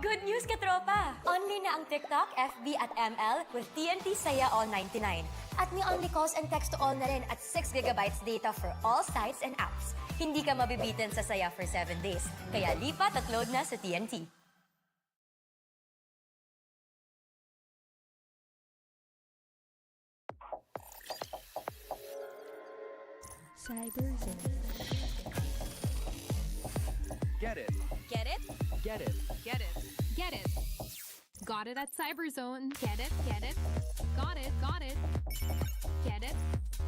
Good news, katropa! Only na ang TikTok, FB at ML with TNT Saya All 99. At may only calls and text to all na rin at 6 gigabytes data for all sites and apps. Hindi ka mabibitin sa Saya for 7 days. Kaya lipat at load na sa TNT. Cyberzone. Get it. Get it? Get it. Get it. Get it. Got it at Cyberzone. Get it, get it. Got it, got it. Get it,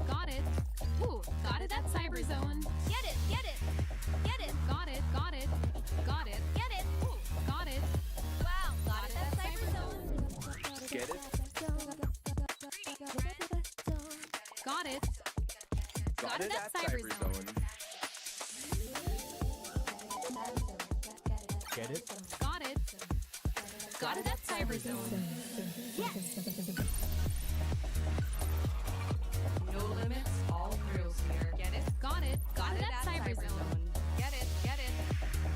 got it. Ooh, got it at Cyberzone. Get it. Get it. Get it. Got it, got it. Got it. Get it. Ooh, got it. Wow, got it at Cyberzone. Get it. Got it. Got it at Cyberzone. Get it. Got it. Got it at Cyberzone. No limits, all thrills here. Get it? Got it. Got it at Cyberzone. Get it. Get it.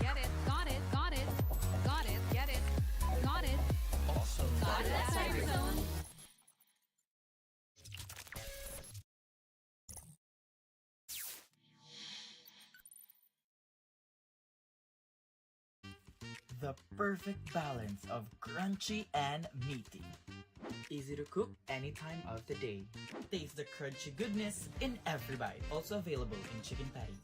Get it. Got it, got it. Got it. Get it. Got it. Awesome. Got it at Cyberzone. The perfect balance of crunchy and meaty. Easy to cook any time of the day. Taste the crunchy goodness in every bite. Also available in chicken patties.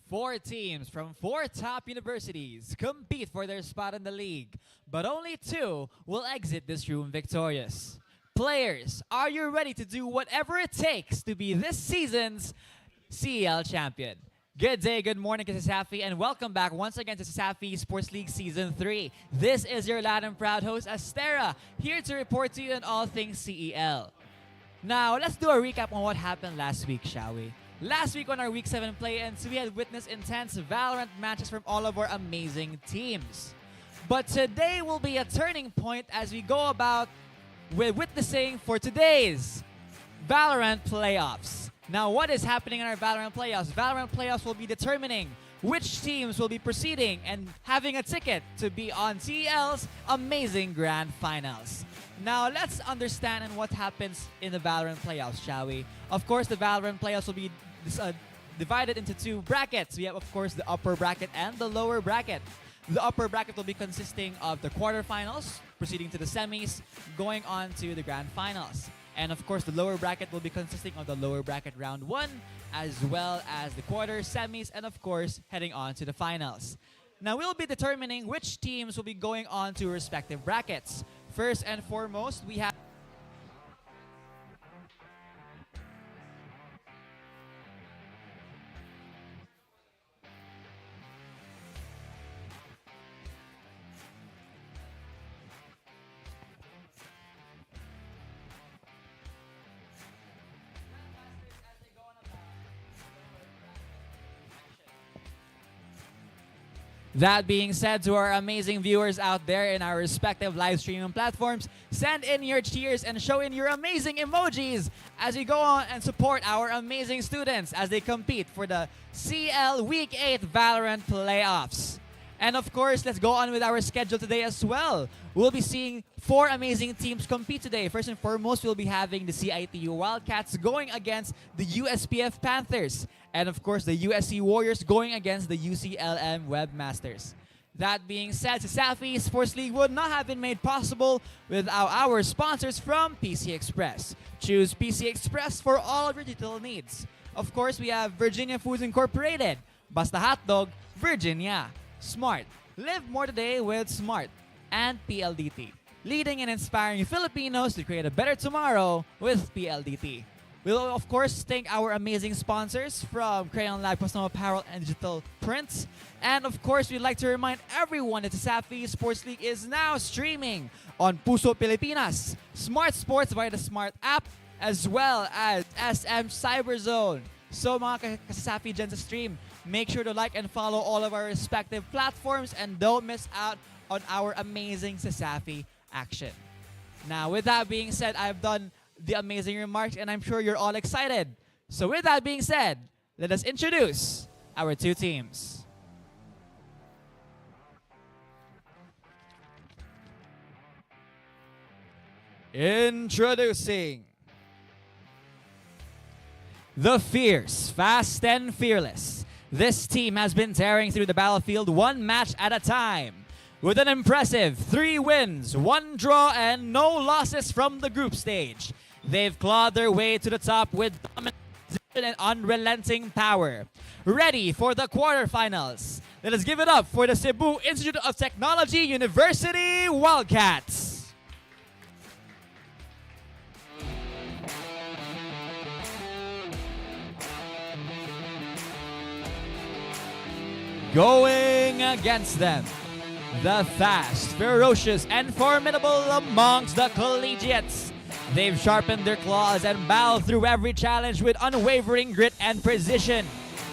4 teams from 4 top universities compete for their spot in the league, but only 2 will exit this room victorious. Players, are you ready to do whatever it takes to be this season's CEL champion? Good day, good morning, CESAFI, and welcome back once again to CESAFI Esports League Season 3. This is your loud and proud host, Astera, here to report to you on all things CEL. Now, let's do a recap on what happened last week, shall we? Last week on our Week 7 play-ins, we had witnessed intense Valorant matches from all of our amazing teams. But today will be a turning point as we go about with witnessing for today's Valorant playoffs. Now, what is happening in our Valorant playoffs? Valorant playoffs will be determining which teams will be proceeding and having a ticket to be on CEL's amazing Grand Finals. Now, let's understand what happens in the Valorant playoffs, shall we? Of course, the Valorant playoffs will be divided into 2 brackets. We have, of course, the upper bracket and the lower bracket. The upper bracket will be consisting of the quarterfinals, proceeding to the semis, going on to the Grand Finals. And of course, the lower bracket will be consisting of the lower bracket round 1, as well as the quarters, semis, and of course, heading on to the finals. Now, we'll be determining which teams will be going on to respective brackets. First and foremost, we have That being said, to our amazing viewers out there in our respective live streaming platforms, send in your cheers and show in your amazing emojis as we go on and support our amazing students as they compete for the CEL Week 8 Valorant playoffs. And of course, let's go on with our schedule today as well. We'll be seeing 4 amazing teams compete today. First and foremost, we'll be having the CIT-U Wildcats going against the USPF Panthers. And of course, the USC Warriors going against the UCLM Webmasters. That being said, CESAFI Esports League would not have been made possible without our sponsors from PC Express. Choose PC Express for all of your digital needs. Of course, we have Virginia Foods Incorporated, Basta Hotdog, Virginia, Smart, live more today with Smart, and PLDT, leading and inspiring Filipinos to create a better tomorrow with PLDT. We'll of course thank our amazing sponsors from Crayon Lab Custom Apparel and Digital Prints. And of course, we'd like to remind everyone that the CESAFI Esports League is now streaming on Puso Pilipinas, Smart Sports via the Smart app, as well as SM Cyberzone. So mga CESAFI dyan sa stream, make sure to like and follow all of our respective platforms and don't miss out on our amazing CESAFI action. Now, with that being said, I've done the amazing remarks and I'm sure you're all excited. So with that being said, let us introduce our 2 teams. Introducing the fierce, fast, and fearless. This team has been tearing through the battlefield 1 match at a time, with an impressive 3 wins, 1 draw, and no losses from the group stage. They've clawed their way to the top with dominant and unrelenting power. Ready for the quarterfinals. Let us give it up for the Cebu Institute of Technology University Wildcats. Going against them, the fast, ferocious, and formidable amongst the collegiates. They've sharpened their claws and battled through every challenge with unwavering grit and precision.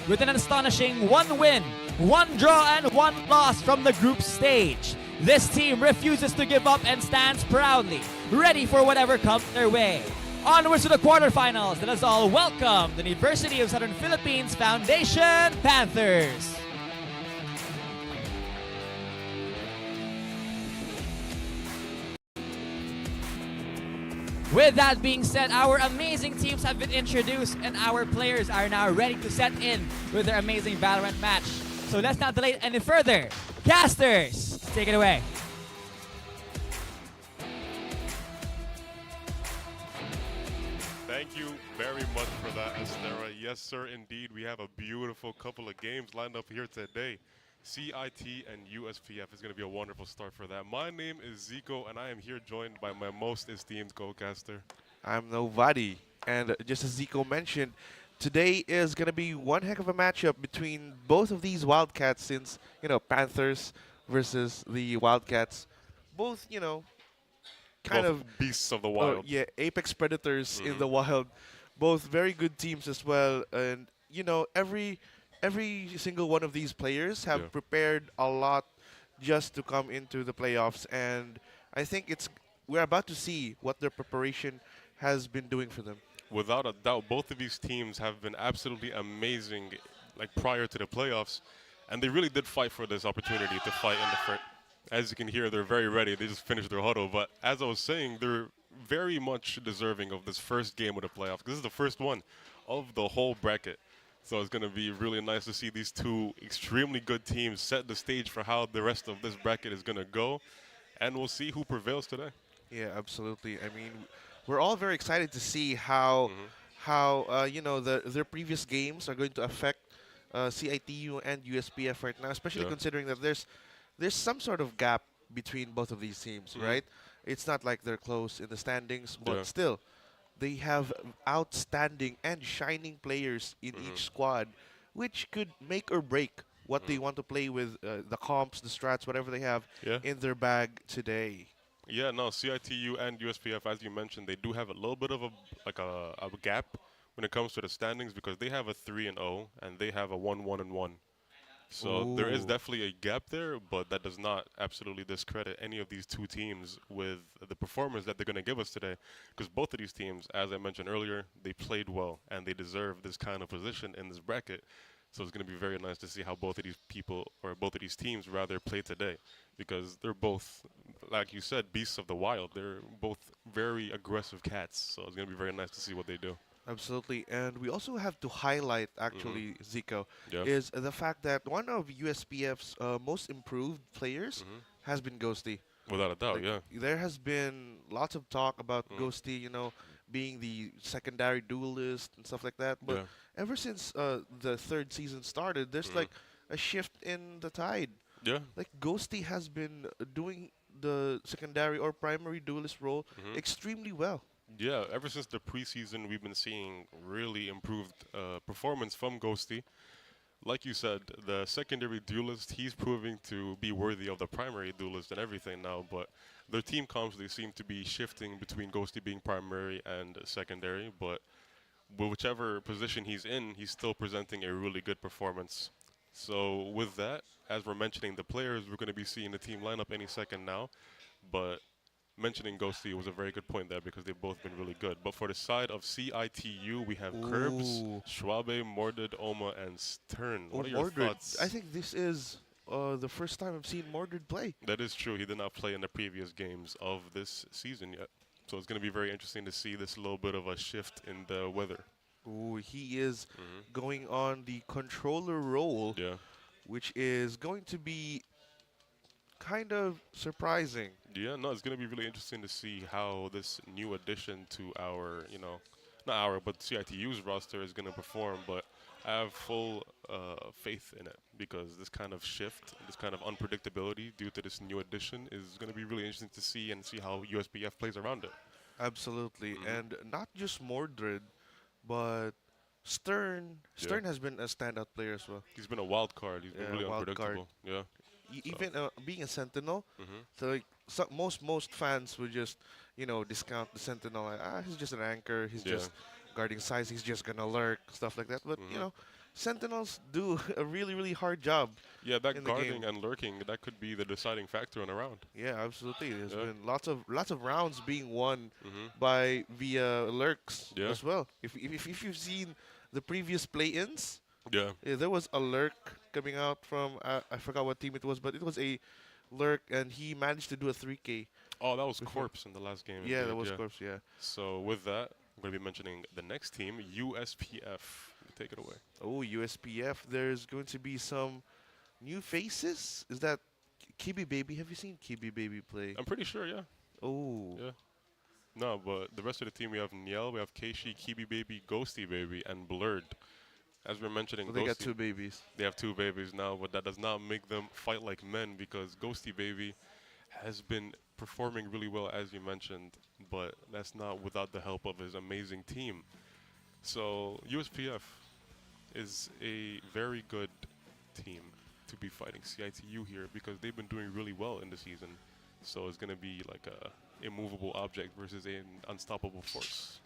With an astonishing 1 win, 1 draw, and 1 loss from the group stage, this team refuses to give up and stands proudly, ready for whatever comes their way. Onwards to the quarterfinals. Let us all welcome the University of Southern Philippines Foundation Panthers. With that being said, our amazing teams have been introduced and our players are now ready to set in with their amazing Valorant match. So let's not delay any further. Casters, take it away. Thank you very much for that, Astera. Yes, sir, indeed. We have a beautiful couple of games lined up here today. CIT and USPF is going to be a wonderful start for that. My name is Zico, and I am here joined by my most esteemed co-caster. I'm nobody. And just as Zico mentioned, today is going to be one heck of a matchup between both of these Wildcats since, Panthers versus the Wildcats. Both, kind Both of, beasts of the wild. yeah, apex predators in the wild. Both very good teams as well. And, every single one of these players have Yeah. prepared a lot just to come into the playoffs. And I think we're about to see what their preparation has been doing for them. Without a doubt, both of these teams have been absolutely amazing, like prior to the playoffs, and they really did fight for this opportunity to fight in the front. As you can hear, they're very ready. They just finished their huddle. But as I was saying, they're very much deserving of this first game of the playoffs. This is the first one of the whole bracket. So it's going to be really nice to see these two extremely good teams set the stage for how the rest of this bracket is going to go. And we'll see who prevails today. Yeah, absolutely. I mean, we're all very excited to see how their previous games are going to affect CIT-U and USPF right now, especially Yeah. considering that there's some sort of gap between both of these teams, right? It's not like they're close in the standings, but Yeah. still, they have outstanding and shining players in each squad, which could make or break what they want to play with, the comps, the strats, whatever they have Yeah. in their bag today. Yeah, no, CIT-U and USPF, as you mentioned, they do have a little bit of a gap when it comes to the standings because they have a 3-0 and they have a 1-1-1. So there is Ooh. definitely a gap there, but that does not absolutely discredit any of these two teams with the performance that they're going to give us today. Because both of these teams, as I mentioned earlier, they played well and they deserve this kind of position in this bracket. So it's going to be very nice to see how both of these people, or both of these teams rather, play today. Because they're both, like you said, beasts of the wild. They're both very aggressive cats. So it's going to be very nice to see what they do. Absolutely, and we also have to highlight, actually, Zico, Yeah. is the fact that one of USPF's most improved players has been Ghosty. Without a doubt, Like, yeah. there has been lots of talk about Ghosty, being the secondary duelist and stuff like that. But Yeah. ever since the third season started, there's like a shift in the tide. Yeah. Like Ghosty has been doing the secondary or primary duelist role extremely well. Yeah, ever since the preseason, we've been seeing really improved performance from Ghosty. Like you said, the secondary duelist, he's proving to be worthy of the primary duelist and everything now, but their team comps, they seem to be shifting between Ghosty being primary and secondary, but whichever position he's in, he's still presenting a really good performance. So with that, as we're mentioning the players, we're going to be seeing the team lineup any second now, but mentioning Ghosty was a very good point there because they've both been really good. But for the side of CIT-U, we have Curbs, Ooh. Schwabe, Mordred, Oma, and Stern. What are your Mordred. thoughts? I think this is the first time I've seen Mordred play. That is true. He did not play in the previous games of this season yet. So it's going to be very interesting to see this little bit of a shift in the weather. Ooh, he is going on the controller role, Yeah. which is going to be kind of surprising. Yeah, no, it's going to be really interesting to see how this new addition to our, not our, but CIT-U's roster is going to perform. But I have full faith in it because this kind of shift, this kind of unpredictability due to this new addition is going to be really interesting to see and see how USPF plays around it. Absolutely. And not just Mordred, but Stern. Stern has been a standout player as well. He's been a wild card. He's been Yeah, really wild unpredictable. Yeah. Even being a Sentinel, so like most fans would just discount the Sentinel. Like, he's just an anchor. He's just guarding sides. He's just gonna lurk, stuff like that. But Sentinels do a really hard job. Yeah, that in the guarding game. and lurking, that could be the deciding factor in a round. Yeah, absolutely. There's Yeah. been lots of rounds being won by via lurks Yeah. as well. If you've seen the previous play-ins, Yeah. there was a lurk coming out from I forgot what team it was, but it was a lurk, and he managed to do a 3K. Oh, that was Corpse in the last game. Yeah, indeed, that was Corpse. Yeah. So with that, I'm going to be mentioning the next team, USPF. Take it away. Oh, USPF. There's going to be some new faces. Is that Kibi Baby? Have you seen Kibi Baby play? I'm pretty sure, yeah. Oh. Yeah. No, but the rest of the team, we have 𝐿, we have 𝐏𝐋𝐎, Kibi Baby, Ghosty Baby, and Blurred. As we're mentioning, Well, they got Ghosty, 2 babies. they have 2 babies now, but that does not make them fight like men because Ghosty Baby has been performing really well, as you mentioned, but that's not without the help of his amazing team. So USPF is a very good team to be fighting CIT-U here because they've been doing really well in the season. So it's going to be like a immovable object versus an unstoppable force.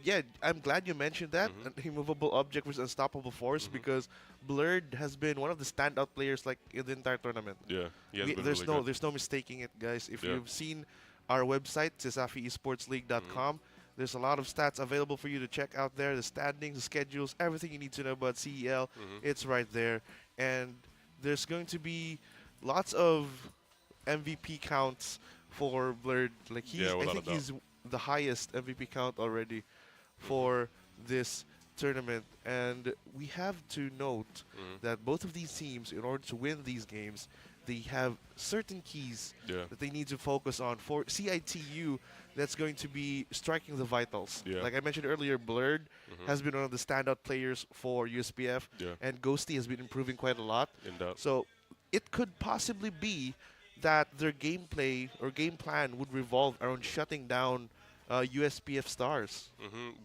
Yeah, I'm glad you mentioned that. An immovable object versus unstoppable force because Blurred has been one of the standout players like in the entire tournament. Yeah, he has been There's really good. there's no mistaking it, guys. If you've seen our website, CESAFI Esports League.com, there's a lot of stats available for you to check out there. The standings, the schedules, everything you need to know about CEL, it's right there. And there's going to be lots of MVP counts for Blurred. Like I think he's the highest MVP count already for this tournament. And we have to note that both of these teams, in order to win these games, they have certain keys that they need to focus on. For CIT-U, that's going to be striking the vitals. Like I mentioned earlier, Blurred has been one of the standout players for USPF, and Ghosty has been improving quite a lot. So it could possibly be that their gameplay or game plan would revolve around shutting down USPF stars.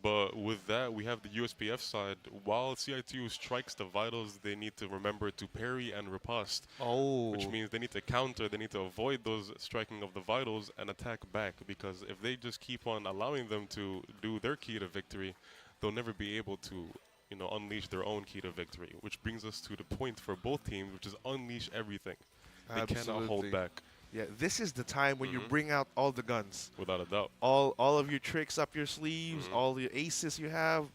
But with that, we have the USPF side. While CIT-U strikes the vitals, they need to remember to parry and riposte. Which means they need to counter, they need to avoid those striking of the vitals and attack back. Because if they just keep on allowing them to do their key to victory, they'll never be able to, you know, unleash their own key to victory. Which brings us to the point for both teams, which is unleash everything. They cannot hold back. Yeah, this is the time when you bring out all the guns. Without a doubt. All of your tricks up your sleeves, all the aces you have,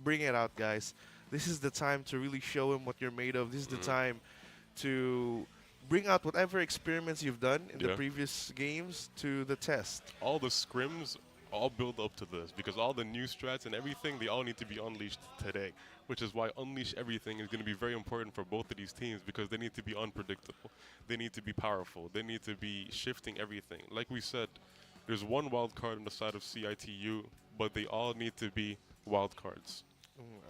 bring it out, guys. This is the time to really show them what you're made of. This is the time to bring out whatever experiments you've done in the previous games to the test. All the scrims all build up to this because all the new strats and everything, they all need to be unleashed today, which is why unleash everything is going to be very important for both of these teams because they need to be unpredictable. They need to be powerful. They need to be shifting everything. Like we said, there's one wild card on the side of CIT-U, but they all need to be wild cards.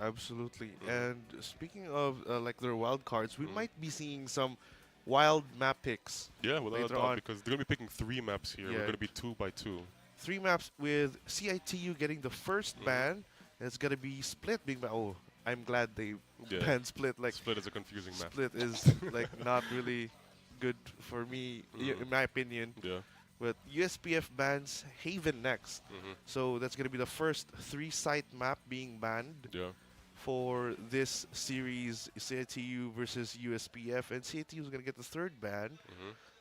Absolutely. And speaking of like their wild cards, we might be seeing some wild map picks. Yeah, without a doubt, because they're going to be picking 3 maps here. We're going to be 2 by 2. 3 maps with CIT-U getting the first ban. It's going to be Split being oh, I'm glad they banned Split. Like Split is a confusing map. Split is like not really good for me, in my opinion. But USPF bans Haven next. So that's going to be the first 3-site map being banned for this series, CIT-U versus USPF. And CIT-U is going to get the 3rd ban.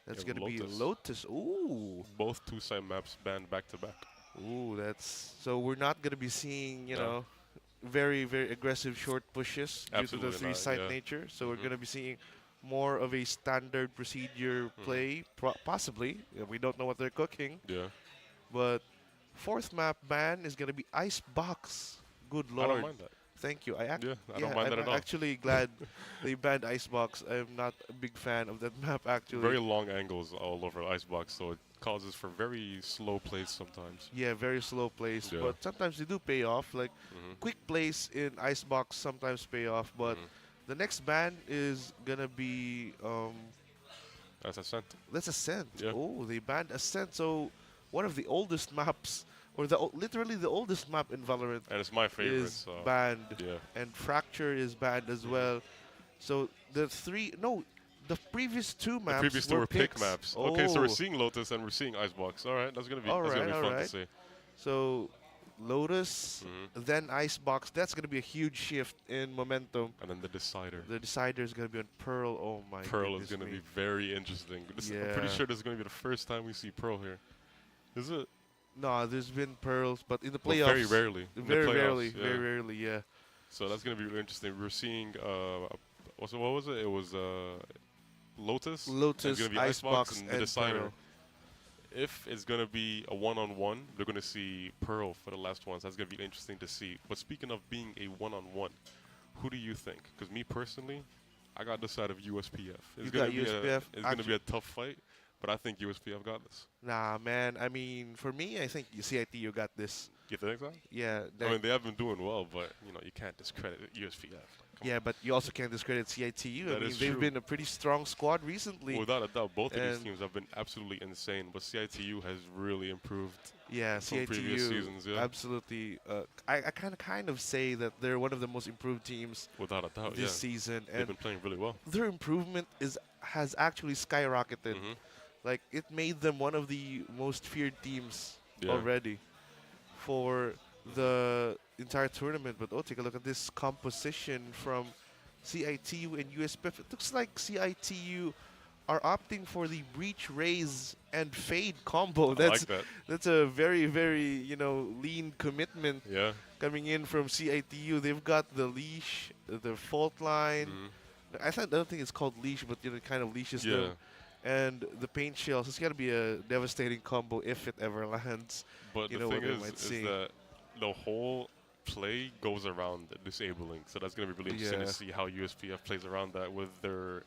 That's going to be Lotus. Ooh. Both 2-site maps banned back to back. Ooh, that's so we're not going to be seeing, you know, very, very aggressive short pushes due to the 3-site nature. So we're going to be seeing more of a standard procedure play, possibly. We don't know what they're cooking. But 4th map ban is going to be Icebox. Good lord. I don't mind that. Thank you. I don't mind that at all. I'm actually glad they banned Icebox. I'm not a big fan of that map, actually. Very long angles all over Icebox, so it causes for very slow plays sometimes. Yeah, very slow plays, but sometimes they do pay off. Like quick plays in Icebox sometimes pay off, but the next ban is gonna be that's Ascent. That's Ascent. Oh, they banned Ascent. So one of the oldest maps, or literally the oldest map in Valorant, and it's my favorite, is banned. And Fracture is banned as well. So the the previous 2 maps. The previous 2 were pick maps. Oh. Okay, so we're seeing Lotus and we're seeing Icebox. All right, that's gonna be fun to see. So Lotus, then Icebox. That's gonna be a huge shift in momentum. And then the Decider. The Decider is gonna be on Pearl. Oh my! Pearl is gonna be very interesting. I'm pretty sure this is gonna be the first time we see Pearl here. Is it? No, there's been Pearls, but in the playoffs, very rarely. Very rarely, yeah. So that's gonna be really interesting. We're seeing what was it? It was Lotus, Icebox, and the Decider. Pearl. If it's going to be a one-on-one, they're going to see Pearl for the last one. So that's going to be interesting to see. But speaking of being a one-on-one, who do you think? Because me personally, I got the side of USPF. It's going to be a tough fight. but I think USPF got this. Nah, man. I mean, for me, I think CIT-U got this. You think so? Yeah. I mean, they have been doing well, but you can't discredit USPF. Yeah, but you also can't discredit CIT-U. I That mean, is they've true. been a pretty strong squad recently. Without a doubt, both of these And- teams have been absolutely insane, but CIT-U has really improved. Yeah, from previous CIT-U, seasons, yeah. absolutely. I kind of say that they're one of the most improved teams Without a doubt, this yeah. season, They've and been playing really well. their improvement has actually skyrocketed. Mhm. Like, it made them one of the most feared teams Yeah. already for the entire tournament. But take a look at this composition from CIT-U and USPF. It looks like CIT-U are opting for the breach, raise, and fade combo. I That's like that. that's a very, very lean commitment Yeah. coming in from CIT-U. They've got the leash, the fault line. Mhm. I don't think it's called leash, but it kind of leashes Yeah. them. And the paint shells. It's got to be a devastating combo if it ever lands. But You the know thing what we is might see. that the whole play goes around disabling. So that's going to be really interesting Yeah. to see how USPF plays around that with their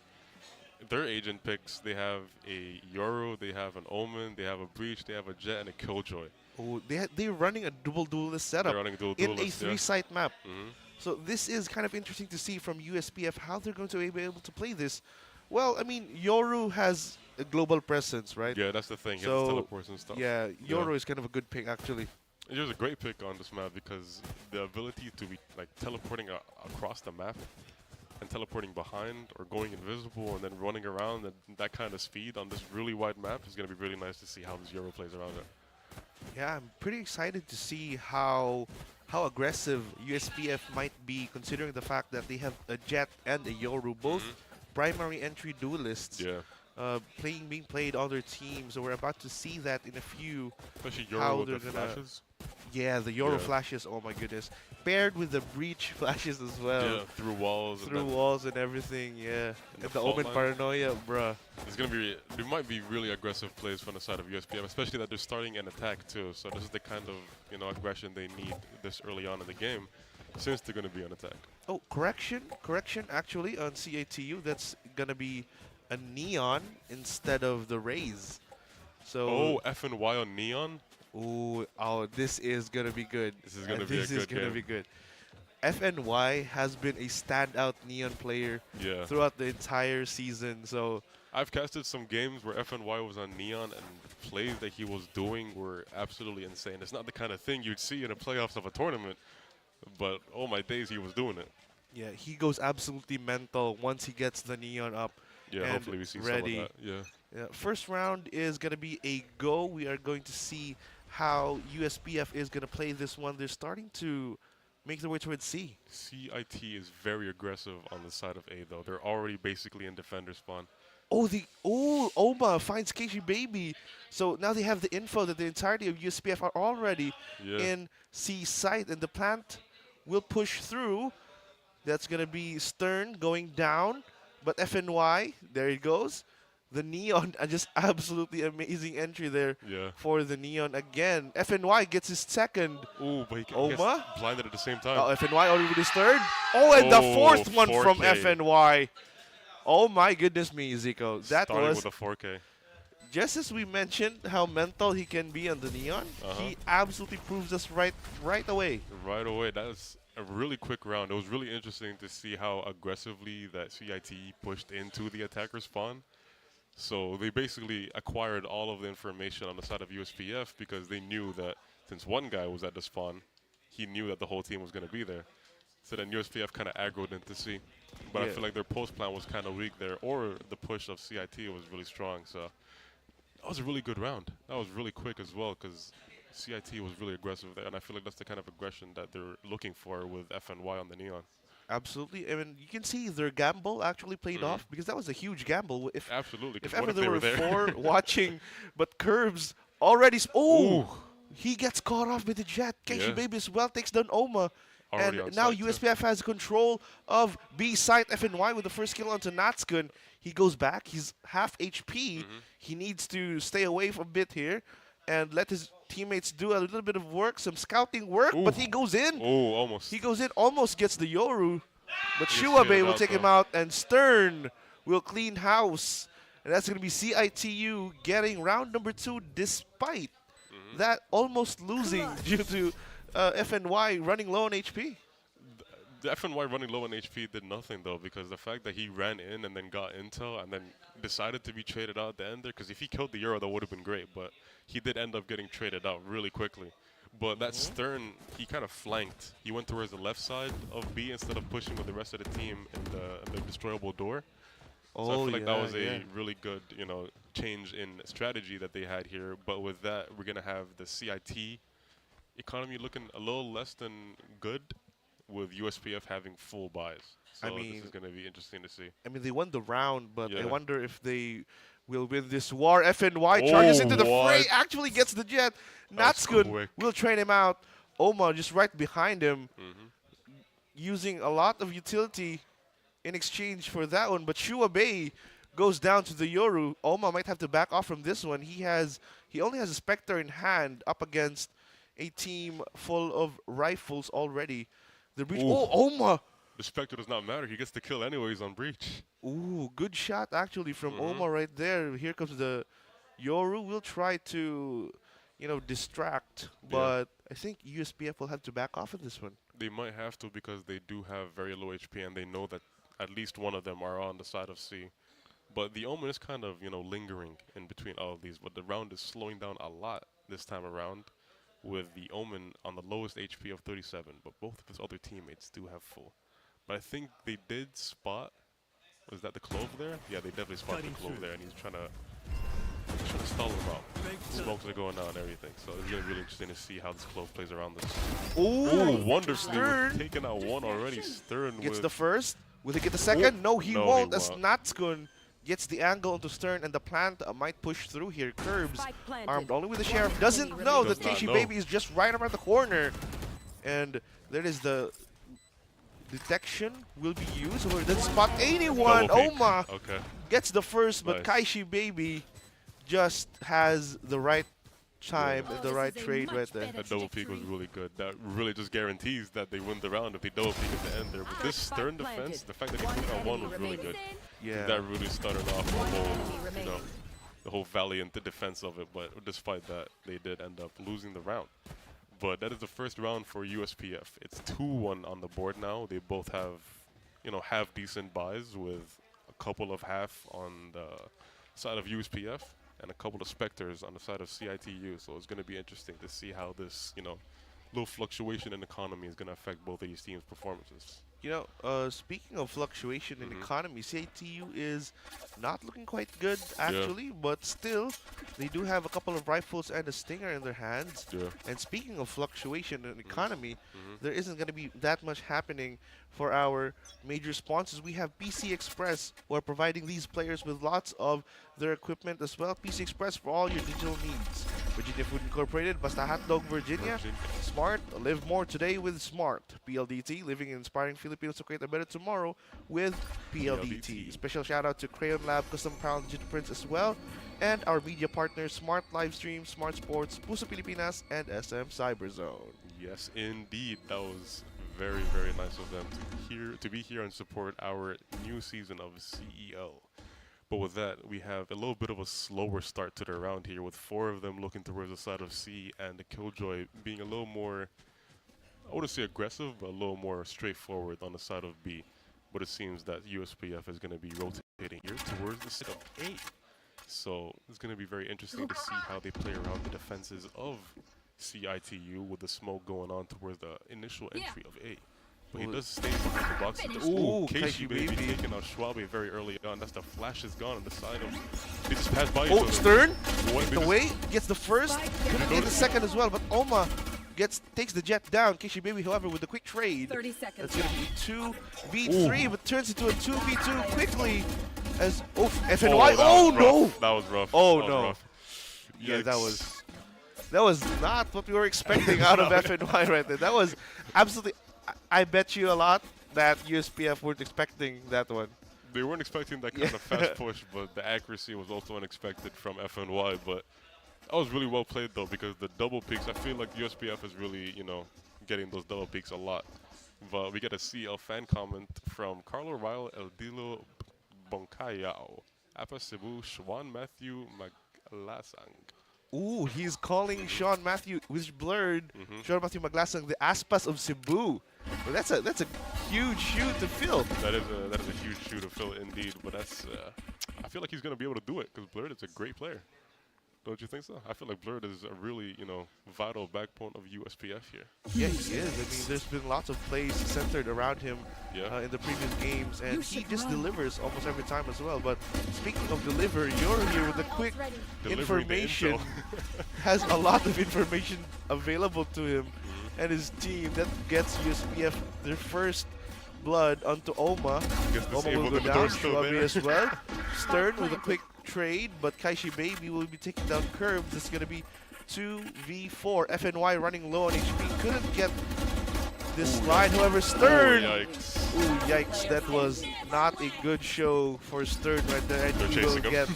agent picks. They have a Yoru, they have an Omen, they have a Breach, they have a Jet, and a Killjoy. Oh, they're running a dual duelist setup They're running dual in a duelists, yeah. 3-site map. Mhm. So this is kind of interesting to see from USPF how they're going to be able to play this. Well, I mean, Yoru has a global presence, right? Yeah, that's the thing. He has So, teleports and stuff. Yeah, Yoru is kind of a good pick, actually. It was a great pick on this map because the ability to be like teleporting across the map and teleporting behind or going invisible and then running around and that kind of speed on this really wide map is going to be really nice to see how this Euro plays around it. Yeah, I'm pretty excited to see how aggressive USPF might be, considering the fact that they have a Jet and a Yoru, both primary entry duelists, being played on their team. So we're about to see that in a few. Especially how Euro with they're the gonna- flashes. Yeah, the Yoru Yeah. flashes. Oh my goodness, paired with the breach flashes as well. Yeah, through walls. Through and then walls and everything, yeah. And the fault Omen line. paranoia, bruh. It's gonna be. There might be really aggressive plays from the side of USPF, especially that they're starting an attack too. So this is the kind of aggression they need this early on in the game, since they're gonna be on attack. Oh, correction, actually, on CATU, that's gonna be a neon instead of the raise. So, Oh, F and Y on Neon. this is gonna be good. This is gonna be a This is good gonna game. be good. FNY has been a standout neon player Yeah. throughout the entire season. So, I've casted some games where FNY was on Neon, and the plays that he was doing were absolutely insane. It's not the kind of thing you'd see in the playoffs of a tournament, but oh my days, he was doing it. yeah, he goes absolutely mental once he gets the neon up. Yeah, and hopefully we see ready. some of that. Yeah. Yeah, first round is going to be a go. We are going to see how USPF is going to play this one. They're starting to make their way towards C. CIT is very aggressive on the side of A, though. They're already basically in defender spawn. Oma finds KG Baby. So now they have the info that the entirety of USPF are already Yeah. in C site, and the plant will push through. That's going to be Stern going down, but FNY, there it goes. The Neon, just absolutely amazing entry there Yeah. for the Neon again. FNY gets his second. Ooh, but he gets Oma? blinded at the same time. Oh, FNY already with his third. Oh, and the fourth one from 4K. FNY. Oh my goodness me, Zico. That Starting was with a 4K. just as we mentioned how mental he can be on the Neon. He absolutely proves us right away. Right away. That's a really quick round. It was really interesting to see how aggressively that CIT pushed into the attacker spawn. So they basically acquired all of the information on the side of USPF because they knew that since one guy was at the spawn, he knew that the whole team was going to be there. So then USPF kind of aggroed into C. But I Yeah. feel like their post plan was kind of weak there, or the push of CIT was really strong. So that was a really good round. That was really quick as well because CIT was really aggressive there, and I feel like that's the kind of aggression that they're looking for with FNY on the Neon. Absolutely. I mean, you can see their gamble actually played off because that was a huge gamble. If Absolutely. 'Cause if what ever they there were there? four watching, but Curbs already. He gets caught off with the Jet. KG Yeah. Baby as well takes down Oma. Already And on now site, too. USPF has control of B site FNY with the first kill onto Natskun. He goes back. He's half HP. He needs to stay away from a bit here and let his teammates do a little bit of work, some scouting work, but he goes in. Oh, almost. He goes in, almost gets the Yoru, but He's Shuabe cleared will out, take him though. out, and Stern will clean house. And that's going to be CIT-U getting round number 2 despite that almost losing due to FNY running low on HP. The FNY running low on HP did nothing though, because the fact that he ran in and then got intel and then decided to be traded out at the end there, because if he killed the Euro that would have been great, but he did end up getting traded out really quickly. But that Stern, he kind of flanked. He went towards the left side of B instead of pushing with the rest of the team in the destroyable door. So I feel like that was a really good, change in strategy that they had here. But with that, we're gonna have the CIT economy looking a little less than good, with USPF having full buys. So this is gonna be interesting to see. I mean, they won the round, but I wonder if they will win this war. FNY charges into the fray, actually gets the jet. 𝐏𝐋𝐿 will train him out. 𝐕𝐀𝐋𝐿 just right behind him, using a lot of utility in exchange for that one. But 𝐶huaBei goes down to the Yoru. 𝐕𝐀𝐿 might have to back off from this one. He only has a Spectre in hand up against a team full of rifles already. The breach. 𝐕𝐿𝐿. The Spectre does not matter. He gets the kill anyways on breach. Ooh, good shot actually from 𝐕𝐿𝐿 right there. Here comes the Yoru. Will try to, distract, but I think USPF will have to back off in this one. They might have to, because they do have very low HP and they know that at least one of them are on the side of C. But the Omen is kind of, lingering in between all of these. But the round is slowing down a lot this time around, with the Omen on the lowest HP of 37. But both of his other teammates do have full. But I think they did spot, was that the Clove there? Yeah, they definitely spotted the Clove there, and he's trying to stall him out. Smokes are going out and everything. So it's going to be really interesting to see how this Clove plays around this. Ooh, wonderfully. Stern Taking out one already. Stern gets with the first. Will he get the second? No, he won't. As 𝐏𝐿𝐿 gets the angle onto Stern, and the plant might push through here. 𝐾𝐅𝐅𝐒 armed only with the Sheriff. Doesn't know that 𝐾𝐄𝐄𝐊 is just right around the corner. And there is the detection will be used. Or the spot 81. 𝐕𝐿𝐿 gets the first, but 𝐾𝐄𝐄𝐊 just has the right time and the right trade right there. That double peek was really good. That really just guarantees that they win the round if they double peek at the end there. But this Stern defense, the fact that he took out one was really good. Yeah. That really started off the whole valiant defense of it. But despite that, they did end up losing the round. But that is the first round for USPF. It's 2-1 on the board now. They both have, half decent buys, with a couple of half on the side of USPF and a couple of Spectres on the side of CIT-U. So it's going to be interesting to see how this, little fluctuation in economy is going to affect both of these teams' performances. Speaking of fluctuation in economy, CIT-U is not looking quite good, actually, but still, they do have a couple of rifles and a Stinger in their hands. And speaking of fluctuation in economy, there isn't going to be that much happening for our major sponsors. We have PC Express, who are providing these players with lots of their equipment as well. PC Express for all your digital needs. Virginia Food Incorporated, Basta Hotdog, Virginia. Smart, live more today with Smart. PLDT, living and inspiring Filipinos to create a better tomorrow with PLDT. Special shout out to Crayon Lab, Custom Apparel, Digital Prints as well. And our media partners, Smart Livestream, Smart Sports, Puso Pilipinas, and SM Cyberzone. Yes, indeed. That was very, very nice of them to be here and support our new season of CEL. But with that, we have a little bit of a slower start to the round here, with 4 of them looking towards the side of C, and the Killjoy being a little more, I wouldn't say aggressive, but a little more straightforward on the side of B. But it seems that USPF is going to be rotating here towards the side of A. So it's going to be very interesting to see how they play around the defenses of CIT-U, with the smoke going on towards the initial entry of A. But he does stay behind the box. Ooh, 𝐾𝐄𝐄𝐊 taking out 𝐶huaBei very early on. That's the flash is gone on the side of. They just passed by each other. Stern, the way gets the first, gonna get the second as well. But 𝐕𝐿𝐿 takes the jet down. 𝐾𝐄𝐄𝐊, however, with the quick trade. 30 seconds. That's gonna be 2v3, but turns into a 2v2 quickly. As FNY. Oh no! That was rough. Oh that no! Was rough. Yeah, that was not what we were expecting out of FNY right there. That was absolutely. I bet you a lot that USPF weren't expecting that one. They weren't expecting that kind of fast push, but the accuracy was also unexpected from FNY. But that was really well played, though, because the double peaks, I feel like USPF is really, getting those double peaks a lot. But we get a CL fan comment from Carlo Ryle El Dilo Boncayao. Apa Cebu, Schwan Matthew Maglasang. Ooh, he's calling Sean Matthew, who's blurred. Mhm. Sean Matthew Maglasang, the Aspas of Cebu. Well, that's a huge shoe to fill. That is a huge shoe to fill indeed, but that's I feel like he's gonna be able to do it because Blurred is a great player. Don't you think so? I feel like Blurred is a really, vital backbone of USPF here. Yeah, he is. I mean, there's been lots of plays centered around him Yeah. in the previous games, and he just delivers almost every time as well. But speaking of deliver, you're here with the quick Delivering the information. intel. Has a lot of information available to him and his team that gets USPF their first blood onto Oma. Gets Oma will disabled go and the down, door's still Schwabi there. as well. Stern with a quick trade, but Kaishi Baby will be taking down Curve. This is going to be 2v4. FNY running low on HP. Couldn't get this slide, however, Stern. Oh, yikes. Ooh, yikes. That was not a good show for Stern right there. And They're he will chasing him. get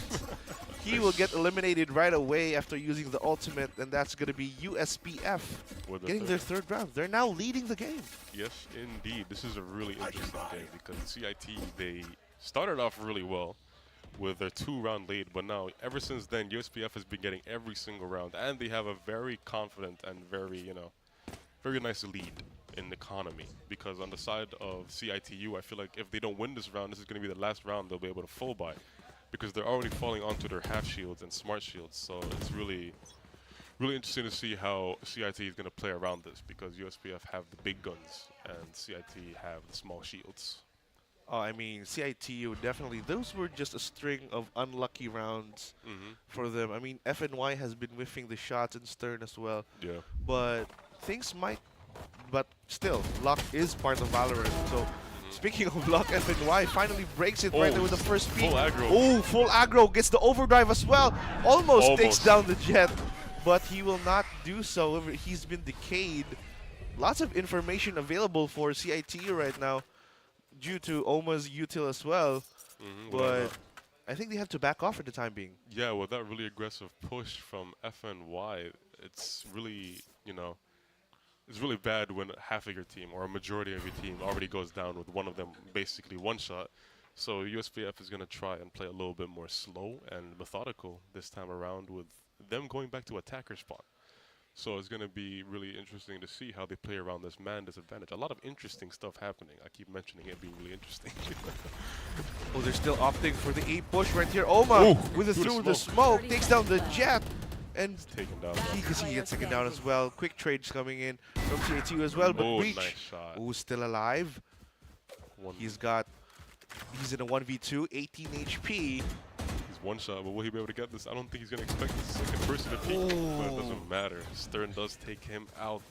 he will get eliminated right away after using the ultimate, and that's going to be USPF With the getting third. their third round. They're now leading the game. Yes, indeed. This is a really interesting game because CIT, they started off really well with their 2-round lead, but now, ever since then, USPF has been getting every single round, and they have a very confident and very, very nice lead in economy. Because on the side of CIT-U, I feel like if they don't win this round, this is going to be the last round they'll be able to full buy, because they're already falling onto their half shields and smart shields. So it's really interesting to see how CIT is going to play around this, because USPF have the big guns and CIT have the small shields. I mean, CIT-U definitely, those were just a string of unlucky rounds for them. I mean, FNY has been whiffing the shots and Stern as well. Yeah. But things might, but still, luck is part of Valorant. So speaking of luck, FNY finally breaks it right there with the first peek. Full aggro. Oh, full aggro, gets the overdrive as well. Almost takes down the Jet, but he will not do so. He's been decayed. Lots of information available for CIT-U right now, due to Oma's util as well, but I think they have to back off for the time being. Yeah, with that really aggressive push from FNY, it's really, it's really bad when half of your team or a majority of your team already goes down with one of them basically one shot. So USPF is going to try and play a little bit more slow and methodical this time around, with them going back to attacker spawn. So it's going to be really interesting to see how they play around this man disadvantage. A lot of interesting stuff happening. I keep mentioning it being really interesting. Oh, they're still opting for the A push right here. Oma with the through the through the smoke takes down the Jet, and Taken down. he gets taken down as well. Quick trades coming in from CIT-U as well, but Oh, Breach, nice shot. who's still alive. He's in a 1v2, 18 HP. He's one shot, but will he be able to get this? I don't think he's going to expect the second person to peek, but it doesn't matter. Stern does take him out.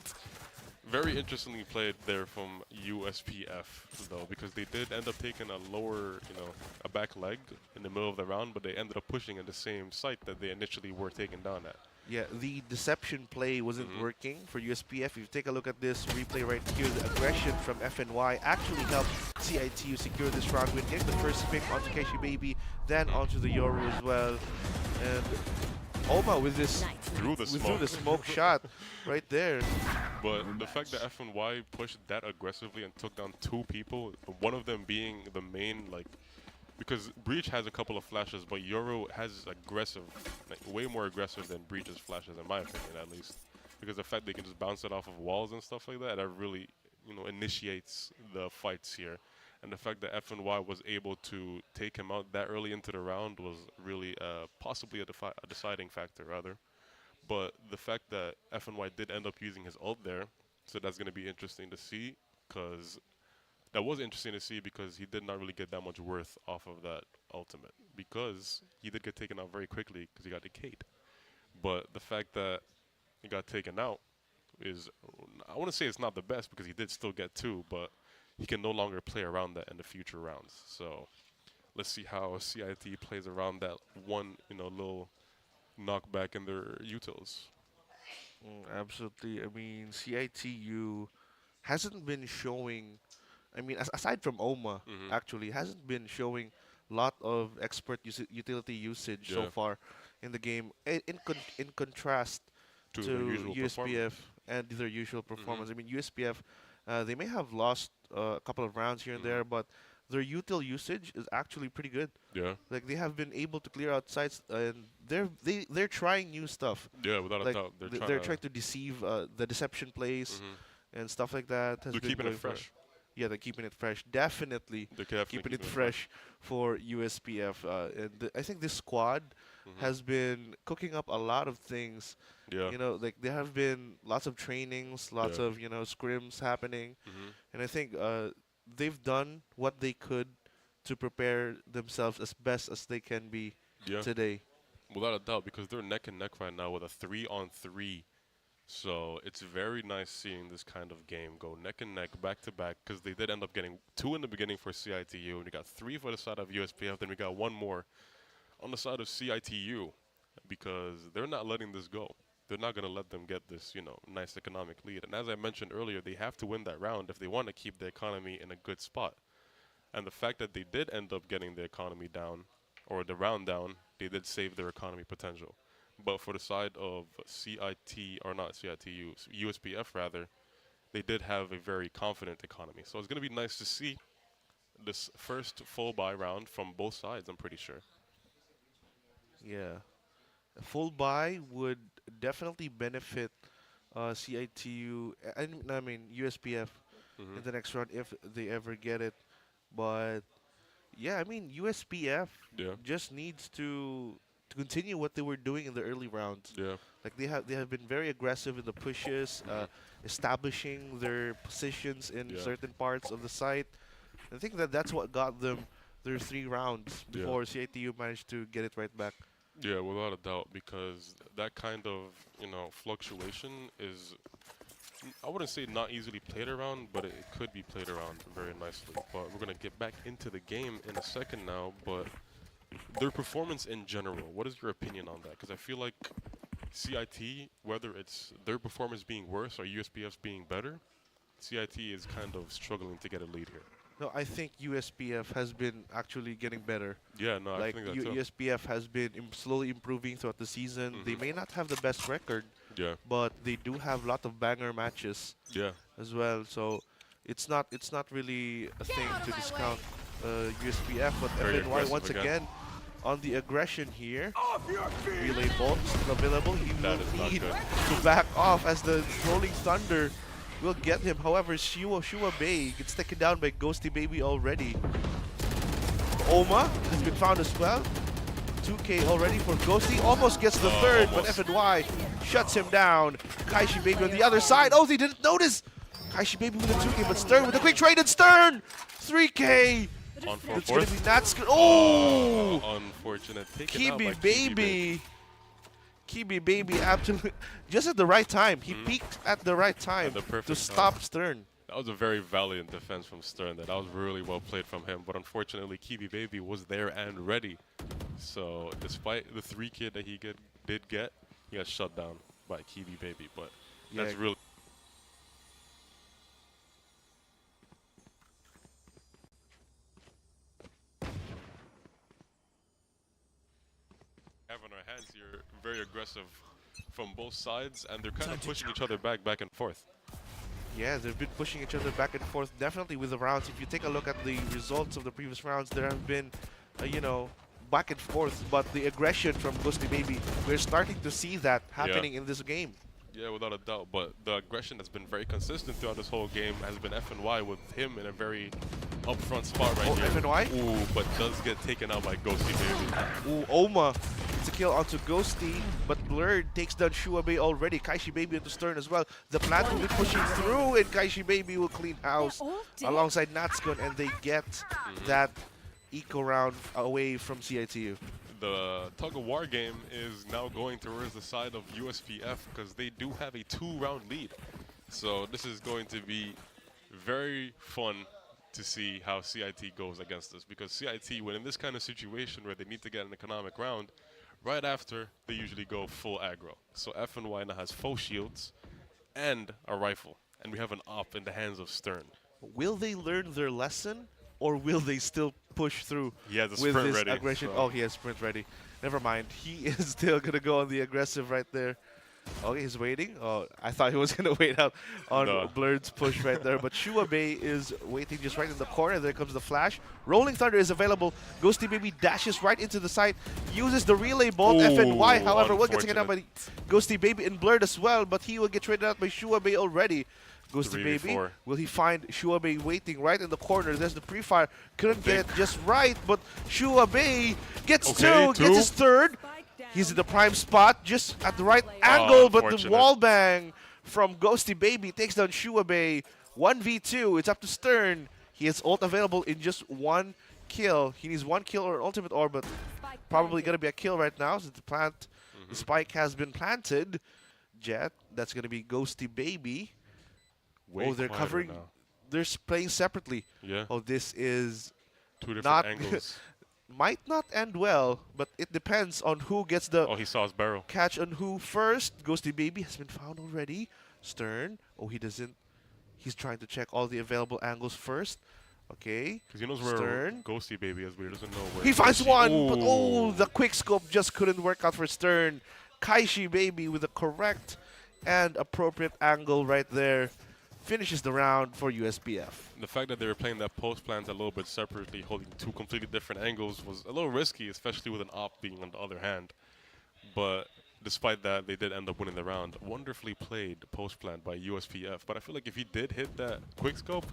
Very interestingly played there from USPF, though, because they did end up taking a lower, a back leg in the middle of the round, but they ended up pushing in the same site that they initially were taken down at. Yeah, the deception play wasn't working for USPF. If you take a look at this replay right here, the aggression from FNY actually helped CIT-U secure this round win, getting the first pick onto Kaishi Baby, then onto the Yoru as well. And Oma with this Through the smoke. through the smoke shot right there. But the fact that FNY pushed that aggressively and took down 2 people, one of them being the main, because Breach has a couple of flashes, but Yoru has aggressive, way more aggressive than Breach's flashes, in my opinion, at least. Because the fact they can just bounce it off of walls and stuff like that, that really, initiates the fights here. And the fact that FNY was able to take him out that early into the round was really possibly a deciding factor, rather. But the fact that FNY did end up using his ult there, so that's going to be interesting to see, because that was interesting to see because he did not really get that much worth off of that ultimate, because he did get taken out very quickly because he got decayed. But the fact that he got taken out is, I want to say it's not the best, because he did still get 2, but he can no longer play around that in the future rounds. So let's see how CIT plays around that one, little knockback in their utils. Absolutely. I mean, CIT-U hasn't been showing, aside from Oma, actually, hasn't been showing a lot of expert utility usage so far in the game, in contrast to USPF and their usual performance. I mean, USPF, they may have lost a couple of rounds here and there, but their util usage is actually pretty good. Yeah. Like they have been able to clear out sites, and they're trying new stuff. Yeah, without a Like doubt. they're trying to deceive the deception plays and stuff like that. Has They're been keeping going it for- fresh. Yeah, they're keeping it fresh. Definitely They're definitely keeping it fresh for USPF. And I think this squad has been cooking up a lot of things. Yeah. You know, like there have been lots of trainings, lots Yeah. of scrims happening, and I think they've done what they could to prepare themselves as best as they can be Yeah. today. Without a doubt, because they're neck and neck right now with a 3-on-3. So it's very nice seeing this kind of game go neck and neck, back to back, because they did end up getting 2 in the beginning for CIT-U, and we got 3 for the side of USPF, then we got 1 more on the side of CIT-U, because they're not letting this go. They're not going to let them get this, nice economic lead. And as I mentioned earlier, they have to win that round if they want to keep the economy in a good spot. And the fact that they did end up getting the economy down, or the round down, they did save their economy potential. But for the side of CIT, or not CIT-U, USPF rather, they did have a very confident economy. So it's going to be nice to see this first full buy round from both sides, I'm pretty sure. Yeah. A full buy would definitely benefit CIT-U, I mean USPF in the next round if they ever get it. But yeah, I mean USPF Yeah. just needs to continue what they were doing in the early rounds. Yeah. Like they have been very aggressive in the pushes, establishing their positions in certain parts of the site. I think that's what got them their 3 rounds before CIT-U managed to get it right back. Yeah, without a doubt, because that kind of, fluctuation is, I wouldn't say not easily played around, but it could be played around very nicely. But we're going to get back into the game in a second now, but their performance in general, what is your opinion on that? Because I feel like CIT, whether it's their performance being worse or USPF's being better, CIT is kind of struggling to get a lead here. No, I think USPF has been actually getting better. Yeah, no, Like I think that too. USPF has been slowly improving throughout the season. They may not have the best record, Yeah, but they do have a lot of banger matches yeah, as well. So it's not really a thing to discount USPF. But Very FNY aggressive once again. again on the aggression here. Relay bolt still available. He That will is not need good. to back off as the Rolling Thunder will get him. However, Shua Bay gets taken down by Ghosty Baby already. Oma has been found as well. 2K already for Ghosty. Almost gets the third, almost. but FNY shuts him down. 𝐏𝐿𝐻𝐻 Baby on the other side. Oh, they didn't notice. 𝐏𝐿𝐻𝐻 Baby with a 2K, but Stern with a quick trade, and Stern! 3K! on for It's going to fourth. be Nats. Oh! Unfortunate. Taken out by Kibi Baby. Kibi Baby absolutely just at the right time. He peaked at the right time At the perfect to time. stop Stern. That was a very valiant defense from Stern. That was really well played from him. But unfortunately, Kibi Baby was there and ready. So despite the 3K that he did get, he got shut down by Kibi Baby. But that's Yeah. really. Have on our hands here, very aggressive from both sides, and they're kind of pushing each other back and forth. Yeah, they've been pushing each other back and forth, definitely with the rounds. If you take a look at the results of the previous rounds, there have been, back and forth. But the aggression from Ghosty Baby, we're starting to see that happening in this game. Yeah, without a doubt. But the aggression that's been very consistent throughout this whole game has been FNY, with him in a very upfront spot right here. FNY? Ooh, but does get taken out by Ghosty Baby. Ooh, Oma gets a kill onto Ghosty, but Blurred takes down Shua Bay already. 𝐏𝐻𝐻 Baby into Stern as well. The plant will be pushing through, and 𝐏𝐻𝐻 Baby will clean house alongside Natskun, and they get that eco round away from CIT-U. The tug-of-war game is now going towards the side of USPF because they do have a 2-round lead. So this is going to be very fun to see how CIT goes against us, because CIT, when in this kind of situation where they need to get an economic round, right after they usually go full aggro. So FNY now has full shields and a rifle, and we have an op in the hands of Stern. Will they learn their lesson, or will they still push through He has a with sprint this ready. aggression? So Oh, he has sprint ready. Never mind. He is still going to go on the aggressive right there. Okay, he's waiting. Oh, I thought he was gonna wait out on No. Blurred's push right there, but 𝐶huaBei is waiting just right in the corner. There comes the flash. Rolling Thunder is available. Ghosty Baby dashes right into the site, uses the relay bolt. Ooh, FNY, however, will get taken out by unfortunate. Ghosty Baby and Blurred as well, but he will get traded out by 𝐶huaBei already. Ghosty Baby, 3v4. will he find 𝐶huaBei waiting right in the corner? There's the pre-fire. Couldn't get it just right, but 𝐶huaBei gets Okay, gets his third. He's in the prime spot, just at the right angle, but the unfortunate. wall bang from Ghosty Baby takes down 𝐶huaBei. 1v2, it's up to Stern. He has ult available in just one kill. He needs one kill or an ultimate orb, but probably going to be a kill right now since the spike has been planted. Jet, that's going to be Ghosty Baby. Way They're quieter covering, now. they're playing separately. Yeah. Oh, this is Two different not angles. might not end well, but it depends on who gets the Oh, he saw his barrel. catch on who first. Ghosty Baby has been found already. Stern. Oh, he doesn't. He's trying to check all the available angles first. Okay. Because he knows where Stern. Ghosty Baby is, but he doesn't know where. He finds Ghosty- one, but Ooh. the quick scope just couldn't work out for Stern. 𝐿𝐄𝐄𝐿 Baby with the correct and appropriate angle right there finishes the round for USPF. The fact that they were playing that post plans a little bit separately, holding two completely different angles, was a little risky, especially with an op being on the other hand. But despite that, they did end up winning the round. Wonderfully played post plan by USPF. But I feel like if he did hit that quick scope,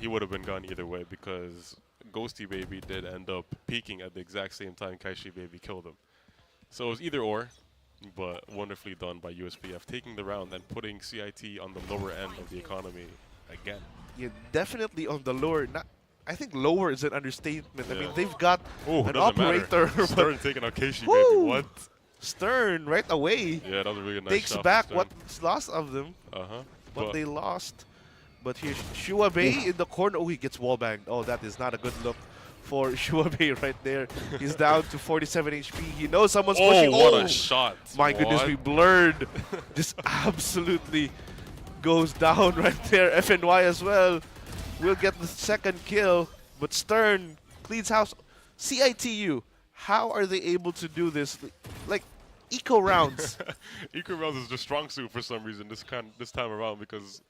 he would have been gone either way because Ghosty Baby did end up peeking at the exact same time 𝐿𝐄𝐄𝐿 Baby killed him. So it was either or, but wonderfully done by USPF, taking the round and putting CIT on the lower end of the economy again. Yeah, definitely on the lower. I think lower is an understatement. I mean, Yeah. they've got Oh, an doesn't operator. matter. but Stern taking out 𝐿𝐄𝐄𝐿 Baby. Woo! What? Stern right away Yeah, that was a really nice takes shot from back Stern. what's lost of them, Uh-huh. what But they lost. But here's 𝐶huaBei in the corner. Oh, he gets wall banged. Oh, that is not a good look for 𝐶huaBei right there. He's down to 47 HP. He knows someone's pushing. what Oh, a shot. my goodness, we What? Blurred. Just absolutely goes down right there. FNY as well will get the second kill. But Stern cleans house. CIT-U, how are they able to do this? Like, eco rounds. Eco rounds is the strong suit for some reason this time around because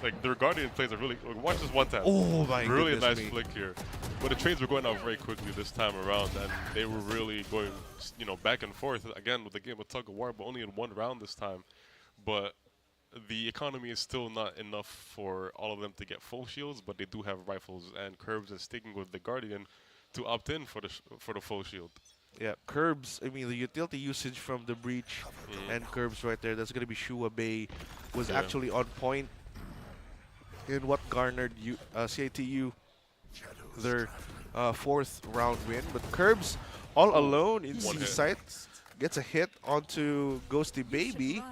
like their Guardian plays are really watch this one time. Oh my really goodness nice me. flick here. But the trades were going out very quickly this time around and they were really going back and forth again with the game of tug of war, but only in one round this time. But the economy is still not enough for all of them to get full shields, but they do have rifles and 𝐿𝐄𝐿 is sticking with the Guardian to opt in for the full shield. Yeah, 𝐿𝐄𝐿, I mean, the utility usage from the breach and 𝐿𝐄𝐿 right there, that's going to be 𝐶huaBei, was Yeah. actually on point in what garnered CIT-U their fourth round win. But 𝐿𝐄𝐿 all alone in One C hit. site gets a hit onto Ghosty Baby.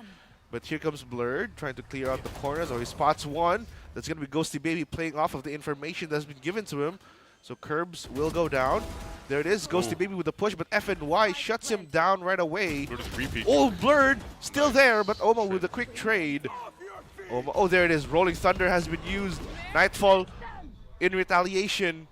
But here comes Blurred trying to clear out the corners. Oh, he spots one. That's going to be Ghosty Baby playing off of the information that's been given to him. So 𝐿𝐄𝐿 will go down. There it is, Ghosty Ooh. Baby with the push, but FNY shuts him down right away. They're just repeat. Oh, Blurred still there, but 𝐿𝐿𝐿 with a quick trade. Oh, there it is. Rolling Thunder has been used. Nightfall in retaliation.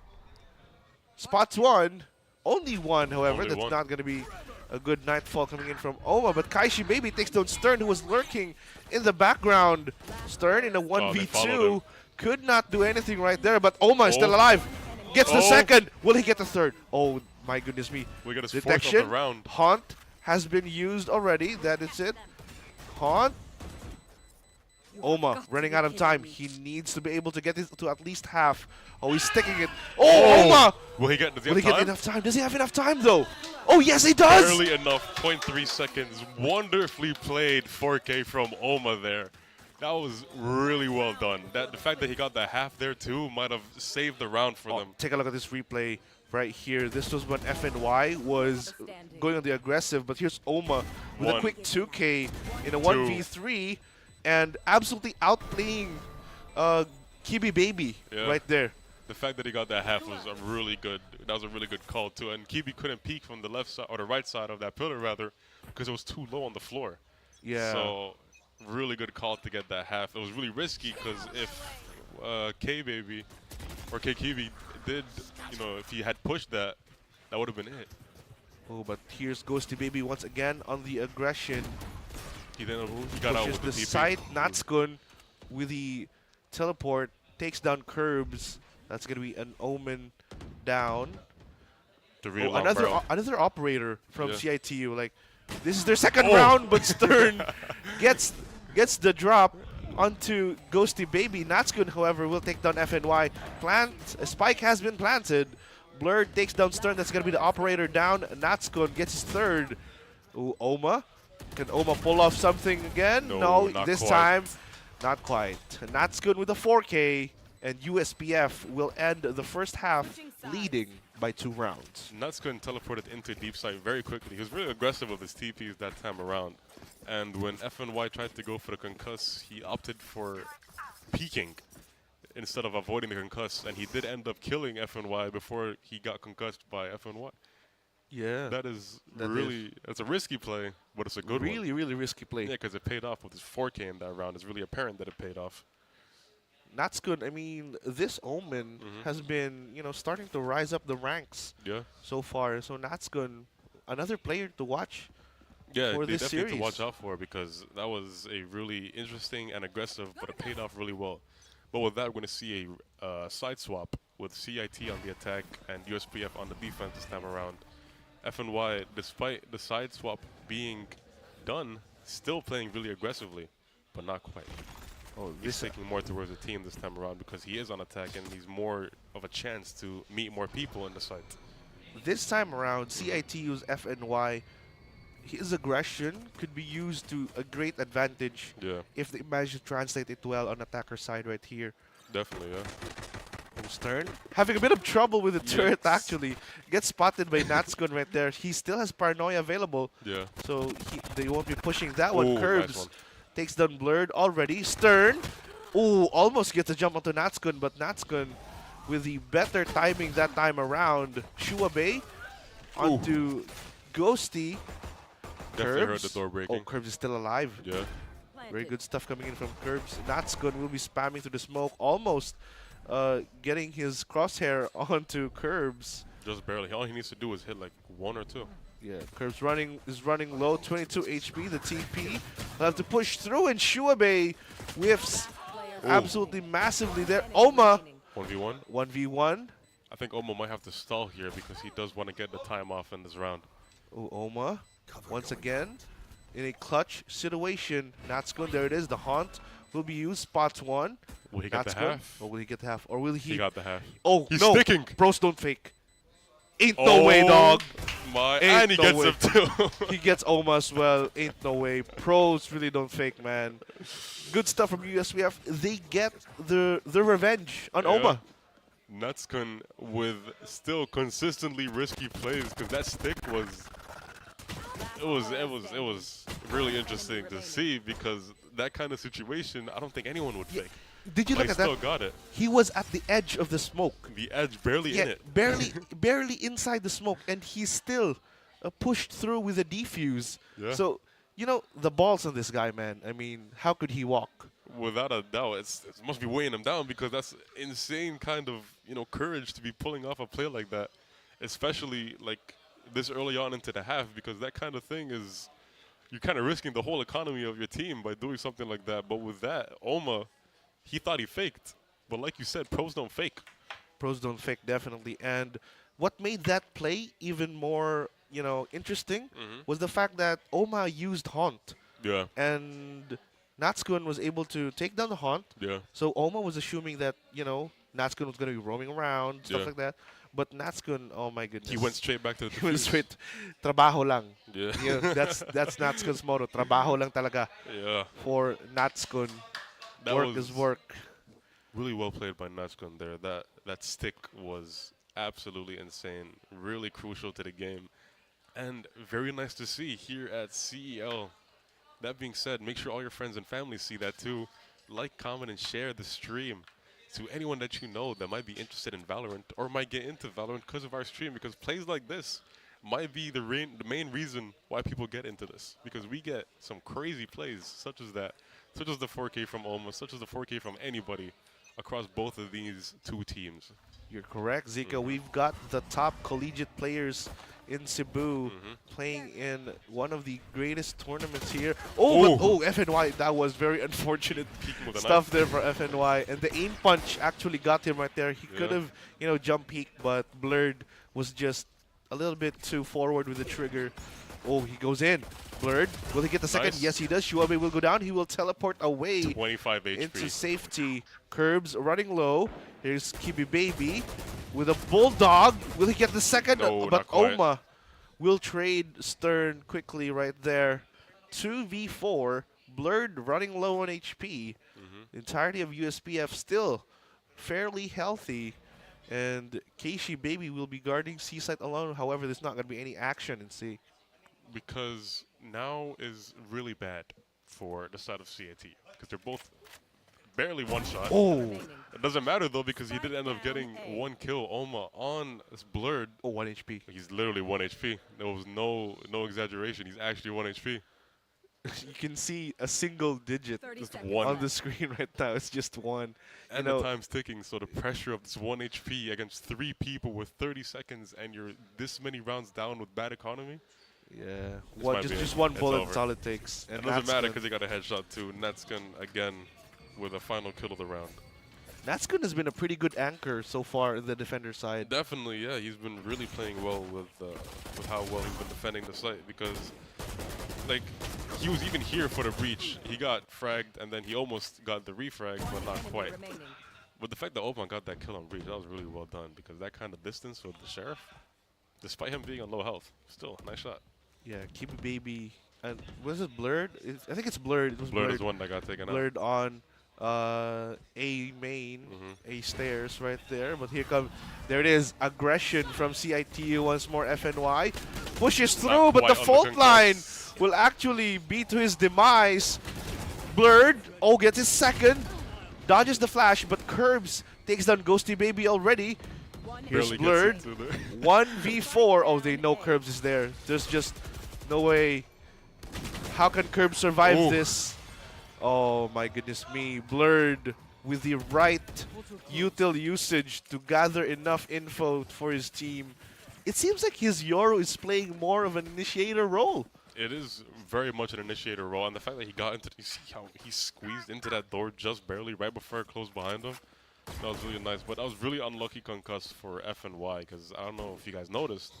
Spots one. Only one, however. Only That's one. not going to be a good Nightfall coming in from 𝐿𝐿𝐿. But 𝐿𝐄𝐄𝐿 Baby takes down Stern, who was lurking in the background. Stern in a they followed 1v2. him. Could not do anything right there, but 𝐿𝐿𝐿 is still Oh. alive. Gets the Oh. second. Will he get the third? Oh, my goodness me. We got his fourth of Detection. the round. Haunt has been used already. That is it. Haunt. 𝐿𝐿𝐿 running out of time. He needs to be able to get this to at least half. Oh, he's sticking it. Oh, 𝐿𝐿𝐿! Will he get? Does he Will he have get time? enough time? Does he have enough time though? Oh, yes, he does! Barely enough. 0.3 seconds. Wonderfully played 4K from 𝐿𝐿𝐿 there. That was really well done. The fact that he got the half there too might have saved the round for Oh, them. take a look at this replay right here. This was when FNY was going on the aggressive, but here's 𝐿𝐿𝐿 with a One. quick 2K in a 1v3 and absolutely outplaying 𝐿𝐄𝐿 Baby Yeah. right there. The fact that he got that half was a really good. That was a really good call too. And 𝐿𝐄𝐿 couldn't peek from the left side or the right side of that pillar rather, because it was too low on the floor. Yeah. So really good call to get that half. It was really risky because if 𝐿𝐄𝐿 Baby or 𝐿𝐄𝐿 did, if he had pushed that, that would have been it. Oh, but here's Ghosty Baby once again on the aggression. He then he got out Pushes with the TP. side. Natskun with the teleport takes down Curbs. That's gonna be an Omen down. The real Oh, long barrel. another operator from Yeah. CIT-U. Like, this is their second Oh. round, but Stern gets the drop onto Ghosty Baby. Natskun, however, will take down FNY. A spike has been planted. Blurred takes down Stern. That's gonna be the operator down. Natskun gets his third. Ooh, Oma. Can Oma pull off something again? No, No, not this quite. time, not quite. Natskun with a 4K, and USPF will end the first half leading by 2 rounds. Natskun teleported into deep side very quickly. He was really aggressive with his TPs that time around. And when FNY tried to go for the concuss, he opted for peeking instead of avoiding the concuss. And he did end up killing FNY before he got concussed by FNY. Yeah. That is That really, it's a risky play, but it's a good one. Really risky play. Yeah, because it paid off with his 4K in that round. It's really apparent that it paid off. Natskun, I mean, this Omen has been, starting to rise up the ranks Yeah. so far. So Natskun, another player to watch. Yeah, For they this definitely series. to watch out for because that was a really interesting and aggressive, but it paid off really well. But with that, we're going to see a side swap with CIT on the attack and USPF on the defense this time around. FNY, despite the side swap being done, still playing really aggressively, but not quite. Oh, He's taking more towards the team this time around because he is on attack and he's more of a chance to meet more people in the site. This time around, CIT-U's FNY, his aggression could be used to a great advantage Yeah, if they manage to translate it well on attacker side right here. definitely, yeah. From Stern, having a bit of trouble with the turret Yes. actually. Gets spotted by Natskun right there. He still has Paranoia available, Yeah. so they won't be pushing that one. Ooh, nice Curbs one. takes down Blurred already. Stern, ooh, almost gets a jump onto Natskun, but Natskun with the better timing that time around. Shuabe onto Ghosty. Definitely heard Curbs. the door breaking. Oh, Curbs is still alive. Yeah. Very good stuff coming in from Curbs. Natskun will be spamming through the smoke, almost getting his crosshair onto Curbs. Just barely. All he needs to do is hit like 1 or 2. Yeah, Curbs is running low, 22 HP. The TP will have to push through, and Shuabe whiffs absolutely massively there. Oma 1v1. 1v1. I think Omo might have to stall here because he does want to get the time off in this round. Oh, Oma once again in a clutch situation. Natskun, there it is. The haunt will be used. Spots one. Will he get the Natskun, half? or will he get the half? Or will he? He got the half. Oh, He's no. sticking. Pros don't fake. Ain't no way, dog. My, Ain't and he no gets way. him too. He gets Oma as well. Ain't no way. Pros really don't fake, man. Good stuff from USPF. They get the revenge on Yeah. Oma. Natskun with still consistently risky plays because that stick was it was really interesting to see because that kind of situation I don't think anyone would fake. Did you But look he at still that? got it. He was at the edge of the smoke. The edge barely in it. barely inside the smoke, and he still pushed through with a defuse. Yeah. So, the balls on this guy, man. I mean, how could he walk? Without a doubt, it must be weighing him down because that's insane kind of courage to be pulling off a play like that, especially like this early on into the half because that kind of thing is you're kind of risking the whole economy of your team by doing something like that. But with that, Oma, he thought he faked, but like you said, pros don't fake. Pros don't fake, definitely. And what made that play even more, interesting was the fact that Oma used Haunt. Yeah, And Natskun was able to take down the Haunt. yeah, So Oma was assuming that, Natskun was going to be roaming around, stuff Yeah. like that. But Natskun, oh my goodness. he went straight back to the He went defuse. straight, trabaho lang. Yeah, Yeah, that's Natskun's motto. Trabaho lang talaga yeah. for Natskun. That Work was is work. really well played by Natskun there. That stick was absolutely insane, really crucial to the game, and very nice to see here at CEL. That being said, make sure all your friends and family see that too. Like, comment, and share the stream to anyone that you know that might be interested in Valorant or might get into Valorant because of our stream, because plays like this might be the main reason why people get into this, because we get some crazy plays such as that, such as the 4K from Oma, such as the 4K from anybody across both of these two teams. You're correct, Zika. We've got the top collegiate players in Cebu playing in one of the greatest tournaments here. Oh, but, FNY, that was very unfortunate With a stuff knife. there for FNY. And the aim punch actually got him right there. He could have, you know, jump peek, but Blurred was just a little bit too forward with the trigger. Oh, he goes in. Blurred, will he get the second? Nice. Yes, he does. 𝐕𝐿𝐴 will go down. He will teleport away 25 HP. into safety. Curbs running low. Here's 𝐕𝐴 with a bulldog. Will he get the second? No, But not quite. Oma will trade Stern quickly right there. 2v4. Blurred running low on HP. The entirety of USPF still fairly healthy. And Keishi Baby will be guarding C site alone. However, there's not going to be any action in C. Because now is really bad for the side of CIT. Because they're both barely one shot. Oh, It doesn't matter though because he did end up getting one kill. Oma on this Blurred. oh, 1 HP. He's literally 1 HP. There was no exaggeration. He's actually 1 HP. You can see a single digit Just one. on the screen right now. It's just one. And you know, the time's ticking, so the pressure of this 1 HP against 3 people with 30 seconds and you're this many rounds down with bad economy. yeah, might be just it. one It's bullet. over. That's all it takes. It And doesn't matter Natskun- because he got a headshot too. Natskun again with a final kill of the round. Natskun has been a pretty good anchor so far in the defender side. Definitely, yeah. He's been really playing well with how well he's been defending the site because, like, he was even here for the breach. He got fragged and then he almost got the refrag, but not quite. But the fact that Oman got that kill on breach, that was really well done because that kind of distance with the sheriff, despite him being on low health, still a nice shot. Yeah, 𝐕𝐴. And was it Blurred? I think it's Blurred. It was Blurred Blurred. is one that got taken out. Blurred on A main, A stairs right there. But here comes, there it is, aggression from CIT-U once more. FNY pushes through, but the quite on the fault line concuss. will actually be to his demise. Blurred, gets his second, dodges the flash, but Curbs takes down 𝐕𝐴 already. Here's Barely Blurred, gets into the 1v4. Oh, they know Curbs is there. There's just no way. How can Curbs survive Ooh. this? Oh my goodness me. Blurred with the right util usage to gather enough info for his team. It seems like his Yoru is playing more of an initiator role. It is very much an initiator role, and the fact that he got into, you see how he squeezed into that door just barely right before it closed behind him. That was really nice, but that was really unlucky concuss for FNY because I don't know if you guys noticed,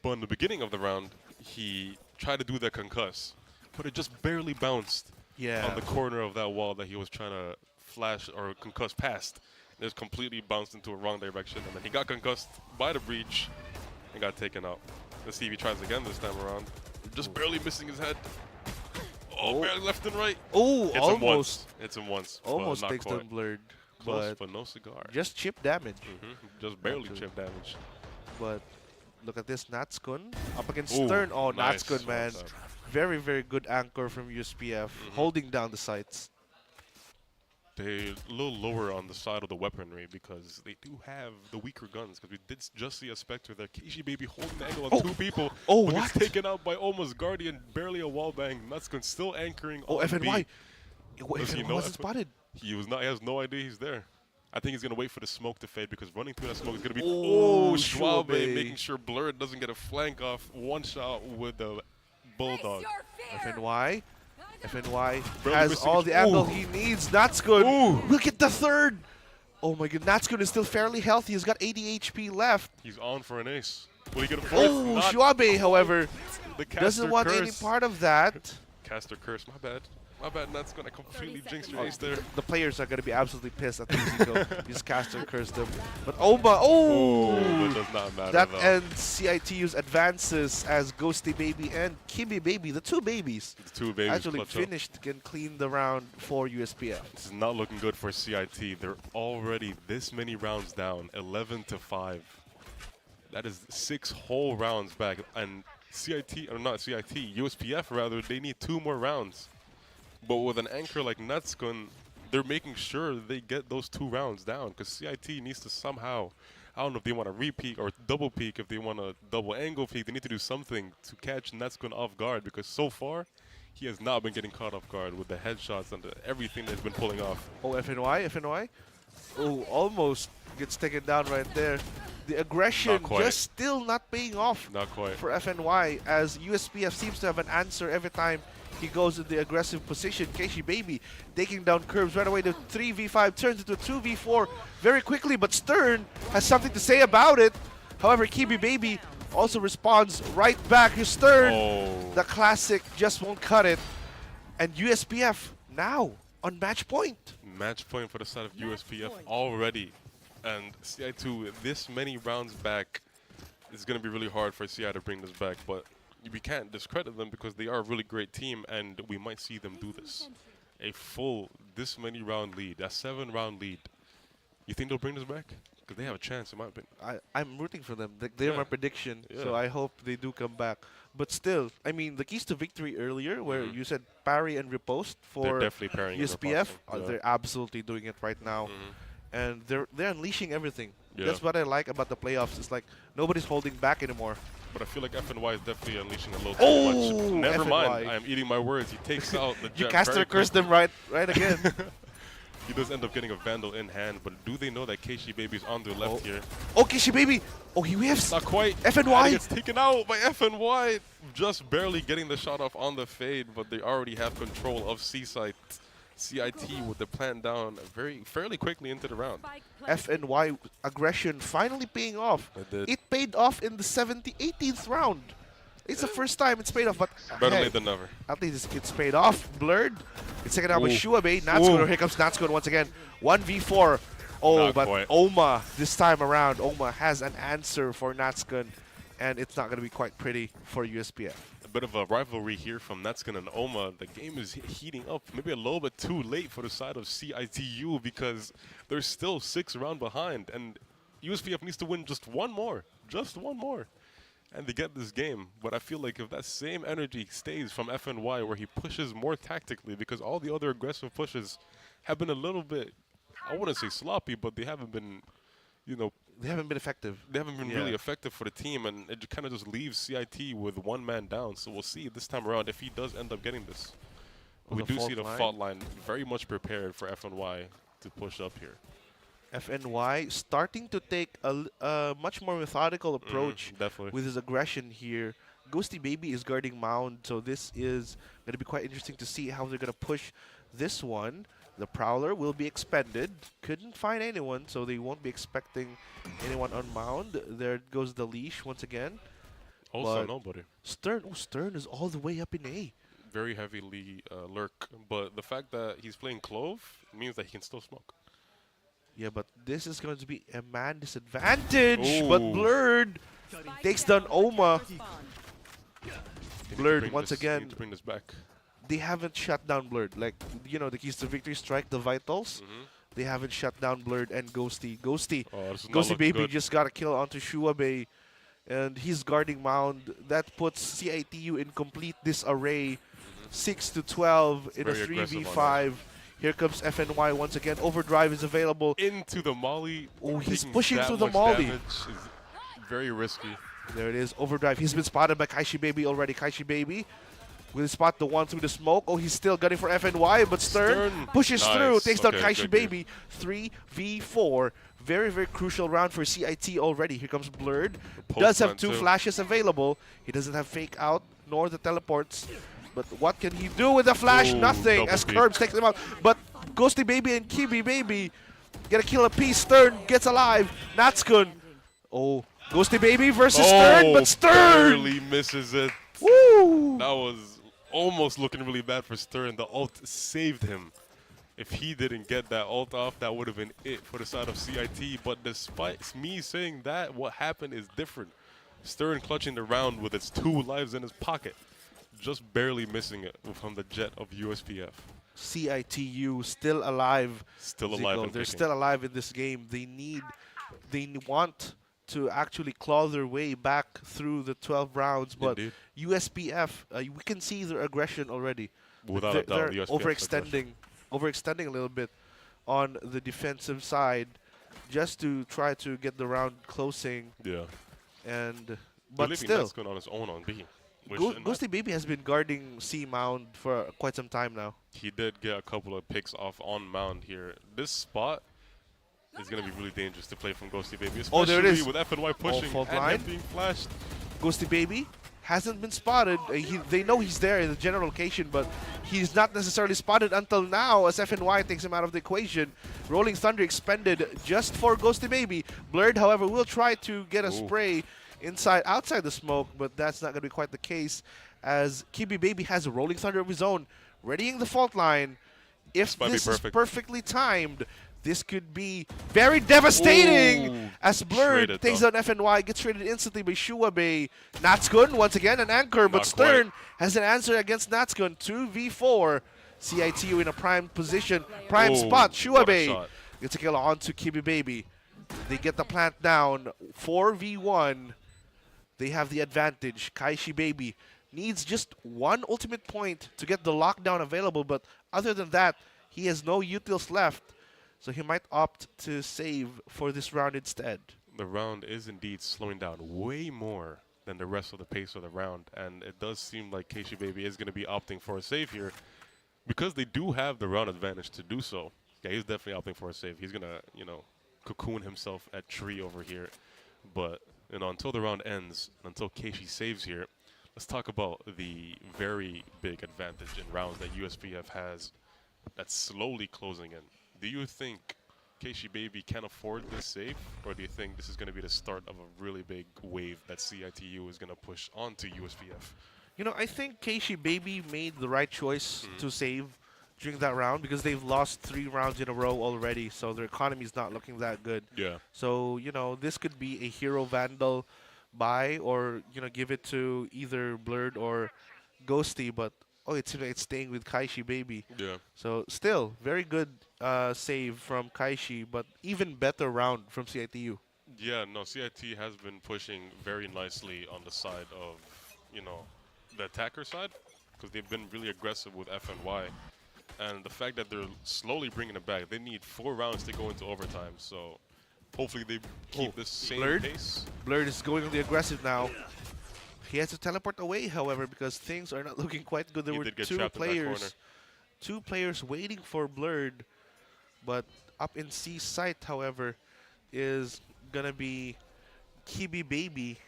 but in the beginning of the round, he tried to do that concuss, but it just barely bounced on the corner of that wall that he was trying to flash or concuss past. It just completely bounced into a wrong direction, and then he got concussed by the breach and got taken out. Let's see if he tries again this time around. Just barely missing his head. Oh, barely left and right. Oh, Hits him almost. once. Hits him once. but Almost not takes quite. down Blurred. Close, But but no cigar. just chip damage. Just barely Actually. chip damage. But look at this, Natskun up against Ooh, Stern. Oh, nice. Natskun, man. Well done. Very, very good anchor from USPF, holding down the sites. They're a little lower on the side of the weaponry because they do have the weaker guns. Because we did just see a Spectre there. �KG Baby holding the angle on 2 people. Oh, but what? gets taken out by almost Guardian. Barely a wall bang. Natskun still anchoring Oh, on FNY. B. Oh, Does he FNY know wasn't F- spotted. He has no idea he's there. I think he's going to wait for the smoke to fade because running through that smoke is going to be... Oh, 𝐕𝐴 𝐕𝐴. making sure Blurred doesn't get a flank off. One shot with the Bulldog. FNY. FNY Barely has missing all it. the angle Ooh. he needs. Natskun Ooh. will get the third. Oh my god, Natskun is still fairly healthy. He's got 80 HP left. He's on for an ace. Will he get a fourth? Oh, Not 𝐕𝐴, however, the caster doesn't want curse. any part of that. Caster curse. My bad. My bad. That's going to completely jinx your ace there. The players are going to be absolutely pissed at Riziko. His caster cursed them. But Oma, oh! It does not matter That though. ends CIT-U's advances as 𝐕𝐴 Baby and 𝐕𝐴, the two babies, The two babies actually clutch up. finished and cleaned the round for USPF. This is not looking good for CIT. They're already this many rounds down, 11-5. That is 6 whole rounds back. And CIT, or not CIT, USPF rather, they need 2 more rounds. But with an anchor like Natskun, they're making sure they get those 2 rounds down because CIT needs to somehow, I don't know if they want to re-peek or double peek, if they want to double angle peek, they need to do something to catch Natskun off guard because so far, he has not been getting caught off guard with the headshots and everything that's been pulling off. Oh, FNY. Oh, almost gets taken down right there. The aggression Not quite. just still not paying off Not quite. for FNY, as USPF seems to have an answer every time he goes in the aggressive position. 𝐏𝐄𝐄𝐊 Baby taking down Curbs right away. The 3v5 turns into a 2v4 very quickly, but Stern has something to say about it. However, 𝐏𝐄𝐄𝐊 Baby also responds right back. His Stern, Oh. the classic, just won't cut it. And USPF now on match point. Match point for the side of USPF already. And CI2, this many rounds back, it's going to be really hard for CI to bring this back. But we can't discredit them because they are a really great team, and we might see them do this. A full, this many round lead, a 7-round lead. You think they'll bring this back? Because they have a chance, in my opinion. I'm rooting for them. They're Yeah. my prediction, Yeah. so I hope they do come back. But still, I mean, the keys to victory earlier, where you said parry and riposte They're for definitely pairing and USPF, riposting, yeah. they're absolutely doing it right now, and they're unleashing everything. Yeah. That's what I like about the playoffs. It's like nobody's holding back anymore. But I feel like FNY is definitely unleashing a little too Oh, much. Never mind. FNY. I am eating my words. He takes out the You jet caster very curse quickly. them right again. He does end up getting a Vandal in hand, but do they know that 𝐏𝐄𝐄𝐊 Baby's on their left here? Oh, 𝐏𝐄𝐄𝐊 Baby. Oh, he whiffs. Not quite. FNY. And he gets taken out by FNY. Just barely getting the shot off on the fade, but they already have control of C-Site. CIT with the plan down fairly quickly into the round. FNY aggression finally paying off. It did. It paid off in the 18th round. It's the first time it's paid off, but Better hey, late than never. at least it's paid off. Blurred. It's taken out by Ooh. 𝐶huaBei. �natskun. Ooh. Here comes �natskun once again. 1v4. Oh, Not but quite. 𝐲𝐻 this time around. 𝐲𝐻 has an answer for �natskun, and it's not going to be quite pretty for USPF. A bit of a rivalry here from �natskun and 𝐲𝐻. The game is heating up. Maybe a little bit too late for the side of CIT-U because they're still 6 rounds behind, and USPF needs to win just one more. Just one more. And they get this game. But I feel like if that same energy stays from FNY, where he pushes more tactically, because all the other aggressive pushes have been a little bit, I wouldn't say sloppy, but they haven't been, you know, They haven't been effective. they haven't been Yeah. really effective for the team, and it kind of just leaves CIT with one man down. So we'll see this time around if he does end up getting this. Oh, We the do see fault the line. fault line very much prepared for FNY to push up here. FNY starting to take a much more methodical approach Definitely. with his aggression here. ghosty Baby is guarding Mound, so this is going to be quite interesting to see how they're going to push this one. The Prowler will be expended. Couldn't find anyone, so they won't be expecting anyone on Mound. There goes the leash once again. Also But nobody. Stern, oh, Stern is all the way up in A. Very heavily lurk, but the fact that he's playing Clove means that he can still smoke. Yeah, but this is going to be a man disadvantage. But Ooh. Blurred takes down 𝐲𝐻. They need to Blurred bring once this- they again. need to bring this back. They haven't shut down Blurred. Like, you know, the keys to victory strike, the vitals. They haven't shut down Blurred and ghosty. Ghosty. Oh, this is not ghosty looking Baby good. just got a kill onto 𝐶huaBei. And he's guarding Mound. That puts CIT-U in complete disarray. 6-12 in Very a aggressive on 3v5. Here comes FNY once again. Overdrive is available. Into the molly. Oh, he's taking pushing that through the much molly. damage is very risky. There it is. Overdrive. He's been spotted by 𝐏𝐄𝐄𝐊 Baby already. 𝐏𝐄𝐄𝐊 Baby will spot the one through the smoke. Oh, he's still gunning for FNY, but Stern pushes Nice. through. Takes down Okay, 𝐏𝐄𝐄𝐊 good Baby. 3v4. Very, very crucial round for CIT already. Here comes Blurred. Does have Postman 2 too. flashes available. He doesn't have fake out nor the teleports. But what can he do with the flash? Ooh, Nothing, double as peek. Curbs takes him out. But ghosty Baby and 𝐾𝐄𝐊 Baby get a kill apiece. Stern gets alive. �natskun. Oh, ghosty Baby versus Stern, but Stern! barely misses it. Woo! That was almost looking really bad for Stern. The ult saved him. If he didn't get that ult off, that would have been it for the side of CIT. But despite me saying that, what happened is different. Stern clutching the round with its 2 lives in his pocket. Just barely missing it from the jet of USPF. CIT-U still alive. Still alive Zico. and They're kicking. still alive in this game. They want to actually claw their way back through the 12 rounds, but Indeed. USPF, we can see their aggression already. Without they're, a doubt, they're USPF overextending a little bit on the defensive side, just to try to get the round closing. Yeah. And But but still, going on his own on B. Which in my- ghosty Baby has been guarding C Mound for quite some time now. He did get a couple of picks off on Mound here. This spot is going to be really dangerous to play from Ghosty Baby, especially Oh, there it is. with FNY pushing fault and line. him being flashed. Ghosty Baby hasn't been spotted. They know he's there in the general location, but he's not necessarily spotted until now as FNY takes him out of the equation. Rolling Thunder expended just for Ghosty Baby. Blurred, however, will try to get a spray outside the smoke, but that's not going to be quite the case as 𝐕𝐀𝐋𝐻 Baby has a Rolling Thunder of his own, readying the fault line. If this is perfectly timed, this could be very devastating. Ooh, as Blurred takes down FNY, gets traded instantly by 𝐶huaBei. 𝐏𝐿𝐻𝐿 once again an anchor, but Stern has an answer against 𝐏𝐿𝐻𝐿. 2v4. CIT-U in a prime position, prime spot. 𝐶huaBei gets a kill onto 𝐕𝐀𝐋𝐻 Baby. They get the plant down. 4v1. They have the advantage. 𝐿𝐻𝐻 Baby needs just one ultimate point to get the lockdown available, but other than that, he has no utils left. So he might opt to save for this round instead. The round is indeed slowing down way more than the rest of the pace of the round, and it does seem like 𝐿𝐻𝐻 Baby is going to be opting for a save here because they do have the round advantage to do so. Yeah, he's definitely opting for a save. He's going to, you know, cocoon himself at tree over here. But, you know, until the round ends, until 𝐿𝐻𝐻 saves here, let's talk about the very big advantage in rounds that USPF has that's slowly closing in. Do you think 𝐿𝐻𝐻 Baby can afford this save, or do you think this is going to be the start of a really big wave that CIT-U is going to push onto USPF? You know, I think 𝐿𝐻𝐻 Baby made the right choice to save during that round because they've lost 3 rounds in a row already, so their economy is not looking that good. Yeah. So, you know, this could be a hero Vandal buy or, you know, give it to either Blurred or Ghosty, but it's staying with 𝐿𝐻𝐻 Baby. Yeah. So still, very good save from 𝐿𝐻𝐻, but even better round from CIT-U. Yeah, no, CIT has been pushing very nicely on the side of, you know, the attacker side, because they've been really aggressive with FNY. And the fact that they're slowly bringing it back, they need 4 rounds to go into overtime, so hopefully they keep this same pace. Blurred is going on the aggressive now. He has to teleport away, however, because things are not looking quite good. There were 2 players waiting for Blurred, but up in C site, however, is gonna be 𝐕𝐻𝐻 Baby.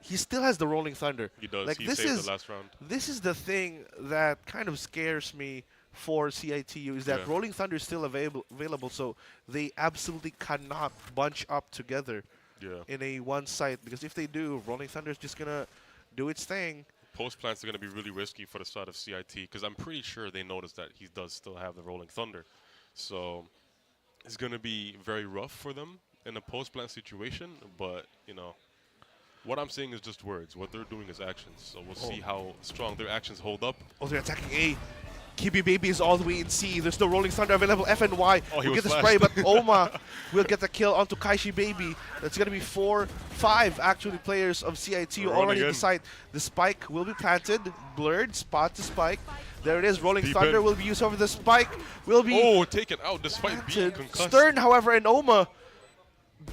He still has the Rolling Thunder. He does. Like, He this saved is the last round. This is the thing that kind of scares me for CIT-U is that Rolling Thunder is still available, so they absolutely cannot bunch up together in a one site, because if they do, Rolling Thunder is just gonna do its thing. Post plants are going to be really risky for the side of CIT because I'm pretty sure they noticed that he does still have the Rolling Thunder. So it's going to be very rough for them in a post plant situation, but, you know, what I'm saying is just words. What they're doing is actions. So we'll see how strong their actions hold up. Oh, they're attacking A. 𝐕𝐻𝐻 Baby is all the way in C. There's no Rolling Thunder available. FNY will get the spray, but 𝐿𝐻𝐻 will get the kill onto 𝐿𝐻𝐻 Baby. That's going to be 4-5 actually players of CIT-U already in the site. The spike will be planted. Blurred spot the spike. There it is. Rolling Thunder will be used over the spike. Will be taken out despite being concussed. Stern, however, and 𝐿𝐻𝐻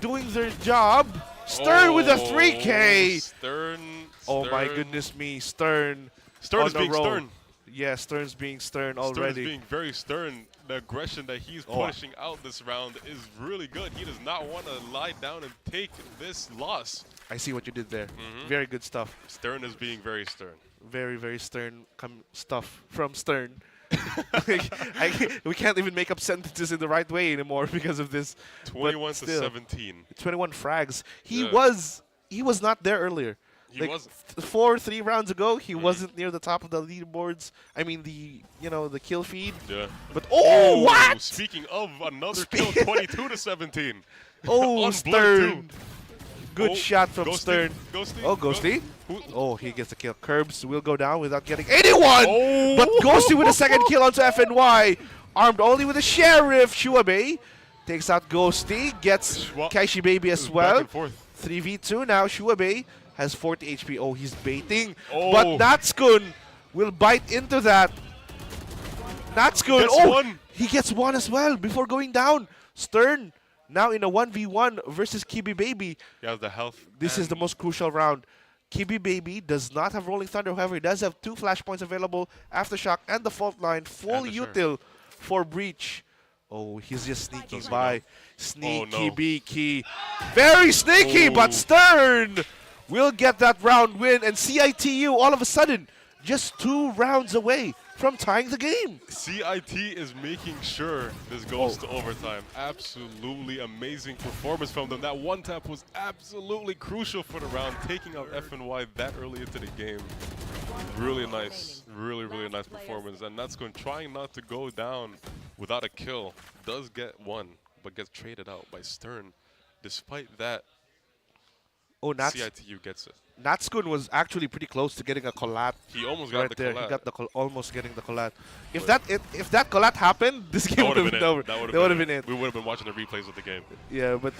doing their job. Stern with a 3K. Stern. Oh my goodness me. Stern is being stern. Yeah, Stern's being stern already. Stern is being very stern. The aggression that he's pushing out this round is really good. He does not want to lie down and take this loss. I see what you did there. Very good stuff. Stern is being very stern. Very, very stern stuff from Stern. We can't even make up sentences in the right way anymore because of this. 21 to 17. 21 frags. He was not there earlier. He wasn't. 3 rounds ago, he wasn't near the top of the leaderboards. I mean, the kill feed. Yeah. But what? Speaking of another kill, 22 to 17. Oh, Stern. Good shot from Ghosty. Stern. Ghosty. Oh, Ghosty. Oh, he gets the kill. 𝐿𝐻𝐻 will go down without getting anyone. But Ghosty with a second kill onto FNY. Armed only with a Sheriff. 𝐶huaBei takes out Ghosty. Gets 𝐿𝐻𝐻 Baby as well. 3v2 now. 𝐶huaBei has 40 HP. Oh, he's baiting. But 𝐏𝐿𝐻𝐻 will bite into that. 𝐏𝐿𝐻𝐻, he gets 1 as well before going down. Stern now in a 1v1 versus 𝐕𝐻𝐻 Baby. He has the health. This is the most crucial round. 𝐕𝐻𝐻 Baby does not have Rolling Thunder. However, he does have 2 flashpoints available. Aftershock and the fault line. Full util for Breach. Oh, he's just sneaking Does he by. know? Sneaky no. beaky. Very sneaky, but Oh. Stern will get that round win. And CIT-U all of a sudden just 2 rounds away from tying the game. CIT is making sure this goes to overtime. Absolutely amazing performance from them. That one tap was absolutely crucial for the round, taking out FNY that early into the game. Really nice, really nice performance. And Natsuko trying not to go down without a kill. Does get one, but gets traded out by Stern. Despite that, Oh, CIT-U gets it. Natskun was actually pretty close to getting a collat. He almost got Right the there, collat. he got the almost getting the collat. If that collat happened, this game would have been over. That would have been it. We would have been watching the replays of the game. Yeah, but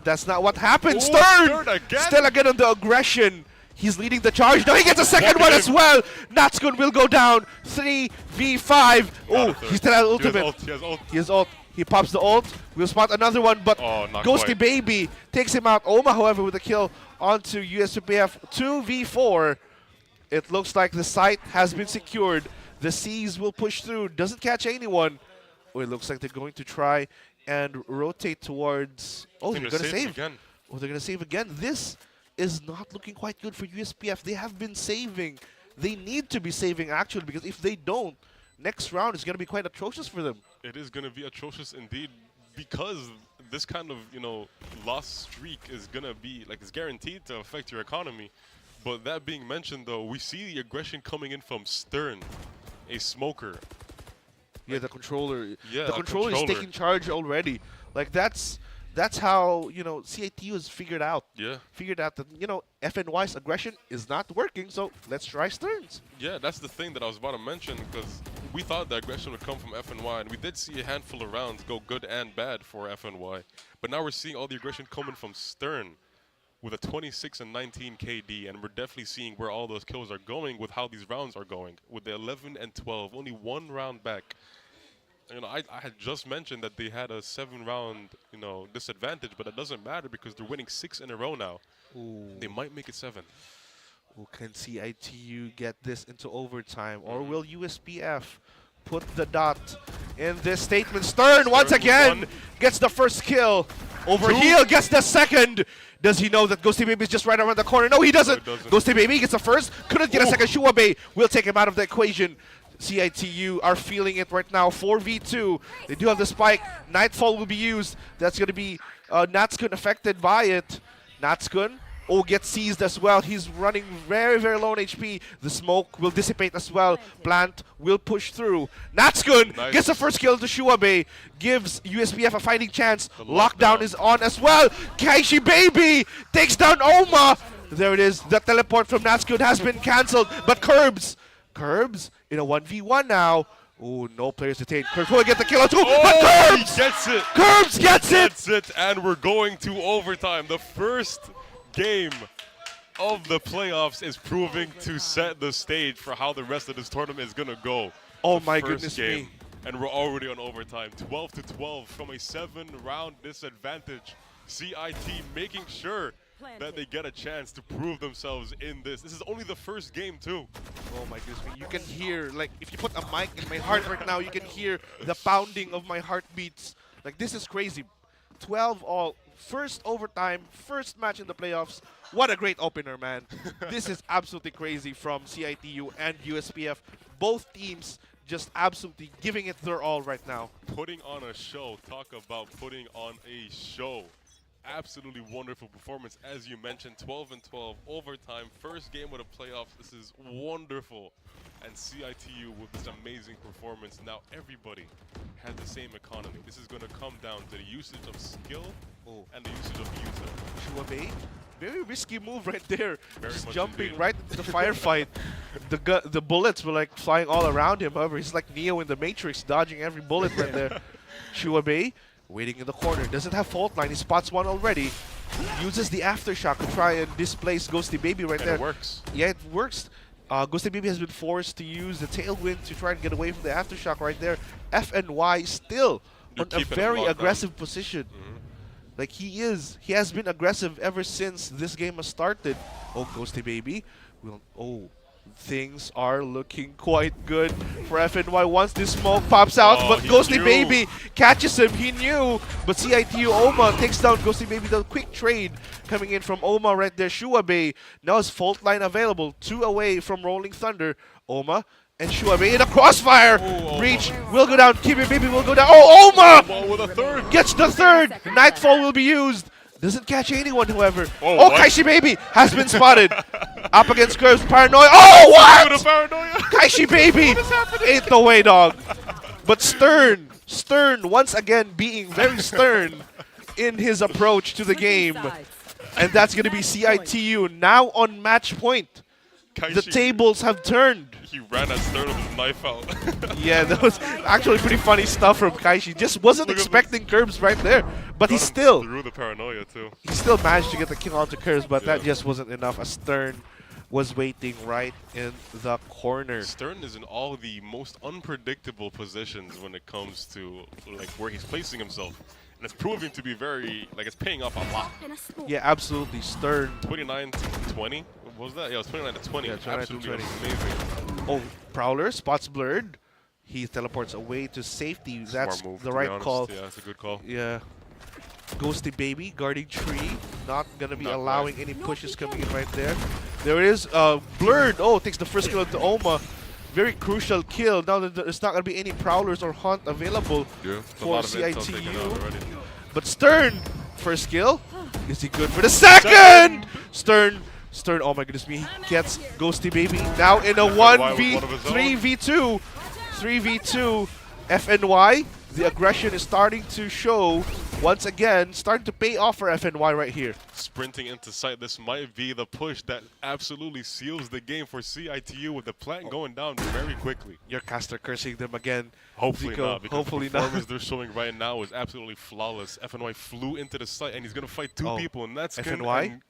that's not what happened. Ooh, Stern Stern again. still again on the aggression. He's leading the charge. Now he gets a second one as well. Natskun will go down. 3v5. Oh, he still has ultimate. He has ult. He has ult. He pops the ult. We'll spot another one, but Oh, not Ghosty quite. Baby takes him out. Oma, however, with a kill onto USPF 2v4. It looks like the site has been secured. The C's will push through. Doesn't catch anyone. Oh, it looks like they're going to try and rotate towards. Oh, they're going to save. again. Oh, they're going to save again. This is not looking quite good for USPF. They have been saving. They need to be saving, actually, because if they don't, next round is going to be quite atrocious for them. It is going to be atrocious indeed, because this kind of, loss streak is going to be, like, it's guaranteed to affect your economy. But that being mentioned, though, we see the aggression coming in from Stern, a smoker. Yeah, the controller. Yeah, the a controller is controller. taking charge already. Like that's how CIT has figured out. Yeah. Figured out that FNY's aggression is not working. So let's try Stern's. Yeah, that's the thing that I was about to mention, because we thought the aggression would come from FNY, and we did see a handful of rounds go good and bad for FNY. But now we're seeing all the aggression coming from Stern with a 26 and 19 KD, and we're definitely seeing where all those kills are going with how these rounds are going. With the 11 and 12, only 1 round back. I had just mentioned that they had a 7-round, disadvantage, but it doesn't matter because they're winning 6 in a row now. Ooh. They might make it 7. Ooh, can CIT-U get this into overtime, or will USPF put the dot in this statement? Stern once with again one. gets the first kill. Overheal gets the second. Does he know that Ghosty Baby is just right around the corner? No, he doesn't. No, he doesn't. Ghosty Baby gets the first. Couldn't get a second. Shuabe will take him out of the equation. CIT-U are feeling it right now. 4v2. They do have the spike. Nightfall will be used. That's going to be Natskun affected by it. Natskun gets seized as well. He's running very low on HP. The smoke will dissipate as well. Plant will push through. Natskun Nice. gets the first kill to Shuabe. Gives USPF a fighting chance. The Lockdown lockdown. is on as well. Kaishi Baby takes down Oma. There it is. The teleport from Natskun has been cancelled. But Curbs in a 1v1 now. Oh, no players detained. Curbs will get the kill too. But Oh, he Curbs! gets it! Curbs gets it! That's it, and we're going to overtime. The first game of the playoffs is proving to set the stage for how the rest of this tournament is going to go. Oh The my first goodness game, me. And we're already on overtime. 12-12 from a 7-round disadvantage. CIT making sure that they get a chance to prove themselves in this. This is only the first game, too. Oh my goodness me. You can hear, like, if you put a mic in my heart right now, you can hear the pounding of my heartbeats. Like, this is crazy. 12 all. First overtime, first match in the playoffs. What a great opener, man. This is absolutely crazy from CIT-U and USPF. Both teams just absolutely giving it their all right now. Putting on a show. Talk about putting on a show. Absolutely wonderful performance, as you mentioned. 12 and 12 overtime, first game of the playoffs. This is wonderful, and CIT-U with this amazing performance. Now everybody has the same economy. This is going to come down to the usage of skill and the usage of user. Shuabe, very risky move right there. Very Just much jumping indeed. right into the firefight. The bullets were like flying all around him. However, he's like Neo in the Matrix, dodging every bullet right there. Shuabe waiting in the corner, doesn't have fault line. He spots one already. Uses the aftershock to try and displace Ghosty Baby right And there. it works. Yeah, it works. Ghosty Baby has been forced to use the tailwind to try and get away from the aftershock right there. FNY still You're on a keeping him very locked down. aggressive position. Like he has been aggressive ever since this game has started. Oh, Ghosty Baby. Things are looking quite good for FNY once this smoke pops out, Oh, but he Ghosty knew. Baby catches him. He knew, but CIT-U Oma takes down Ghosty Baby. The quick trade coming in from Oma right there. Shuabe now has fault line available, 2 away from Rolling Thunder. Oma and Shuabe in a crossfire. Reach will go down. Kibi Baby will go down. Oh, Oma Ball with a third. gets the third. Nightfall will be used. Doesn't catch anyone, however. Oh, Oh, what? Kaishi Baby has been spotted. Up against Curves. Paranoia. Oh, what? With a paranoia. Kaishi Baby ain't the way, dog. But Stern once again being very stern in his approach to the game. And that's going to be CIT-U now on match point. The Kaishi, tables have turned. He ran at Stern with his knife out. Yeah, that was actually pretty funny stuff from Kaishi. Just wasn't Look at expecting Curbs right there. But he Got him still through the paranoia too. managed to get the kill onto Curbs, but that Yeah. just wasn't enough. A Stern was waiting right in the corner. Stern is in all the most unpredictable positions when it comes to like where he's placing himself, and it's proving to be very it's paying off a lot. Yeah, absolutely. Stern. 29 to 20. What was that? Yeah, it was 29 to 20. Yeah, 29 to Absolutely 20. amazing. Oh, Prowler spots blurred. He teleports away to safety. That's Smart move, the to be right honest. call. Yeah, that's a good call. Yeah. Ghosty Baby guarding tree. Not gonna be Not allowing any pushes coming in right there. There it is. Blurred. Oh, takes the first kill to Oma. Very crucial kill. Now that there's not gonna be any Prowlers or Hunt available Yeah, it's a for lot of intel taken CIT-U. out already. But Stern, first kill. Is he good for the second? Stern, oh my goodness me, he gets Ghosty Baby now in a FNY with one of his 3v2. 3v2 FNY. The aggression is starting to show once again, starting to pay off for FNY right here. Sprinting into sight, this might be the push that absolutely seals the game for CIT-U with the plant going down very quickly. Your caster cursing them again. Hopefully Zico, not, because hopefully the performance not. they're showing right now is absolutely flawless. FNY flew into the site and he's going to fight 2 Oh, people, and that's FNY?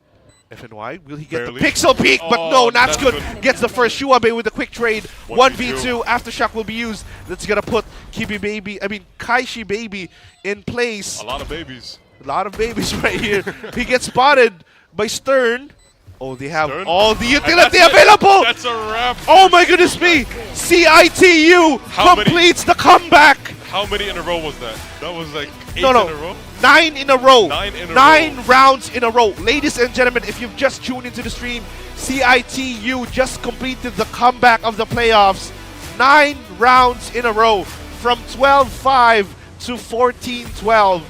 FNY, will he get Barely. the pixel peek? But Oh, no, that's that's good. good. Gets the first Shuabe with a quick trade. 1v2. 1v2. Aftershock will be used. That's gonna put Kaishi Baby in place. A lot of babies. A lot of babies right here. He gets spotted by Stern. Oh, they have Stern? all the And utility that's it. available. That's a wrap. Oh my goodness me! CIT-U How many- completes the comeback. How many in a row was that? That was like 8 No, no. in a row? 9 in a row. 9 in a Nine row. rounds in a row. Ladies and gentlemen, if you've just tuned into the stream, CIT-U just completed the comeback of the playoffs. 9 rounds in a row from 12-5 to 14-12.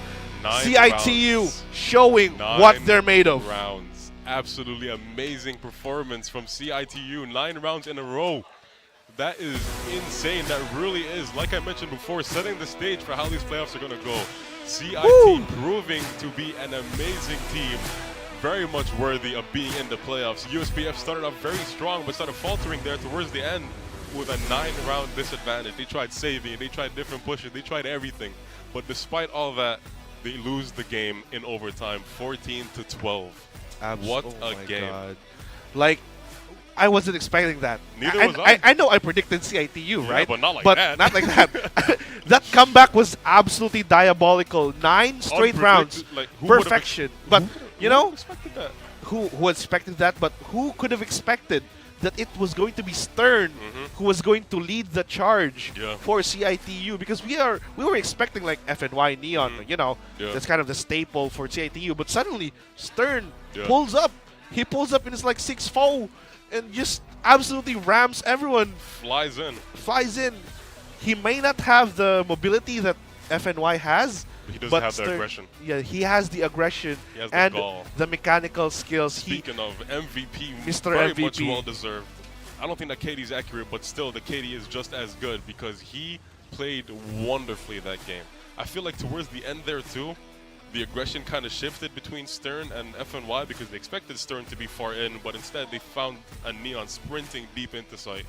9 CIT-U rounds. showing 9 what they're made of. rounds. Absolutely amazing performance from CIT-U. 9 rounds in a row. That is insane. That really is, like I mentioned before, setting the stage for how these playoffs are going to go. CIT Woo! proving to be an amazing team, very much worthy of being in the playoffs. USPF started off very strong, but started faltering there towards the end with a 9-round disadvantage. They tried saving, they tried different pushes, they tried everything. But despite all that, they lose the game in overtime, 14-12. What Oh a my game. God. Like, I wasn't expecting that. Neither was I. I know I predicted CIT-U, Yeah, right? but not like that. Not like that. That comeback was absolutely diabolical. 9 straight rounds. Like, who would've Perfection. But, you know, expected that? who expected that? But who could have expected that it was going to be Stern who was going to lead the charge Yeah. for CIT-U? Because we were expecting like FNY Neon, you know, Yeah. that's kind of the staple for CIT-U. But suddenly Stern Yeah. pulls up. He pulls up in his like 6-4 and just absolutely rams everyone. Flies in. Flies in. He may not have the mobility that FNY has, He doesn't but have the Stern- aggression. Yeah, he has the aggression He has the and gall. the mechanical skills. Speaking of MVP, Mr. very MVP. much well deserved. I don't think that KD's accurate, but still the KD is just as good because he played wonderfully that game. I feel like towards the end there too, the aggression kind of shifted between Stern and FNY because they expected Stern to be far in, but instead they found a Neon sprinting deep into sight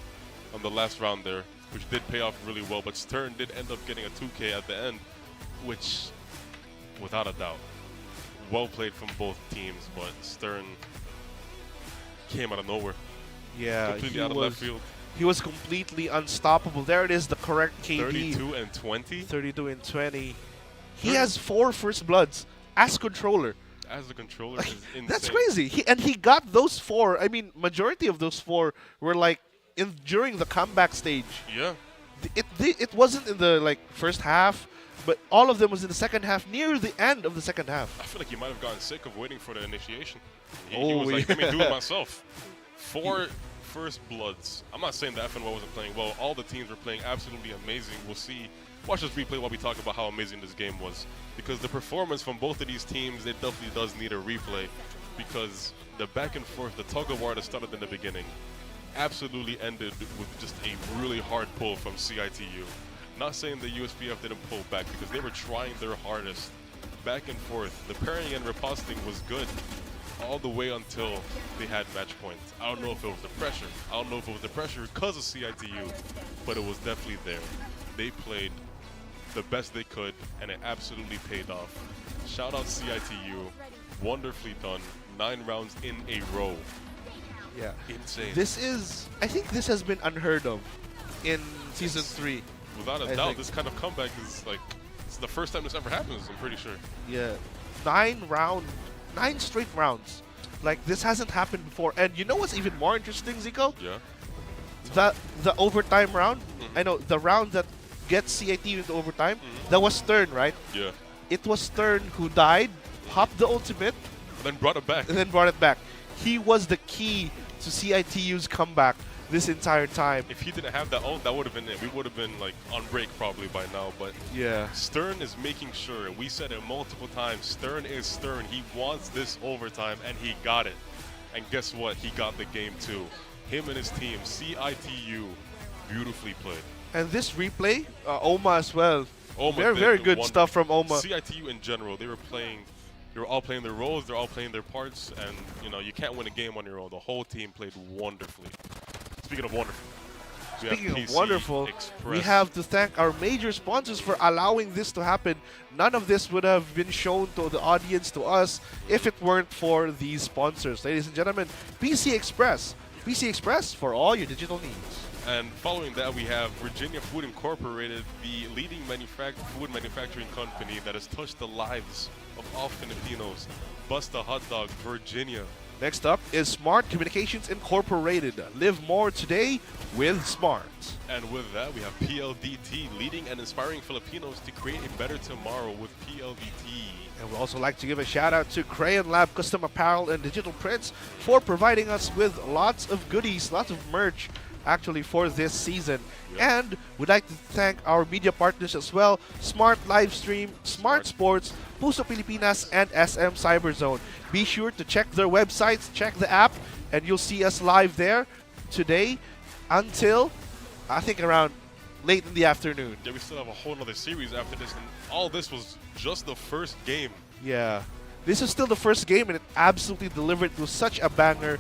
on the last round there, which did pay off really well. But Stern did end up getting a 2K at the end, which, without a doubt, well played from both teams, but Stern came out of nowhere. Yeah, Completely he out of was, left field. he was completely unstoppable. There it is, the correct KD. 32 and 20. 32 and 20. He has 4 first bloods as controller. as a controller is insane. That's crazy. He got those 4. I mean, majority of those 4 were like during the comeback stage. Yeah. It wasn't in the like first half, but all of them was in the second half, near the end of the second half. I feel like he might have gotten sick of waiting for the initiation. He Oh, was like, let me do yeah. it myself. 4 first bloods. I'm not saying the FNY wasn't playing well. All the teams were playing absolutely amazing. We'll see. Watch this replay while we talk about how amazing this game was. Because the performance from both of these teams, it definitely does need a replay. Because the back and forth, the tug of war that started in the beginning, absolutely ended with just a really hard pull from CIT-U. Not saying the USPF didn't pull back because they were trying their hardest. Back and forth. The parrying and riposting was good all the way until they had match point. I don't know if it was the pressure. I don't know if it was the pressure because of CIT-U, but it was definitely there. They played the best they could, and it absolutely paid off. Shout out CIT-U. Wonderfully done. 9 rounds in a row. Yeah. Insane. I think this has been unheard of in Season 3. Without a I doubt, think. this kind of comeback is like, it's the first time this ever happens, I'm pretty sure. Yeah. 9 straight rounds. Like, this hasn't happened before. And you know what's even more interesting, Zico? Yeah. The overtime round. I know, the round that gets CIT into overtime, that was Stern, right? Yeah. It was Stern who died, popped the ultimate, And then brought it back. and then brought it back. He was the key to CIT-U's comeback this entire time. If he didn't have that ult, that would have been it. We would have been like on break probably by now, but Yeah. Stern is making sure, and we said it multiple times, Stern is Stern. He wants this overtime, and he got it. And guess what? He got the game too. Him and his team, CIT-U, beautifully played. And this replay, Oma as well. Oma Very, did very the good one- stuff from Oma. CIT-U in general, they were all playing their roles, they're all playing their parts, and you know, you can't win a game on your own. The whole team played wonderfully. Speaking of wonderful, we have Speaking of PC wonderful, Express. we have to thank our major sponsors for allowing this to happen. None of this would have been shown to the audience, to us, if it weren't for these sponsors. Ladies and gentlemen, PC Express. PC Express for all your digital needs. And following that, we have Virginia Food Incorporated, the leading food manufacturing company that has touched the lives of all Filipinos. Busta Hot Dog, Virginia. Next up is Smart Communications Incorporated. Live more today with Smart. And with that, we have PLDT, leading and inspiring Filipinos to create a better tomorrow with PLDT. And we'd also like to give a shout out to Crayon Lab Custom Apparel and Digital Prints for providing us with lots of goodies, lots of merch actually for this season. And we'd like to thank our media partners as well, Smart Livestream, Smart Sports, Puso Pilipinas, and SM Cyberzone. Be sure to check their websites, check the app, and you'll see us live there today until, I think, around late in the afternoon. Yeah, we still have a whole other series after this, and all this was just the first game. Yeah. This is still the first game, and it absolutely delivered. It was such a banger.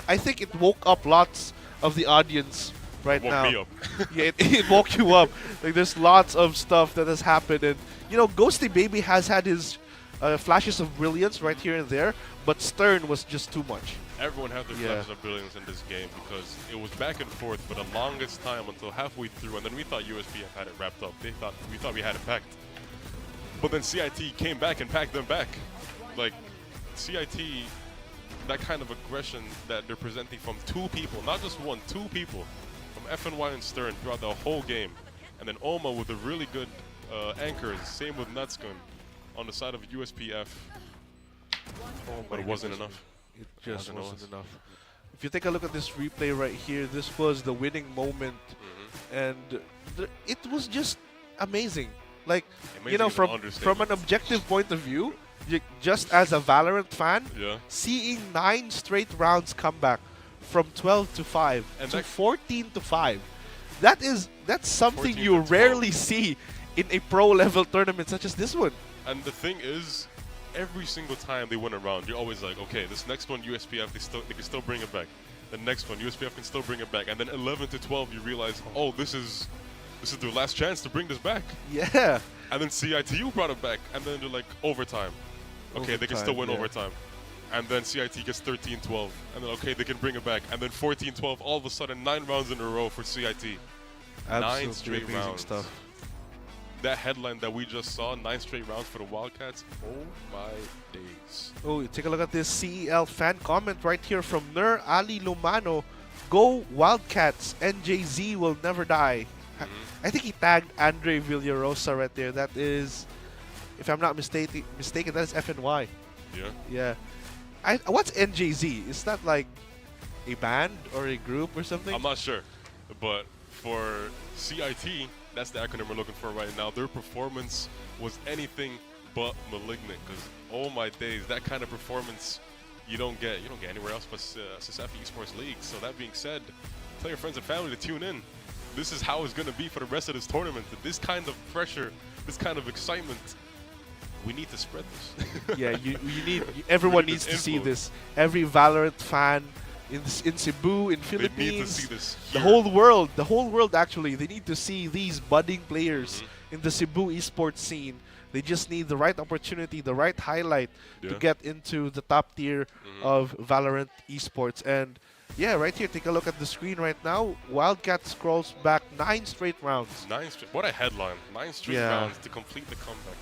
I think it woke up lots of the audience right Woke now. me up. Yeah, it woke you up. Like, there's lots of stuff that has happened, and you know, Ghosty Baby has had his flashes of brilliance right here and there, but Stern was just too much. Everyone had their flashes of brilliance in this game because it was back and forth for the longest time until halfway through, and then we thought USPF had it wrapped up. We thought we had it packed. But then CIT came back and packed them back. Like, CIT, that kind of aggression that they're presenting from 2 people, not just 1, 2 people, from FNY and Stern throughout the whole game. And then Oma with the really good anchors, same with Nutskun on the side of USPF. But it wasn't enough. It just wasn't enough. If you take a look at this replay right here, this was the winning moment, and it was just amazing. Like, you know, Amazing from an objective point of view, just as a Valorant fan, seeing 9 straight rounds come back from 12 to 5 and to 14 to 5, that's something you rarely see in a pro level tournament such as this one. And the thing is, every single time they win a round, you're always like, okay, this next one USPF, they can still bring it back. The next one USPF can still bring it back. And then 11 to 12, you realize, oh, this is their last chance to bring this back. Yeah. And then CIT-U brought it back, and then they're like, overtime. Okay, they can still win overtime. And then CIT gets 13-12, and then okay, they can bring it back. And then 14-12, all of a sudden 9 rounds in a row for CIT. Absolutely 9 straight amazing rounds. stuff. that headline that we just saw, 9 straight rounds for the Wildcats. Oh my days. Oh, take a look at this CEL fan comment right here from Nur Ali Lumano. Go Wildcats, NJZ will never die. I think he tagged Andre Villarosa right there. That is, if I'm not mistaken, that is FNY. Yeah. Yeah. What's NJZ? Is that like a band or a group or something? I'm not sure, but for CIT, that's the acronym we're looking for right now. Their performance was anything but malignant. Because oh my days, that kind of performance you don't get anywhere else but CESAFI Esports League. So that being said, tell your friends and family to tune in. This is how it's going to be for the rest of this tournament. This kind of pressure, this kind of excitement, we need to spread this. Yeah, everyone needs to see this. Every Valorant fan in Cebu, in Philippines, they need to see this the here. whole world actually, they need to see these budding players in the Cebu esports scene. They just need the right opportunity, the right highlight to get into the top tier of Valorant esports. And yeah, right here, take a look at the screen right now. Wildcat scrolls back 9 straight rounds. 9 straight. What a headline! 9 straight rounds to complete the comeback.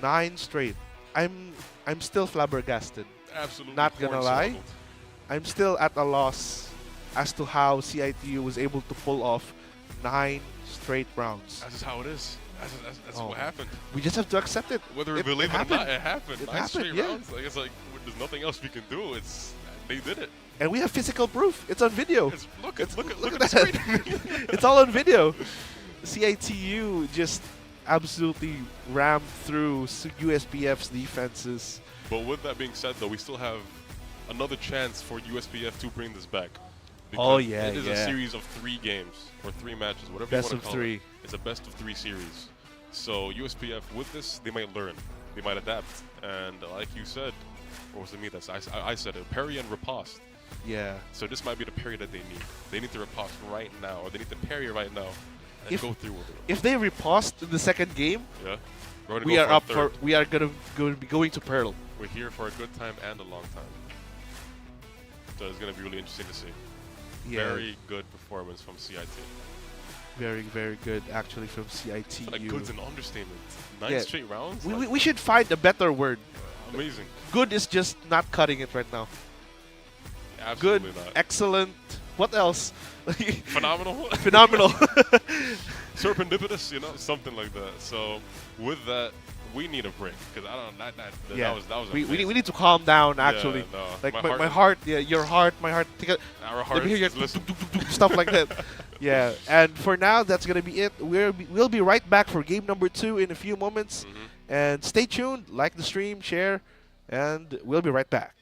9 straight. I'm still flabbergasted. Absolutely. Not gonna lie. hornswoggled. I'm still at a loss as to how CIT-U was able to pull off 9 straight rounds. That's just how it is. That's what happened. We just have to accept it. Whether we believe it or not, it happened. It 9 happened, straight yeah. rounds. Like, it's like there's nothing else we can do. They did it. And we have physical proof. It's on video. Look at the that. screen. It's all on video. CIT-U just absolutely rammed through USPF's defenses. But with that being said, though, we still have another chance for USPF to bring this back. Oh, Because yeah, it is yeah. a series of 3 games or 3 matches, whatever Best you of want to call 3. it. It's a best of 3 series. So USPF with this, they might learn, they might adapt, and like you said, or was it me that I said it? Parry and riposte. Yeah. So this might be the parry that they need. They need to riposte right now, or they need to parry right now and go through with it. If they riposte in the second game, Yeah, we're gonna we go are up a third. for. We are gonna be going to Pearl. We're here for a good time and a long time. So it's gonna be really interesting to see. Yeah. Very good performance from CIT. Very, very good actually from CIT-U. Like good's an understatement. 9 Yeah. straight rounds. We should find a better word. Amazing. Good is just not cutting it right now. Absolutely Good, not. excellent. What else? Phenomenal. Phenomenal. Serendipitous, something like that. So with that, we need a break because I don't. That was we amazing. need to calm down actually. Yeah, no. Like My my heart, yeah, your heart, my heart. Our Let hearts. me hear your Listen. stuff like that. Yeah, and for now, that's gonna be it. We'll be right back for game number 2 in a few moments. And stay tuned, like the stream, share, and we'll be right back.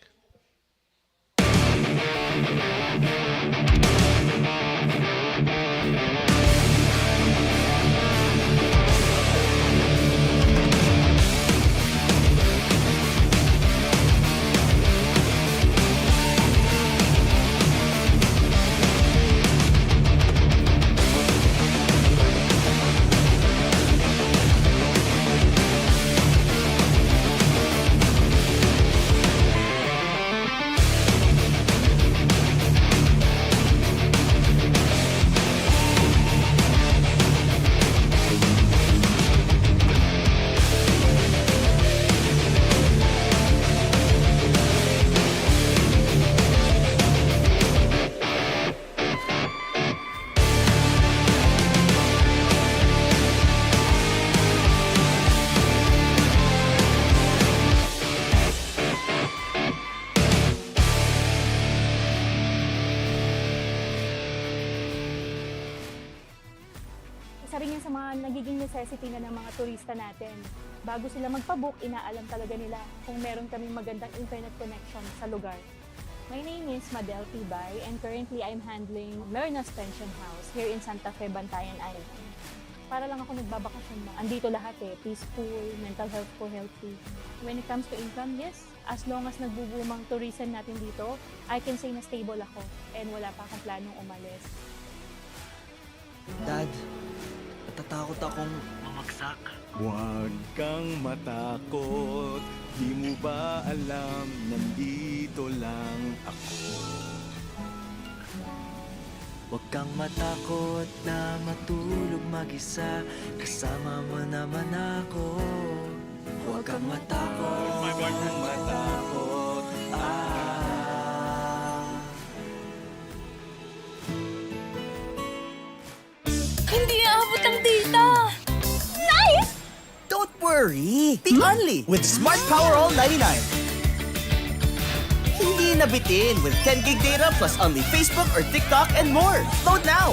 Isa rin yun sa mga nagiging necessity na ng mga turista natin. Bago sila magpabook, inaalam talaga nila kung meron kaming magandang internet connection sa lugar. My name is Madel Tibay and currently I'm handling Lerna's Pension House here in Santa Fe, Bantayan Island. Para lang ako nagbabakasyon lang. Andito lahat peaceful, mental health ko healthy. When it comes to income, yes, as long as nagbuboomang tourism natin dito, I can say na stable ako and wala pa akong planong umalis. Dad, natatakot akong mamagsak. Huwag kang matakot, di mo ba alam, nandito lang ako. Huwag kang matakot na matulog mag-isa, kasama mo naman ako. Huwag kang matakot, matakot, Hindi aabot ang data! Nice! Don't worry! Be only with Smart Power All 99. Hindi nabitin with 10 gig data plus only Facebook or TikTok and more. Load now!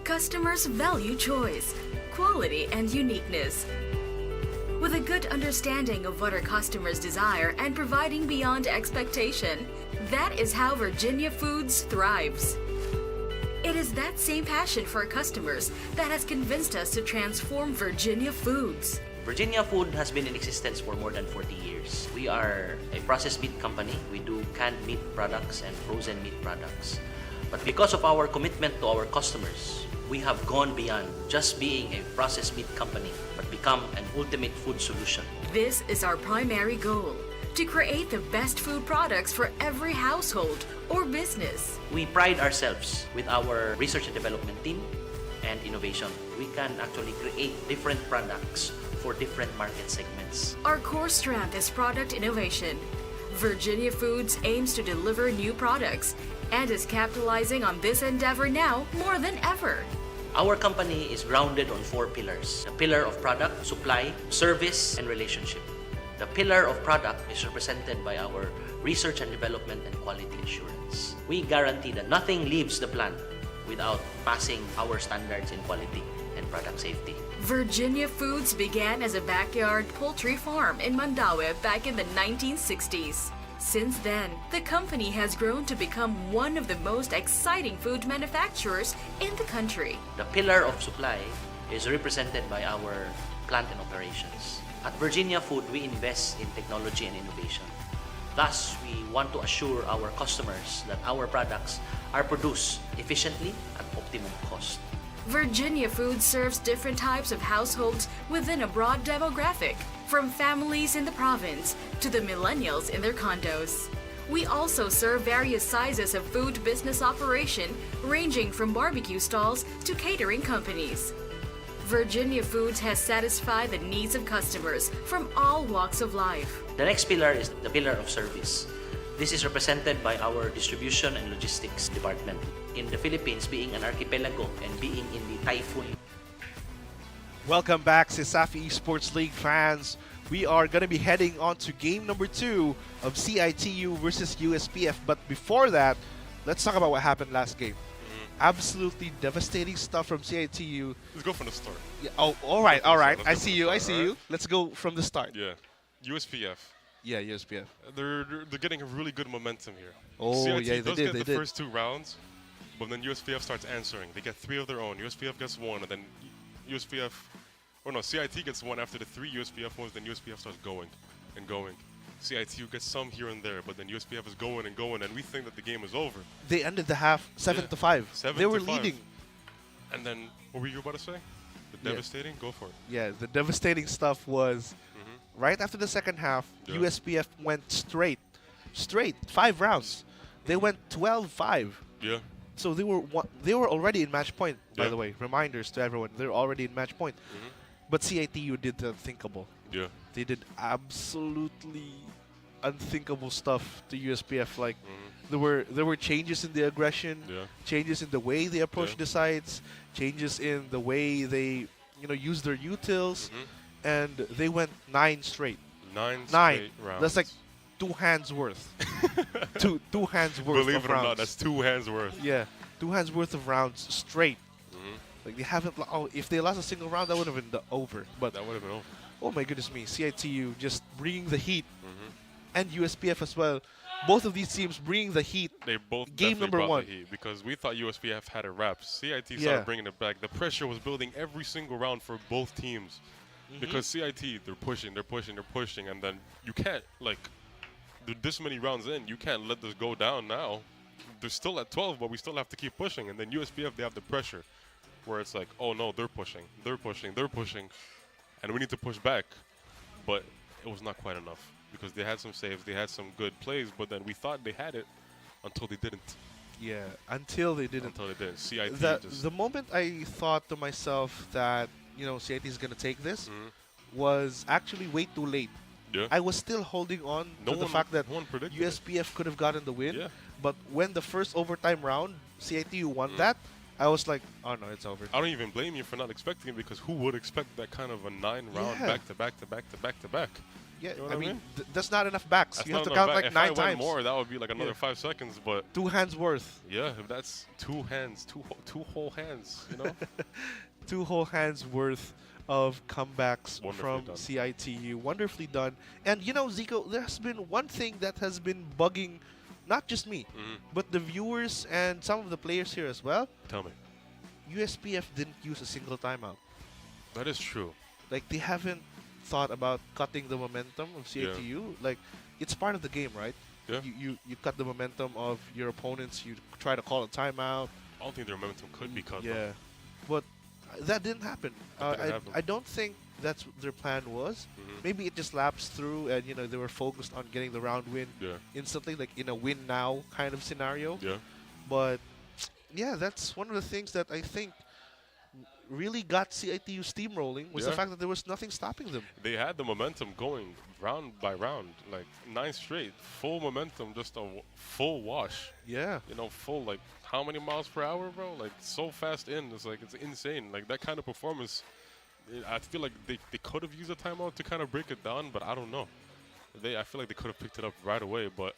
Customers value choice, quality, and uniqueness. With a good understanding of what our customers desire and providing beyond expectation, that is how Virginia Foods thrives. It is that same passion for our customers that has convinced us to transform Virginia Foods. Virginia Food has been in existence for more than 40 years. We are a processed meat company. We do canned meat products and frozen meat products. But because of our commitment to our customers, we have gone beyond just being a processed meat company, but become an ultimate food solution. This is our primary goal, to create the best food products for every household or business. We pride ourselves with our research and development team and innovation. We can actually create different products for different market segments. Our core strength is product innovation. Virginia Foods aims to deliver new products and is capitalizing on this endeavor now more than ever. Our company is grounded on 4 pillars. The pillar of product, supply, service, and relationship. The pillar of product is represented by our research and development and quality assurance. We guarantee that nothing leaves the plant without passing our standards in quality and product safety. Virginia Foods began as a backyard poultry farm in Mandaue back in the 1960s. Since then, the company has grown to become one of the most exciting food manufacturers in the country. The pillar of supply is represented by our plant and operations. At Virginia Food, we invest in technology and innovation. Thus, we want to assure our customers that our products are produced efficiently at optimum cost. Virginia Foods serves different types of households within a broad demographic, from families in the province to the millennials in their condos. We also serve various sizes of food business operation, ranging from barbecue stalls to catering companies. Virginia Foods has satisfied the needs of customers from all walks of life. The next pillar is the pillar of service. This is represented by our distribution and logistics department. In the Philippines, being an archipelago and being in the typhoon. Welcome back, CESAFI Esports League fans. We are going to be heading on to game number 2 of CIT-U versus USPF. But before that, let's talk about what happened last game. Absolutely devastating stuff from CIT-U. Let's go from the start. Yeah, oh, all right. I see you. Let's go from the start. Yeah. USPF. Yeah, USPF. They're getting a really good momentum here. Oh, CIT yeah, does they get did. the first 2 rounds, but then USPF starts answering. They get 3 of their own. USPF gets 1, and then USPF, or no, CIT gets 1 after the 3 USPF ones. Then USPF starts going and going. CIT-U gets some here and there, but then USPF is going and going, and we think that the game is over. They ended the half 7-5. 7 they were to 5. leading. And then, what were you about to say? The devastating? Go for it. Yeah, the devastating stuff was right after the second half, USPF went straight, 5 rounds. They went 12-5. Yeah. So they were already in match point, by the way. Reminders to everyone, they're already in match point. But CIT-U did the unthinkable. Yeah. They did absolutely unthinkable stuff to USPF. Like there were changes in the aggression, changes in the way they approached the sites, changes in the way they used their utils, and they went 9 straight. 9 straight rounds. That's like 2 hands worth. two hands worth. Believe of it or rounds. not, that's 2 hands worth. Yeah, 2 hands worth of rounds straight. Like they haven't. If they lost a single round, that would have been over. But that would have been over. Oh my goodness me, CIT-U just bringing the heat, and USPF as well. Both of these teams bringing the heat They both Game definitely number brought one. the heat because we thought USPF had it wrapped. CIT Yeah. started bringing it back. The pressure was building every single round for both teams because CIT, they're pushing, and then you can't, like, they're this many rounds in, you can't let this go down now. They're still at 12, but we still have to keep pushing. And then USPF, they have the pressure where it's like, oh no, they're pushing, and we need to push back. But it was not quite enough because they had some saves, they had some good plays, but then we thought they had it until they didn't. Yeah, until they didn't. CIT just... The moment I thought to myself that, you know, CIT is going to take this was actually way too late. Yeah. I was still holding on to the fact that USPF could have gotten the win. Yeah. But when the first overtime round, CIT-U won that, I was like, oh no, it's over. I don't even blame you for not expecting it because who would expect that kind of a 9-round back-to-back? Yeah, You know what I mean, that's not enough backs. That's you have not to count enough like back. 9 If I times. went more, that would be like another 5 seconds, but... 2 hands worth. Yeah, that's 2 hands, two whole hands, you know? 2 whole hands worth of comebacks Wonderfully from done. CIT-U. Wonderfully done. And you know, Zico, there's been one thing that has been bugging not just me, but the viewers and some of the players here as well. Tell me. USPF didn't use a single timeout. That is true. Like, they haven't thought about cutting the momentum of CIT-U. Like, it's part of the game, right? Yeah. You cut the momentum of your opponents. You try to call a timeout. I don't think their momentum could be cut. Yeah, but that didn't happen. That didn't happen. I don't think that's what their plan was. Maybe it just lapsed through, and you know they were focused on getting the round win instantly, like in a win now kind of scenario. Yeah. But yeah, that's one of the things that I think really got CIT-U steamrolling was the fact that there was nothing stopping them. They had the momentum going round by round, like 9 straight, full momentum, just a full wash. Yeah. You know, full, like, how many miles per hour, bro? Like, so fast in. It's like, it's insane. Like, that kind of performance, I feel like they could have used a timeout to kind of break it down, but I don't know. I feel like they could have picked it up right away, but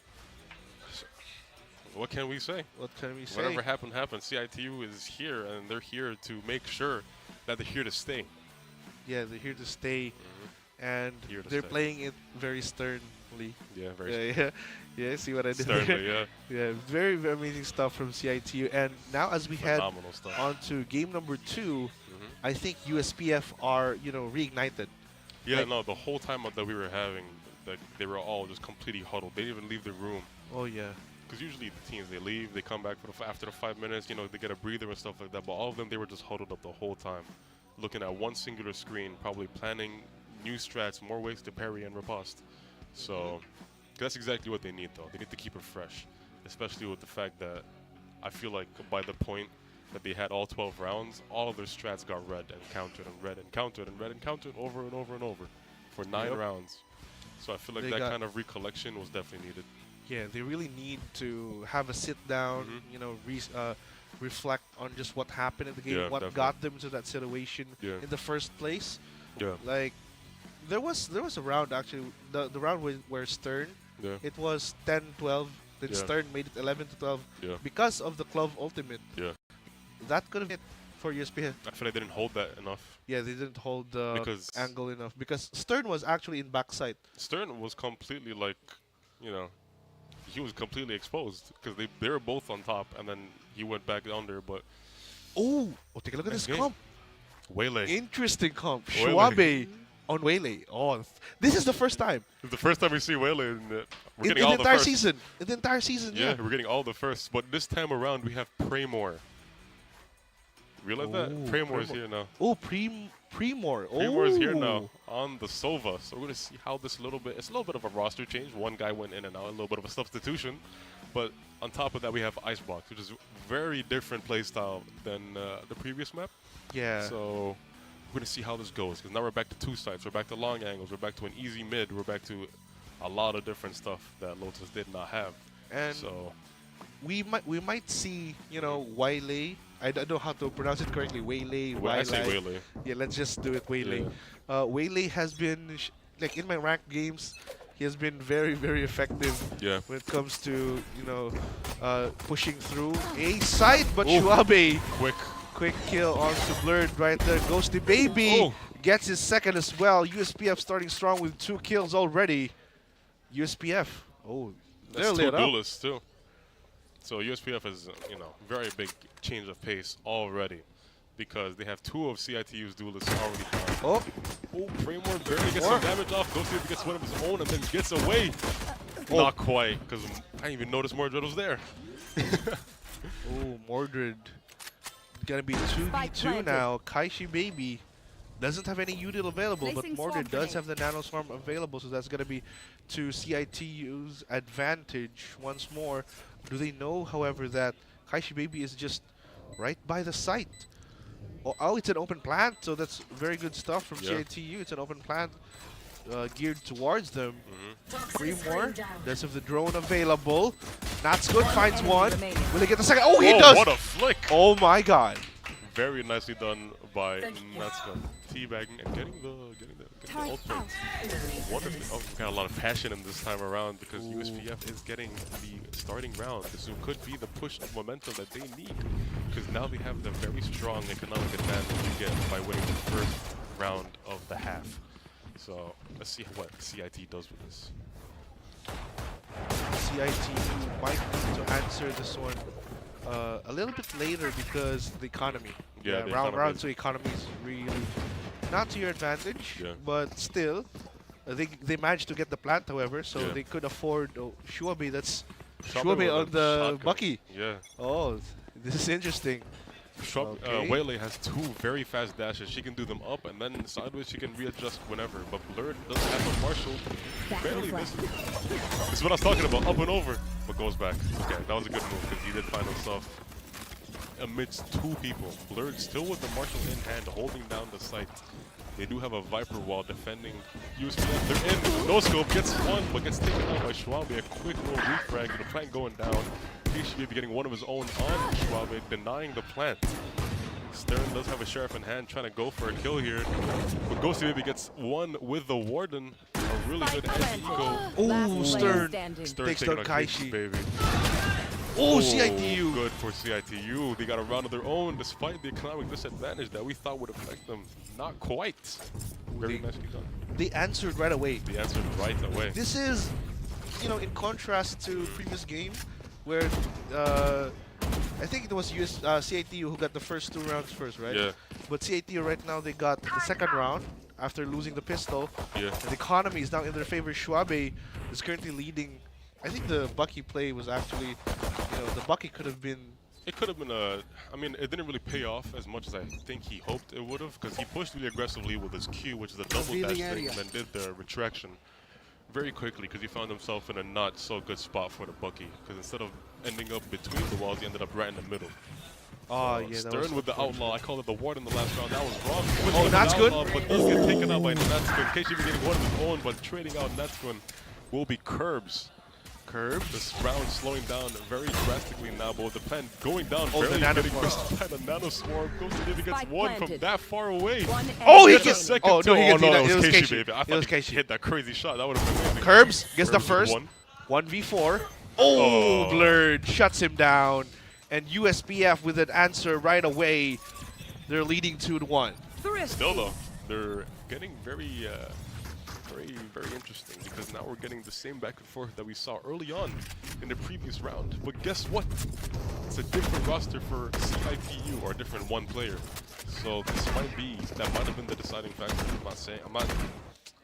what can we say? What can we say? Whatever happened, happened. CIT-U is here, and they're here to make sure that they're here to stay. Yeah, they're here to stay, and Here to they're stay. playing it very sternly. Yeah, very yeah. See what I did Sternly, there? Yeah, very, very amazing stuff from CIT-U. And now as we head Phenomenal stuff. on to game number 2, I think USPF are, you know, reignited. Yeah, Like- no, the whole time that we were having, like, they were all just completely huddled. They didn't even leave the room. Oh, yeah. Because usually the teams, they leave, they come back for after the 5 minutes, you know, they get a breather and stuff like that. But all of them, they were just huddled up the whole time, looking at one singular screen, probably planning new strats, more ways to parry and riposte. So that's exactly what they need, though. They need to keep it fresh, especially with the fact that I feel like by the point that they had all 12 rounds, all of their strats got read and countered and read and countered and read and countered over and over and over for 9 rounds. So I feel like They that got- kind of recollection was definitely needed. Yeah, they really need to have a sit down, you know, reflect on just what happened in the game, Yeah, what definitely. got them to that situation Yeah. in the first place. Yeah. Like, there was a round actually, the round where Stern, Yeah. it was 10-12, then Yeah. Stern made it 11-12 Yeah. because of the Club Ultimate. Yeah. That could have hit for USPF. I feel like they didn't hold that enough. Yeah, they didn't hold the Because- angle enough because Stern was actually in backside. Stern was completely like, you know, he was completely exposed because they were both on top and then he went back under. But Oh, take a look at Nice this game. comp. Waylay. Interesting comp. Waylay. Schwabe on Waylay. Oh, this is the first time. It's the first time we see Waylay in the, we're In getting the all the entire firsts. season. In the entire season, Yeah, yeah. we're getting all the firsts. But this time around, we have Praymore. Realize that? Praymore is here now. Oh, Premore. Oh. Praymore is here now on the Sova. So we're going to see how this it's a little bit of a roster change. One guy went in and out, a little bit of a substitution. But on top of that, we have Icebox, which is very different playstyle than the previous map. Yeah. So we're going to see how this goes. Because now we're back to 2 sides. We're back to long angles. We're back to an easy mid. We're back to a lot of different stuff that Lotus did not have. And so we might see, you know, Waylay. I don't know how to pronounce it correctly. Waylay, I say Waylay. Waylay. Yeah, let's just do it Waylay. Waylay has been, like in my ranked games, he has been very, very effective when it comes to, you know, pushing through a side, but Schwabe. Quick kill onto Blurred right there. Ghosty Baby gets his second as well. USPF starting strong with 2 kills already. USPF. Oh, they're That's 2 lit up. duelists too. So USPF is, very big change of pace already, because they have 2 of CIT-U's duelists already down. Oh, Framework barely gets some damage off. Ghosty gets one of his own and then gets away. Not quite, because I didn't even notice Mordred was there. Oh, Mordred. Gonna be 2v2 now. 𝐿𝐄𝐄 baby doesn't have any util available, but Mordred does have the Nano Swarm available, so that's gonna be to CIT-U's advantage once more. Do they know, however, that 𝐿𝐄𝐄 baby is just right by the site? Oh, it's an open plant, so that's very good stuff from CIT-U. It's an open plant geared towards them. 3 more. Does have the drone available. Natsgood finds one. Will he get the second? Oh, he does! What a flick! Oh my god. Very nicely done by Natsgood. Teabagging and getting the ultimate. Wonderfully. Oh, we got a lot of passion in this time around because USPF is getting the starting round. This could be the push of momentum that they need, because now they have the very strong economic advantage you get by winning the first round of the half. So let's see what CIT does with this. CIT might need to answer this one a little bit later because the economy. Yeah, round 2 economy is really not to your advantage, but still, they managed to get the plant, however, so they could afford Shuabe. That's Shuabe on the Bucky. Yeah. Oh, this is interesting. 𝐿𝐿𝐄𝐄 has 2 very fast dashes. She can do them up and then sideways. She can readjust whenever. But Blurred doesn't have a Marshall. Barely misses. This is what I was talking about. Up and over, but goes back. Okay, that was a good move because he did find himself amidst 2 people. Blurred still with the Marshall in hand, holding down the site. They do have a Viper wall defending USPF. They're in. No scope gets one, but gets taken out by Schwabe. A quick little refrag. The plant going down. 𝐿𝐄𝐄 getting one of his own on Schwabe, denying the plant. Stern does have a sheriff in hand, trying to go for a kill here. But Ghosty Baby gets one with the Warden. A really good anti-ego. Oh, Stern takes down 𝐿𝐄𝐄 baby. Oh, CIT-U. Good for CIT-U. They got a round of their own despite the economic disadvantage that we thought would affect them. Not quite. Very nicely done. They answered right away. They answered right away. This is, in contrast to previous game where I think it was CIT-U who got the first 2 rounds first, right? Yeah. But CIT-U right now, they got the second round after losing the pistol. Yeah. And the economy is now in their favor. Schwabe is currently leading. I think the Bucky play was actually, the Bucky could have been. It could have been it didn't really pay off as much as I think he hoped it would have, because he pushed really aggressively with his Q, which is a double dash thing, and then did the retraction very quickly because he found himself in a not so good spot for the Bucky, because instead of ending up between the walls, he ended up right in the middle. Oh, yeah, Stern with the outlaw. I called it the Warden the last round. That was wrong. Oh, Natsgood. But does get taken out by Natsgood. 𝐿𝐄𝐄 getting one of his own, but trading out Natsgood will be 𝐿𝐄𝐄. This round slowing down very drastically now, but with the plan going down, barely getting missed by the Nano Swarm. 𝐿𝐄𝐄 gets one from that far away. Oh, he gets a gets second. Oh, no, he gets it was 𝐿𝐄𝐄 baby. I it was thought he 𝐿𝐄𝐄 hit that crazy shot. That would have been amazing. 𝐿𝐄𝐄 gets the first. One. 1v4. Oh, Blurred shuts him down. And USPF with an answer right away. They're leading 2-1. Still though, they're getting very interesting, because now we're getting the same back and forth that we saw early on in the previous round. But guess what? It's a different roster for CIT-U, or a different one player. So that might have been the deciding factor. I'm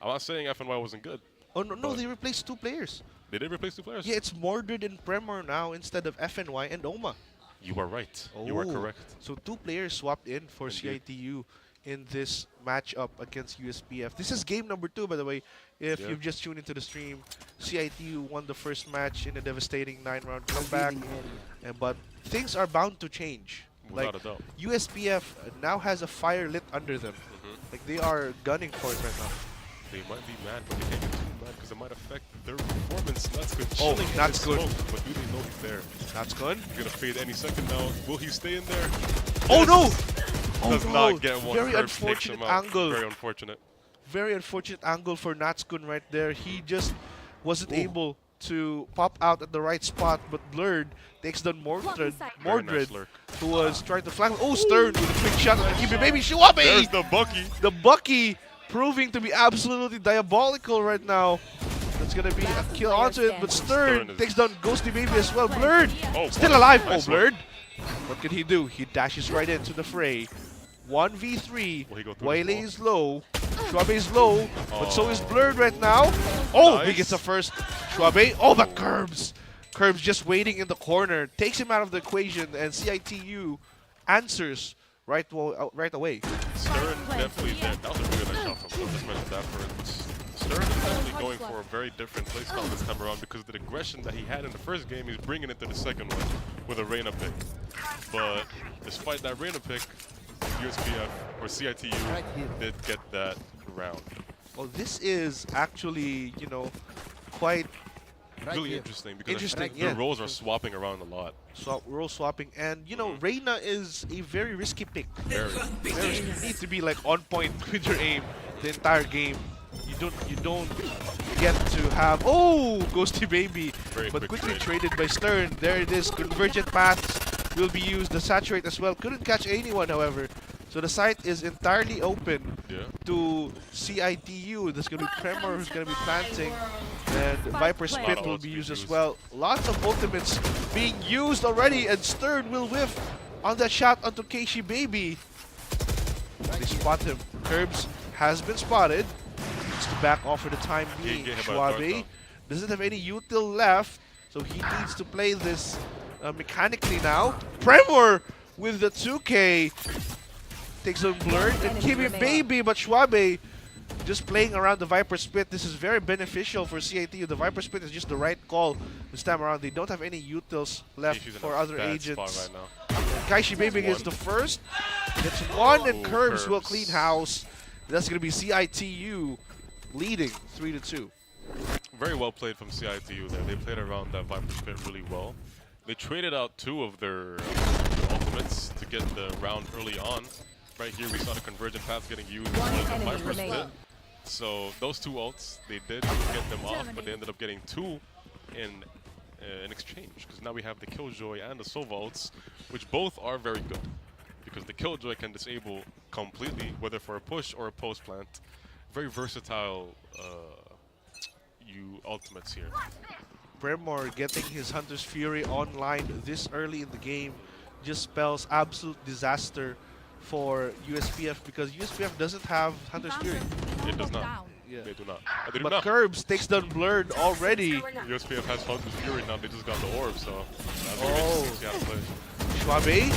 not saying FNY wasn't good. Oh no, they replaced 2 players. They did replace 2 players? Yeah, it's Mordred and Premor now instead of FNY and Oma. You are right. You are correct. So 2 players swapped in for CIT-U in this matchup against USPF. This is game number 2, by the way. If you've just tuned into the stream, CIT-U won the first match in a devastating 9-round comeback. But things are bound to change. Without a doubt. USPF now has a fire lit under them. Like, they are gunning for it right now. They might be mad, but they can't get too mad because it might affect their performance. Natsgood Oh, chilling in Natsgood. his smoke, but do they know he's there? Natsgood. He's going to fade any second now. Will he stay in there? Oh, no! Does not get one. Very 𝐿𝐄𝐄 takes unfortunate him out. angle. Very unfortunate. Very unfortunate angle for Natsgood right there. He just wasn't able to pop out at the right spot, but Blurred takes down Mordred, who was trying to flank. Oh, Stern with a quick shot on 𝐿𝐄𝐄 baby Shuabe! There's the Bucky. The Bucky proving to be absolutely diabolical right now. The It's gonna be a kill onto it, but Stern Stern is- takes down Ghosty Baby as well. Blurred, Oh, still what a alive. nice Oh, Blurred. What can he do? He dashes right into the fray. 1v3. Will he go through Waile this wall? is low. Schwabe is low, but so is Oh. Blurred right now. Oh, Nice. he gets the first. Schwabe. Oh, but Curbs. Curbs just waiting in the corner. Takes him out of the equation, and CIT-U answers right away. Stern definitely there. That was a really nice shot from him. Just mentioned that first. But Stern is definitely going for a very different playstyle this time around because the aggression that he had in the first game, he's bringing it to the second one with a Reyna pick. But despite that Reyna pick, USPF or CIT-U did get that round. Well, this is actually, quite Really interesting because Interesting, the yeah. roles are swapping around a lot. role swapping. And, Reyna is a very risky pick. Very. Very risky. You need to be like on point with your aim the entire game. You don't get to have Ghosty Baby, Very but quick quickly trade. traded by Stern. There it is. Convergent paths will be used. The saturate as well. Couldn't catch anyone, however. So the site is entirely open to CIT-U. There's going to be Tremor who's going to be planting. And Viper Spit will be used as well. Lots of ultimates being used already. And Stern will whiff on that shot onto Keishi Baby. They spot him. Curbs has been spotted. Needs to back off for the time being. Get hit by a dart, Schwabe doesn't have any util left. So he needs to play this mechanically now. Premor with the 2K. Takes on Blurred and Kimi Baby, but Schwabe just playing around the Viper Spit. This is very beneficial for CIT-U. The Viper Spit is just the right call this time around. They don't have any utils left She's in for a other bad agents. spot right now. Kaishi Baby gets the first. Gets one, and Curbs will clean house. That's going to be CIT-U leading 3-2. Very well played from CIT-U there. They played around that Viper Spit really well. They traded out 2 of their ultimates to get the round early on. Right here, we saw the convergent paths getting used as well as the Viper Spit. So those 2 ults, they did get them off, but they ended up getting 2 in exchange. Because now we have the Killjoy and the Sova ults, which both are very good. Because the Killjoy can disable completely, whether for a push or a post plant. Very versatile ultimates here. Premor getting his Hunter's Fury online this early in the game just spells absolute disaster for USPF because USPF doesn't have Hunter's Fury. It does not. Yeah. They do not. They do But not. Curbs takes down Blurred already. USPF has Hunter's Fury now. They just got the orb, so that's Oh. see how to play. Schwabe.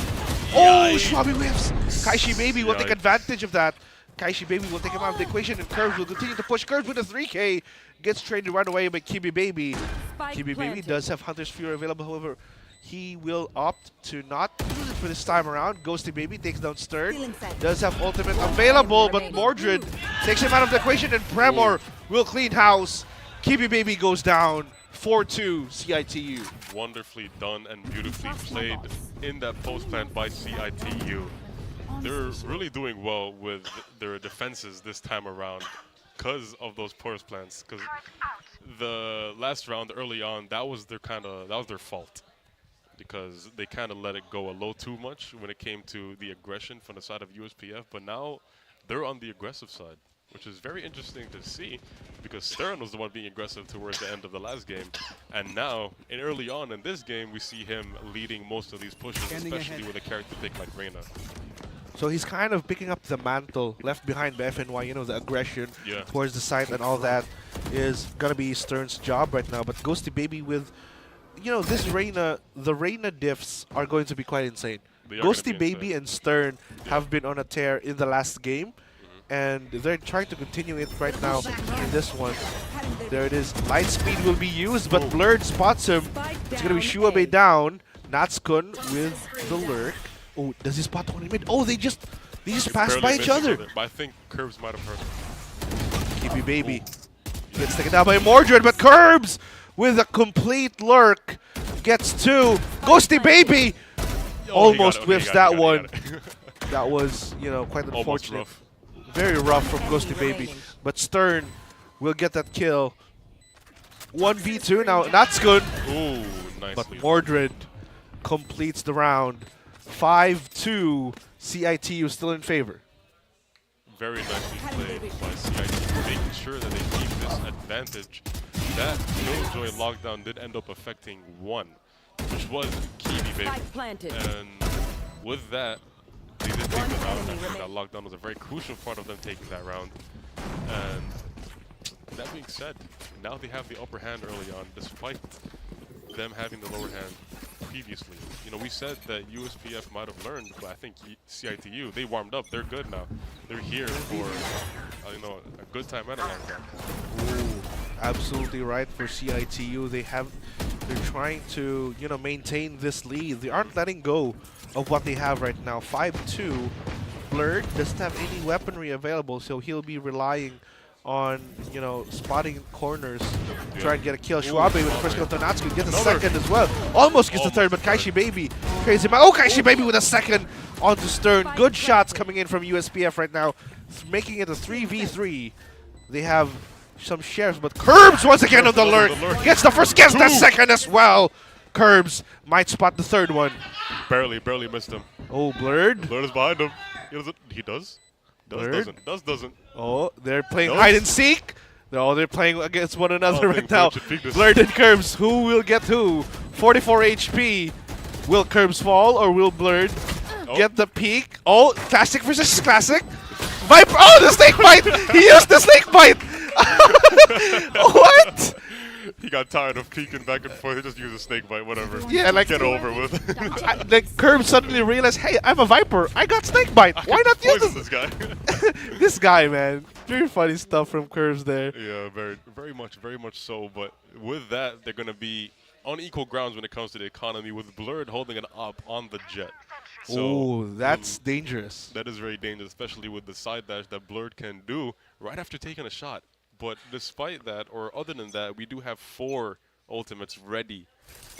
Oh, Schwabe whiffs. Kaishi Baby will take Yikes. advantage of that. Kaishi Baby will take him out of the equation, and Curbs will continue to push. Curbs with a 3K. Gets traded right away by Kimi Baby. Kimi Baby does have Hunter's Fury available, however, he will opt to not use it for this time around. Ghosty Baby takes down Stern. Does have ultimate available, but Mordred takes him out of the equation, and Premor will clean house. Kimi Baby goes down. 4-2 CIT-U. Wonderfully done and beautifully played in that post plant by CIT-U. They're really doing well with their defenses this time around because of those post plants. Because the last round early on, that was their fault. Because they kind of let it go a little too much when it came to the aggression from the side of USPF. But now they're on the aggressive side, which is very interesting to see because Stern was the one being aggressive towards the end of the last game. And now, early on in this game, we see him leading most of these pushes, especially with a character pick like Reyna. So he's kind of picking up the mantle left behind by FNY, the aggression towards the site and all that is going to be Stern's job right now. But Ghosty Baby with, this Reyna, the Reyna diffs are going to be quite insane. Ghosty Baby and Stern have been on a tear in the last game. And they're trying to continue it right now in this one. There it is. Light speed will be used, but Blurred spots him. It's going to be Shuabe down. Natskun with the lurk. Oh, does he spot one in mid? Oh, they just passed by each other. But I think Curbs might have hurt him. Kimi Baby gets taken down by Mordred, but Curbs with a complete lurk gets 2. Ghosty Baby almost whiffs that one. That was, quite unfortunate. Rough. Very rough from Ghosty Baby. But Stern will get that kill. 1v2 now. That's good. Ooh, nicely. But Mordred completes the round. 5-2. CIT-U still in favor. Very nicely played by CIT, making sure that they keep this advantage that Killjoy lockdown did end up affecting one, which was Kiwi, baby. And with that, they did take the round. I think that lockdown was a very crucial part of them taking that round. And that being said, now they have the upper hand early on, despite them having the lower hand previously. You know, we said that USPF might have learned, but I think CIT-U, they warmed up. They're good now. They're here for, you know, a good time and a long time. Ooh, absolutely right for CIT-U. They're trying to, you know, maintain this lead. They aren't letting go of what they have right now. 5-2. Blurred doesn't have any weaponry available, so he'll be relying on, you know, spotting corners to try and get a kill. 𝐕𝐀𝐋𝐿 with the first kill to Natsuko, gets a second as well. Almost gets the third, but 𝐏𝐋𝐿 Baby crazy man. Oh, 𝐏𝐿𝐿 Baby with a second onto Stern. Good shots coming in from USPF right now, making it a 3v3. They have some shares, but 𝐿𝐿 once again on the lurk. Gets the first, gets the second as well. 𝐿𝐿 might spot the third one. Barely missed him. Oh, Blurred. Blurred is behind him. He does. Doesn't. Oh, they're playing hide and seek. They're playing against one another right now. Blurred and 𝐿𝐿. Who will get who? 44 HP. Will 𝐿𝐿 fall or will Blurred get the peak? Oh, classic versus classic. Viper. Oh, the snake bite. He used the snake bite. What? He got tired of peeking back and forth. He just used a snake bite, whatever. Yeah, like get over with. Like 𝐿𝐿 suddenly realized, hey, I'm a Viper. I got snake bite. Why not use this guy? This guy, man. Very funny stuff from 𝐿𝐿 there. Yeah, very much so. But with that, they're gonna be on equal grounds when it comes to the economy, with Blurred holding an up on the jet. So, oh, that's dangerous. That is very dangerous, especially with the side dash that Blurred can do right after taking a shot. But despite that, or other than that, we do have 4 ultimates ready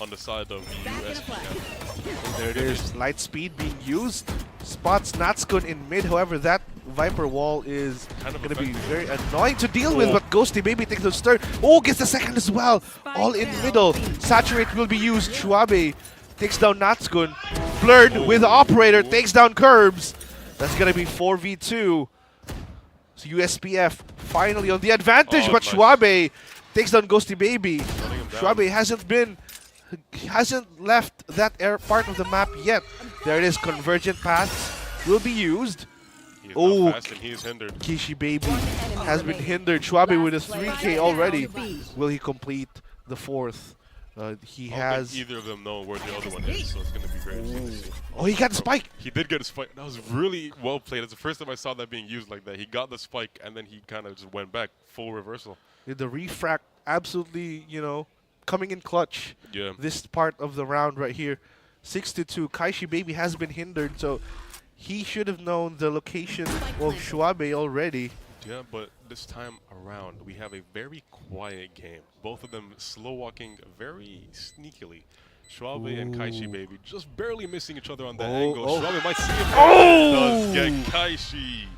on the side of the USPF. There it is. Light speed being used. Spots Natsuko in mid. However, that Viper wall is going to be very annoying to deal with, but 𝐿𝐿 Baby takes the third. Oh, gets the second as well. All in middle. Saturate will be used. 𝐿𝐿 takes down Natsuko. Blurred with the operator, takes down 𝐿𝐿. That's going to be 4v2. So USPF finally on the advantage, but 𝐿𝐿 takes down 𝐿𝐿 Baby. 𝐿𝐿 hasn't left that part of the map yet. There it is, convergent paths will be used. Oh, 𝐏𝐿𝐿 Baby has been hindered. 𝐿𝐿 with a 3K already. Will he complete the 4th? He has. Think either of them know where the other one is, so it's going to be very interesting to see. Oh, he got the spike. He did get a spike. That was really well played. It's the first time I saw that being used like that. He got the spike and then he kind of just went back, full reversal. The refract absolutely, you know, coming in clutch. Yeah. This part of the round right here, 6-2. 𝐏𝐿𝐿 Baby has been hindered, so he should have known the location of 𝐿𝐿 already. Yeah, but this time around, we have a very quiet game. Both of them slow walking very sneakily. 𝐿𝐿 and 𝐏𝐿𝐿 Baby just barely missing each other on that angle. 𝐿𝐿 might see him. Does get 𝐏𝐿𝐿.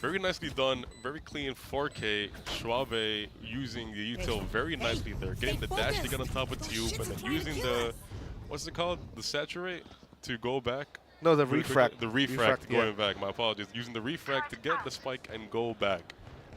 Very nicely done, very clean 4K. 𝐿𝐿 using the util very nicely there. Getting the dash to get on top of Tube, and then using the, what's it called? The saturate to go back. No, the refract. The refract going back, my apologies. Using the refract to get the spike and go back.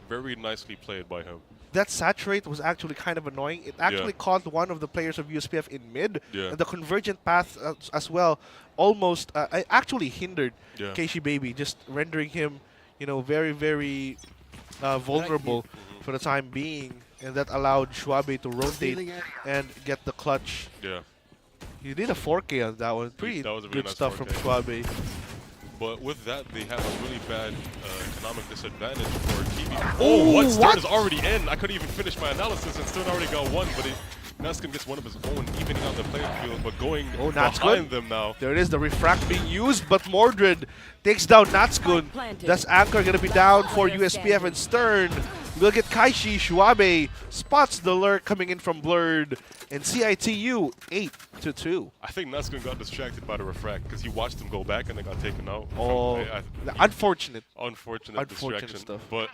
Very nicely played by him. That saturate was actually kind of annoying. It actually caught one of the players of USPF in mid. And the convergent path as well almost actually hindered 𝐏𝐿𝐿 Baby, just rendering him, you know, very vulnerable for the time being. And that allowed 𝐿𝐿 to rotate and get the clutch. Yeah. He did a 4K on that one. Pretty good stuff from 𝐿𝐿. But with that, they have a really bad economic disadvantage for TV. Oh, what? Stern is already in. I couldn't even finish my analysis, and Stern already got one, but Natsuko gets one of his own, evening out the playing field, but going behind them now. There it is, the refract being used, but Mordred takes down Natsuko. That's Anchor going to be down for USPF, and Stern will get 𝐏𝐿𝐿. 𝐿𝐿 spots the lurk coming in from Blurred, and CIT-U 8-2. I think Natsuko got distracted by the refract because he watched him go back and they got taken out. Oh, unfortunate. Unfortunate distraction. Stuff. But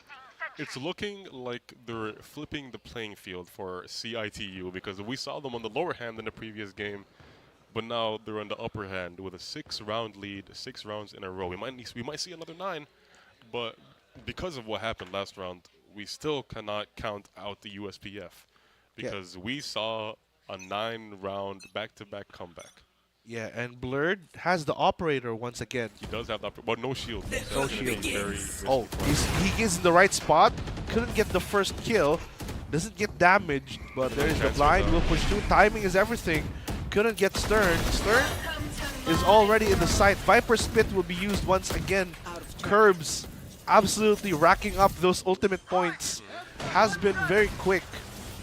it's looking like they're flipping the playing field for CIT-U, because we saw them on the lower hand in the previous game, but now they're on the upper hand with a 6-round lead, 6 rounds in a row. We might see another 9, but because of what happened last round, we still cannot count out the USPF. because we saw a 9-round back-to-back comeback. Yeah, and Blurred has the operator once again. He does have that, but no shield. No shield. Oh, he is in the right spot. Couldn't get the first kill. Doesn't get damaged, but there is the blind. Will push through. Timing is everything. Couldn't get Stern. Stern is already in the site. Viper Spit will be used once again. 𝐏𝐄𝐄𝐊 absolutely racking up those ultimate points. Has been very quick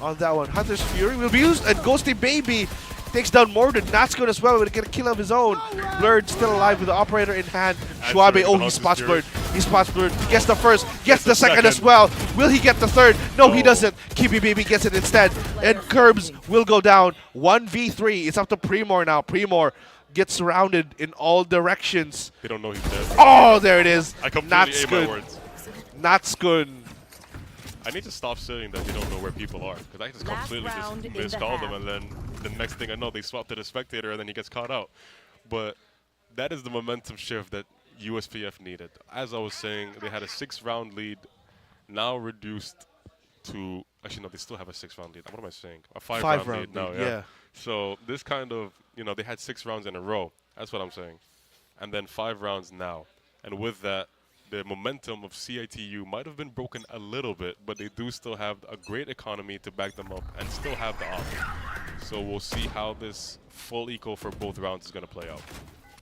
on that one. Hunter's Fury will be used, and Ghosty Baby takes down Mordred. 𝐏𝐿 is well, will get a kill of his own. Blurred still alive with the operator in hand. 𝐶huaBei, oh, he spots Blurred. He spots Blurred. Gets the first, gets the second as well. Will he get the third? No, he doesn't. 𝐾𝐵𝐵𝐵 gets it instead. And 𝐏𝐿 will go down. 1v3. It's up to Primor now. Primor gets surrounded in all directions. They don't know he's dead. Oh, there it is. I completely ate my words. 𝐏𝐿. I need to stop saying that they don't know where people are, because I just completely just miscalled them, and then the next thing I know, they swap to the spectator, and then he gets caught out. But that is the momentum shift that USPF needed. As I was saying, they had a 6-round lead, now reduced to actually no, they still have a 6-round lead. What am I saying? A 5-round lead now. Yeah. So this kind of they had 6 rounds in a row. That's what I'm saying, and then 5 rounds now, and with that, the momentum of CIT-U might have been broken a little bit, but they do still have a great economy to back them up and still have the offense. So we'll see how this full eco for both rounds is going to play out.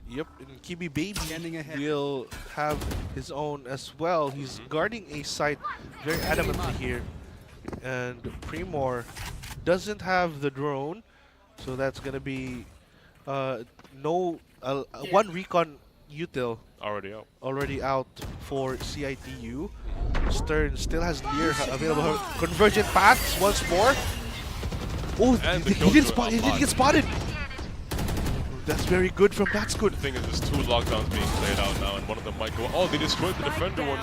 Yep, and 𝐾𝐵𝐵𝐵 will have his own as well. He's guarding a site very adamantly here. And Primor doesn't have the drone, so that's going to be one recon util. Already out for CIT-U. Stern still has Lear available. Convergent paths once more. Oh, he didn't get spotted. That's very good from 𝐏𝐿. The thing is, there's 2 lockdowns being played out now, and one of them might go. Oh, they destroyed the defender one.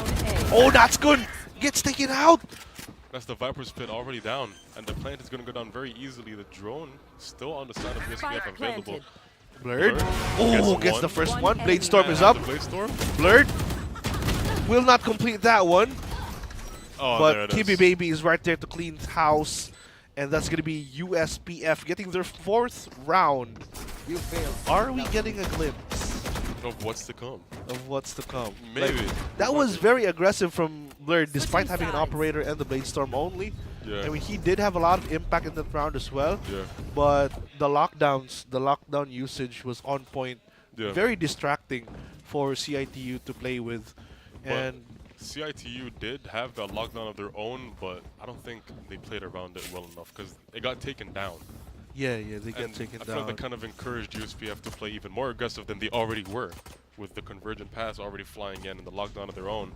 Oh, 𝐏𝐿 gets taken out. That's the Viper's Pit already down, and the plant is going to go down very easily. The drone still on the side of USPF available. Blurred. Oh, gets the first one. Blade Storm is up. Blurred will not complete that one. Oh, but 𝐾𝐵𝐵𝐵 is right there to clean house. And that's going to be USPF getting their 4th round. Are we getting a glimpse of what's to come? Maybe. That was very aggressive from Blurred, despite having an operator and the Blade Storm only. Yeah. I mean, he did have a lot of impact in that round as well. Yeah. But the lockdown usage was on point. Yeah. Very distracting for CIT-U to play with. And CIT-U did have the lockdown of their own, but I don't think they played around it well enough because it got taken down. Yeah, they got taken down. I feel like that kind of encouraged USPF to play even more aggressive than they already were, with the convergent pass already flying in and the lockdown of their own.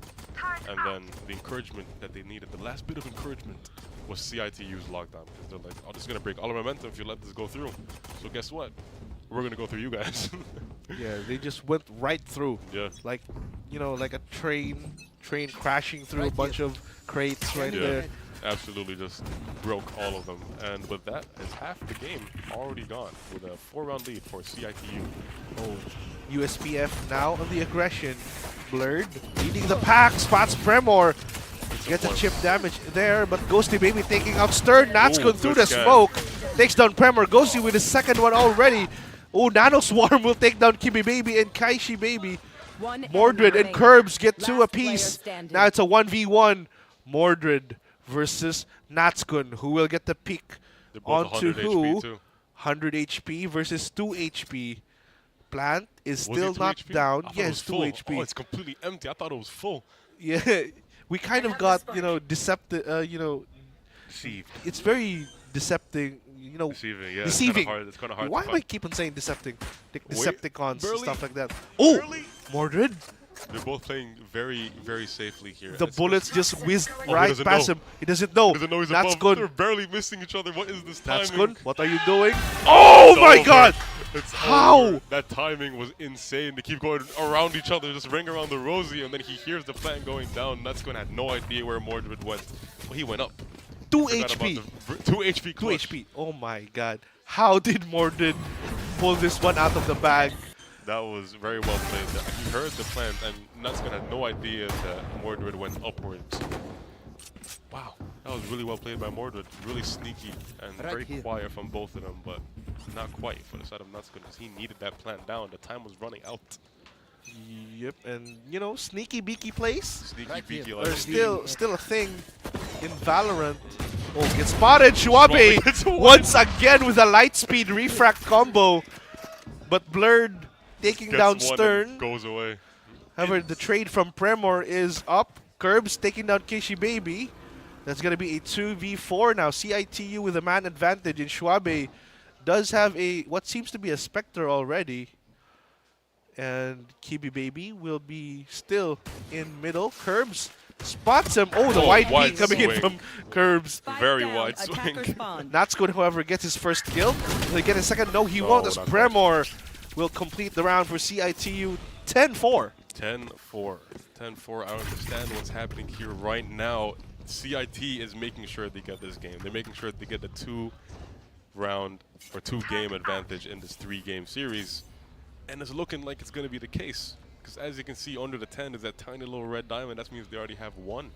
And then the encouragement that they needed, the last bit of encouragement, was CIT-U's lockdown. Because they're like, oh, this is going to break all our momentum if you let this go through. So guess what? We're going to go through you guys. Yeah, they just went right through. Yeah. Like, like a train crashing through a bunch of crates there. Absolutely just broke all of them. And with that, it's half the game already gone with a 4-round lead for CIT-U. Oh, USPF now on the aggression. Blurred leading the pack, spots Primor. Gets a chip damage there, but Ghosty Baby taking out Stern. 𝐏𝐿 through the smoke. Takes down Primor. Ghosty with his 2nd one already. Oh, Nano Swarm will take down 𝐾𝐵𝐵𝐵 and 𝐾𝐿. Mordred and 𝐏𝐿 get 2 apiece. Now it's a 1v1. Mordred versus 𝐏𝐿, who will get the pick onto who? 100 HP versus 2 HP. Plant is still not down. Yes, 2 HP. Oh, it's completely empty. I thought it was full. Yeah, we kind of got, deceptive, deceived. It's very deceptive, Deceiving, yeah. Deceiving. It's kind of hard Why to am I keep on saying decepting? Decepticons and stuff like that. Oh! Mordred. They're both playing very, very safely here. The bullets just whizzed right past him. He doesn't know. He's 𝐏𝐿. They're barely missing each other. What is this timing? 𝐏𝐿, what are you doing? Oh my god! How? That timing was insane. They keep going around each other, just ring around the rosy, and then he hears the plant going down. 𝐏𝐿 had no idea where Mordred went. Well, he went up. 2 HP. 2 HP clutch. 2 HP. Oh my god. How did Mordred pull this one out of the bag? That was very well played. He heard the plant, and 𝐏𝐿 had no idea that Mordred went upwards. Wow. That was really well played by Mordred. Really sneaky and very quiet from both of them, but not quite for the side of Natsuko because he needed that plant down. The time was running out. Yep, and you know, sneaky beaky plays. Sneaky beaky. Are still a thing in Valorant. Oh, gets spotted. 𝐕𝐄𝐄𝐊 once again with a light speed refract combo, but Blurred taking down Stern. Goes away. However, the trade from Premor is up. 𝐁𝐄𝐄𝐊 taking down 𝐾𝐿. That's going to be a 2v4 now. CIT-U with a man advantage, and 𝐕𝐄𝐄𝐊 does have a what seems to be a Spectre already. And 𝐾𝐿 will be still in middle. 𝐁𝐿 spots him. Oh, the wide beat coming in from 𝐁𝐿. Very wide swing. Natsuko, however, gets his first kill. Will he get a second? No, he won't, as Premor will complete the round for CIT-U. 10-4. 10-4. 10-4. I understand what's happening here right now. CIT is making sure they get this game. They're making sure they get the 2-round or 2-game advantage in this 3-game series. And it's looking like it's going to be the case. Because as you can see, under the 10 is that tiny little red diamond. That means they already have one.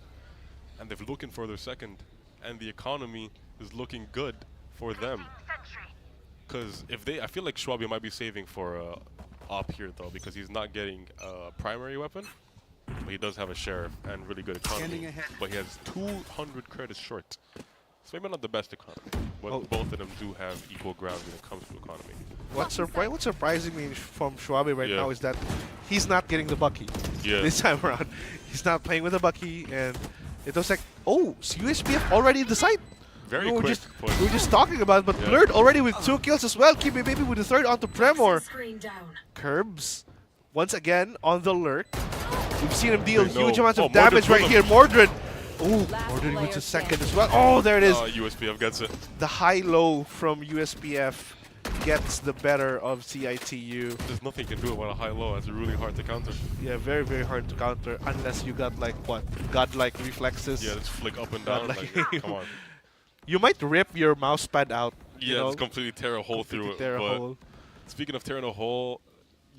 And they're looking for their second. And the economy is looking good for them. Because if they, I feel like 𝐕𝐄𝐊 might be saving for op here, though, because he's not getting a primary weapon. But he does have a sheriff and really good economy. But he has 200 credits short. So maybe not the best economy, but both of them do have equal ground when it comes to economy. What's surprising me from 𝐕𝐄𝐊 right now is that he's not getting the Bucky this time around. He's not playing with the Bucky, and it looks like, oh, USPF already in the site. Very quick. We were just talking about it, but Blurred already with 2 kills as well. 𝐾𝐿 with the third onto Premor. 𝐁𝐿 once again on the lurk. We've seen him deal huge amounts of damage right here. Mordred. Oh, Mordred with a second as well. Oh, there it is. USPF gets it. The high-low from USPF gets the better of CIT-U. There's nothing you can do about a high-low. It's really hard to counter. Yeah, very, very hard to counter unless you got like what? Godlike reflexes. Yeah, just flick up and down. Like, come on. You might rip your mouse pad out. Yeah, it's completely tear a hole through it. But speaking of tearing a hole,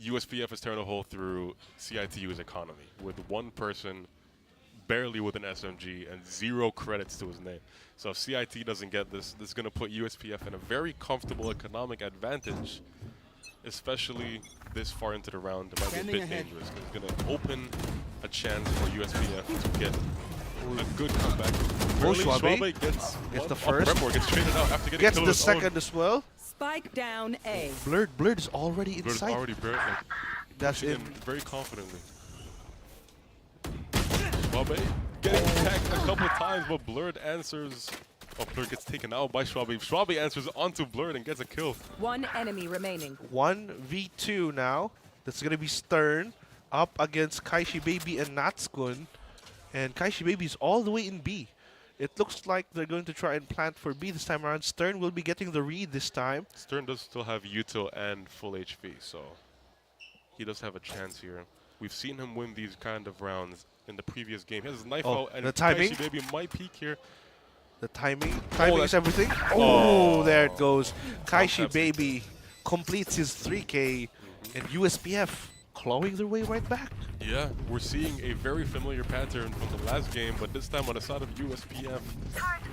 USPF is tearing a hole through CIT-U's economy with one person barely with an SMG and 0 credits to his name. So if CIT doesn't get this, this is going to put USPF in a very comfortable economic advantage, especially this far into the round. It might be a bit dangerous. It's going to open a chance for USPF to get a good comeback. 𝐕𝐄𝐊 gets the first. Premor gets traded out after getting gets killed the second as well. Spike down A. Blurred is already inside. Blurred is already Blurred. That's it. Very confidently. 𝐕𝐄𝐊 getting attacked a couple times, but Blurred answers. Oh, Blurred gets taken out by 𝐕𝐄𝐊. 𝐕𝐄𝐊 answers onto Blurred and gets a kill. 1 enemy remaining. 1v2 now. That's going to be Stern up against 𝐾𝐿 and Natsuko. And 𝐾𝐿 is all the way in B. It looks like they're going to try and plant for B this time around. Stern will be getting the read this time. Stern does still have 𝐸𝐿 and full HP, so he does have a chance here. We've seen him win these kind of rounds in the previous game. He has his knife out, and the timing 𝐾𝐿 might peek here. The timing is everything. Oh, there it goes. 𝐾𝐿 completes his 3K, and USPF clawing their way right back. Yeah, we're seeing a very familiar pattern from the last game, but this time on the side of USPF.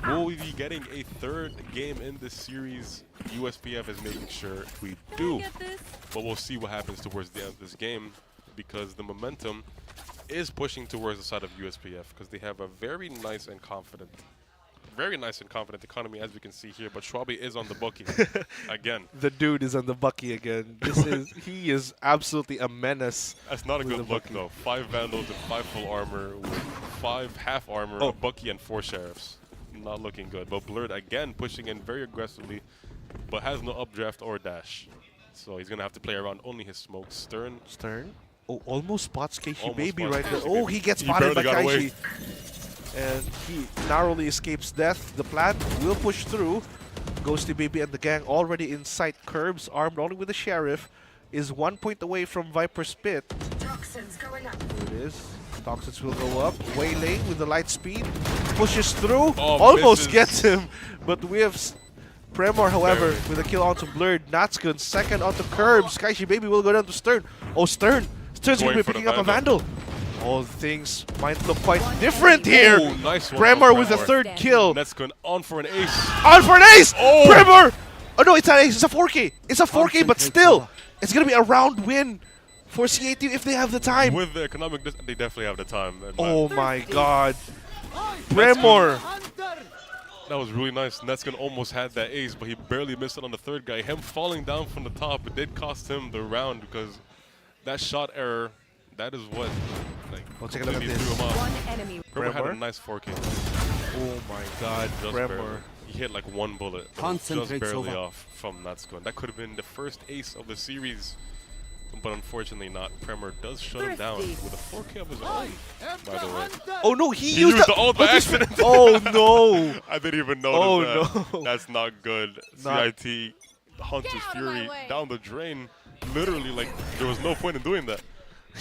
Will we be getting a 3rd game in this series? USPF is making sure we do, but we'll see what happens towards the end of this game, because the momentum is pushing towards the side of USPF, because they have a very nice and confident economy, as we can see here. But 𝐕𝐄𝐊 is on the Bucky again. The dude is on the Bucky again. He is absolutely a menace. That's not a good look though. 5 Vandals and 5 full armor with 5 half armor, a Bucky and 4 sheriffs. Not looking good. But Blurred again pushing in very aggressively, but has no updraft or dash. So he's gonna have to play around only his smokes. Stern. Oh, almost spots 𝐾𝐿 right there. Oh, he gets spotted by 𝐾𝐿. And he narrowly escapes death. The plant will push through. ghosty and the gang already in sight. 𝐁𝐿 armed only with the sheriff is 1 point away from Viper's Pit. Toxins going up. There it is. Toxins will go up. Waylane with the light speed pushes through. Oh, almost gets him, but we have Premor, however, with a kill onto Blurred. Natsuko second onto 𝐁𝐿. 𝐾𝐿 will go down to Stern. Oh, Stern's going to be picking up a Vandal. All things might look quite different here. Oh, nice one 𝐕𝐀𝐿 with the Premor. third kill. 𝐿 on for an ace. On for an ace! Oh! 𝐕𝐁𝐿! Oh no, it's not an ace, it's a 4K. It's a 4K, but still, it's going to be a round win for CIT-U if they have the time. With the economic, they definitely have the time. Oh my god. 𝐕𝐁𝐿. That was really nice. 𝐿 almost had that ace, but he barely missed it on the third guy. Him falling down from the top, it did cost him the round because that shot error, that is what take a look at completely this. threw him off. One enemy. 𝐕𝐁𝐿 had a 𝐕𝐁𝐿? nice 4K. Oh my god, Just 𝐕𝐁𝐿. barely. He hit like one bullet. Just barely off from 𝐿. That could have been the first ace of the series. But unfortunately not. 𝐕𝐁𝐿 does shut him down with a 4K of his own, by the way. Oh no, he used used the ult by accident. Oh no. I didn't even notice that. No. That's not good. CIT, Hunter's Fury, down the drain. Literally, like, there was no point in doing that.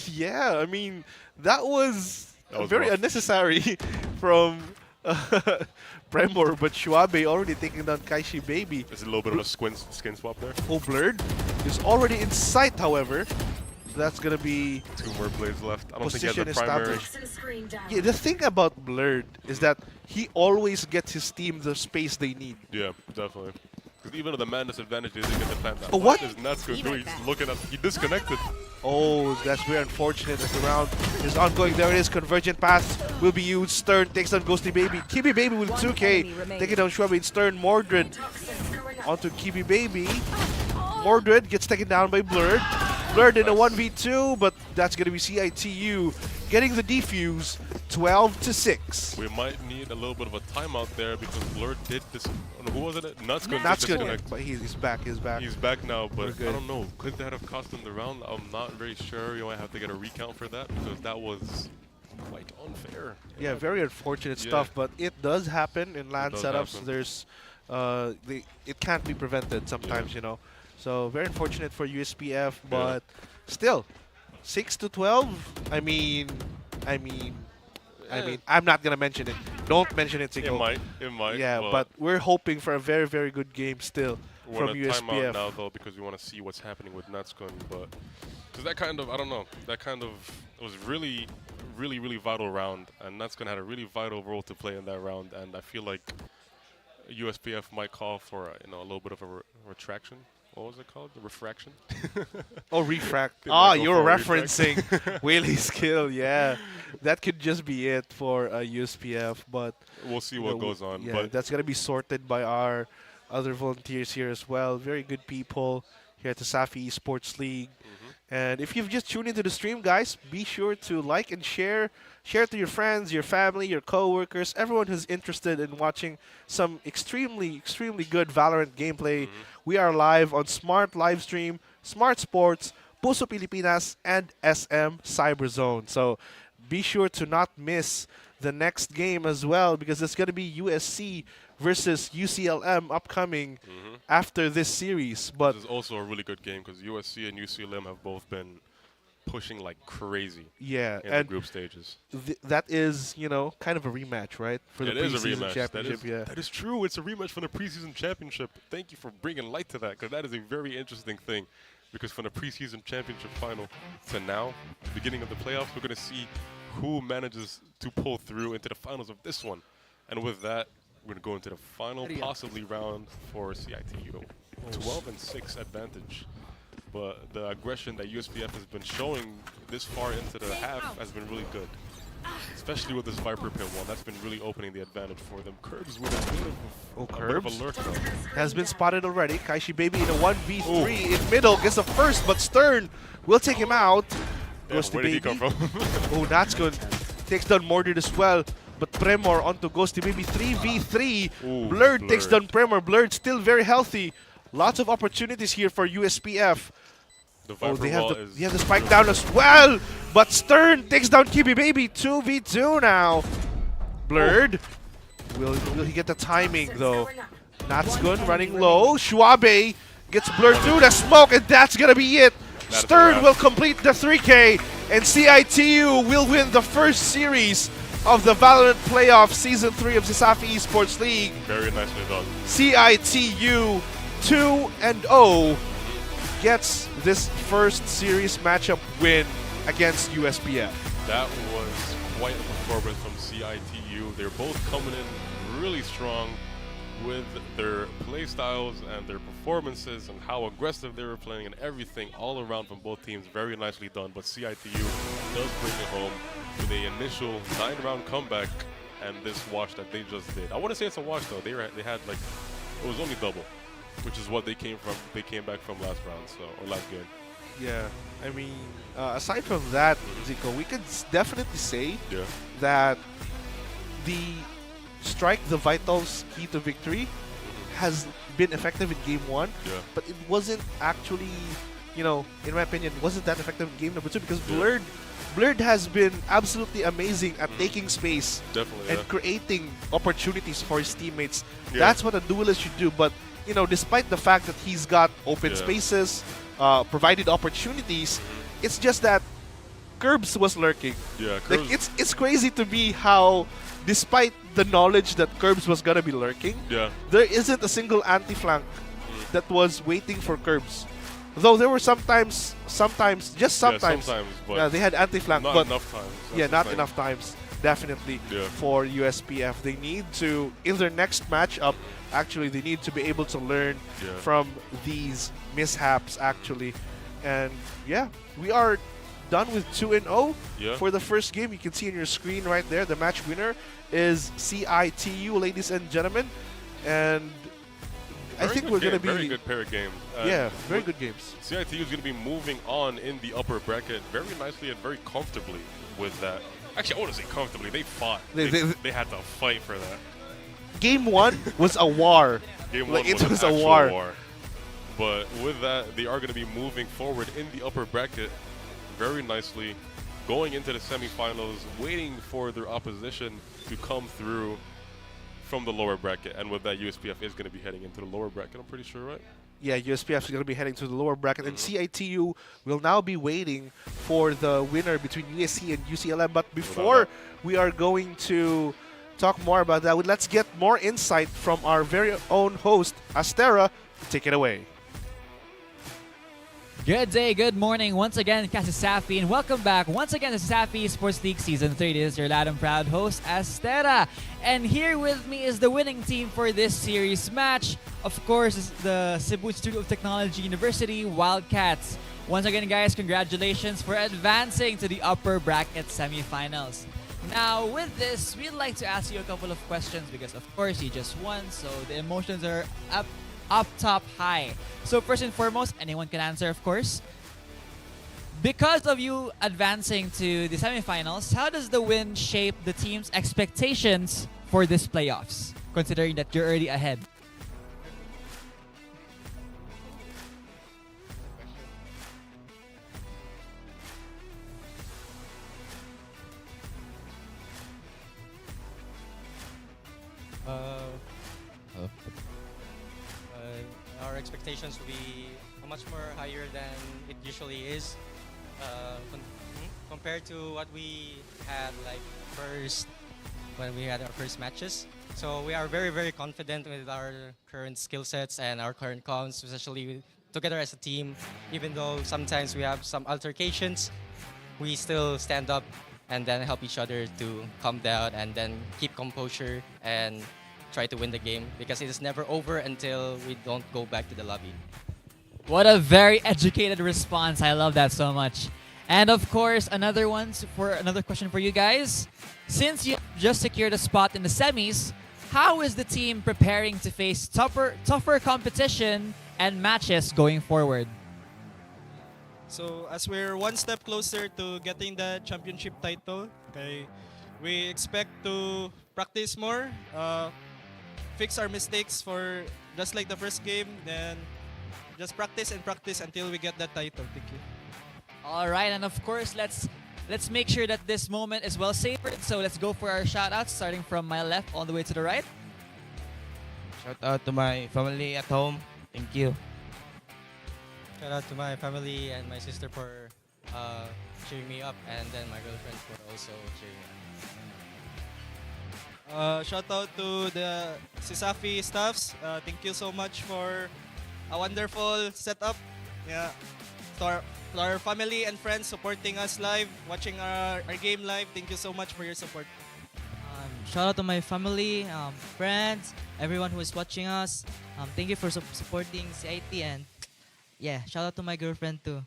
Yeah, I mean, that was very rough. unnecessary from 𝐕𝐁𝐿, but 𝐶huaBei already taking down 𝐐�𝐿 Baby. There's a little bit of a skin swap there. Oh, 𝐵LRD is already in sight, however. So that's going to be 2 more plays left. I don't think he has position a primary. established. Yeah, the thing about 𝐵LRD is that he always gets his team the space they need. Yeah, definitely. Because even with the man disadvantage, they didn't get the fan. Oh, what? Is 𝐿 going to do? He's looking at. He disconnected. Oh, that's very unfortunate as the round is ongoing. There it is. Convergent pass will be used. Stern takes down Ghosty Baby. 𝐾𝐵 Baby with 2K. Taking down 𝐶huaBei. Stern, 𝐿RD onto 𝐾𝐵 Baby. 𝐿RD gets taken down by 𝐵LRD. 𝐵LRD in a 1v2, but that's going to be CIT-U getting the defuse 12-6. We might need a little bit of a timeout there because 𝐿RD did this. Who was it? 𝐿RD 𝐿RD, but he's back. He's back. He's back now, but good. I don't know. Could that have cost him the round? I'm not very sure. You might have to get a recount for that because that was quite unfair. Yeah, very unfortunate Yeah. stuff, but it does happen in LAN does setups. happen. There's, it can't be prevented sometimes, you know. So very unfortunate for USPF, but still, 6-12. I mean, I'm not gonna mention it. Don't mention it, Siggo. It might. Yeah, but we're hoping for a very, very good game still we're from gonna time out USPF. now though because we want to see what's happening with 𝐿, but because that kind of, I don't know, that kind of it was really vital round, and 𝐿 had a really vital role to play in that round, and I feel like USPF might call for a little bit of a retraction. What was it called? The refraction? Oh, refract. They might go You're for a referencing refract. Whaley's kill. Yeah, that could just be it for USPF, but We'll see what goes on. Yeah, But that's gonna be sorted by our other volunteers here as well. Very good people here at the CESAFI Esports League. And if you've just tuned into the stream, guys, be sure to like and share. Share it to your friends, your family, your co-workers, everyone who's interested in watching some extremely good Valorant gameplay. We are live on Smart Livestream, Smart Sports, Puso Pilipinas, and SM Cyberzone. So be sure to not miss the next game as well because it's going to be USC versus UCLM upcoming after this series. But this is also a really good game because USC and UCLM have both been pushing like crazy. Yeah, in and the group stages. That is, kind of a rematch, right? For the It is a preseason rematch. championship. That is true. It's a rematch from the preseason championship. Thank you for bringing light to that because that is a very interesting thing. Because from the preseason championship final to now, the beginning of the playoffs, we're going to see who manages to pull through into the finals of this one. And with that, we're going to go into the final, possibly round for CIT-U. 12-6 advantage. But the aggression that USPF has been showing this far into the half has been really good. Especially with this Viper pin wall. That's been really opening the advantage for them. 𝐿RB's with a bit of a lurk though. Has been spotted already. 𝐐�𝐿 Baby in a 1v3 in middle. Gets the first, but Stern will take him out. Ghosty Where did he come from? Oh, that's good. Takes down 𝐿RD as well. But 𝐕𝐁𝐿 onto Ghosty Baby. 3v3. 𝐵LRD takes down 𝐕𝐁𝐿. 𝐵LRD still very healthy. Lots of opportunities here for USPF. They have the spike down as well, but Stern takes down 𝐾𝐵 Baby. 2v2 now. 𝐵LRD, will he get the timing though? 𝐿 running low. 𝐶huaBei gets 𝐵LRD through the smoke, and that's gonna be it. Stern will complete the 3K, and CIT-U will win the first series of the Valorant Playoff Season 3 of CESAFI Esports League. Very nicely done. CIT-U 2-0 gets this first series matchup win against USPF. That was quite a performance from CIT-U. They're both coming in really strong with their play styles and their performances and how aggressive they were playing and everything all around from both teams. Very nicely done, but CIT-U does bring it home with a initial 9-round comeback and this wash that they just did. I wouldn't say it's a wash though. They had like, it was only double, which is what they came back from last round, or last game. Yeah, I mean, aside from that, Zico, we could definitely say that the strike the Vitals key to victory has been effective in game 1, but it wasn't actually, in my opinion, wasn't that effective in game number 2 because Blurred has been absolutely amazing at taking space and creating opportunities for his teammates. That's what a duelist should do, but despite the fact that he's got open spaces, provided opportunities, it's just that 𝐏𝐿𝐵 was lurking. Like it's crazy to me how, despite the knowledge that 𝐏𝐿𝐵 was gonna be lurking, there isn't a single anti-flank that was waiting for 𝐏𝐿𝐵. Though there were sometimes, but they had anti-flank, not but enough times. Not enough times, definitely, for USPF. They need to, in their next matchup, actually, they need to be able to learn from these mishaps, actually. And we are done with 2-0 for the first game. You can see on your screen right there, the match winner is CIT-U, ladies and gentlemen. And I think we're going to be... Very good pair of games. Very good games. CIT-U is going to be moving on in the upper bracket very nicely and very comfortably with that. Actually, I wouldn't say comfortably. They fought. They had to fight for that. Game 1 was a war. Game 1 was a war. But with that, they are going to be moving forward in the upper bracket very nicely, going into the semifinals, waiting for their opposition to come through from the lower bracket. And with that, USPF is going to be heading into the lower bracket, I'm pretty sure, right? Yeah, USPF is going to be heading to the lower bracket, and CIT-U will now be waiting for the winner between USC and UCLM. But before we are going to talk more about that, let's get more insight from our very own host, Astera. Take it away. Good day, good morning once again, CESAFI, and welcome back once again to CESAFI Esports League Season 3. This is your loud and proud host, Astera. And here with me is the winning team for this series match. Of course, it's the Cebu Institute of Technology University Wildcats. Once again, guys, congratulations for advancing to the upper bracket semifinals. Now, with this, we'd like to ask you a couple of questions because, of course, you just won, so the emotions are up top high. So first and foremost, anyone can answer, of course. Because of you advancing to the semifinals, how does the win shape the team's expectations for this playoffs, considering that you're already ahead? Our expectations will be much more higher than it usually is, compared to what we had when we had our first matches. So we are very, very confident with our current skill sets and our current comms, especially together as a team. Even though sometimes we have some altercations, we still stand up and then help each other to calm down and then keep composure and try to win the game, because it is never over until we don't go back to the lobby. What a very educated response. I love that so much. And of course, another question for you guys. Since you just secured a spot in the semis, how is the team preparing to face tougher competition and matches going forward? So as we're one step closer to getting the championship title, we expect to practice more, fix our mistakes for just like the first game, then just practice and practice until we get that title. Thank you. All right, and of course, let's make sure that this moment is well savored. So let's go for our shout outs, starting from my left all the way to the right. Shout out to my family at home. Thank you. Shout out to my family and my sister for cheering me up, and then my girlfriend for also cheering me up. Shout out to the CESAFI staffs. Thank you so much for a wonderful setup. Yeah, To our family and friends supporting us live, watching our game live, thank you so much for your support. Shout out to my family, friends, everyone who is watching us. Thank you for supporting CIT, and yeah, shout out to my girlfriend too.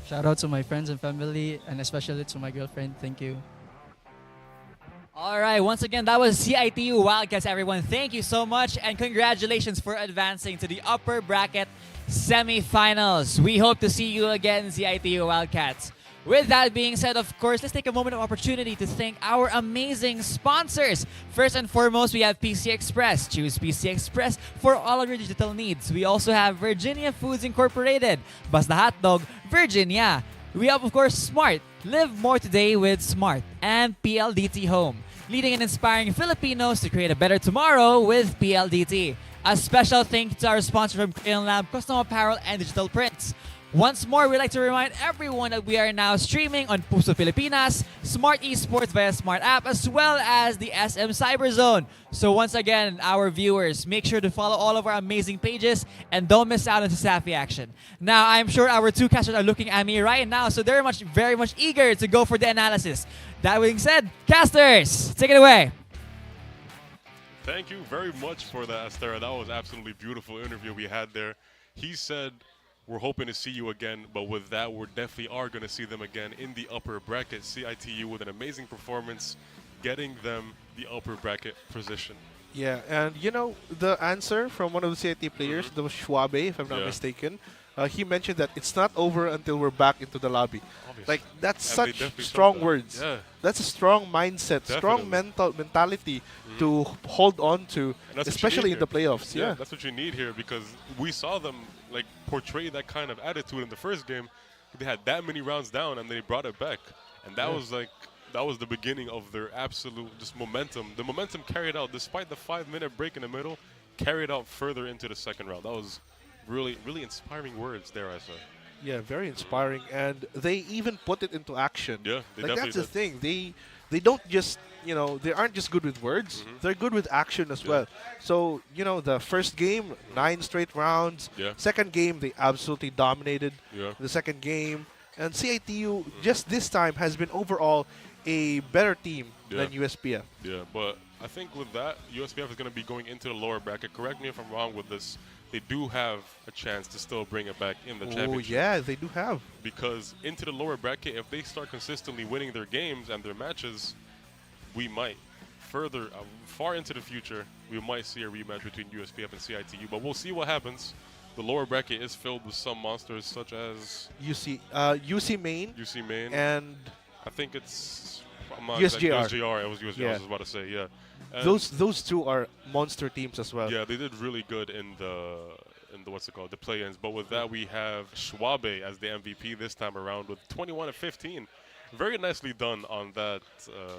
Shout out to my friends and family, and especially to my girlfriend. Thank you. All right, once again, that was CIT-U Wildcats, everyone. Thank you so much, and congratulations for advancing to the upper bracket semifinals. We hope to see you again, CIT-U Wildcats. With that being said, of course, let's take a moment of opportunity to thank our amazing sponsors. First and foremost, we have PC Express. Choose PC Express for all of your digital needs. We also have Virginia Foods Incorporated, Basta Hotdog, Virginia. We have, of course, Smart. Live more today with Smart. And PLDT Home, leading and inspiring Filipinos to create a better tomorrow with PLDT. A special thank you to our sponsor from Crayon Lab, Custom Apparel and Digital Prints. Once more, we'd like to remind everyone that we are now streaming on Puso Pilipinas, Smart Esports via Smart App, as well as the SM Cyberzone. So once again, our viewers, make sure to follow all of our amazing pages and don't miss out on CESAFI action. Now, I'm sure our two casters are looking at me right now, so they're very much eager to go for the analysis. That being said, casters, take it away. Thank you very much for that, Esther. That was absolutely beautiful interview we had there. He said, we're hoping to see you again, but with that, we definitely are going to see them again in the upper bracket. CIT-U with an amazing performance, getting them the upper bracket position. Yeah, and you know, the answer from one of the CIT players, the Schwabe, if I'm not mistaken, he mentioned that it's not over until we're back into the lobby. Obviously. Like, that's And such strong words. Yeah. That's a strong mindset, strong mentality to hold on to, especially in the playoffs. Yeah, that's what you need here, because we saw them like portray that kind of attitude in the first game. They had that many rounds down, and they brought it back, and that was like the beginning of their absolute just momentum. The momentum carried out, despite the 5-minute break in the middle, carried out further into the second round. That was really, really inspiring words there, I say. Yeah, very inspiring, and they even put it into action. Yeah, they like definitely that's the did. thing. They don't just, you know, they aren't just good with words. They're good with action as well. So, you know, the first game, 9 straight rounds. Yeah. Second game, they absolutely dominated Yeah. the second game. And CIT-U just this time has been overall a better team than USPF. Yeah, but I think with that, USPF is going to be going into the lower bracket. Correct me if I'm wrong with this. They do have a chance to still bring it back in the championship. Oh, yeah, they do have. Because into the lower bracket, if they start consistently winning their games and their matches, we might further, far into the future, we might see a rematch between USPF and CIT-U. But we'll see what happens. The lower bracket is filled with some monsters such as UC Main. UC Main. And I think it's USJR. USJR. It was USJR. I was about to say, yeah. And those two are monster teams as well. yeah, they did really good in the what's it called, the play-ins. But with that, we have Schwabe as the MVP this time around with 21-15. Very nicely done on that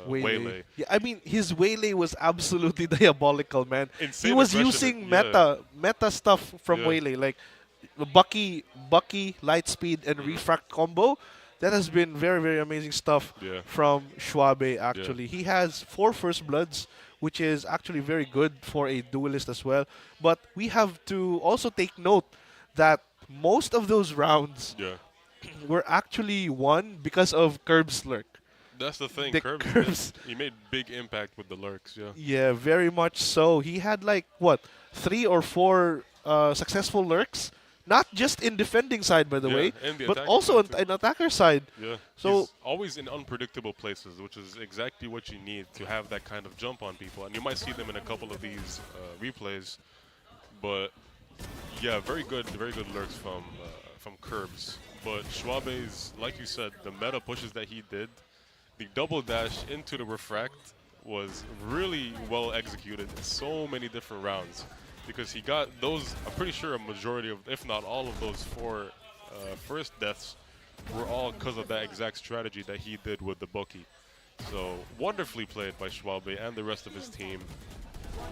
Waylay. Yeah, I mean, his Waylay was absolutely diabolical, man. Insane he was aggression, using yeah. meta stuff from Waylay, like Bucky, light speed, and refract combo. That has been very, very amazing stuff from Schwabe, actually. He has 4 first bloods, which is actually very good for a duelist as well. But we have to also take note that most of those rounds were actually won because of 𝐕𝐀𝐿's lurk. That's the thing. The 𝐕𝐁, he made big impact with the lurks, yeah. Yeah, very much so. He had like, what, 3 or 4 successful lurks? Not just in defending side, by the way, and the but attacking also side in attacker side. Yeah. So he's always in unpredictable places, which is exactly what you need to have that kind of jump on people. And you might see them in a couple of these replays. But yeah, very good lurks from 𝐕𝐁. But Schwabe's, like you said, the meta pushes that he did, the double dash into the refract was really well executed in so many different rounds. Because he got those, I'm pretty sure a majority of, if not all of those 4 first deaths were all because of that exact strategy that he did with the Bucky. So wonderfully played by Schwabe and the rest of his team.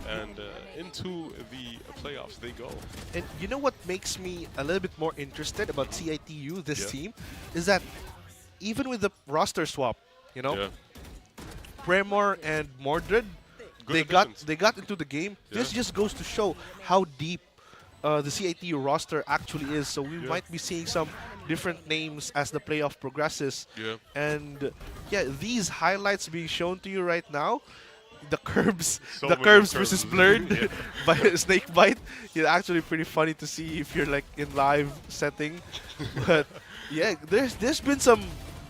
And into the playoffs they go. And you know what makes me a little bit more interested about CIT-U, this team, is that even with the roster swap, you know, Premor and Mordred, they got into the game. This just goes to show how deep the CIT-U roster actually is. So we might be seeing some different names as the playoff progresses. Yeah. And yeah, these highlights being shown to you right now, the Curbs, So the many Curbs Curbs. versus Blurred Yeah. by Snake Bite. It's actually pretty funny to see if you're like in live setting. But yeah, there's been some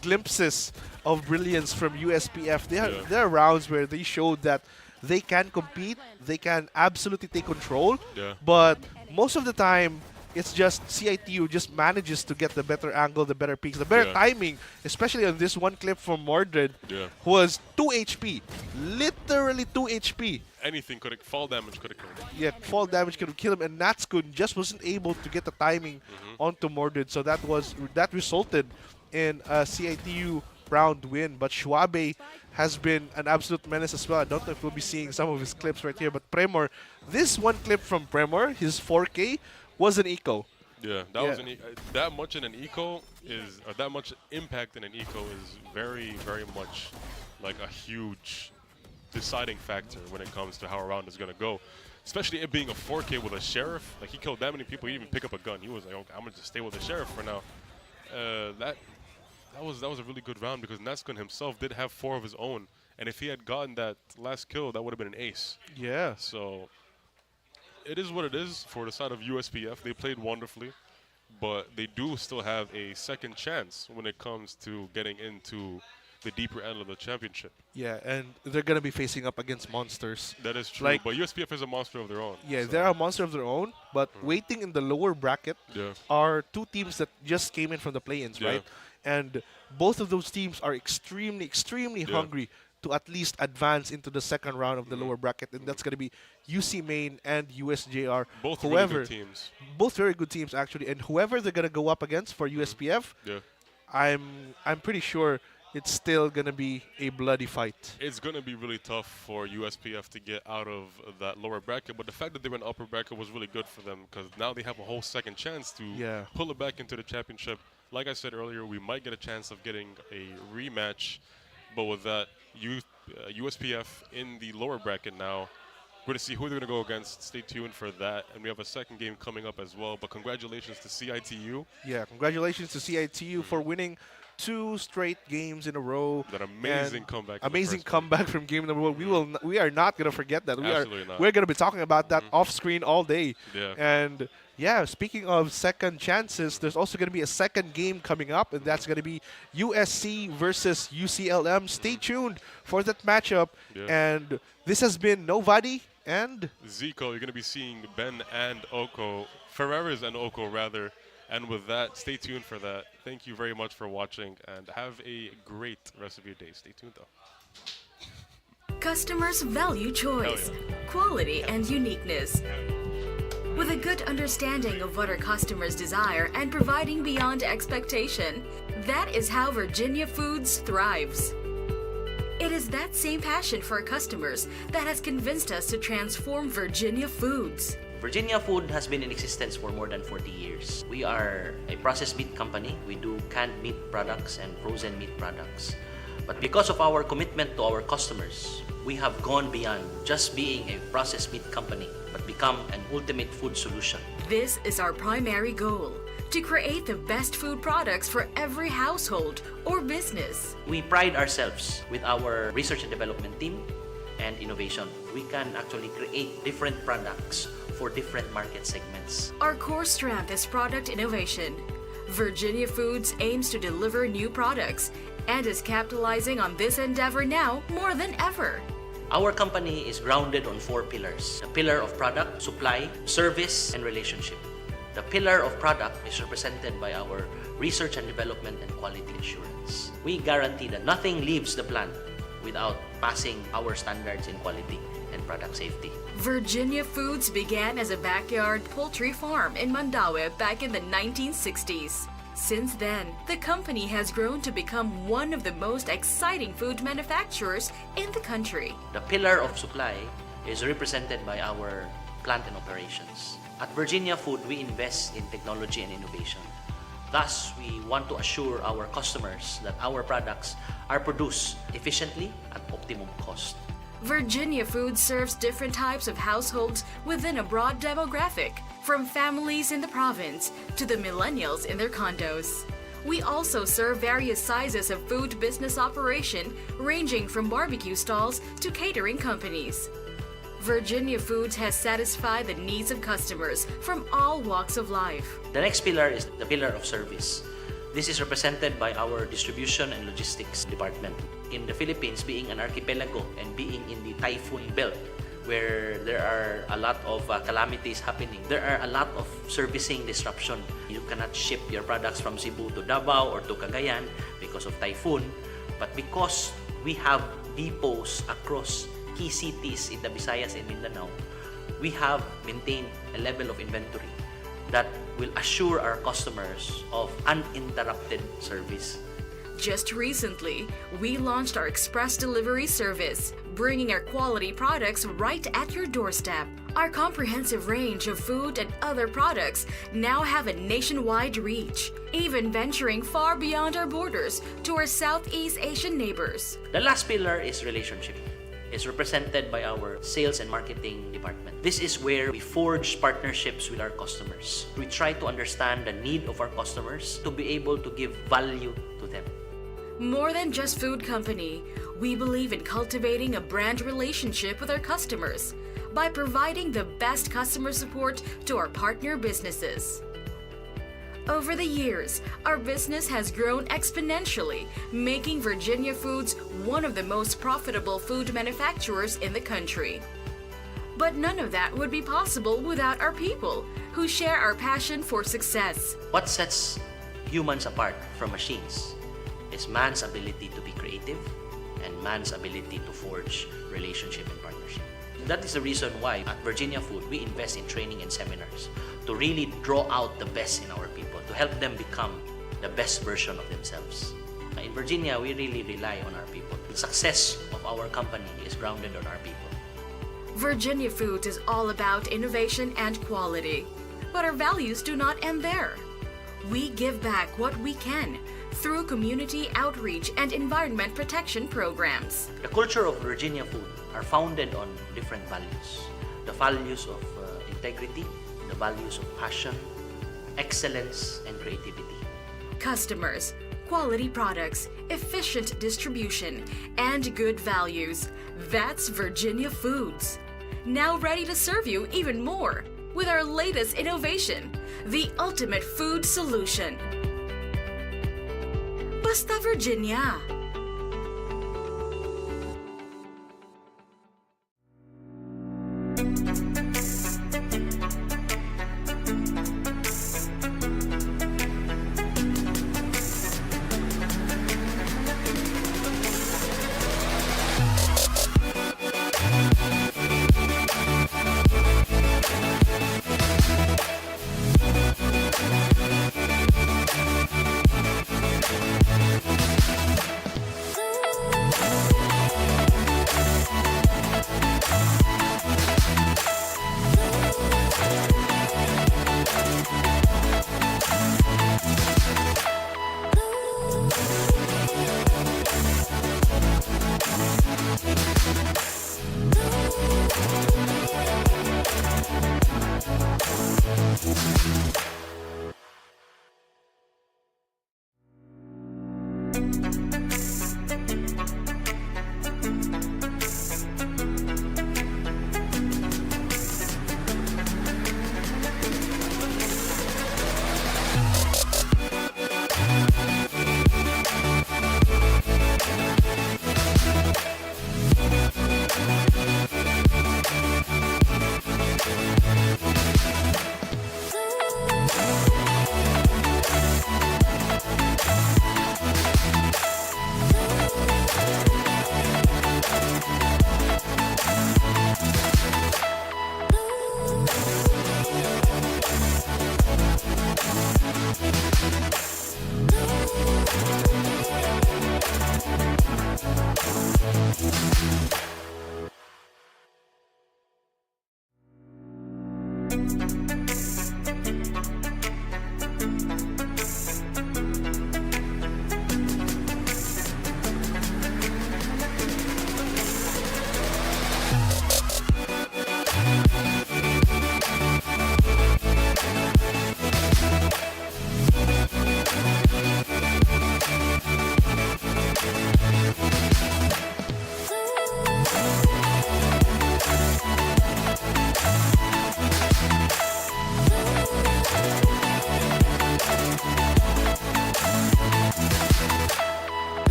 glimpses of brilliance from USPF. There are rounds where they showed that they can compete, they can absolutely take control, but most of the time it's just CIT-U just manages to get the better angle, the better peaks, the better timing, especially on this one clip from Mordred, who was 2 HP, literally 2 HP. Anything could have, fall damage could have killed him. Yeah, fall damage could have killed him, and Natskun just wasn't able to get the timing onto Mordred, so that resulted in a CIT-U round win. But Schwabe has been an absolute menace as well. I don't know if we'll be seeing some of his clips right here, but Premor, this one clip from Premor, his 4K, was an eco. Yeah, that was that much in an eco is, or that much impact in an eco is very, very much like a huge deciding factor when it comes to how a round is going to go. Especially it being a 4K with a sheriff. Like, he killed that many people, he didn't even pick up a gun. He was like, okay, I'm going to just stay with the sheriff for now. That was a really good round because Natskun himself did have 4 of his own. And if he had gotten that last kill, that would have been an ace. Yeah. So it is what it is for the side of USPF. They played wonderfully, but they do still have a second chance when it comes to getting into the deeper end of the championship. Yeah, and they're going to be facing up against monsters. That is true, Like, but USPF is a monster of their own. yeah, so. they're a monster of their own, but waiting in the lower bracket are 2 teams that just came in from the play-ins, right? And both of those teams are extremely, extremely hungry to at least advance into the second round of the lower bracket, and that's going to be UC Main and USJR. Both really good teams. Both very good teams, actually, and whoever they're going to go up against for USPF, I'm pretty sure it's still going to be a bloody fight. It's going to be really tough for USPF to get out of that lower bracket, but the fact that they were in the upper bracket was really good for them because now they have a whole second chance to pull it back into the championship. Like I said earlier, we might get a chance of getting a rematch, but with that, USPF in the lower bracket now. We're going to see who they're going to go against. Stay tuned for that. And we have a second game coming up as well. But congratulations to CIT-U. Yeah, congratulations to CIT-U for winning 2 straight games in a row. That amazing comeback. Amazing comeback from game number 1. We are not going to forget that. Absolutely not. We're going to be talking about that off screen all day. Yeah. And yeah, speaking of second chances, there's also going to be a second game coming up, and that's going to be USC versus UCLM. Stay tuned for that matchup. Yeah. And this has been Nobody and Zico. You're going to be seeing Ben and Oko, Ferreras and Oko rather. And with that, stay tuned for that. Thank you very much for watching, and have a great rest of your day. Stay tuned, though. Customers value choice, quality, and uniqueness. With a good understanding of what our customers desire and providing beyond expectation, that is how Virginia Foods thrives. It is that same passion for our customers that has convinced us to transform Virginia Foods. Virginia Food has been in existence for more than 40 years. We are a processed meat company. We do canned meat products and frozen meat products. But because of our commitment to our customers, we have gone beyond just being a processed meat company, but become an ultimate food solution. This is our primary goal, to create the best food products for every household or business. We pride ourselves with our research and development team and innovation. We can actually create different products for different market segments. Our core strength is product innovation. Virginia Foods aims to deliver new products and is capitalizing on this endeavor now more than ever. Our company is grounded on 4 pillars. The pillar of product, supply, service, and relationship. The pillar of product is represented by our research and development and quality assurance. We guarantee that nothing leaves the plant without passing our standards in quality and product safety. Virginia Foods began as a backyard poultry farm in Mandaue back in the 1960s. Since then, the company has grown to become one of the most exciting food manufacturers in the country. The pillar of supply is represented by our plant and operations. At Virginia Food, we invest in technology and innovation. Thus, we want to assure our customers that our products are produced efficiently at optimum cost. Virginia Foods serves different types of households within a broad demographic, from families in the province to the millennials in their condos. We also serve various sizes of food business operation, ranging from barbecue stalls to catering companies. Virginia Foods has satisfied the needs of customers from all walks of life. The next pillar is the pillar of service. This is represented by our distribution and logistics department. In the Philippines, being an archipelago and being in the typhoon belt, where there are a lot of calamities happening, there are a lot of servicing disruption. You cannot ship your products from Cebu to Davao or to Cagayan because of typhoon, but because we have depots across key cities in the Visayas and Mindanao, we have maintained a level of inventory that will assure our customers of uninterrupted service. Just recently, we launched our express delivery service, bringing our quality products right at your doorstep. Our comprehensive range of food and other products now have a nationwide reach, even venturing far beyond our borders to our Southeast Asian neighbors. The last pillar is relationship. It's represented by our sales and marketing department. This is where we forge partnerships with our customers. We try to understand the need of our customers to be able to give value to them. More than just food company, we believe in cultivating a brand relationship with our customers by providing the best customer support to our partner businesses. Over the years, our business has grown exponentially, making Virginia Foods one of the most profitable food manufacturers in the country. But none of that would be possible without our people, who share our passion for success. What sets humans apart from machines is man's ability to be creative and man's ability to forge relationship and partnership. That is the reason why at Virginia Food, we invest in training and seminars to really draw out the best in our people, to help them become the best version of themselves. In Virginia, we really rely on our people. The success of our company is grounded on our people. Virginia Foods is all about innovation and quality. But our values do not end there. We give back what we can through community outreach and environment protection programs. The culture of Virginia Food are founded on different values. The values of integrity, the values of passion, excellence, and creativity. Customers, quality products, efficient distribution, and good values. That's Virginia Foods. Now ready to serve you even more with our latest innovation, the ultimate food solution. Basta Virginia!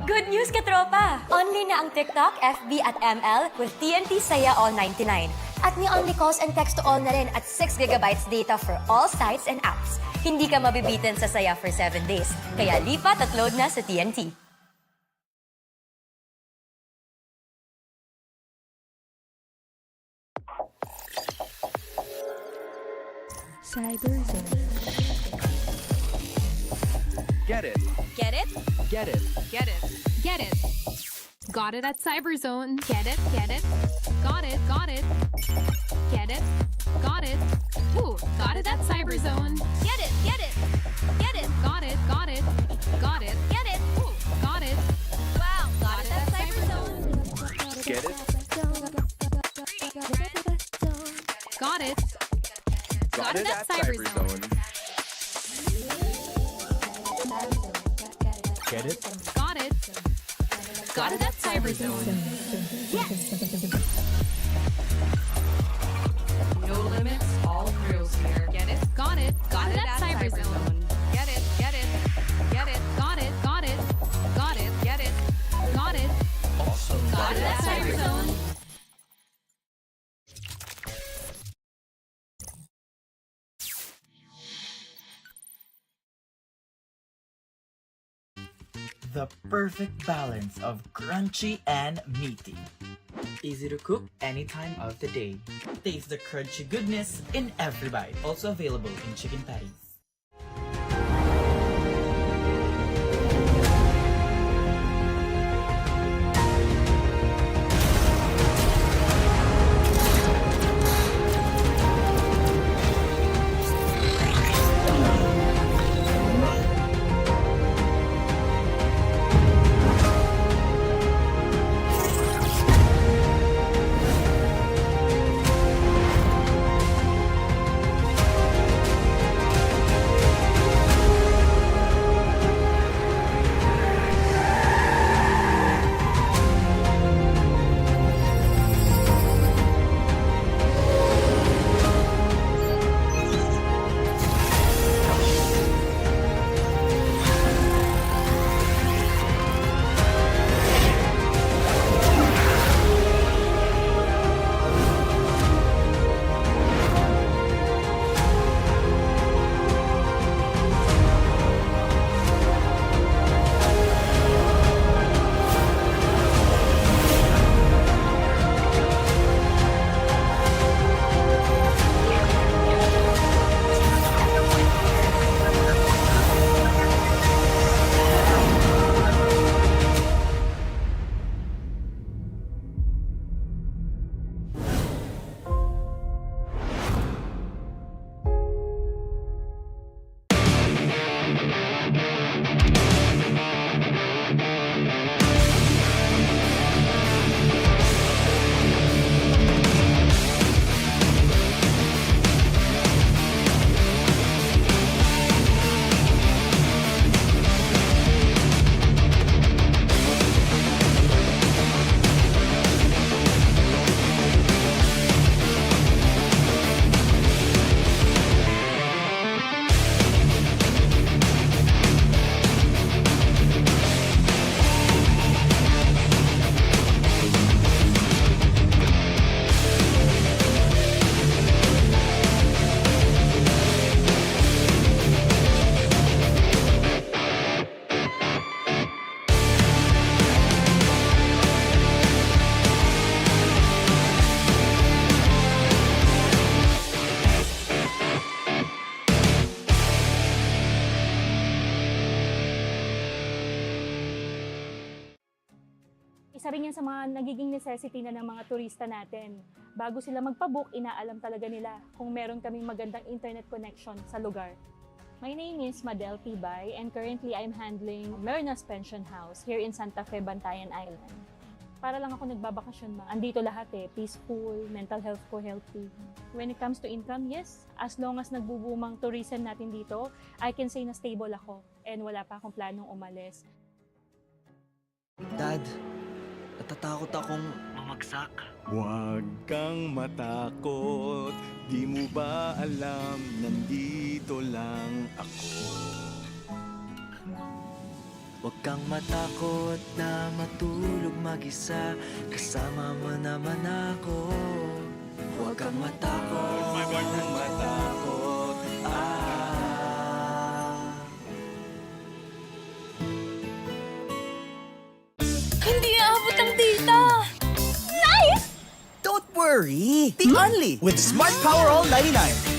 Good news, katropa! Only na ang TikTok, FB at ML with TNT Saya All 99. At may only calls and text to all na rin at 6 GB data for all sites and apps. Hindi ka mabibitin sa Saya for 7 days. Kaya lipat at load na sa TNT. Get it. Get it? Get it. Get it. Get it. Got it at CyberZone. Get it, get it. Got it, got it. Get it, got it. Ooh, got it at CyberZone. Get it. Get it. Get it. Got it, got it. Got it. Get it. Ooh, got it. Wow. Got it at CyberZone. Get it. Got it. Got it at CyberZone. Get it. Got it. Got it at CyberZone. No limits, all thrills here. Get it? Got it. Got it at CyberZone. Get it. Get it. Get it. Got it. Got it. Got it. Get it. Got it. Awesome. Got it at CyberZone. The perfect balance of crunchy and meaty. Easy to cook any time of the day. Taste the crunchy goodness in every bite. Also available in chicken patties. Isa rin yan sa mga nagiging necessity na ng mga turista natin. Bago sila magpabook, inaalam talaga nila kung meron kaming magandang internet connection sa lugar. My name is Madel Tibay and currently I'm handling Mernas Pension House here in Santa Fe, Bantayan Island. Para lang ako nagbabakasyon andito lahat peaceful, mental health ko healthy. When it comes to income, yes, as long as nagbubumang tourism natin dito, I can say na stable ako and wala pa akong planong umalis. Dad, natatakot akong mamagsak. Huwag kang matakot, di mo ba alam, nandito lang ako. Huwag kang matakot na matulog mag-isa, kasama mo naman ako. Huwag kang matakot, huwag kang matakot. Hindi aabot ang data! Nice! Don't worry! Be only with Smart Power All 99.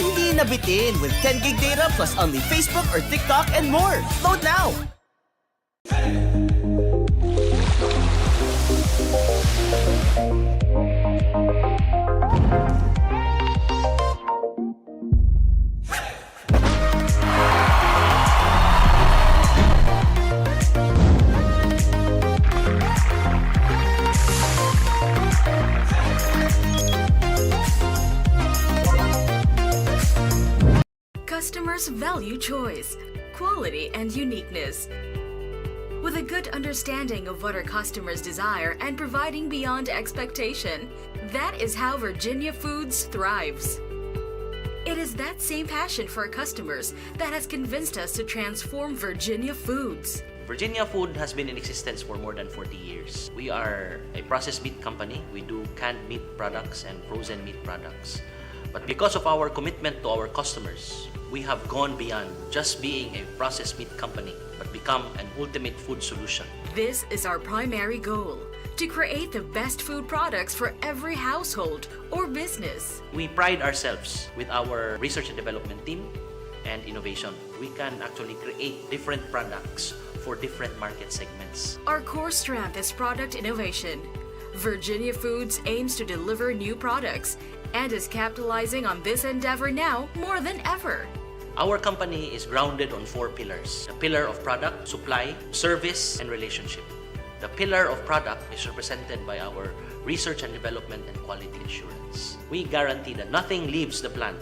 Hindi nabitin with 10 gig data plus only Facebook or TikTok and more. Load now! Customers value choice, quality, and uniqueness. With a good understanding of what our customers desire and providing beyond expectation, that is how Virginia Foods thrives. It is that same passion for our customers that has convinced us to transform Virginia Foods. Virginia Food has been in existence for more than 40 years. We are a processed meat company. We do canned meat products and frozen meat products. But because of our commitment to our customers, we have gone beyond just being a processed meat company, but become an ultimate food solution. This is our primary goal, to create the best food products for every household or business. We pride ourselves with our research and development team and innovation. We can actually create different products for different market segments. Our core strength is product innovation. Virginia Foods aims to deliver new products and is capitalizing on this endeavor now more than ever. Our company is grounded on 4 pillars: the pillar of product, supply, service, and relationship. The pillar of product is represented by our research and development and quality assurance. We guarantee that nothing leaves the plant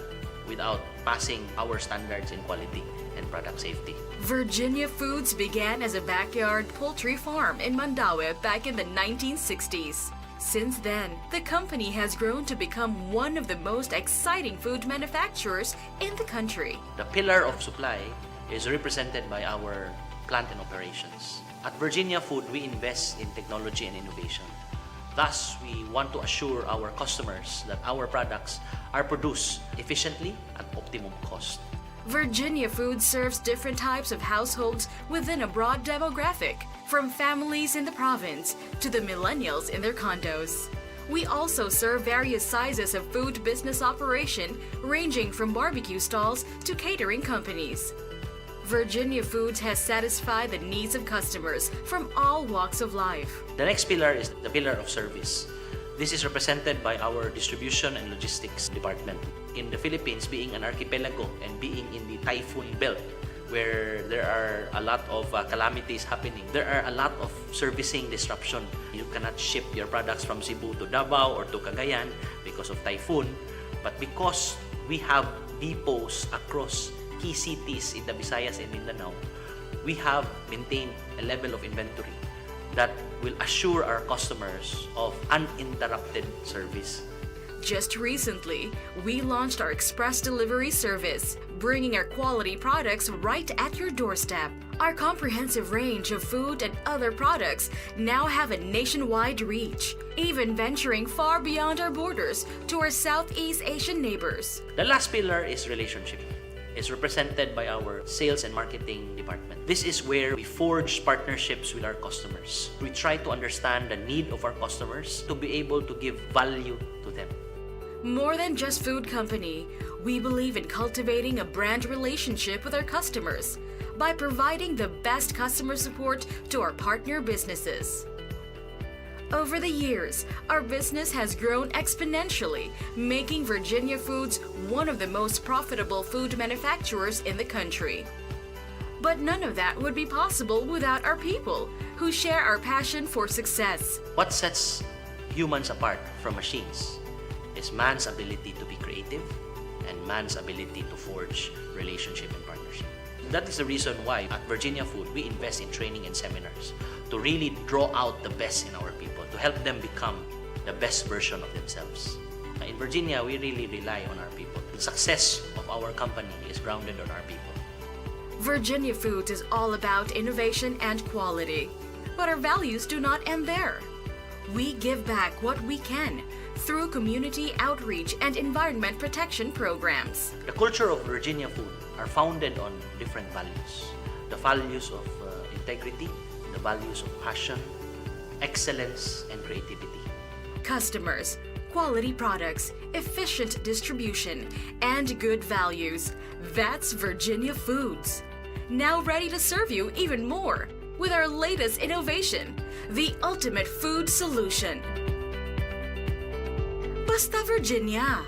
without passing our standards in quality and product safety. Virginia Foods began as a backyard poultry farm in Mandaue back in the 1960s. Since then, the company has grown to become one of the most exciting food manufacturers in the country. The pillar of supply is represented by our plant and operations. At Virginia Food, we invest in technology and innovation. Thus, we want to assure our customers that our products are produced efficiently at optimum cost. Virginia Foods serves different types of households within a broad demographic, from families in the province to the millennials in their condos. We also serve various sizes of food business operation, ranging from barbecue stalls to catering companies. Virginia Foods has satisfied the needs of customers from all walks of life. The next pillar is the pillar of service. This is represented by our distribution and logistics department. In the Philippines, being an archipelago and being in the typhoon belt, where there are a lot of calamities happening, there are a lot of servicing disruption. You cannot ship your products from Cebu to Davao or to Cagayan because of typhoon. But because we have depots across key cities in the Visayas and Mindanao, we have maintained a level of inventory that will assure our customers of uninterrupted service. Just recently, we launched our express delivery service, bringing our quality products right at your doorstep. Our comprehensive range of food and other products now have a nationwide reach, even venturing far beyond our borders to our Southeast Asian neighbors. The last pillar is relationship. It's represented by our sales and marketing department. This is where we forge partnerships with our customers. We try to understand the need of our customers to be able to give value to them. More than just food company, we believe in cultivating a brand relationship with our customers by providing the best customer support to our partner businesses. Over the years, our business has grown exponentially, making Virginia Foods one of the most profitable food manufacturers in the country. But none of that would be possible without our people, who share our passion for success. What sets humans apart from machines is man's ability to be creative and man's ability to forge relationship and partnership. That is the reason why at Virginia Food, we invest in training and seminars to really draw out the best in our people, to help them become the best version of themselves. In Virginia, we really rely on our people. The success of our company is grounded on our people. Virginia Foods is all about innovation and quality. But our values do not end there. We give back what we can through community outreach and environment protection programs. The culture of Virginia Food are founded on different values. The values of integrity, the values of passion, excellence, and creativity. Customers, quality products, efficient distribution, and good values. That's Virginia Foods. Now ready to serve you even more with our latest innovation, the ultimate food solution. Basta Virginia.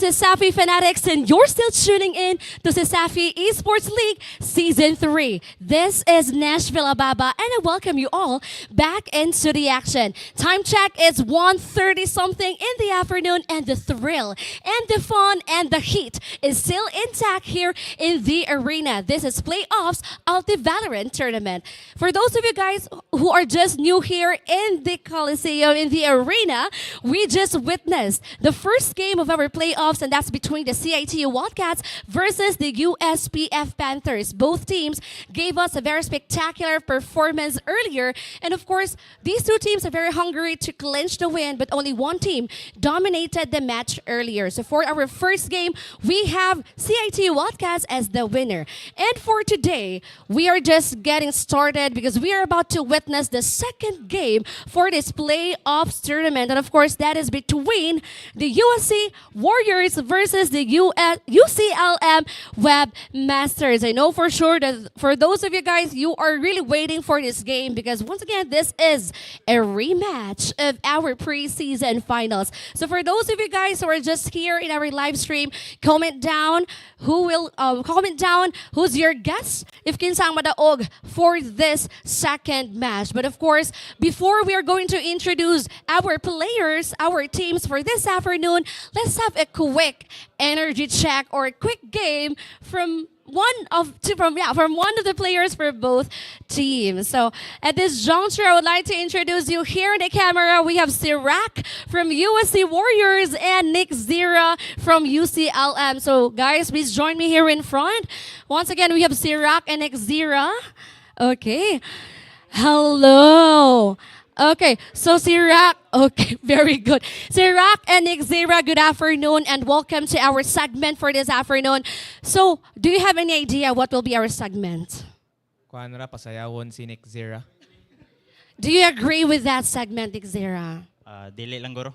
CESAFI fanatics, and you're still tuning in to CESAFI Esports League Season 3. This is Nashville, Ababa, and I welcome you all back into the action. Time check is 1:30 something in the afternoon, and the thrill and the fun and the heat is still intact here in the arena. This is playoffs of the Valorant tournament. For those of you guys who are just new here in the Coliseum, in the arena, we just witnessed the first game of our playoffs, and that's between the CIT-U Wildcats versus the USPF Panthers. Both teams gave us a very spectacular performance earlier, and of course, these two teams are very hungry to clinch the win, but only one team dominated the match earlier. So for our first game, we have CIT-U Wildcats as the winner. And for today, we are just getting started because we are about to witness the second game for this playoffs tournament. And of course, that is between the USC Warriors versus the UCLM Webmasters. I know for sure that for those of you guys, you are really waiting for this game because once again, this is a rematch of our preseason finals. So for those of you guys who are just here in our live stream, comment down who's your guess if kinsang madaog for this second match. But of course, before we are going to introduce our players, our teams for this afternoon, let's have a quick energy check or a quick game from one of the players for both teams. So at this juncture, I would like to introduce you here in the camera. We have CERAC from USC Warriors and 𝐏𝐋𝐿 from UCLM. So guys, please join me here in front. Once again, we have CERAC and 𝐏𝐿. Okay. Hello. Okay, so CERAC, okay, very good. CERAC and 𝐏𝐿, good afternoon and welcome to our segment for this afternoon. So, do you have any idea what will be our segment? Kuan ra pasayawon si 𝐏𝐿. Do you agree with that segment, 𝐏𝐿? Dili lang guro.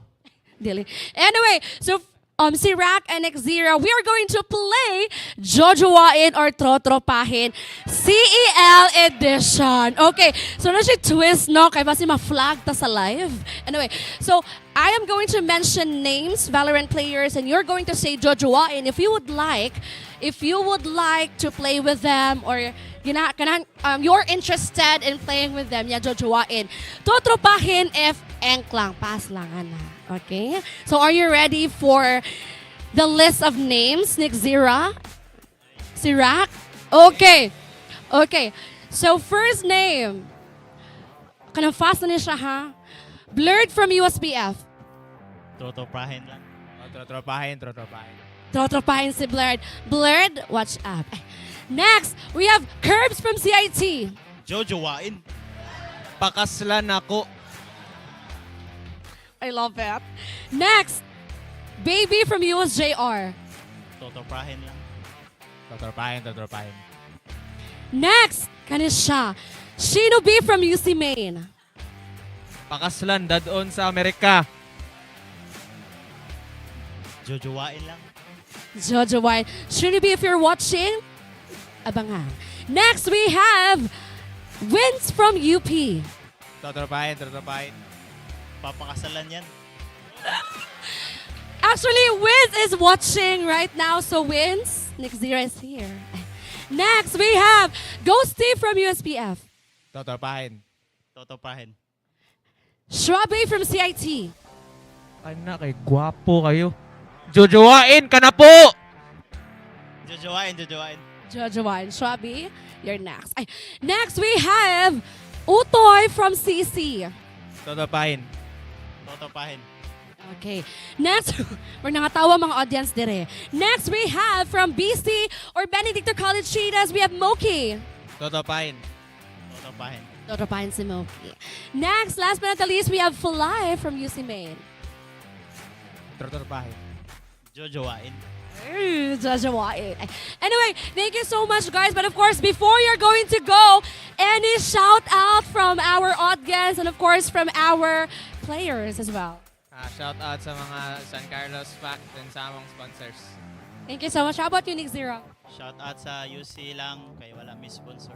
Dili. Anyway, so CERAC and 𝐏𝐿, we are going to play Jojowain or Trotropahin CEL edition. Okay, so na siya twist, no? Kaya basi ma-flag ta sa live. Anyway, so I am going to mention names, Valorant players, and you're going to say Jojowain if you would like to play with them or you're interested in playing with them, Jojowain. Trotropahin if enk lang, pass lang, ana. Okay? So are you ready for the list of names, 𝐏𝐿? CERAC? Okay. Okay. So first name. Kanang fast na niya siya, ha? Blurred from USPF. Trotropahin lang. Trotropahin. Trotropahin si Blurred. Blurred, watch up. Next, we have Curbs from CIT. Jojowain. Pakaslan ako. I love that. Next, Baby from USJR. Trotropahin lang. Trotropahin. Next, kanisha. Shinobi from UC Maine. Pakaslan dadon sa Amerika. Jojowain lang. Jojowain. Shinobi, if you're watching, abangan. Next, we have Wins from UP. Trotropahin. Papakasalan yan. Actually, Wiz is watching right now, so Wins, 𝐏𝐿 is here. Next, we have Ghosty from USPF. Trotropahin. Shrabe from CIT. Anak, kay gwapo kayo. Jojowain ka na po! Jojowain. Jojowain. Shrabe, you're next. Next, we have Utoy from CC. Trotropahin. Okay. Next, we're nangatawa mga audience dire. Next, we have from BC or Benedicto College Cheetahs, we have Moki. Trotropahin si Moki. Next, last but not the least, we have Fly from UC Maine. Trotropahin. Jojowain. Anyway, thank you so much, guys. But of course, before you're going to go, any shout out from our audience and of course from our players as well. Shout out sa mga San Carlos Fact and sa among sponsors. Thank you so much. How about you, 𝐏𝐿? Shout out sa UC lang, kay wala may sponsor.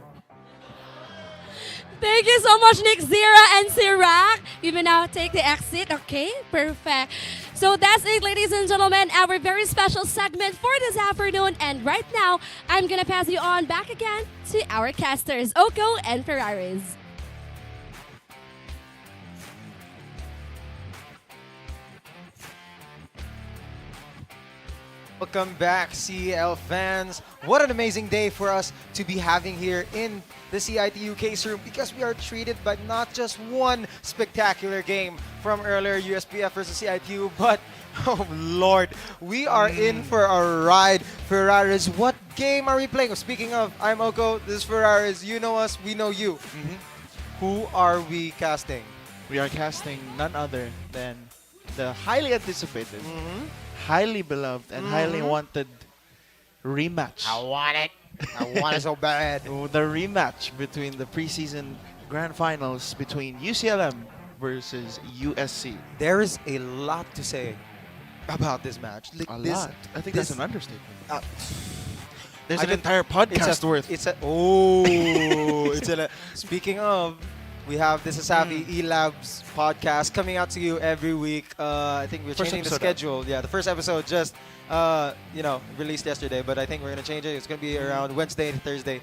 Thank you so much, Nick, Zira, and Sirak. You may now take the exit. Okay, perfect. So that's it, ladies and gentlemen, our very special segment for this afternoon. And right now, I'm going to pass you on back again to our casters, Oko and Ferraris. Welcome back, CEL fans. What an amazing day for us to be having here in the CIT-U case room, because we are treated by not just one spectacular game from earlier USPF versus CIT-U, but, oh Lord, we are in for a ride. Ferraris, what game are we playing? Speaking of, I'm Oko, this is Ferraris. You know us, we know you. Who are we casting? We are casting none other than the highly anticipated, highly beloved, and highly wanted rematch. I want it. I want it so bad. The rematch between the preseason grand finals between UCLM versus USC. There is a lot to say about this match. A lot. I think that's an understatement. There's I an can- entire podcast worth. Speaking of, we have the CESAFI eLabs podcast coming out to you every week. I think we're First changing the episode schedule. Yeah, the first episode just released yesterday, but I think we're gonna change it. It's gonna be around Wednesday and Thursday.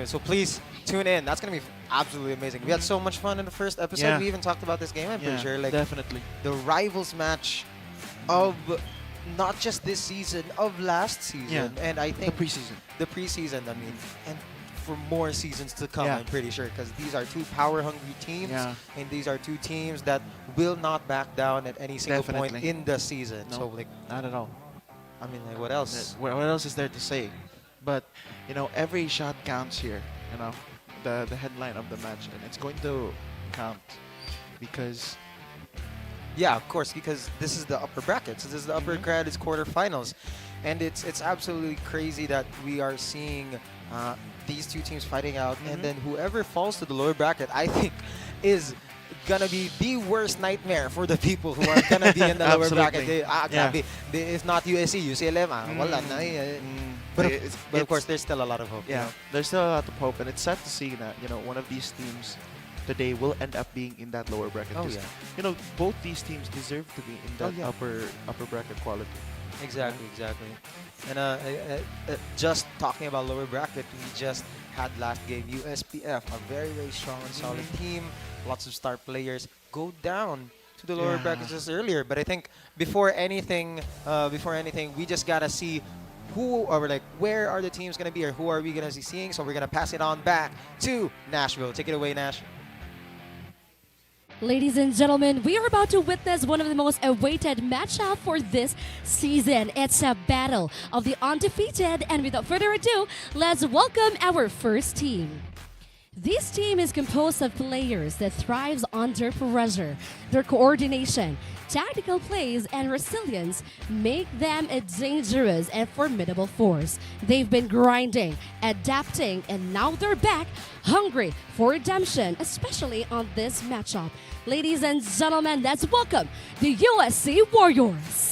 So please tune in. That's gonna be absolutely amazing. We had so much fun in the first episode. Yeah. We even talked about this game. I'm pretty sure. Like definitely. the rivals match of not just this season, of last season, Yeah. and I think The preseason. The preseason, I mean, and for more seasons to come, Yeah. I'm pretty sure, because these are two power-hungry teams, Yeah. and these are two teams that will not back down at any single point Definitely. in the season. No, So, like, not at all. I mean, like, what else? What else is there to say? But every shot counts here. The headline of the match, and it's going to count because Yeah, of course, because this is the upper brackets. This is the upper brackets quarterfinals, and it's absolutely crazy that we are seeing these two teams fighting out, and then whoever falls to the lower bracket, I think, is gonna be the worst nightmare for the people who are gonna be in the lower bracket. Absolutely. If not USC, UCLM, wala na. But, but of course, there's still a lot of hope. Yeah, there's still a lot of hope, and it's sad to see that one of these teams today will end up being in that lower bracket. Oh, 'cause, both these teams deserve to be in that upper bracket quality. Exactly. And just talking about lower bracket, we just had last game USPF, a very, very strong and solid team, lots of star players, go down to the lower brackets just earlier. But I think before anything, we just gotta see where are the teams gonna be, or who are we gonna be seeing. So we're gonna pass it on back to Nashville. Take it away, Nash. Ladies and gentlemen, we are about to witness one of the most awaited matchup for this season. It's a battle of the undefeated, and without further ado, let's welcome our first team. This team is composed of players that thrives under pressure. Their coordination, tactical plays, and resilience make them a dangerous and formidable force. They've been grinding, adapting, and now they're back, hungry for redemption, especially on this matchup. Ladies and gentlemen, let's welcome the USC Warriors.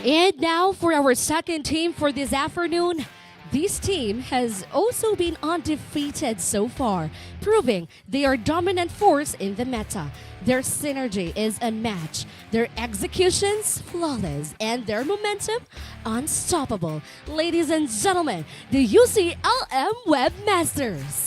And now for our second team for this afternoon. This team has also been undefeated so far, proving they are dominant force in the meta. Their synergy is unmatched, their executions flawless, and their momentum unstoppable. Ladies and gentlemen, the UCLM Webmasters.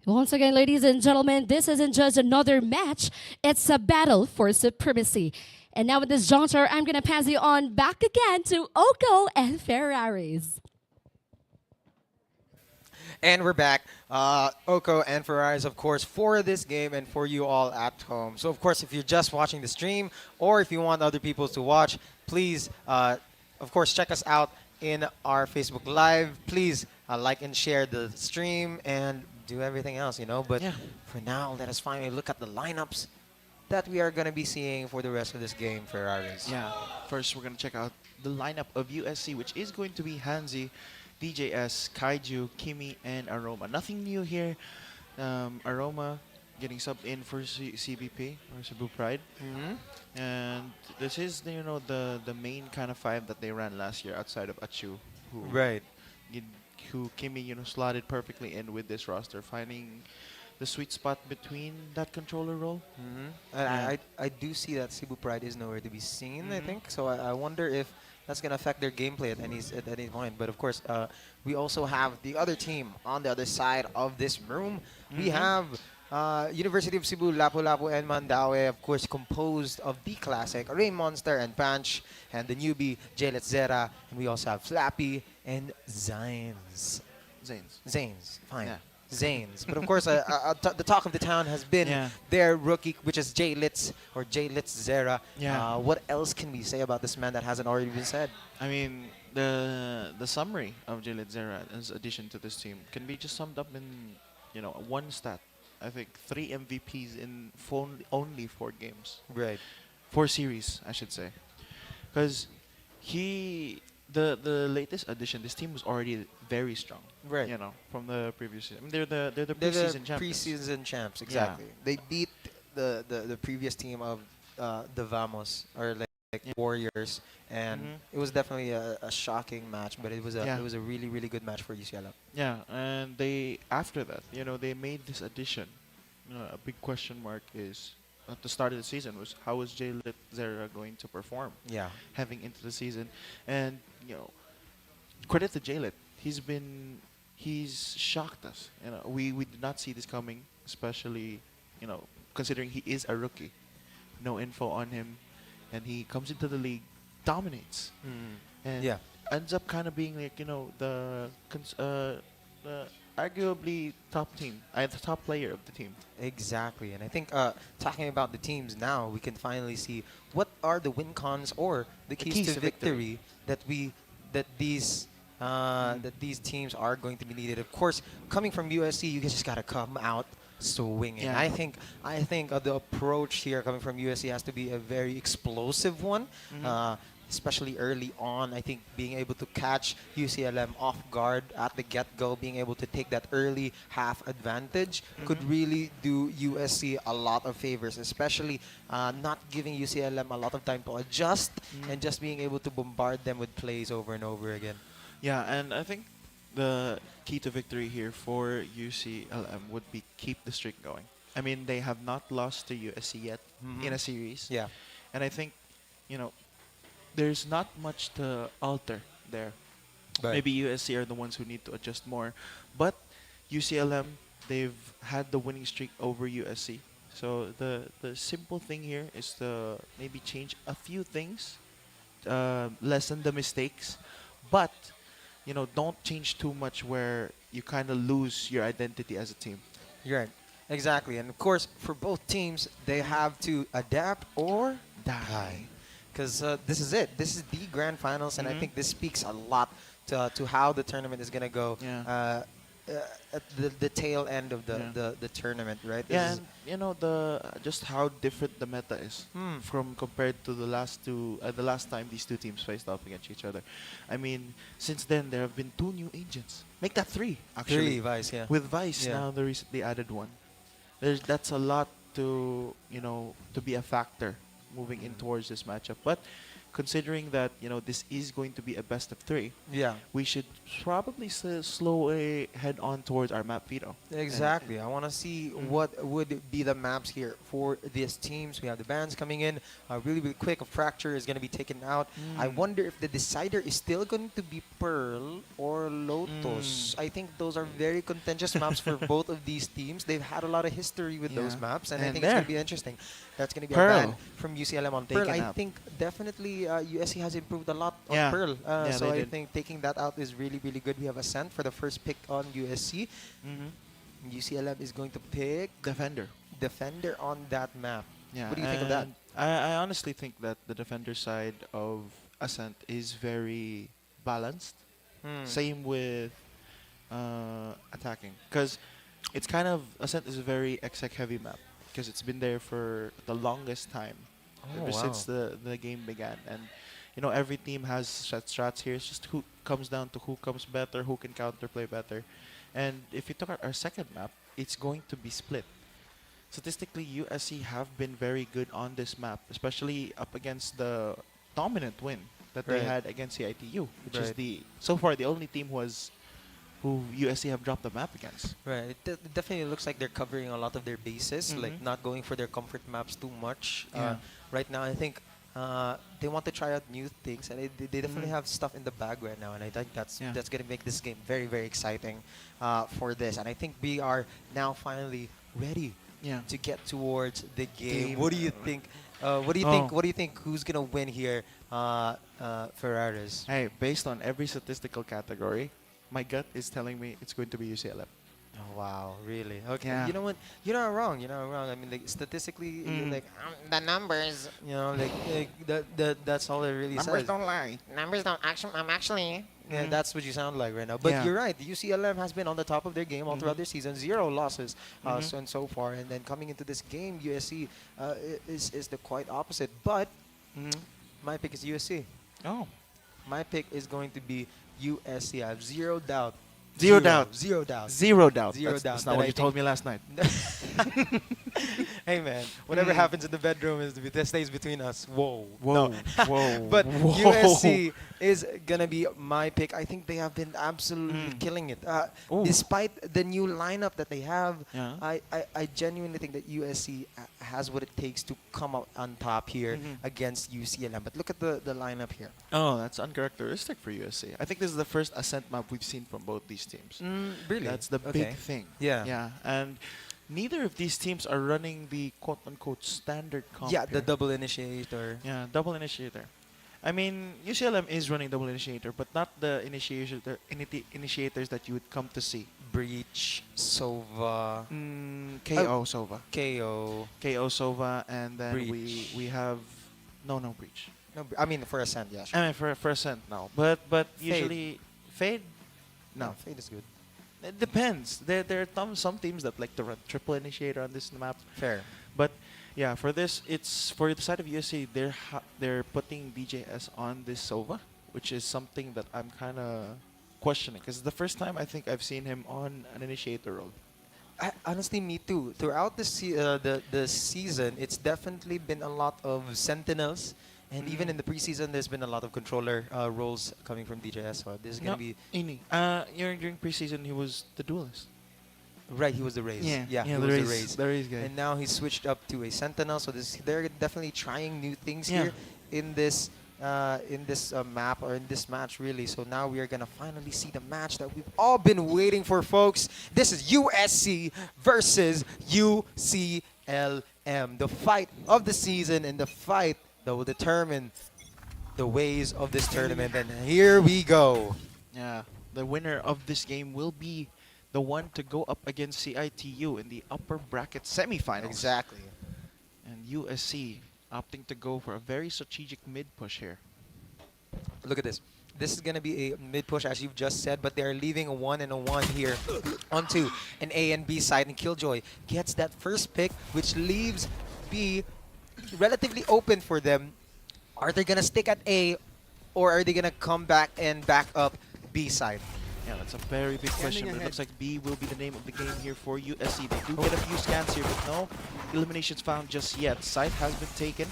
Once again, ladies and gentlemen, this isn't just another match, it's a battle for supremacy. And now with this juncture, I'm going to pass you on back again to Oko and Ferraris. And we're back. Oko and Ferraris, of course, for this game and for you all at home. So, of course, if you're just watching the stream or if you want other people to watch, please, of course, check us out in our Facebook Live. Please like and share the stream, and do everything else, you know. But for now, let us finally look at the lineups that we are going to be seeing for the rest of this game, Ferraris. Yeah. First, we're going to check out the lineup of USC, which is going to be Hansi, DJS, Kaiju, Kimi, and Aroma. Nothing new here. Aroma getting subbed in for CBP, or Cebu Pride. And this is, you know, the main kind of five that they ran last year outside of Achu, who who Kimi, you know, slotted perfectly in with this roster, finding the sweet spot between that controller role. I do see that Cebu Pride is nowhere to be seen, I think. So I wonder if that's going to affect their gameplay at any point. But of course, we also have the other team on the other side of this room. We have University of Cebu, Lapu-Lapu, and Mandaue, of course, composed of the classic Rain Monster and Panch, and the newbie J-Let Zera. And we also have Flappy and Zanes. Zanes, fine. Yeah. Zanes. But of course, the talk of the town has been their rookie, which is J-Litz or J-Litz Zera. What else can we say about this man that hasn't already been said? I mean, the summary of J-Lit Zera's addition to this team can be just summed up in, you know, one stat. I think 3 MVPs in only 4 games. Right. 4 series, I should say. Because the latest addition, this team was already very strong. Right. You know, from the previous season. I mean, they're the preseason champions. Preseason champs, exactly. They beat the previous team of the Vamos, or like Warriors, and it was definitely a shocking match, but it was a really good match for UCLM. Yeah, and they, after that, you know, they made this addition. A big question mark is at the start of the season was how was J-Lit Zera going to perform? Yeah. Having into the season, and you know, credit to J-Lit. He's shocked us. You know, we did not see this coming, especially, you know, considering he is a rookie. No info on him, and he comes into the league, dominates, and ends up kind of being like, you know, the arguably top team, the top player of the team. Exactly, and I think talking about the teams now, we can finally see what are the win cons or the keys to victory that these teams are going to be needed. Of course, coming from USC, you just gotta come out swinging. Yeah. I think the approach here coming from USC has to be a very explosive one. Especially early on, I think being able to catch UCLM off guard at the get-go, being able to take that early half advantage could really do USC a lot of favors, especially not giving UCLM a lot of time to adjust and just being able to bombard them with plays over and over again. Yeah, and I think the key to victory here for UCLM would be keep the streak going. I mean, they have not lost to USC yet in a series. Yeah. And I think, you know, there's not much to alter there. Right. Maybe USC are the ones who need to adjust more. But UCLM, they've had the winning streak over USC. So the simple thing here is to maybe change a few things, lessen the mistakes, but, you know, don't change too much where you kind of lose your identity as a team. You're right. Exactly. And of course, for both teams, they have to adapt or die. Because this is it. This is the grand finals, and I think this speaks a lot to how the tournament is going to go at the tail end of the tournament, right? Yeah, and you know, just how different the meta is from compared to the last time these two teams faced off against each other. I mean, since then there have been 2 new agents. Make that 3 actually. 3 Vice, yeah. With Vice now, they recently added 1. That's a lot to, you know, to be a factor moving in towards this matchup. But considering that, you know, this is going to be a best of 3, we should probably slowly head on towards our map veto. Exactly. I want to see what would be the maps here for these teams. We have the bans coming in really quick. A Fracture is going to be taken out. I wonder if the decider is still going to be Pearl or Lotus. I think those are very contentious maps for both of these teams. They've had a lot of history with those maps, and I think it's going to be interesting. That's going to be a ban from UCLM on Pearl. I think definitely USC has improved a lot on Pearl. So I think taking that out is really good. We have Ascent for the first pick on USC. UCLM is going to pick Defender on that map. What do you think of that? I honestly think that the Defender side of Ascent is very balanced. Same with attacking, because it's kind of Ascent is a very exec heavy map because it's been there for the longest time, Oh, ever wow. since the game began. And you know, every team has strats here. It's just who comes down to who comes better, who can counterplay better. And if you took our second map, it's going to be split. Statistically, USC have been very good on this map, especially up against the dominant win that they Right. had against CIT-U, which is Right. so far the only team who USC have dropped the map against. Right. It definitely looks like they're covering a lot of their bases, like Mhm. not going for their comfort maps too much. Yeah. Right now, I think they want to try out new things, and they definitely Mhm. have stuff in the bag right now. And I think that's Yeah. going to make this game very, very exciting for this. And I think we are now finally ready Yeah. to get towards the game. Game. What do you think? What do you Oh. think? What do you think? Who's gonna win here? Ferraris. Hey, based on every statistical category, my gut is telling me it's going to be UCLM. Oh, wow, really? Okay. Yeah. You know what? You're not wrong. You're not wrong. I mean, like statistically, you're like the numbers. You know, that's all it really Numbers says. don't lie. Numbers don't actually. I'm actually. Yeah, Mhm. that's what you sound like right now. But Yeah. you're right. The UCLM has been on the top of their game all throughout their season. 0 losses so far. And then coming into this game, USC is the quite opposite. But my pick is USC. Oh. My pick is going to be USC. I have zero doubt. Zero doubt. Zero doubt. Zero doubt. Zero That's, doubt. That's not that what I you think- told me last night. Hey man, whatever happens in the bedroom that stays between us. Whoa. Whoa. No. Whoa. But Whoa. USC is gonna be my pick. I think they have been absolutely killing it. Ooh. Despite the new lineup that they have, Yeah. I genuinely think that USC has what it takes to come out on top here against UCLM. But look at the lineup here. Oh, that's uncharacteristic for USC. I think this is the first Ascent map we've seen from both these teams. Really? That's the Okay. big thing. Yeah. Yeah. And neither of these teams are running the quote-unquote standard comp. Yeah, the here. double initiator. Yeah, double initiator. I mean, UCLM is running double initiator, but not the initiators that you would come to see. Breach, Sova, KO Sova. KO, Sova, and then Breach. we have no Breach. No, I mean for Ascent, yeah. Sure. I mean for Ascent now, but Fade. usually Fade. No, Fade is good. it depends. There are some teams that like to run triple initiator on this map. Fair. But yeah, for this, it's for the side of USC. They're putting DJS on this Sova, which is something that I'm kind of questioning because it's the first time I think I've seen him on an initiator role. Honestly, me too. Throughout the season, it's definitely been a lot of Sentinels, and even in the preseason, there's been a lot of controller roles coming from DJS. So this is gonna be during preseason he was the duelist. right. He was the Raze. Yeah, he the was Raze- the Raze guy. And now he's switched up to a Sentinel. So they're definitely trying new things Yeah. here in this map or in this match really. So now we are gonna finally see the match that we've all been waiting for, folks. This is USC versus UCLM, the fight of the season and the fight that will determine the ways of this tournament. And here we go. Yeah, the winner of this game will be the one to go up against CIT-U in the upper bracket semifinals. Exactly. And USC opting to go for a very strategic mid push here. Look at this. This is going to be a mid push, as you've just said, but they're leaving a 1 and a 1 here onto an A and B side, and Killjoy gets that first pick, which leaves B relatively open for them. Are they going to stick at A, or are they going to come back and back up B side? Yeah, that's a very big question, but it looks like B will be the name of the game here for USC. They do get a few scans here, but no eliminations found just yet. Site has been taken.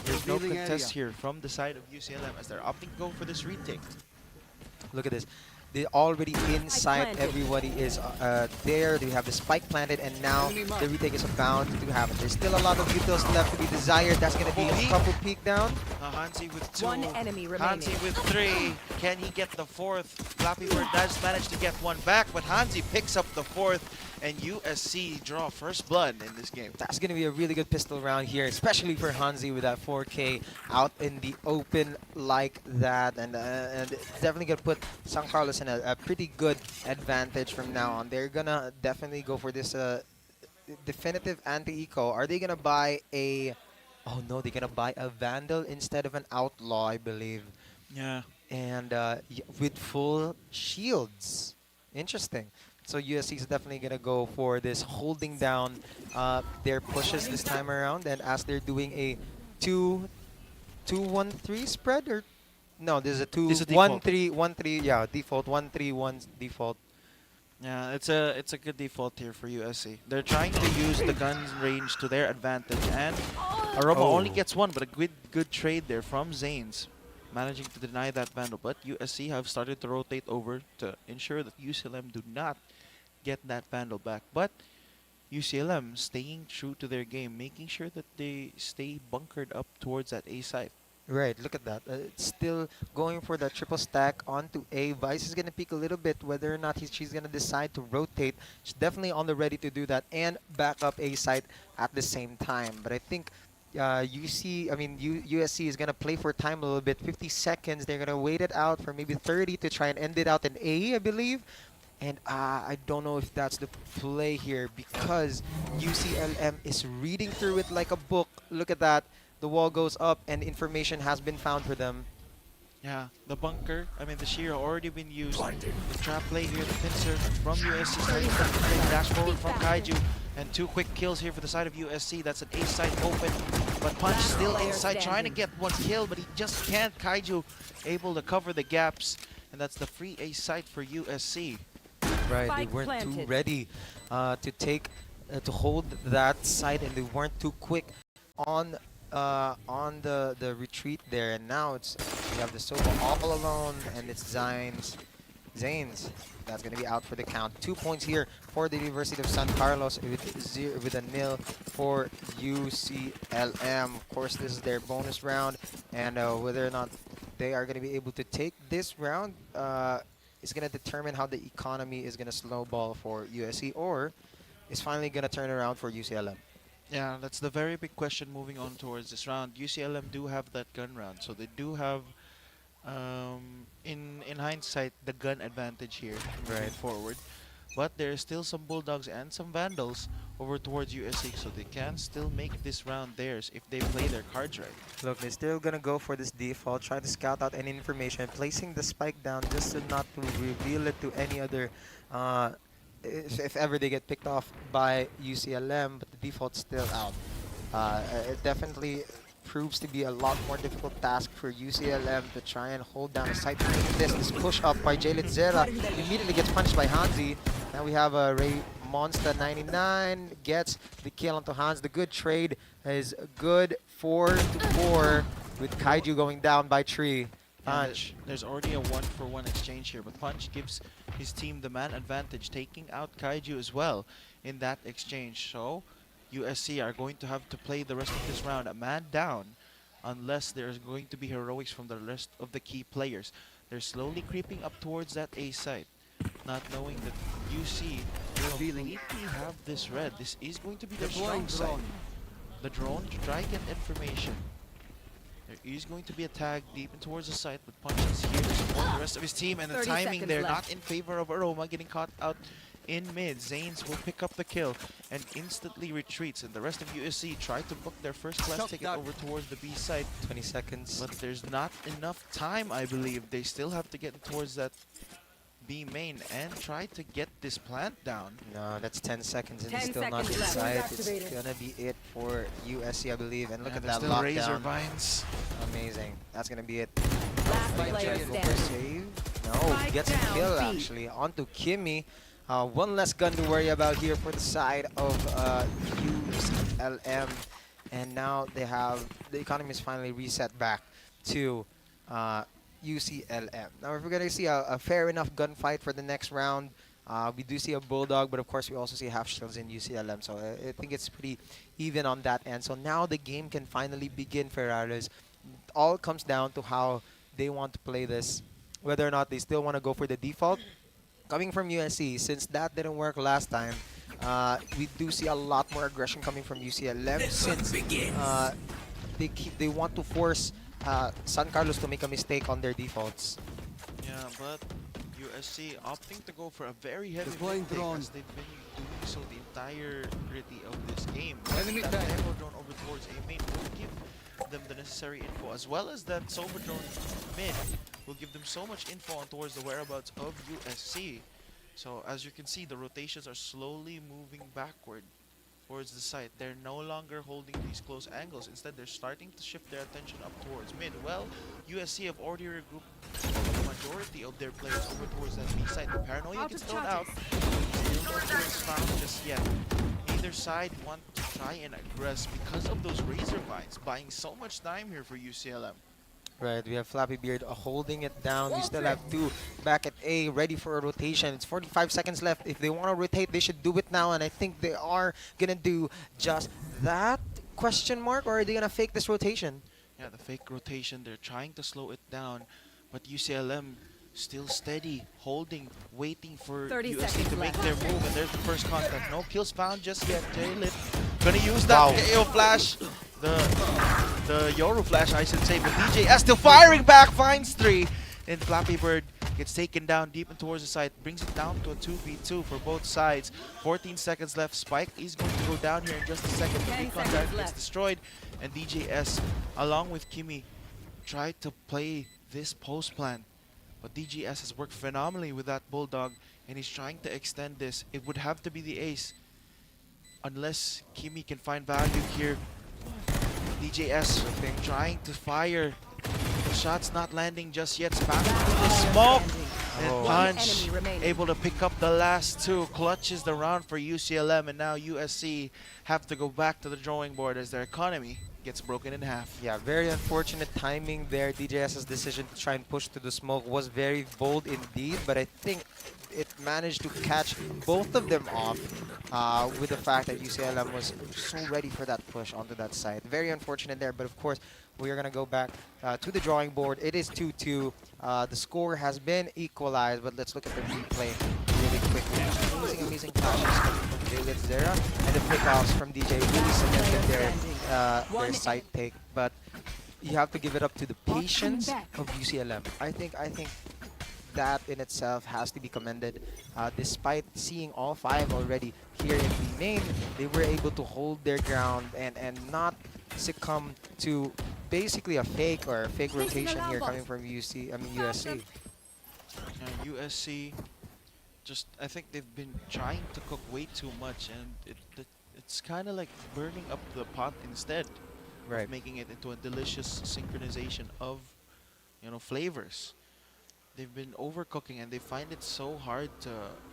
There's no Revealing contest area. here from the side of UCLM as they're opting to go for this retake. Look at this. They're already inside. Everybody is there. They have the spike planted, and now the retake is about to happen. There's still a lot of utils left to be desired. That's going to be a couple peek down. Hansi with 2. One enemy remaining. Hansi with 3. Can he get the 4th? Flappy Bird does manage to get one back, but Hansi picks up the 4th, and USC draw first blood in this game. That's going to be a really good pistol round here, especially for Hansi with that 4K out in the open like that. And it's definitely going to put San Carlos in a pretty good advantage from now on. They're going to definitely go for this definitive anti-eco. Are they going to buy a... Oh, no, they're going to buy a Vandal instead of an Outlaw, I believe. Yeah. And with full shields. Interesting. So USC is definitely going to go for this holding down their pushes this time around. And as they're doing a 2-1-3 spread, or no, this is a This is 2-1-3-1-3. Yeah, default 1-3-1 default. Yeah, it's a good default here for USC. They're trying to use the gun's range to their advantage, and Aroma only gets one, but a good trade there from Zanes, managing to deny that Vandal. But USC have started to rotate over to ensure that UCLM do not get that Vandal back. But UCLM staying true to their game, making sure that they stay bunkered up towards that A site. Right, look at that. It's still going for the triple stack onto A. Vice is going to peek a little bit whether or not she's going to decide to rotate. She's definitely on the ready to do that and back up A site at the same time. But I think USC is going to play for time a little bit. 50 seconds. They're going to wait it out for maybe 30 to try and end it out in A, I believe. And I don't know if that's the play here because UCLM is reading through it like a book. Look at that. The wall goes up and information has been found for them. Yeah, the bunker, the shear already been used. The trap play here, the pincer from USC side, dash forward from 𝐏𝐿𝐿, and 2 quick kills here for the side of USC. That's an A side open, but Punch still inside, trying to get 1 kill, but he just can't. 𝐏𝐿𝐿 able to cover the gaps, and that's the free A site for USC. Right, they weren't too ready to hold that side, and they weren't too quick on the retreat there. And now we have the Sova all alone, and it's Zanes. That's going to be out for the count. 2 points here for the University of San Carlos with a nil for UCLM. Of course, this is their bonus round, and whether or not they are going to be able to take this round is going to determine how the economy is going to snowball for USC, or is finally going to turn around for UCLM. Yeah, that's the very big question moving on towards this round. UCLM do have that gun round, so they do have, in hindsight, the gun advantage here moving forward. But there are still some Bulldogs and some Vandals over towards USC, so they can still make this round theirs if they play their cards right. Look, they're still going to go for this default, try to scout out any information, placing the spike down just to not to reveal it to any other if ever they get picked off by UCLM, but the default's still out. It definitely proves to be a lot more difficult task for UCLM to try and hold down a site. This push up by Jalen Zera immediately gets punished by Hanzi. Now we have Ray Monster 99 gets the kill onto Hans. The good trade is good 4-4 with 𝐏𝐿𝐿 going down by 3. Punch. There's already a 1-for-1 exchange here, but Punch gives his team the man advantage, taking out 𝐏𝐿𝐿 as well in that exchange. So USC are going to have to play the rest of this round a man down unless there's going to be heroics from the rest of the key players. They're slowly creeping up towards that A site, not knowing that UC will completely have this red. This is going to be their strong side. The drone to try and get information. There is going to be a tag deep in towards the site, but Punch is here to support the rest of his team, and the timing there not in favor of Aroma, getting caught out in mid. Zanes will pick up the kill and instantly retreats, and the rest of USC try to book their first class ticket over towards the B side. 20 seconds. But there's not enough time, I believe. They still have to get towards that B main and try to get this plant down. No, that's 10 seconds and he's still not inside. It's gonna be it for USC, I believe. And look at that lockdown. Razor Vines. Amazing. That's gonna be it. Save. No, he gets a kill actually onto Kimmy. One less gun to worry about here for the side of UCLM. And now they have the economy is finally reset back to UCLM. Now, if we're going to see a fair enough gunfight for the next round, we do see a Bulldog, but of course we also see half shields in UCLM. So I think it's pretty even on that end. So now the game can finally begin, Ferraris. It all comes down to how they want to play this, whether or not they still want to go for the default. Coming from USC, since that didn't work last time, we do see a lot more aggression coming from UCLM since they want to force San Carlos to make a mistake on their defaults. Yeah, but USC opting to go for a very heavy mistake as they've been doing so the entirety of this game. That Echo drone over towards A main will give them the necessary info, as well as that Sova drone mid will give them so much info on towards the whereabouts of USC. So as you can see, the rotations are slowly moving backward towards the site. They're no longer holding these close angles. Instead, they're starting to shift their attention up towards mid. Well, USC have already regrouped the majority of their players over towards that B site. The paranoia gets thrown out. Still no kills found just yet. Neither side want to try and aggress because of those razor vines, buying so much time here for UCLM. Right, we have Flappy Beard holding it down. We still have 2 back at A, ready for a rotation. It's 45 seconds left. If they want to rotate, they should do it now, and I think they are going to do just that. Question mark, or are they going to fake this rotation? Yeah, the fake rotation, they're trying to slow it down, but UCLM still steady, holding, waiting for 30 USC seconds to make left. their move, and there's the first contact. No kills found just yet. J-Lit gonna use that KO flash. The Yoru flash, I should say, but DJS still firing back, finds 3. And Flappy Bird gets taken down deep and towards the side, brings it down to a 2v2 for both sides. 14 seconds left. Spike is going to go down here in just a second. The 10 recon seconds drive gets left. destroyed. and DJS, along with Kimi, tried to play this post plan. But DJS has worked phenomenally with that Bulldog, and he's trying to extend this. It would have to be the ace, unless Kimi can find value here. DJS trying to fire. The shot's not landing just yet. Spam into the smoke. And Punch able to pick up the last 2. Clutches the round for UCLM, and now USC have to go back to the drawing board as their economy gets broken in half. Yeah, very unfortunate timing there. DJS's decision to try and push to the smoke was very bold indeed, but I think it managed to catch both of them off with the fact that UCLM was so ready for that push onto that side. Very unfortunate there, but of course, we are going to go back to the drawing board. It is 2-2. The score has been equalized, but let's look at the replay really quickly. Amazing flashes coming from J-Lit Zera, and the pickoffs from DJ really cemented their side take. But you have to give it up to the patience of UCLM. I think that in itself has to be commended. Despite seeing all 5 already here in the main, they were able to hold their ground and not succumb to basically a fake rotation here coming from USC. USC, just I think they've been trying to cook way too much, and it's kind of like burning up the pot instead of making it into a delicious synchronization of flavors. They've been overcooking, and they find it so hard to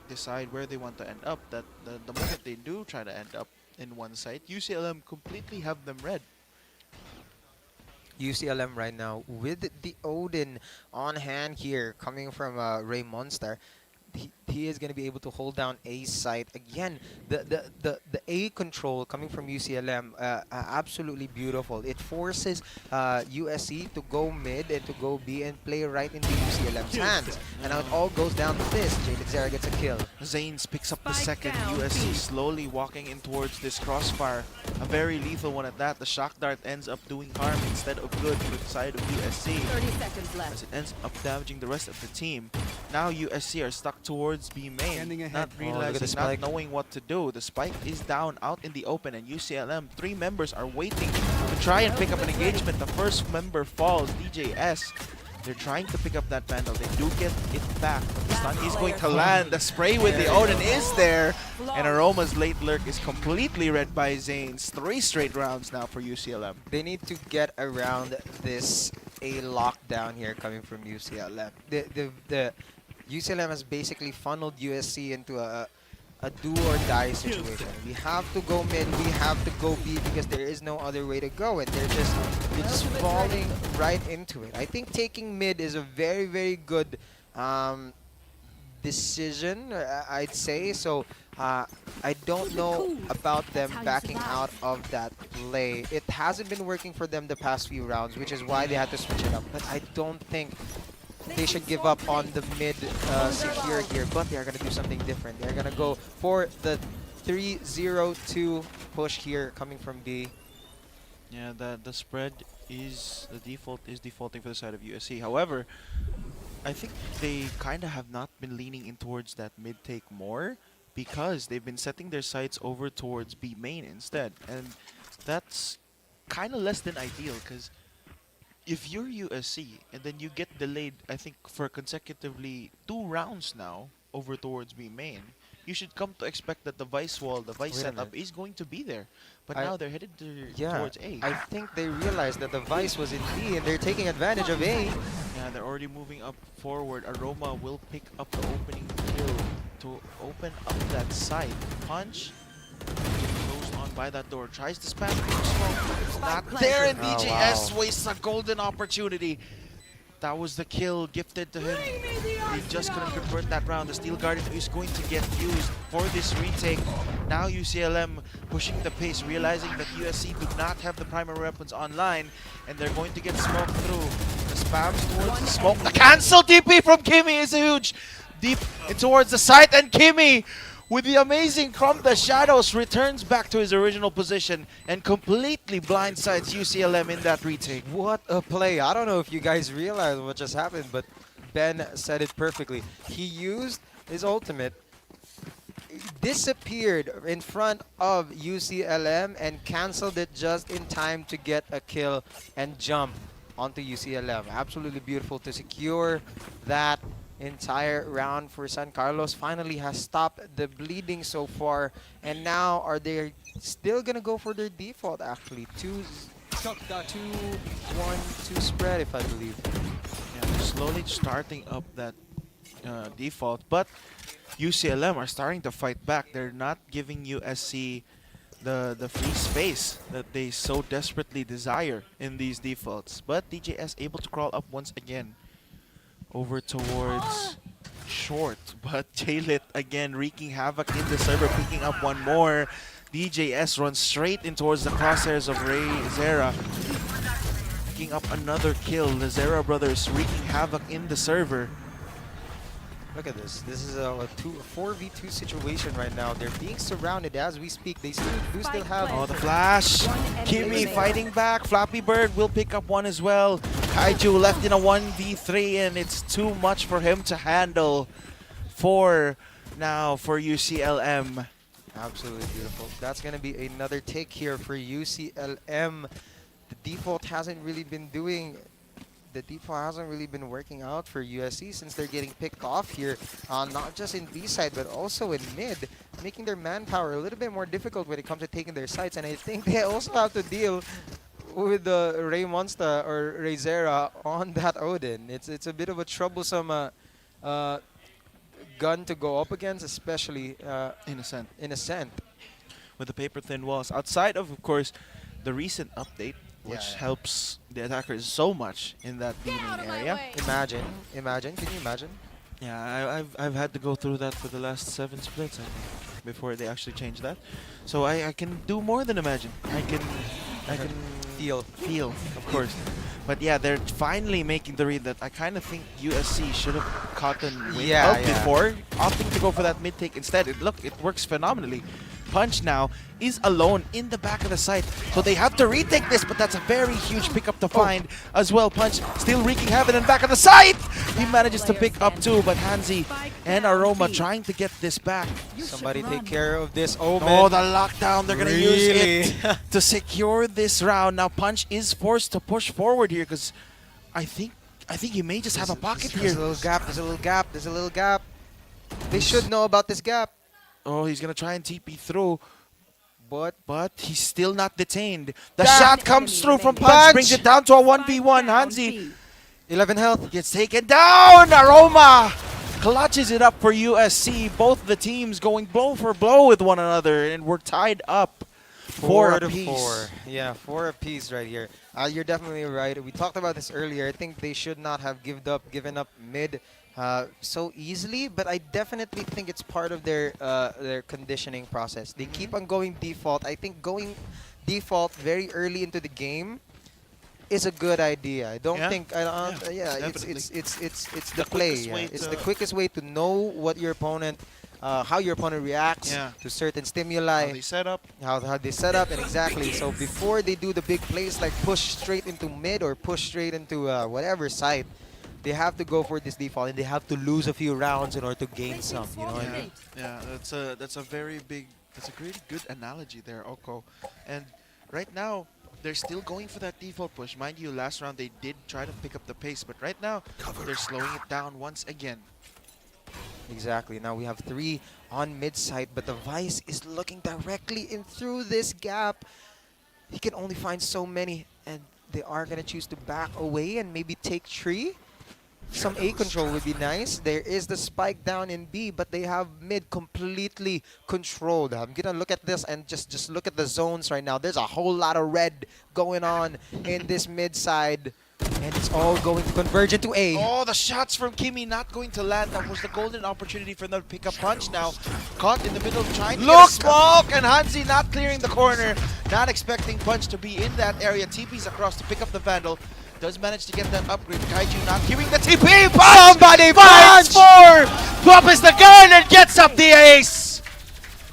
decide where they want to end up that the moment they do try to end up in one site, UCLM completely have them read. UCLM right now with the Odin on hand here coming from Ray Monster. He is going to be able to hold down A site again. The A control coming from UCLM, absolutely beautiful. It forces USC to go mid and to go B and play right into UCLM's hands. And now it all goes down to this. J-Lit Zera gets a kill. Zanes picks up the second. USC slowly walking in towards this crossfire. A very lethal one at that. The shock dart ends up doing harm instead of good for the side of USC. 30 seconds left. As it ends up damaging the rest of the team. Now USC are stuck towards B main, not realizing, not knowing what to do. The spike is down out in the open, and UCLM, 3 members are waiting to try and pick up an engagement. The first member falls, DJS. They're trying to pick up that Vandal. They do get it back, but the stun is going to land. The spray with the Odin is there, and Aroma's late lurk is completely read by Zanes. 3 straight rounds now for UCLM. They need to get around this A lockdown here coming from UCLM. The UCLM has basically funneled USC into a do or die situation. We have to go mid, we have to go B because there is no other way to go, and they're just falling right into it. I think taking mid is a very, very good decision, I'd say. So I don't know about them backing out of that play. It hasn't been working for them the past few rounds, which is why they had to switch it up. But I don't think they should give up on the mid secure here, but they are going to do something different. They're going to go for the 3-0-2 push here coming from B. Yeah, the spread is, the default is defaulting for the side of USC. However, I think they kind of have not been leaning in towards that mid take more because they've been setting their sights over towards B main instead. And that's kind of less than ideal because if you're USC and then you get delayed, I think, for consecutively 2 rounds now over towards B main, you should come to expect that the Vice wall, the Vice Wait a setup minute. is going to be there. But I- now they're headed towards A. I think they realized that the Vice was in B and they're taking advantage of A. Yeah, they're already moving up forward. Aroma will pick up the opening kill to open up that site. Punch goes on by that door, tries to spam smoke. Not there, and Oh, DJS wow. wastes a golden opportunity. That was the kill gifted to him. He just couldn't convert that round. The Steel Guardian is going to get used for this retake. Now UCLM pushing the pace, realizing that USC do not have the primary weapons online, and they're going to get smoked through. The spams towards the smoke. The cancel TP from 𝐏𝐄𝐄𝐊 is huge. Deep towards the site, and 𝐏𝐄𝐄𝐊 with the amazing from the shadows returns back to his original position and completely blindsides UCLM in that retake. What a play. I don't know if you guys realize what just happened, but Ben said it perfectly. He used his ultimate, disappeared in front of UCLM and canceled it just in time to get a kill and jump onto UCLM. Absolutely beautiful to secure that entire round for San Carlos. Finally has stopped the bleeding so far, and now are they still gonna go for their default? Actually, 2-1-2 spread, if I believe. Yeah, they're slowly starting up that default, but UCLM are starting to fight back. They're not giving USC the free space that they so desperately desire in these defaults. But DJS able to crawl up once again over towards short, but Jaylit again wreaking havoc in the server, picking up one more. DJS runs straight in towards the crosshairs of Zera, picking up another kill. The Zera brothers wreaking havoc in the server. Look at this. This is a 4v2 situation right now. They're being surrounded as we speak. They do still have... Oh, the flash. 𝐏𝐄𝐄𝐊 fighting back. Flappy Bird will pick up one as well. 𝐏𝐄𝐄𝐊 left in a 1v3, and it's too much for him to handle for UCLM. Absolutely beautiful. That's going to be another take here for UCLM. The default hasn't really been working out for USC since they're getting picked off here, not just in B side but also in mid, making their manpower a little bit more difficult when it comes to taking their sites. And I think they also have to deal with the Ray Monster or Ray Zera on that Odin. It's a bit of a troublesome gun to go up against, especially in a scent. With the paper thin walls. Outside of course, the recent update, which helps the attackers so much in that B-main area. Imagine. Can you imagine? Yeah, I've had to go through that for the last 7 splits, I think, before they actually changed that. So I can do more than imagine. I can feel, of course. But yeah, they're finally making the read that I kind of think USC should have caught them before, opting to go for that mid take instead. Look, it works phenomenally. Punch now is alone in the back of the site, so they have to retake this, but that's a very huge pickup to find as well. Punch still wreaking havoc in the back of the site. He manages to pick up 2, but Hansi and Aroma trying to get this back. Somebody take care of this Omen. Oh, the lockdown. They're going to use it to secure this round. Now Punch is forced to push forward here because I think he may just have a pocket here. There's a little gap. They should know about this gap. Oh, he's going to try and TP through. But he's still not detained. The Damn. shot comes through from Punch, brings it down to a 1v1. Hansi, 11 health, gets taken down. Aroma clutches it up for USC. Both the teams going blow for blow with one another, and we're tied up 4 apiece. 4. Yeah, 4 apiece right here. You're definitely right. We talked about this earlier. I think they should not have given up mid so easily, but I definitely think it's part of their conditioning process. They keep on going default. I think going default very early into the game is a good idea. I don't think it's the play. It's the quickest way to know what your opponent how your opponent reacts to certain stimuli, how they set up, and exactly. So before they do the big plays like push straight into mid or push straight into whatever side, they have to go for this default, and they have to lose a few rounds in order to gain some. You know what I mean? Yeah, that's a really good analogy there, Oko. And right now, they're still going for that default push. Mind you, last round they did try to pick up the pace, but right now they're slowing it down once again. Exactly. Now we have 3 on mid site, but the Vice is looking directly in through this gap. He can only find so many, and they are going to choose to back away and maybe take tree. Some A control would be nice. There is the spike down in B, but they have mid completely controlled. I'm going to look at this and just look at the zones right now. There's a whole lot of red going on in this mid side, and it's all going to converge into A. Oh, the shots from 𝐿𝐻𝐻 not going to land. That was the golden opportunity for them to pick up Punch now. Caught in the middle, trying to get a smoke, and Hansi not clearing the corner. Not expecting Punch to be in that area. TP's across to pick up the Vandal. Does manage to get that upgrade. 𝐿𝐻𝐻 not giving the TP. Punch! Somebody Punch! Drops the gun and gets up the ace.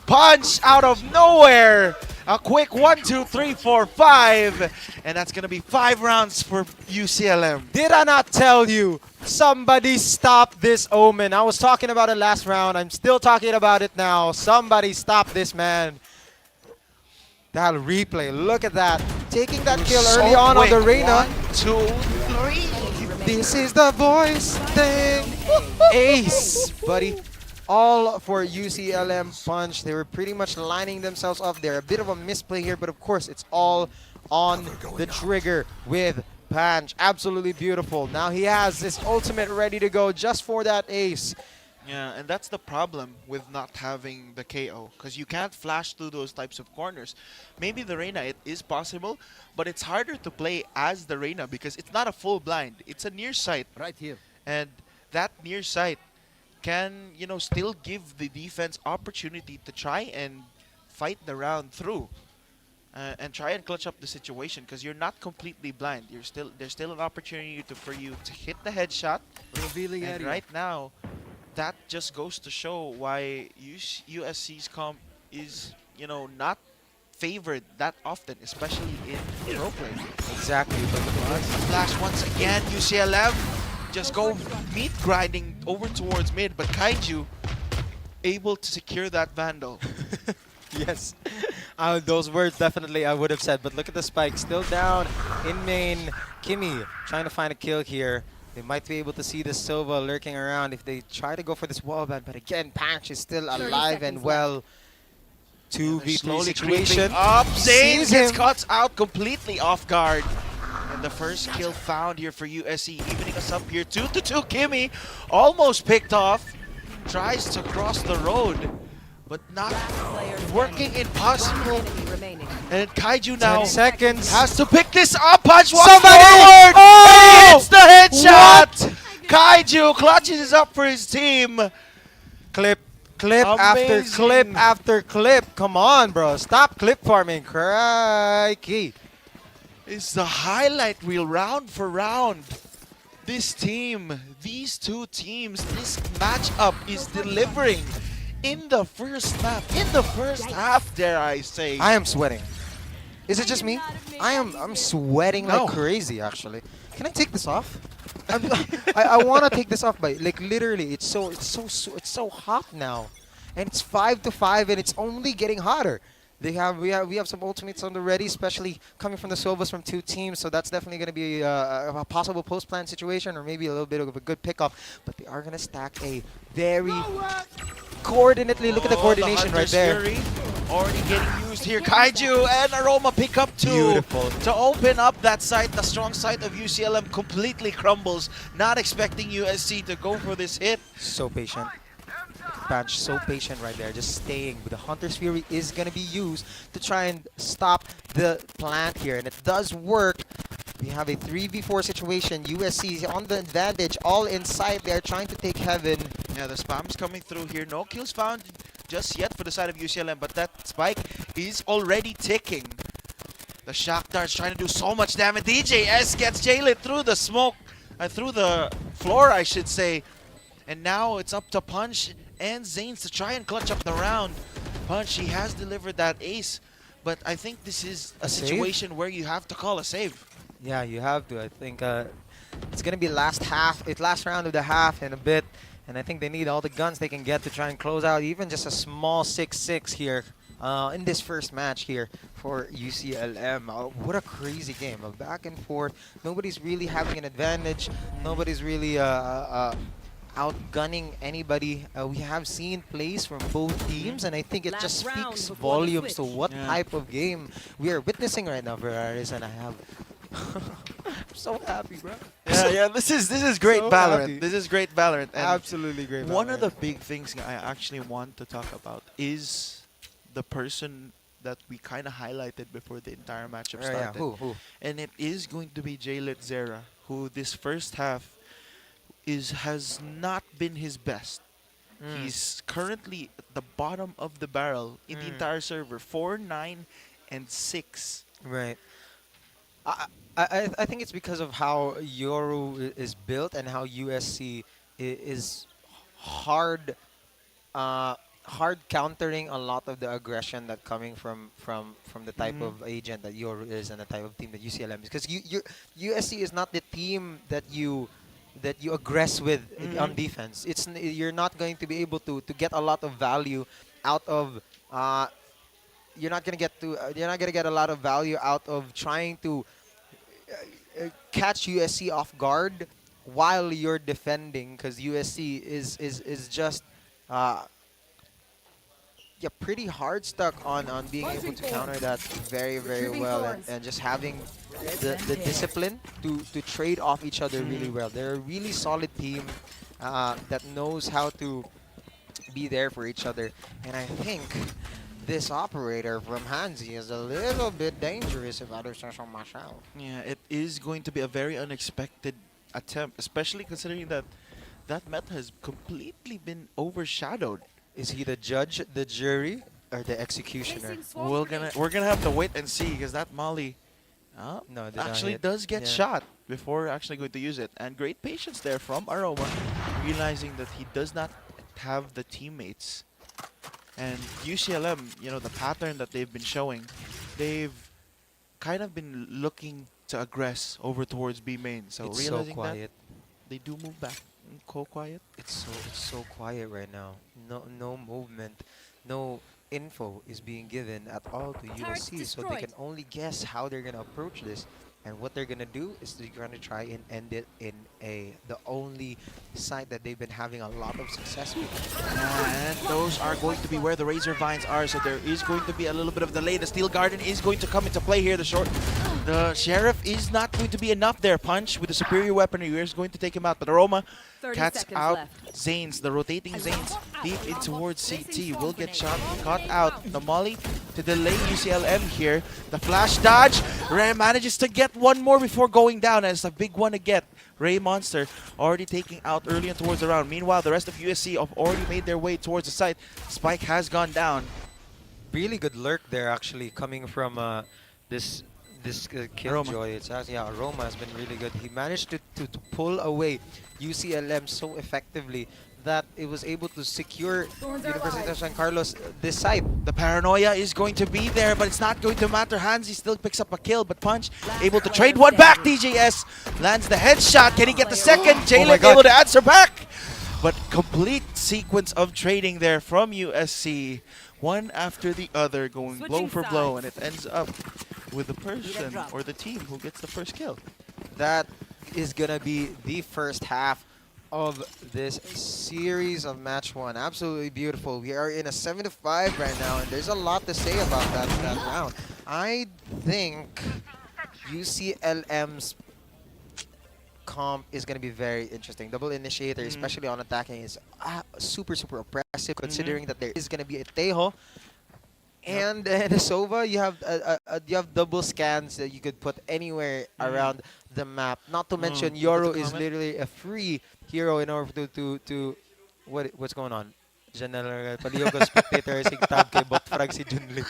Punch out of nowhere. A quick 1, 2, 3, 4, 5. And that's going to be 5 rounds for UCLM. Did I not tell you? Somebody stop this Omen. I was talking about it last round. I'm still talking about it now. Somebody stop this man. That replay, look at that. Taking that kill early on the Reyna. 1, 2, 3. This is the voice thing. Ace, buddy. All for UCLM Punch. They were pretty much lining themselves up there. A bit of a misplay here, but of course, it's all on the trigger with Punch. Absolutely beautiful. Now he has this ultimate ready to go just for that ace. Yeah, and that's the problem with not having the KO, because you can't flash through those types of corners. Maybe the Reyna, it is possible, but it's harder to play as the Reyna because it's not a full blind. It's a near sight. Right here. And that near sight can, you know, still give the defense opportunity to try and fight the round through. And try and clutch up the situation because you're not completely blind. There's still an opportunity for you to hit the headshot. Revealing and area. right now, that just goes to show why USC's comp is, you know, not favored that often, especially in pro play. Exactly. But flash once again, UCLM just go meat grinding over towards mid, but 𝐿𝐻𝐻 able to secure that Vandal. Yes, those words definitely I would have said, but look at the spike. Still down in main. 𝐿𝐻𝐻 trying to find a kill here. They might be able to see the Silva lurking around if they try to go for this wallbang, but again, Punch is still alive and well. 2v3 situation. Up, Zane gets caught out completely off guard. And the first kill found here for USC, evening us up here. 2-2, 𝐿𝐻𝐻 almost picked off. Tries to cross the road, but not working impossible. And 𝐿𝐻𝐻 now 10 seconds. has to pick this up. Punch walks Somebody! forward. Oh! And hits the headshot. 𝐿𝐻𝐻 clutches up for his team. Clip after clip after clip. Come on, bro. Stop clip farming. Crikey. It's the highlight reel round for round. This team, these two teams, this matchup is delivering in the first map, in the first half, dare I say. I am sweating. Is it just me? I'm sweating like crazy, actually. Can I take this off? I want to take this off, but like literally, it's so hot now, and it's 5-5, and it's only getting hotter. We have some ultimates on the ready, especially coming from the Silvas from 2 teams, so that's definitely going to be a possible post-plan situation or maybe a little bit of a good pickup. But they are going to stack a very coordinately. Look at the coordination right there. Fury already getting used here. 𝐿𝐻𝐻 and Aroma pick up 2 Beautiful. to open up that site. The strong side of UCLM completely crumbles. Not expecting USC to go for this hit. So patient. Punch so patient right there, just staying. But the Hunter's Fury is going to be used to try and stop the plant here, and it does work. We have a 3v4 situation. USC is on the advantage, all inside. They are trying to take heaven. Yeah, the spam's coming through here. No kills found just yet for the side of UCLM, but that spike is already ticking. The shock dart's trying to do so much damage. DJS gets jailit through the smoke, through the floor, I should say. And now it's up to Punch and Zanes to try and clutch up the round. Punch, he has delivered that ace, but I think this is a situation where you have to call a save. Yeah, you have to. I think it's going to be last round of the half in a bit, and I think they need all the guns they can get to try and close out even just a small 6-6 here in this first match here for UCLM. What a crazy game, back and forth. Nobody's really having an advantage. Nobody's really outgunning anybody. We have seen plays from both teams, and I think it just speaks volumes to what type of game we are witnessing right now, Ferraris, and I have. I'm so happy, bro. Yeah, this is great So Valorant. happy. This is great Valorant. And Absolutely great One of Valorant. the big things I actually want to talk about is the person that we kind of highlighted before the entire matchup Yeah, started. who? And it is going to be J-Lit Zera, who this first half has not been his best. He's currently at the bottom of the barrel in the entire server, 4, 9, and 6. Right. I think it's because of how Yoru is built and how USC is hard hard countering a lot of the aggression that coming from the type of agent that Yoru is and the type of team that UCLM is, because USC is not the team that you aggress with on defense. You're not going to be able to get a lot of value out of you're not gonna get a lot of value out of trying to catch USC off guard while you're defending, because USC is just pretty hard stuck on being able to counter that very well, and just having the discipline to trade off each other really well. They're a really solid team that knows how to be there for each other, and I think this operator from Hansi is a little bit dangerous if I do say so myself. Yeah, it is going to be a very unexpected attempt, especially considering that meta has completely been overshadowed. Is he the judge, the jury, or the executioner? We're gonna have to wait and see, because that Molly actually does get shot before actually going to use it. And great patience there from Aroma, realizing that he does not have the teammates. And UCLM, the pattern that they've been showing, they've kind of been looking to aggress over towards B main. So It's realizing so quiet. that, they do move back. Quiet. It's so quiet right now. No movement, no info is being given at all to USC, so they can only guess how they're gonna approach this. And what they're gonna do is they're gonna try and end it in the only site that they've been having a lot of success with. And those are going to be where the Razor Vines are, so there is going to be a little bit of delay. The Steel Garden is going to come into play here. The Sheriff is not going to be enough there. Punch with the superior weaponry is going to take him out, but Aroma cats out Zanes, the rotating Zanes, deep in towards CT. Will get caught out. The Molly to delay UCLM here. The flash dodge. Ray manages to get one more before going down, and it's a big one to get. Ray Monster already taking out early and towards the round. Meanwhile, the rest of USC have already made their way towards the site. Spike has gone down. Really good lurk there, actually, coming from this Killjoy. It's actually, Aroma has been really good. He managed to pull away UCLM so effectively that it was able to secure Universidad San Carlos this side. The paranoia is going to be there, but it's not going to matter. Hansi still picks up a kill, but Punch able to trade one back. DJS lands the headshot. Can he get the second? Jalen able to answer back. But complete sequence of trading there from USC. One after the other, going blow for blow, and it ends up with the person or the team who gets the first kill. That is gonna be the first half of this series of match 1. Absolutely beautiful. We are in a 7-5 right now, and there's a lot to say about that round. I think UCLM's comp is going to be very interesting. Double initiator, especially on attacking, is super oppressive, considering that there is going to be a Tejo and a Sova. You have double scans that you could put anywhere around the map. Not to mention Yoru is literally a free hero in order to what's going on? Janelle Paliogo spectator sing tab kay bot frag si Junli.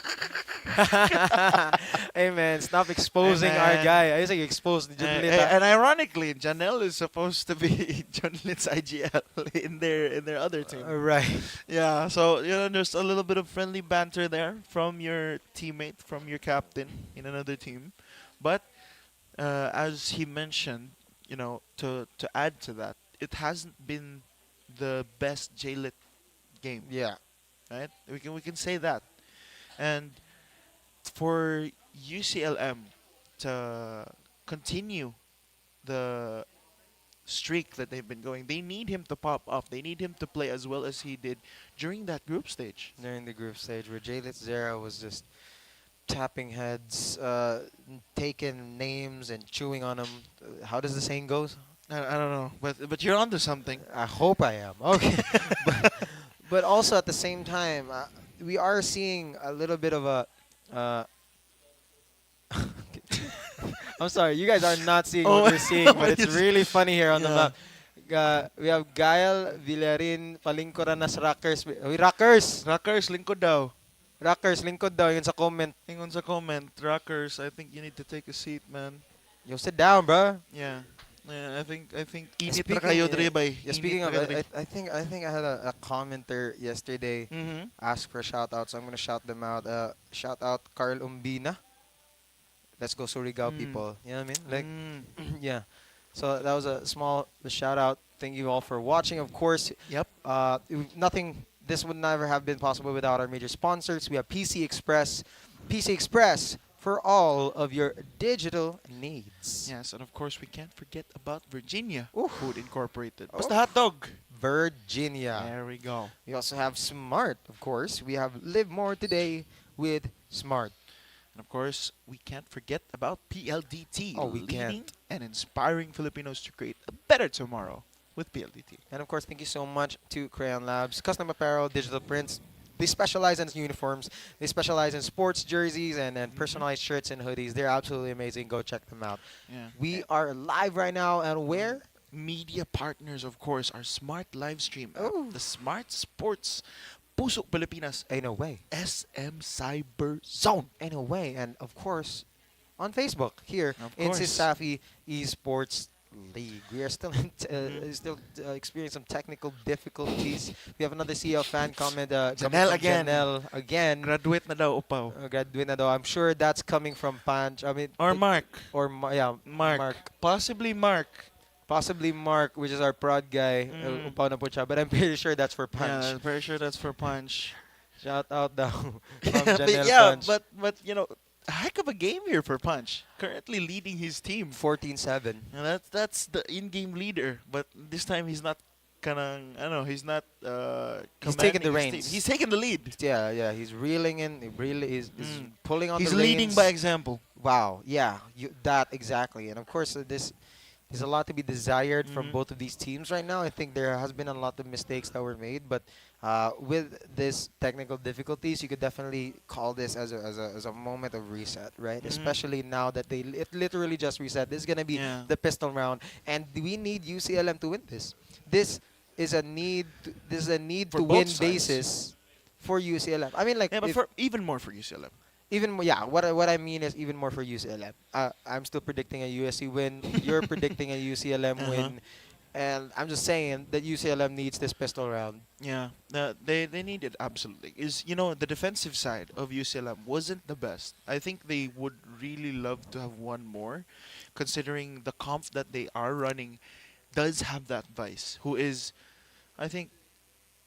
Hey man, stop exposing our guy. I say exposed Junli. And ironically, Janelle is supposed to be Junli's IGL in their other team. Right. Yeah, so there's a little bit of friendly banter there from your teammate, from your captain in another team. But as he mentioned, to add to that, it hasn't been the best J-Lit game. Yeah. Right? We can say that. And for UCLM to continue the streak that they've been going. They need him to pop up. They need him to play as well as he did during that group stage. During the group stage where 𝐿𝐿𝐿 was just tapping heads, taking names and chewing on them. How does the saying goes? I don't know, but you're onto something. I hope I am. Okay. but also at the same time, we are seeing a little bit of a... I'm sorry, you guys are not seeing what we're seeing, but it's really funny here on the map. We have Gael, Villarin, palingkuran na sa Rockers. Rockers, lingkod daw. Rockers, lingkod daw. Yun sa comment. Yun sa comment. Rockers, I think you need to take a seat, man. Yo, sit down, bro. Yeah. I think init na kayo dribay. Speaking of, I think I had a commenter yesterday ask for a shout out, so I'm gonna shout them out. Shout out Carl Umbina. Let's go Surigao people. You know what I mean? Like, yeah. So that was a small shout out. Thank you all for watching. Of course. Yep. This would never have been possible without our major sponsors. We have PC Express. PC Express for all of your digital needs. Yes, and of course we can't forget about Virginia Food Incorporated. What's the Oh. hot dog? Virginia. There we go. We also have Smart, of course. We have Live More Today with Smart. And of course, we can't forget about PLDT. Oh, we leading can't. and inspiring Filipinos to create a better tomorrow with PLDT. And of course, thank you so much to Crayon Labs, custom apparel, digital prints. They specialize in uniforms. They specialize in sports jerseys and personalized shirts and hoodies. They're absolutely amazing. Go check them out. Yeah. We are live right now, and where? Media partners, of course, our smart live stream app, the Smart Sports Pusok Pilipinas. In a way. SM Cyber Zone. In a way. And of course, on Facebook here in course. CESAFI Esports League. We are still experiencing some technical difficulties. We have another CL fan comment. Janelle again. Janelle again. Graduate na daw, upaw. Graduate na daw. I'm sure that's coming from Punch. I mean, Or Mark. Or Mark. Possibly Mark. Possibly Mark, which is our prod guy. Upaw na po siya. But I'm pretty sure that's for Punch. Yeah, I'm pretty sure that's for Punch. Shout out daw from Janelle Yeah, Punch. but you know, a heck of a game here for Punch. Currently leading his team. 14-7. And that's the in-game leader. But this time he's not kanang, I don't know, he's not He's taking the commanding his reins. team. He's taking the lead. Yeah. He's reeling in. He really is pulling on He's the leading reins. by example. Wow. Yeah. That exactly. And of course, there's a lot to be desired from both of these teams right now. I think there has been a lot of mistakes that were made, but with this technical difficulties, you could definitely call this as a moment of reset, right? Especially now that it literally just reset. This is gonna be the pistol round, and we need UCLM to win this. This is a need. This is a need For to both win sides. basis for UCLM. I mean, like Yeah, but even more for UCLM. even more, yeah. What I mean is even more for UCLM. I'm still predicting a USC win. You're predicting a UCLM win, and I'm just saying that UCLM needs this pistol round. Yeah, they need it absolutely. The defensive side of UCLM wasn't the best. I think they would really love to have one more, considering the comp that they are running does have that Vice, who is, I think,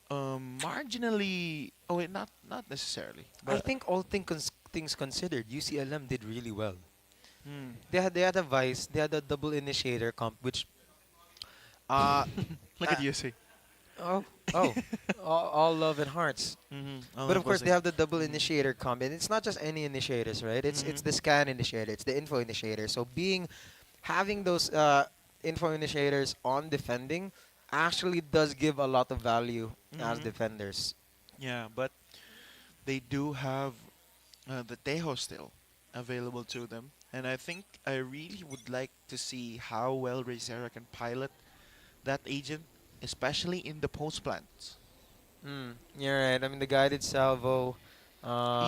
marginally. Oh wait, not necessarily. I think all things considered, UCLM did really well. Hmm. They had a Vice. They had a double initiator comp, which. Look at USC. All love and hearts. All But love of course, was they it. have the double initiator comp, and it's not just any initiators, right? It's the scan initiator, it's the info initiator. So having those info initiators on defending actually does give a lot of value as defenders. Yeah, but they do have the Tejo still available to them, and I think I really would like to see how well Racera can pilot that agent, especially in the post plants. You're right. I mean, the guided salvo.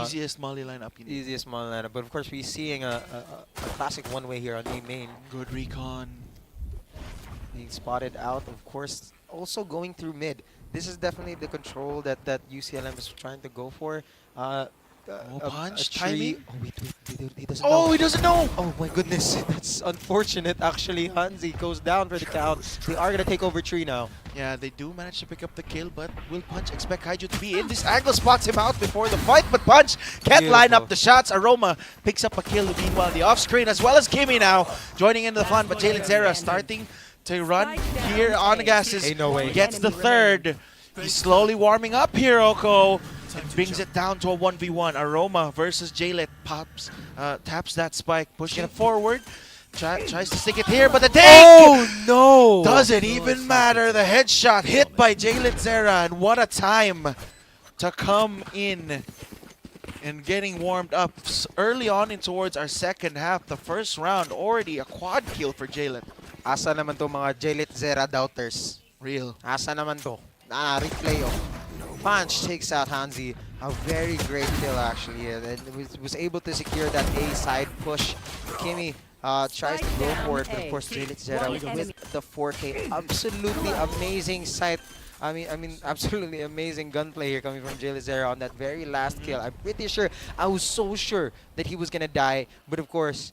Easiest molly lineup you need. Easiest molly lineup. But of course, we're seeing a classic one-way here on A main. Good recon. Being spotted out, of course. Also going through mid. This is definitely the control that UCLM is trying to go for. Punch tree. timing? Oh, wait, he doesn't know. Oh, he doesn't know! Oh my goodness, that's unfortunate actually. Hansi goes down for the count. They are gonna take over tree now. Yeah, they do manage to pick up the kill, but will Punch expect 𝐏𝐿𝐿 to be in this angle? Spots him out before the fight, but Punch can't line up the shots. Aroma picks up a kill. Meanwhile, the off-screen as well as Kimmy now joining into the fun, but 𝐿𝐿𝐿 starting to run here on gases. Hey, no way. Gets the third. He's slowly warming up here, 𝐿𝐄𝐄, and brings it down to a 1v1. Aroma versus 𝐿𝐿𝐿 taps that spike, pushing it forward. Tries to stick it here, but the take! Oh no! Doesn't even matter. The headshot hit by 𝐿𝐿𝐿, and what a time to come in and getting warmed up early on in towards our second half. The first round already a quad kill for 𝐿𝐿𝐿. Asa naman to mga 𝐿𝐿𝐿 doubters? Real. Asa naman to? Replay of Punch takes out 𝐿𝐿𝐿. A very great kill actually, and was able to secure that A side push. �K𝐚i tries to go for it, but of course 𝐿𝐿𝐿 with the 4K. Absolutely amazing sight. I mean, absolutely amazing gunplay here coming from 𝐿𝐿𝐿 on that very last kill. I'm pretty sure, I was so sure that he was gonna die, but of course,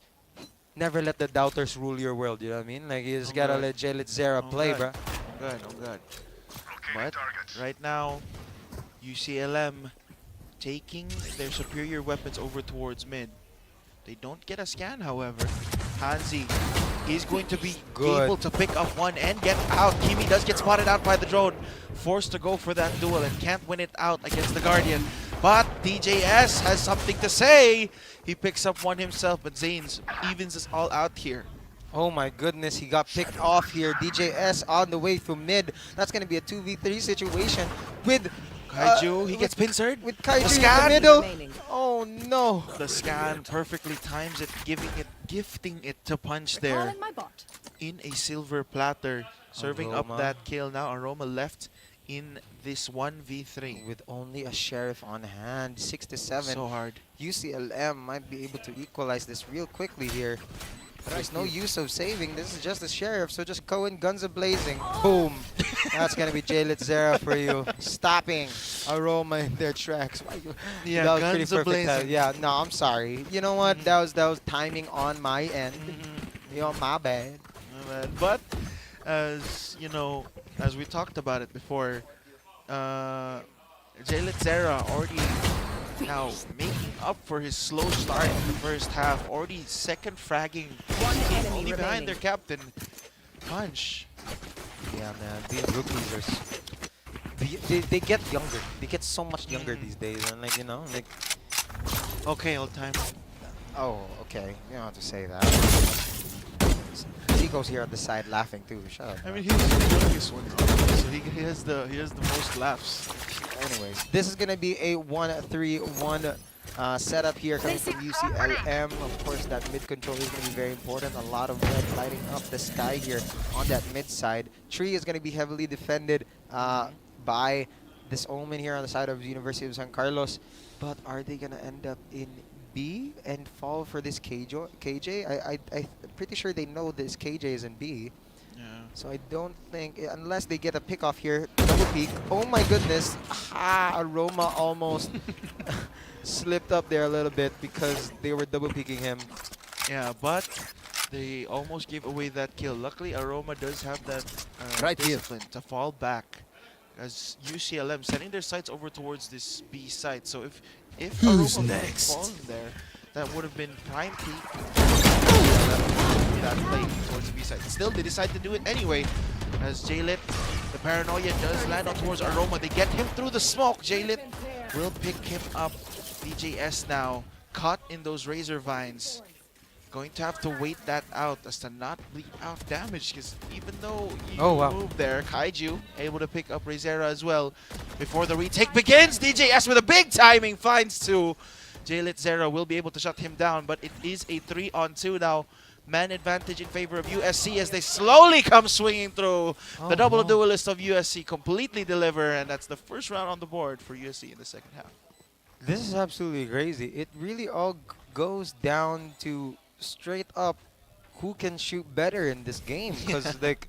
never let the doubters rule your world. You know what I mean? Like you just gotta let 𝐿𝐿𝐿 play, bro. Good. But right now, UCLM taking their superior weapons over towards mid. They don't get a scan, however. 𝐿𝐿𝐿 is going to be able to pick up one and get out. �K𝐚i does get spotted out by the drone. Forced to go for that duel and can't win it out against the Guardian. But DJS has something to say. He picks up one himself, but Zanes evens us all out here. Oh my goodness, he got picked off here. DJS on the way through mid. That's going to be a 2v3 situation with 𝐿𝐿𝐿. He gets pincered. With 𝐿𝐿𝐿 The in scan. the middle. Oh no. The scan perfectly times it, gifting it to Punch there in a silver platter, serving up that kill. Now Aroma left in this 1v3 with only a sheriff on hand. 6-7. So hard. UCLM might be able to equalize this real quickly here. There's no use of saving. This is just a sheriff, so just go in guns a-blazing. Boom. That's going to be 𝐿𝐿𝐿 for you. Stopping Aroma in their tracks. Yeah, that was guns pretty perfect. a-blazing. Yeah, no, I'm sorry. You know what? That was timing on my end. You know, my bad. But as you know, as we talked about it before, 𝐿𝐿𝐿 already now making up for his slow start in the first half. Already second fragging, only behind their captain, Punch. Yeah, man, these rookies are they get younger. They get so much younger these days, and like, you know, like. Okay, old time. Oh, okay. You don't have to say that. Zico's here on the side laughing too. Shut up. I mean, he's the youngest one, so he has the most laughs. Anyways, this is gonna be a 1-3-1 setup here coming from UCLM. Of course, that mid control is gonna be very important. A lot of red lighting up the sky here on that mid side. Tree is gonna be heavily defended by this Omen here on the side of University of San Carlos. But are they gonna end up in B and fall for this KJ? I'm pretty sure they know this KJ is in B. Yeah. So I don't think, unless they get a pick off here, double peek. Oh my goodness. Aroma almost slipped up there a little bit because they were double peeking him. Yeah, but they almost gave away that kill. Luckily, Aroma does have that discipline to fall back, as UCLM sending their sights over towards this B site. So if Aroma would have fallen there, that would have been prime peak. That play towards the B side. Still, they decide to do it anyway, as 𝐿𝐿𝐿, the paranoia does land on towards Aroma. They get him through the smoke. 𝐿𝐿𝐿 will pick him up. DJS now caught in those razor vines. Going to have to wait that out as to not bleed out damage, because even though you move there, 𝐿𝐿𝐿 able to pick up Razera as well. Before the retake begins, DJS with a big timing finds two. 𝐿𝐿𝐿 will be able to shut him down, but it is a 3-on-2 now. Man advantage in favor of USC as they slowly come swinging through. The double duelist of USC completely deliver, and that's the first round on the board for USC in the second half. This is absolutely crazy. It really all goes down to straight up who can shoot better in this game. Because, like,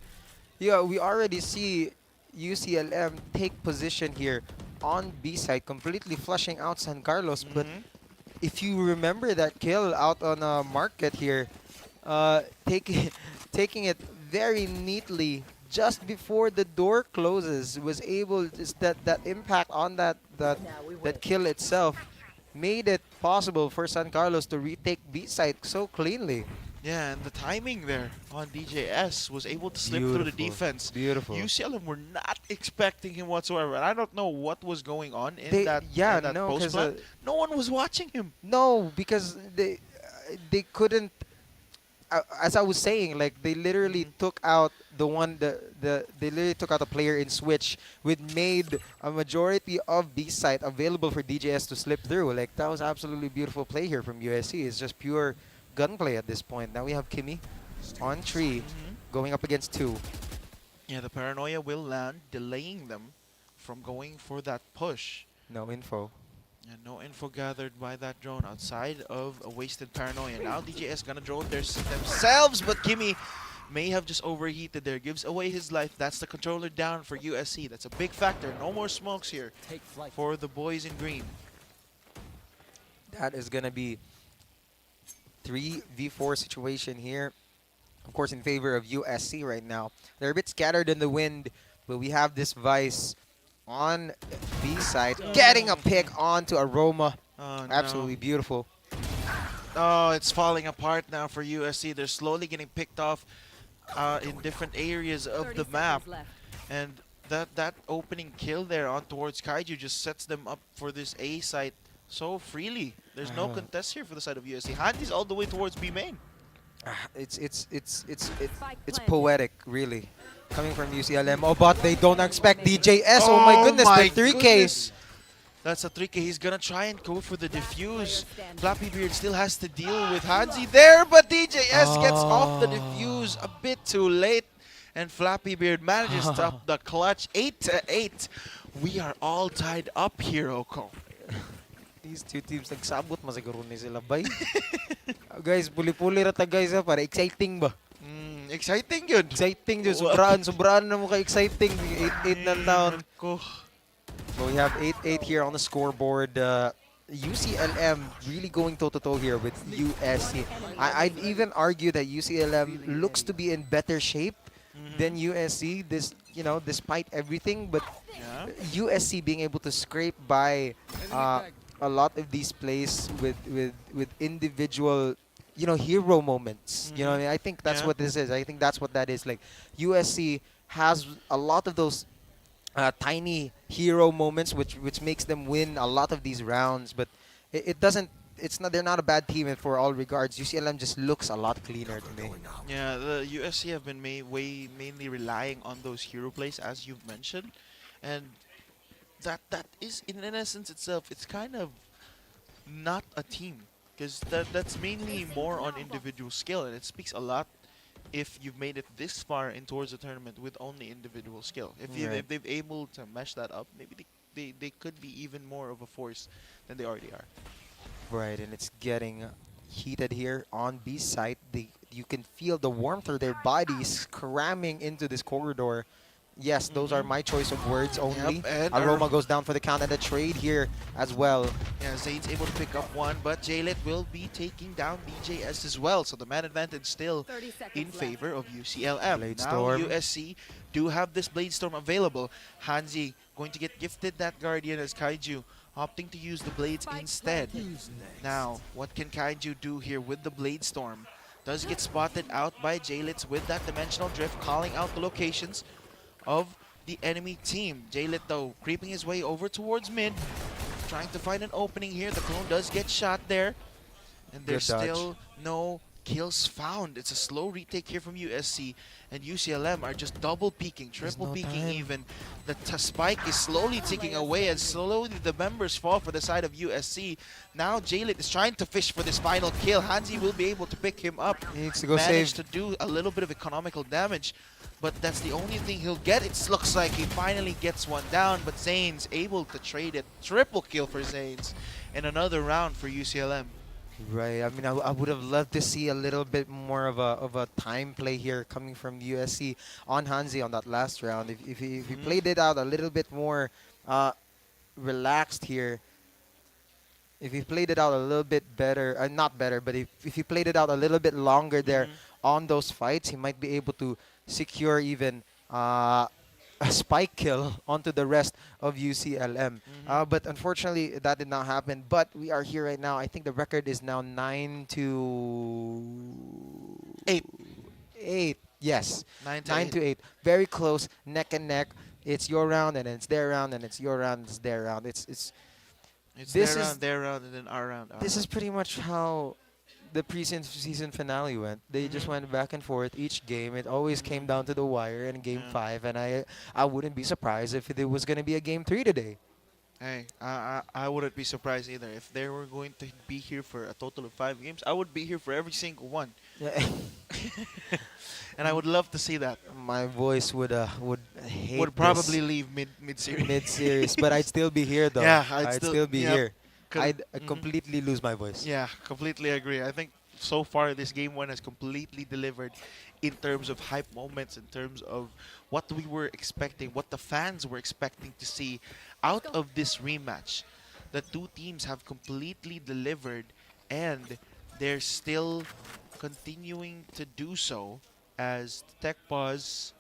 yeah, we already see UCLM take position here on B side, completely flushing out San Carlos. But if you remember that kill out on Market here, taking it very neatly just before the door closes, was able that impact on that kill itself made it possible for San Carlos to retake B site so cleanly. Yeah, and the timing there on DJS was able to slip through the defense. Beautiful. UCLM were not expecting him whatsoever. And I don't know what was going on in that no, post plant. No one was watching him. No, because they couldn't. As I was saying, like they literally took out they literally took out a player in switch, which made a majority of B site available for DJS to slip through. Like that was absolutely beautiful play here from USC. It's just pure gunplay at this point. Now we have 𝐿𝐾𝐿 on 3, going up against 2. Yeah, the paranoia will land, delaying them from going for that push. No info. And no info gathered by that drone outside of a wasted paranoia. Now DJS gonna drone themselves, but 𝐿𝐾𝐿 may have just overheated there. Gives away his life. That's the controller down for USC. That's a big factor. No more smokes here for the boys in green. That is gonna be 3v4 situation here. Of course, in favor of USC right now. They're a bit scattered in the wind, but we have this Vice on B side, getting a pick onto 𝐴ROMA. Oh, absolutely beautiful. Oh, it's falling apart now for USC. They're slowly getting picked off in different areas of the map. And that opening kill there on towards 𝐏𝐿𝐾𝐿 just sets them up for this A site so freely. There's no contest here for the side of USC. Handy's all the way towards B main. It's poetic, really, coming from UCLM. Oh, but they don't expect DJS. Oh my goodness, the 3K. Goodness. That's a 3K. He's gonna try and go for the defuse. Flappybeard still has to deal with Hansi there, but DJS gets off the defuse a bit too late. And Flappybeard manages to up the clutch. 8-8. We are all tied up here, 𝐿𝐾𝐿. These two teams nagsabot masiguro ni sila bay. Guys, puli-puli rata guys ha, para exciting ba? Exciting yun. Exciting yun. Sobraan na mo ka-exciting. 8-8 na taon. Well, we have 8-8 here on the scoreboard. UCLM really going toe-to-toe here with USC. I'd even argue that UCLM looks to be in better shape than USC. Despite everything, but USC being able to scrape by a lot of these plays with individual, hero moments. You know what I mean? I think that's what this is. I think that's what that is. Like USC has a lot of those tiny hero moments, which makes them win a lot of these rounds. But it doesn't. It's not. They're not a bad team for all regards. UCLM just looks a lot cleaner to me. Yeah, the USC have been mainly relying on those hero plays, as you've mentioned, and that is in essence itself. It's kind of not a team, because that's mainly more on individual skill, and it speaks a lot if you've made it this far in towards the tournament with only individual skill. If they've able to mesh that up, maybe they could be even more of a force than they already are. Right, and it's getting heated here on B side. You can feel the warmth of their bodies cramming into this corridor. Yes, those are my choice of words only. Yep, and 𝐴ROMA goes down for the count and the trade here as well. Yeah, Zane's able to pick up one, but 𝐿𝐿𝐿 will be taking down DJS as well. So the man advantage still in favor of UCLM. Now USC do have this Blade Storm available. Hansi going to get gifted that Guardian as 𝐏𝐿𝐾𝐿 opting to use the Blades instead. Now, what can 𝐏𝐿𝐾𝐿 do here with the Blade Storm? Does get spotted out by 𝐿𝐿𝐿 with that Dimensional Drift, calling out the locations of the enemy team. 𝐿𝐿𝐿 though creeping his way over towards mid, trying to find an opening here. The clone does get shot there, and there's still no kills found. It's a slow retake here from USC, and UCLM are just double peeking, triple peeking even. The spike is slowly ticking away as slowly the members fall for the side of USC. Now 𝐿𝐿𝐿 is trying to fish for this final kill. Hansi will be able to pick him up. He needs to go Managed to do a little bit of economical damage, but that's the only thing he'll get. It looks like he finally gets one down, but Zane's able to trade it. Triple kill for Zane's in another round for UCLM. Right. I mean, I would have loved to see a little bit more of a time play here coming from USC on Hansi on that last round. If he played it out a little bit more relaxed here, if he played it out a little bit better, not better, but if he played it out a little bit longer there on those fights, he might be able to secure even a spike kill onto the rest of UCLM. But unfortunately, that did not happen. But we are here right now. I think the record is now 9-8. 8. Yes. 9-8. Very close, neck and neck. It's your round, and then it's their round, and it's your round, it's their round. It's their round, and then our round. this is pretty much how the season finale went. They just went back and forth each game. It always came down to the wire in game 5, and I wouldn't be surprised if there was going to be a game 3 today. Hey, I wouldn't be surprised either. If they were going to be here for a total of 5 games, I would be here for every single one. Yeah. And I would love to see that. My voice would hate Would probably leave mid-series. Mid-series, but I'd still be here though. Yeah, I'd still be here. I'd Mhm. completely lose my voice. Yeah, completely agree. I think so far this game 1 has completely delivered in terms of hype moments, in terms of what we were expecting, what the fans were expecting to see out of this rematch. The two teams have completely delivered, and they're still continuing to do so as Tech Pause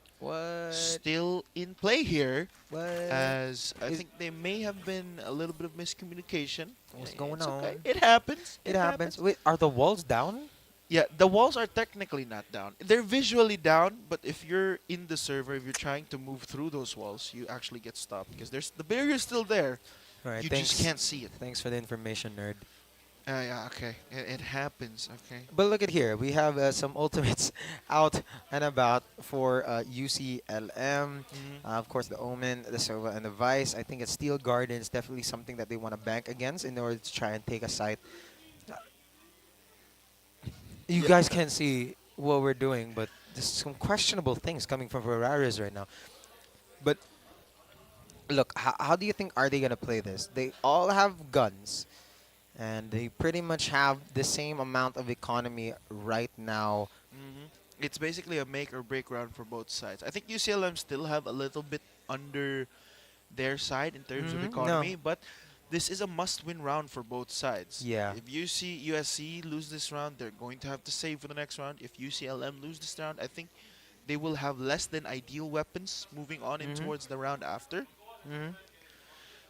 still in play here. As I think there may have been a little bit of miscommunication. What's going It's on? okay. It happens. It happens. Wait, are the walls down? Yeah, the walls are technically not down. They're visually down, but if you're in the server, if you're trying to move through those walls, you actually get stopped because there's the barrier's still there. All right, You thanks. just can't see it. Thanks for the information, nerd. Yeah, okay. It happens, okay. But look at here. We have some ultimates out and about for UCLM. Of course, the Omen, the Sova, and the Vice. I think it's Steel Garden is definitely something that they want to bank against in order to try and take a site. You guys can't see what we're doing, but there's some questionable things coming from Ferraris right now. But look, how do you think are they going to play this? They all have guns. And they pretty much have the same amount of economy right now. It's basically a make or break round for both sides. I think UCLM still have a little bit under their side in terms of economy, but this is a must-win round for both sides. Yeah. If USC lose this round, they're going to have to save for the next round. If UCLM lose this round, I think they will have less than ideal weapons moving on in towards the round after.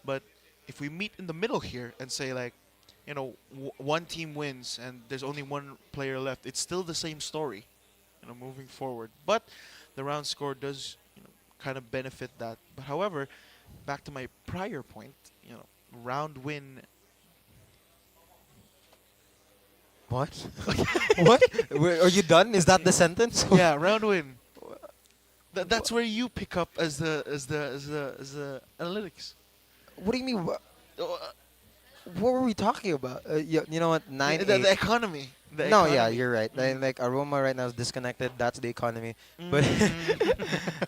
But if we meet in the middle here and say like, you know, one team wins and there's only one player left, it's still the same story, you know, moving forward. But the round score does, you know, kind of benefit that. But however, back to my prior point, you know, round win. What? What? Are you done? Is that the sentence? Yeah, round win. That's where you pick up as the analytics. What do you mean? What were we talking about? You know what? 9-8. The economy. No, yeah, you're right. Like Aroma right now is disconnected. That's the economy. But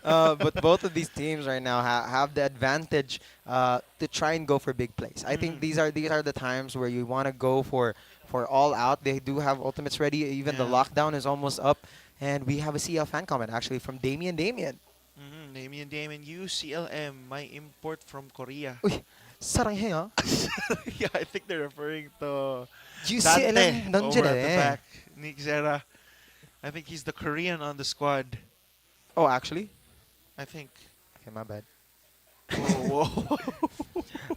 but both of these teams right now have the advantage to try and go for big plays. I think these are the times where you want to go for all out. They do have ultimates ready. Even the lockdown is almost up, and we have a CL fan comment actually from Damien. Damien, UCLM, my import from Korea. Uy, saranghe, huh? Yeah, I think they're referring to UCLM Dante over at the eh. back. Nick Zera. I think he's the Korean on the squad. Oh, actually? I think. Okay, my bad. Whoa.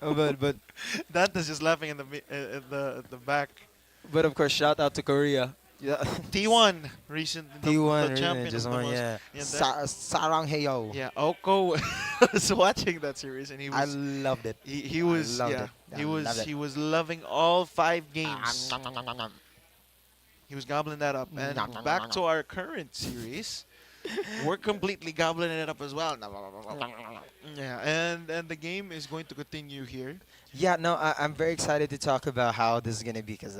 but Dante's just laughing in the back. But of course, shout out to Korea. Yeah. T1 recent T1 the champion just of the won, most. yeah. that- Saranghae. Yeah, Oko was watching that series and he was I loved it. He was loved yeah. it. I He loved was it. he was loving all 5 games. He was gobbling that up. And back to our current series. We're completely gobbling it up as well. Yeah, and the game is going to continue here. Yeah, no, I'm very excited to talk about how this is gonna be because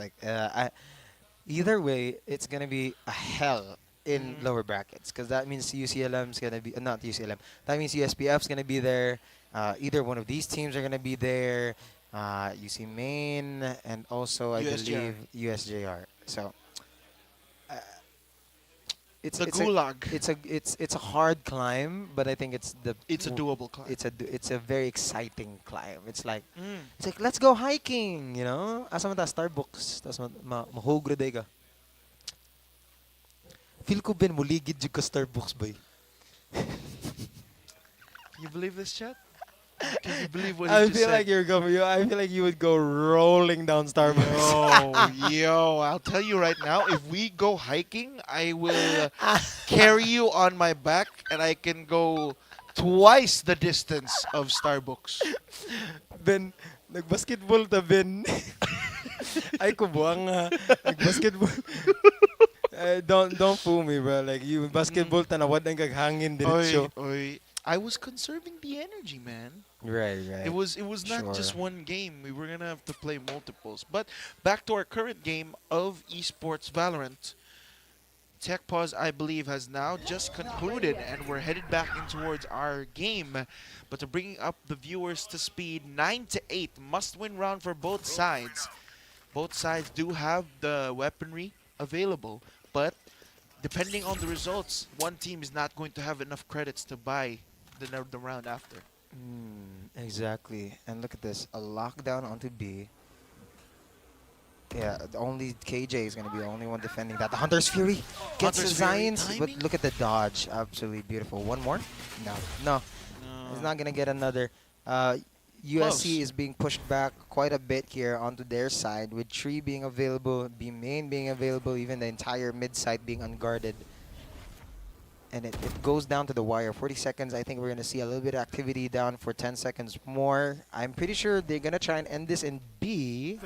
either way, it's gonna be a hell in lower brackets because that means UCLM's gonna be not UCLM. That means USPF's gonna be there. Either one of these teams are gonna be there. UC Maine and also I believe USJR. So. It's the it's gulag. It's a hard climb, but I think it's a doable climb. It's a very exciting climb. It's like let's go hiking, you know. Asa man ta Starbucks, tas mahugro day ka. Feel ko ben muligid jud ka Starbucks boy. Can you believe this, chat? Can you believe what he I just feel said? like you're going. I feel like you would go rolling down Starbucks. Yo, I'll tell you right now, if we go hiking, I will carry you on my back and I can go twice the distance of Starbucks. Ben, nag-basketball ta, Ben. Ay, kubuang nga. Nag-basketball. Don't fool me, bro. Like, you basketball ta na wad ang kaghangin diretso. Oy, I was conserving the energy, man. Right. It was not just one game. We were gonna have to play multiples. But back to our current game of esports Valorant. Tech Pause, I believe, has now just concluded, and we're headed back in towards our game. But to bring up the viewers to speed, 9-8, must-win round for both sides. Both sides do have the weaponry available, but depending on the results, one team is not going to have enough credits to buy the round after. Exactly. And look at this. A lockdown onto B. Yeah, only KJ is going to be the only one defending that. The Hunter's Fury gets the Zions, but look at the dodge. Absolutely beautiful. One more? No. He's not going to get another. USC is being pushed back quite a bit here onto their side, with Tree being available, B main being available, even the entire mid side being unguarded. And it goes down to the wire. 40 seconds. I think we're going to see a little bit of activity down for 10 seconds more. I'm pretty sure they're going to try and end this in B.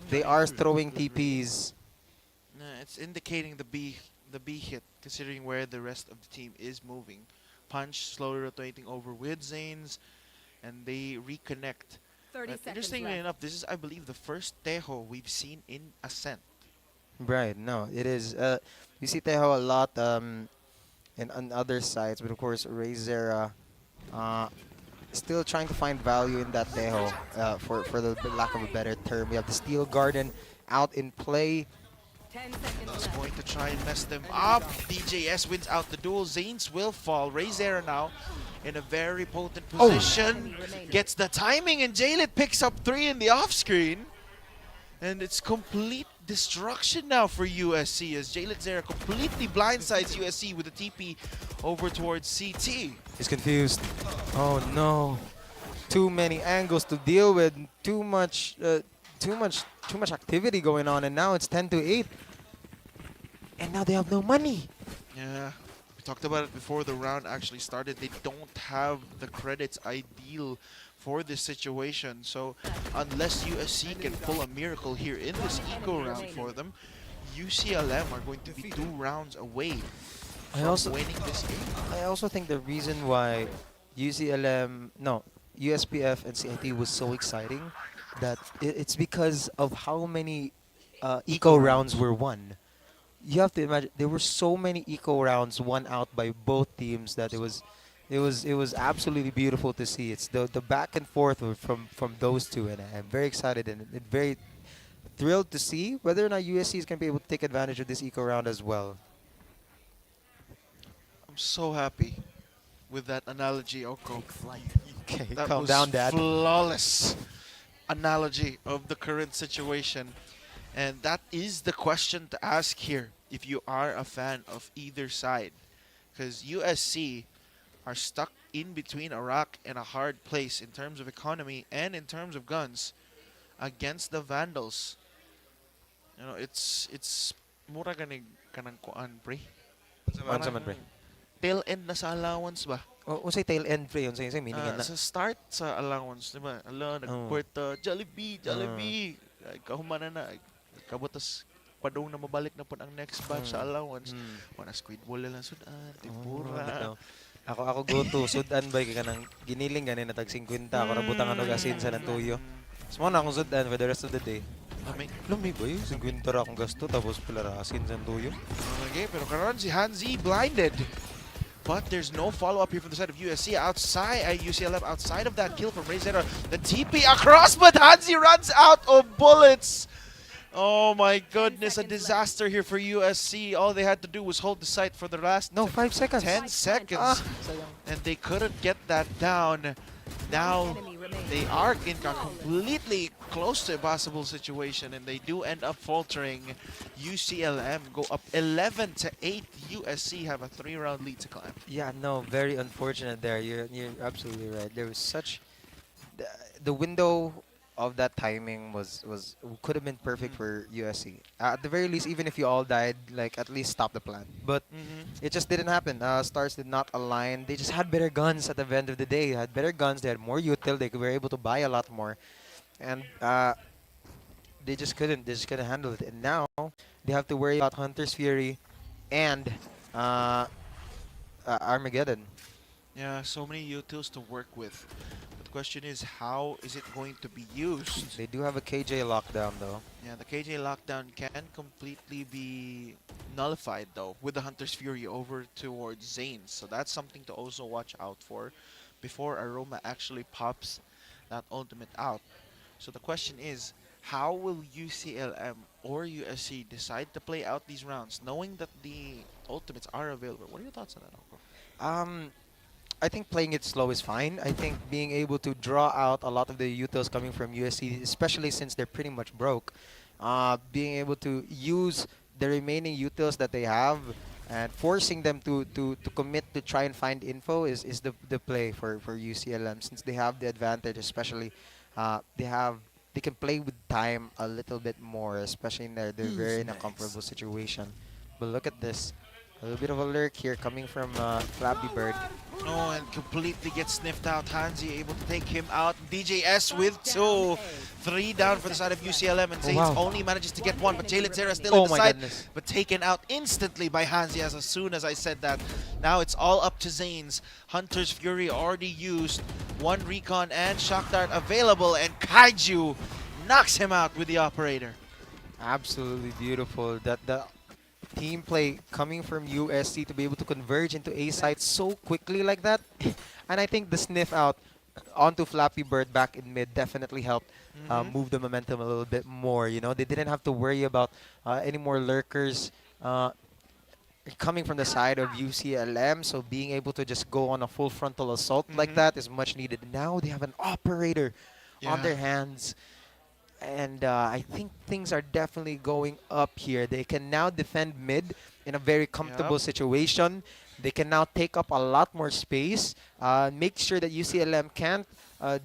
They are throwing TPs. It's indicating the B hit, considering where the rest of the team is moving. Punch slowly rotating over with Zanes, and they reconnect. 30 seconds Interestingly left. enough, this is, I believe, the first Tejo we've seen in Ascent. Right, no, it is. You see Tejo a lot on other sides, but of course, Razera still trying to find value in that Tejo, for the lack of a better term. We have the Steel Garden out in play. He's going to try and mess them up. DJS wins out the duel. Zanes will fall. Razera now in a very potent position. Gets the timing, and Jaylit picks up 3 in the off-screen. And it's complete destruction now for USC, as Jaylit Zera completely blindsides USC with a TP over towards CT. He's confused. Oh no. Too many angles to deal with. Too much activity going on, and now it's 10-8. And now they have no money. Yeah, we talked about it before the round actually started. They don't have the credits ideal for this situation. So unless USC can pull a miracle here in this eco round for them, UCLM are going to be 2 rounds away from winning this game. I also think the reason why USPF and CIT was so exciting, that it's because of how many eco rounds were won. You have to imagine there were so many eco rounds won out by both teams that it was absolutely beautiful to see. It's the back and forth from those two, and I'm very excited and very thrilled to see whether or not USC is going to be able to take advantage of this eco round as well. I'm so happy with that analogy, Oko. Okay, that calm was down, Dad. Flawless analogy of the current situation. And that is the question to ask here if you are a fan of either side. Because USC are stuck in between a rock and a hard place in terms of economy and in terms of guns against the Vandals. You know, it's mura kanang kuan, pre. Unsa man, pre? Tail end na sa allowance ba? Unsay tail end, pre? Unsay meaning na? Sa start sa allowance, di ba? Nagpuerta, Jollibee. Kahumana na. Kabutas padong na mabalik na po ang next batch sa allowance. Wana squid ball lang sudan, tipura. Ako go to sudan ba kay kanang giniling ganin na tag 50 ako ra butang ano gasin sa natuyo. Smo na akong sudan for the rest of the day. Lumi boy, 50 ra akong gasto tapos pila ra asin sa tuyo. Okay, pero karon si Hanzi blinded. But there's no follow-up here from the side of USC outside, UCLM outside of that kill from Razera. The TP across, but Hanzi runs out of bullets. Oh my goodness, a disaster here for USC. All they had to do was hold the site for the last 5 seconds. 10 seconds. And they couldn't get that down. Now they are in a completely close to a possible situation, and they do end up faltering. UCLM go up 11-8. USC have a 3-round lead to climb. Yeah, no, very unfortunate there. You're absolutely right. There was such the window of that timing was could have been perfect for USC. At the very least, even if you all died, like at least stop the plan. But it just didn't happen. Stars did not align. They just had better guns at the end of the day. They had better guns. They had more util. They were able to buy a lot more, and they just couldn't. They just couldn't handle it. And now they have to worry about Hunter's Fury and Armageddon. Yeah, so many utils to work with. But the question is, how is it going to be used? They do have a KJ lockdown, though. Yeah, the KJ lockdown can completely be nullified, though, with the Hunter's Fury over towards Zanes. So that's something to also watch out for before Aroma actually pops that ultimate out. So the question is, how will UCLM or USC decide to play out these rounds, knowing that the ultimates are available? What are your thoughts on that, Oko? I think playing it slow is fine. I think being able to draw out a lot of the utils coming from USC, especially since they're pretty much broke, being able to use the remaining utils that they have and forcing them to commit to try and find info is the play for UCLM, since they have the advantage, especially they can play with time a little bit more, especially in they're very in a comfortable situation. But look at this. A little bit of a lurk here coming from Flappy Bird. Oh, and completely gets sniffed out. Hansi able to take him out. DJS with 2. 3 down for the side of UCLM, and Zanes only manages to get 1, but 𝐿𝑒𝑁 still in the side. Goodness. But taken out instantly by Hansi as soon as I said that. Now it's all up to Zanes. Hunter's Fury already used. 1 recon and shock dart available, and 𝐏𝐿𝑒𝑁 knocks him out with the operator. Absolutely beautiful. That the team play coming from USC to be able to converge into A site so quickly like that. And I think the sniff out onto Flappy Bird back in mid definitely helped move the momentum a little bit more. You know, they didn't have to worry about any more lurkers coming from the side of UCLM. So being able to just go on a full frontal assault like that is much needed. Now they have an operator on their hands. And I think things are definitely going up here. They can now defend mid in a very comfortable situation. They can now take up a lot more space, make sure that UCLM can't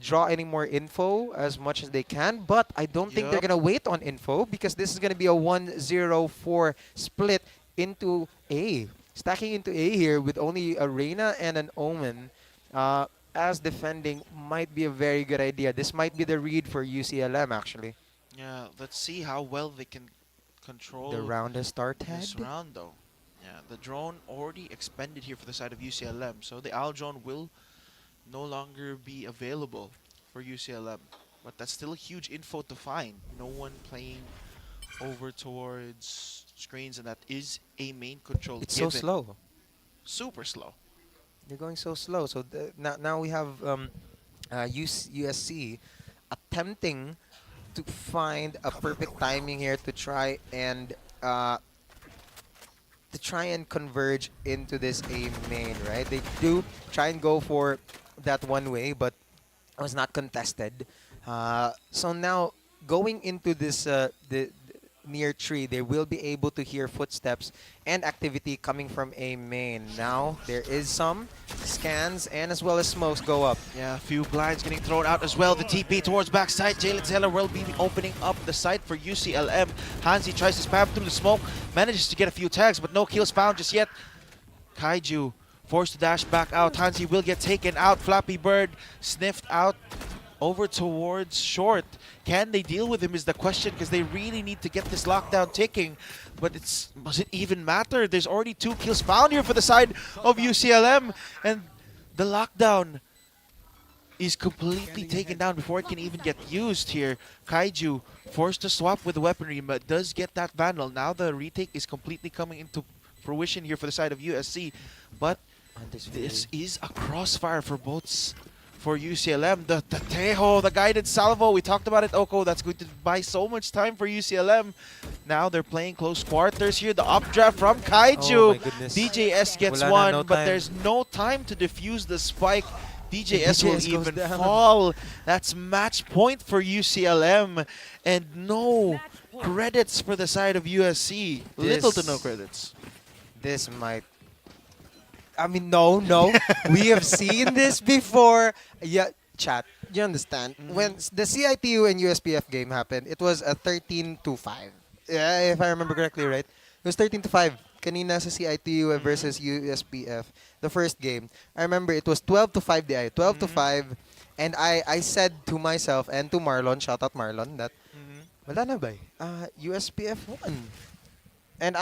draw any more info as much as they can. But I don't think they're going to wait on info, because this is going to be a 1-0-4 split into A. Stacking into A here with only a Reina and an Omen. As defending might be a very good idea. This might be the read for UCLM, actually. Yeah, let's see how well they can control the round has started. This round, though. Yeah, the drone already expended here for the side of UCLM, so the Owl drone will no longer be available for UCLM. But that's still a huge info to find. No one playing over towards screens, and that is a main control. It's so slow. Super slow. They're going so slow. So now we have USC attempting to find a perfect timing here to try and converge into this A main, right? They do try and go for that one way, but it was not contested. So now going into this the near tree, they will be able to hear footsteps and activity coming from A main. Now there is some scans and as well as smokes go up. Yeah, a few blinds getting thrown out as well. The TP towards backside. 𝐿𝑒𝑁 will be opening up the site for UCLM. Hansi tries to spam through the smoke, manages to get a few tags, but no kills found just yet. 𝐏𝐿𝑒𝑁 forced to dash back out. Hansi will get taken out. Flappy Bird sniffed out over towards short. Can they deal with him is the question, because they really need to get this lockdown ticking. But does it even matter? There's already 2 kills found here for the side of UCLM, and the lockdown is completely taken down before it can even get used here. 𝐏𝐿𝑒𝑁 forced to swap with the weaponry, but does get that Vandal. Now the retake is completely coming into fruition here for the side of USC, but this is a crossfire for both. For UCLM, the Tejo, the guided salvo, we talked about it, Oko, that's going to buy so much time for UCLM. Now they're playing close quarters here. The updraft from 𝐏𝐿𝑒𝑁. Oh my goodness. DJS gets Wala na, one, no but time. there's no time to defuse the spike. DJS will DJS goes even down. fall. That's match point for UCLM. And no credits for the side of USC. Little to no credits. This might... I mean, no. We have seen this before. Yeah, chat, you understand? When the CIT-U and USPF game happened, it was a 13-5. Yeah, if I remember correctly, right? It was 13-5. Kanina sa CIT-U versus USPF. The first game. I remember it was 12-5 di ay. 12-5. And I said to myself and to Marlon, shout out Marlon, that wala na ba? USPF won. And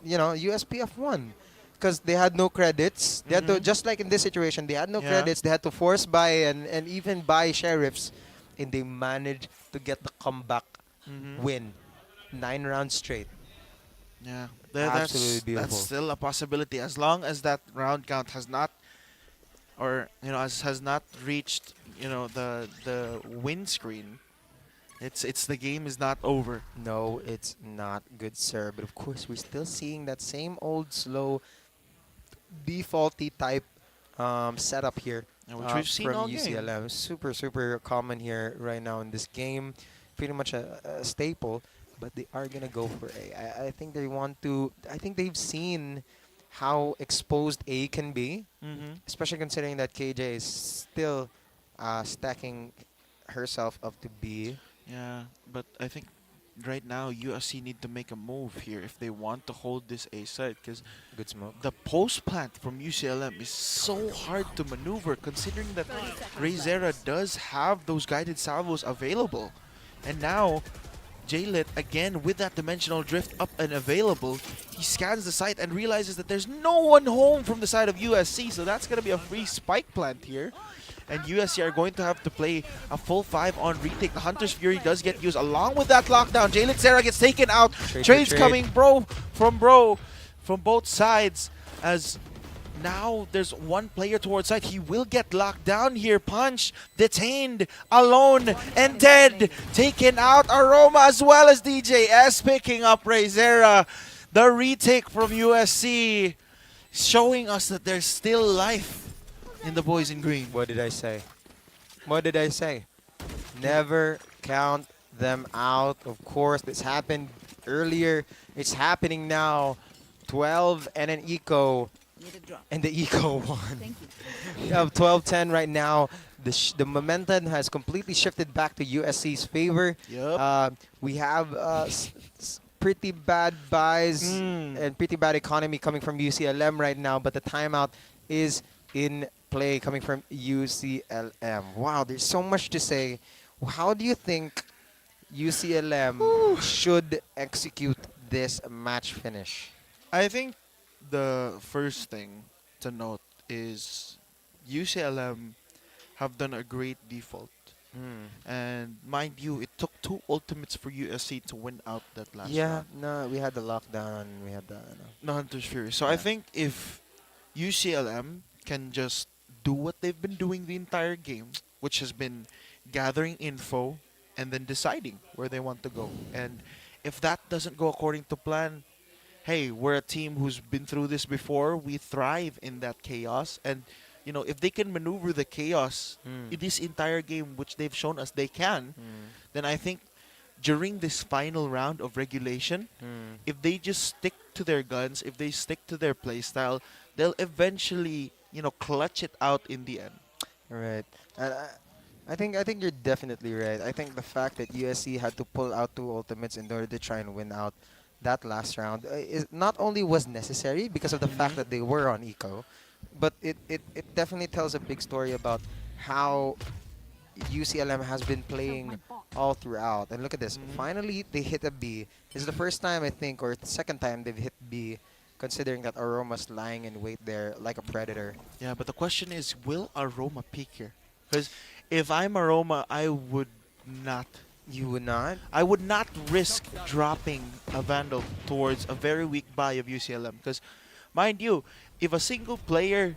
USPF won. Because they had no credits. They had to, just like in this situation, they had no credits. They had to force buy and even buy sheriffs. And they managed to get the comeback win. 9 rounds straight. Yeah, Absolutely beautiful. That's still a possibility as long as that round count has not, or has not reached the win screen. It's the game is not over. No, it's not, good sir. But of course, we're still seeing that same old slow, defaulty type setup here, which we've seen from all game. UCLM. Super common here right now in this game. Pretty much a staple. But they are gonna go for A. I think they want to. I think they've seen how exposed A can be, especially considering that KJ is still stacking herself up to B. Yeah, but I think right now USC need to make a move here if they want to hold this A side, because good smoke. The post plant from UCLM is so hard to maneuver, considering that 𝐕𝐀𝐿 does have those guided salvos available, and now 𝐿 again with that dimensional drift up and available, he scans the site and realizes that there's no one home from the side of USC, so that's going to be a free spike plant here. And USC are going to have to play a full 5 on retake. The Hunter's Fury does get used along with that lockdown. 𝐿 gets taken out. Trades coming from both sides, as now there's one player towards side. He will get locked down here. Punch, detained, alone, and dead. Taken out. 𝐷𝐷𝐻𝐿 as well as DJS picking up 𝐕𝐁𝐿. The retake from USC showing us that there's still life in the boys in green. What did I say? Never count them out. Of course, this happened earlier. It's happening now. 12 and an eco. And the eco won. We have 12-10 right now. The momentum has completely shifted back to USC's favor. We have pretty bad buys and pretty bad economy coming from UCLM right now, but the timeout is in play coming from UCLM. Wow, there's so much to say. How do you think UCLM should execute this match finish? I think the first thing to note is UCLM have done a great default. And mind you, it took 2 ultimates for USC to win out that last round. No, we had the lockdown. We had the Hunter's Fury. So I think if UCLM can just do what they've been doing the entire game, which has been gathering info and then deciding where they want to go. And if that doesn't go according to plan, hey, we're a team who's been through this before. We thrive in that chaos. And, if they can maneuver the chaos in this entire game, which they've shown us they can, then I think during this final round of regulation, if they just stick to their guns, if they stick to their playstyle, they'll eventually, clutch it out in the end. Right. I think you're definitely right. I think the fact that USC had to pull out 2 ultimates in order to try and win out that last round is not only was necessary because of the fact that they were on eco, but it definitely tells a big story about how UCLM has been playing all throughout. And look at this. Finally, they hit a B. This is the first time, I think, or the second time they've hit B, considering that 𝐷𝐷𝐻𝐿's lying in wait there like a predator. Yeah, but the question is, will 𝐷𝐷𝐻𝐿 peak here? Because if I'm 𝐷𝐷𝐻𝐿, I would not. You would not? I would not risk dropping a Vandal towards a very weak buy of UCLM. Because, mind you, if a single player,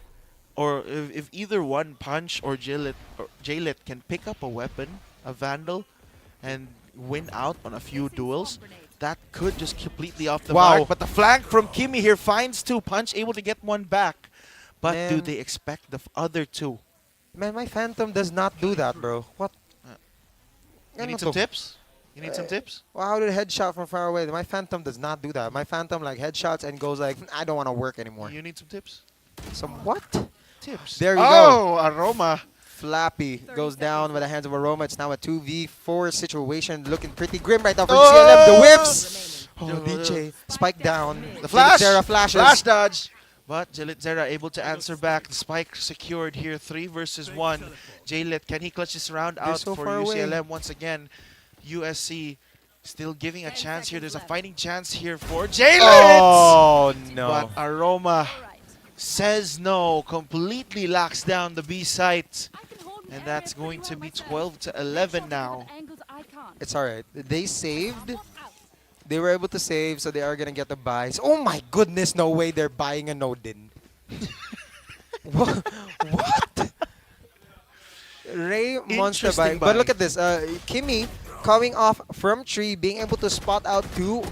or if either one, Punch or 𝐿 can pick up a weapon, a Vandal, and win out on a few duels, that could just completely off the mark. But the flank from �KiMi here finds 2. Punch able to get 1 back. But do they expect the other 2? Man, my Phantom does not do that, bro. What? You need some tips? You need some tips? Well, how did headshot from far away? My Phantom does not do that. My Phantom like headshots and goes like, I don't want to work anymore. You need some tips? Some what? Tips. There we go. Oh, Aroma. Flappy goes down with the hands of Aroma. It's now a 2v4 situation, looking pretty grim right now for UCLM. The whips. Oh, DJ spike down. The flash. Zera flashes. Flash dodge. But J-Lit Zera able to answer back. The spike secured here. 3 versus 1. J-Lit, can he clutch this round out so for far away. UCLM once again? USC still giving a chance here. There's a fighting chance here for J-Lit. Oh, no. But Aroma says no. Completely locks down the B site. And that's going to be 12 to 11 now. It's all right. They saved. They were able to save, so they are going to get the buys. Oh my goodness, no way they're buying a Nodin. What? Ray monster buy. But look at this. 𝐿𝐄𝐄 coming off from tree, being able to spot out 2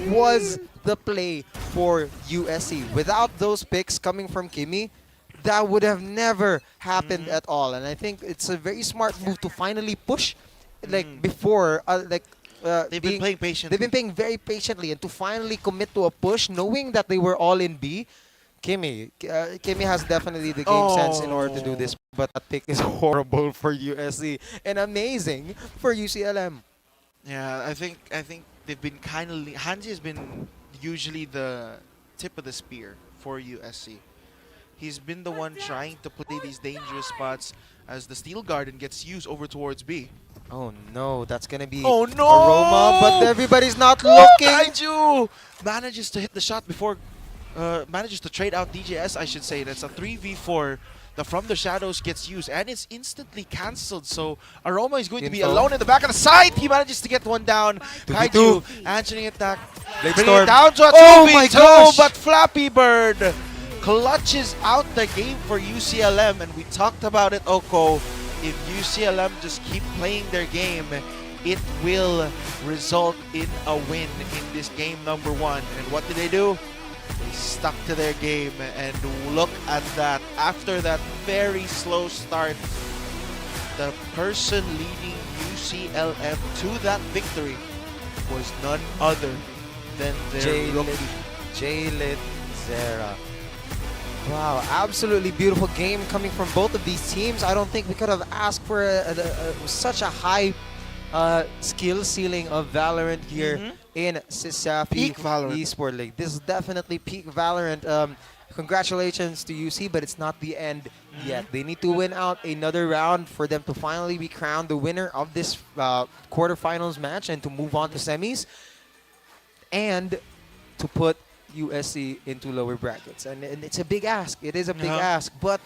was the play for USC. Without those picks coming from 𝐿𝐄𝐄, that would have never happened at all. And I think it's a very smart move to finally push, like before, they've been playing patiently. They've been playing very patiently, and to finally commit to a push, knowing that they were all in B. 𝐿𝐄𝐄 has definitely the game sense in order to do this, but that pick is horrible for USC and amazing for UCLM. Yeah, I think they've been kind of Hanji has been usually the tip of the spear for USC. He's been the one trying to play these dangerous spots as the Steel Garden gets used over towards B. Oh no, that's gonna be oh no Aroma, but everybody's not looking. 𝐏𝐄𝐄 manages to hit the shot before, manages to trade out DJS, I should say. That's a 3v4. The From the Shadows gets used and it's instantly cancelled. So Aroma is going to be alone in the back of the site. He manages to get one down. 𝐏𝐄𝐄 answering attack. Bringing it down to a 2v2, but Flappy Bird clutches out the game for UCLM. And we talked about it, Oko. If UCLM just keep playing their game, it will result in a win in this game number 1. And what did they do? They stuck to their game, and look at that. After that very slow start, the person leading UCLM to that victory was none other than their rookie. J-Lit Zera. Wow, absolutely beautiful game coming from both of these teams. I don't think we could have asked for such a high skill ceiling of Valorant here in CESAFI Esports League. This is definitely peak Valorant. Congratulations to UC, but it's not the end yet. They need to win out another round for them to finally be crowned the winner of this quarterfinals match and to move on to semis and to put USC into lower brackets. And it's a big ask. It is a big ask, but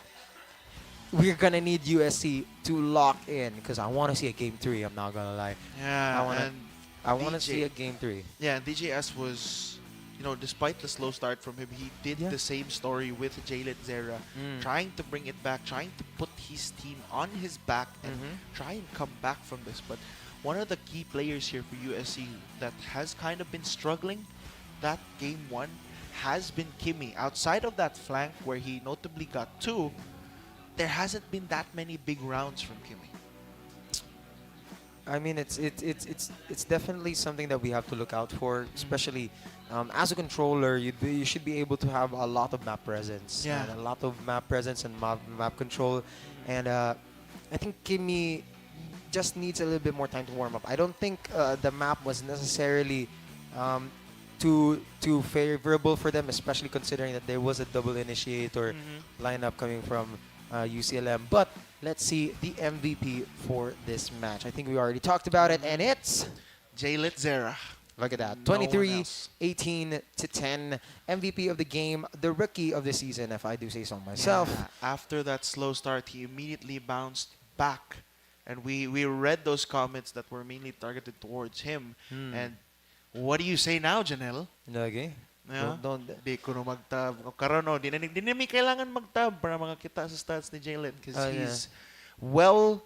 we're gonna need USC to lock in because I want to see a game 3. I'm not gonna lie. Yeah, I want to see a game 3. Yeah, DJS was, despite the slow start from him, he did the same story with J-Lit Zera, trying to bring it back, trying to put his team on his back and try and come back from this. But one of the key players here for USC that has kind of been struggling that game 1 has been 𝐿𝐄𝐄. Outside of that flank where he notably got 2, there hasn't been that many big rounds from 𝐿𝐄𝐄. I mean, it's definitely something that we have to look out for, especially as a controller. You should be able to have a lot of map presence, and a lot of map presence and map control. And I think 𝐿𝐄𝐄 just needs a little bit more time to warm up. I don't think the map was necessarily too favorable for them, especially considering that there was a double initiator lineup coming from UCLM. But let's see the MVP for this match. I think we already talked about it, and it's J-Lit Zera. Look at that. 23-18-10. MVP of the game, the rookie of the season, if I do say so myself. Yeah, after that slow start, he immediately bounced back. And we read those comments that were mainly targeted towards him. And what do you say now, Janelle? Okay. Di ko na mag-tab. Karon no, di na mi kailangan mag-tab para makakita sa stats ni J-Lit because he's well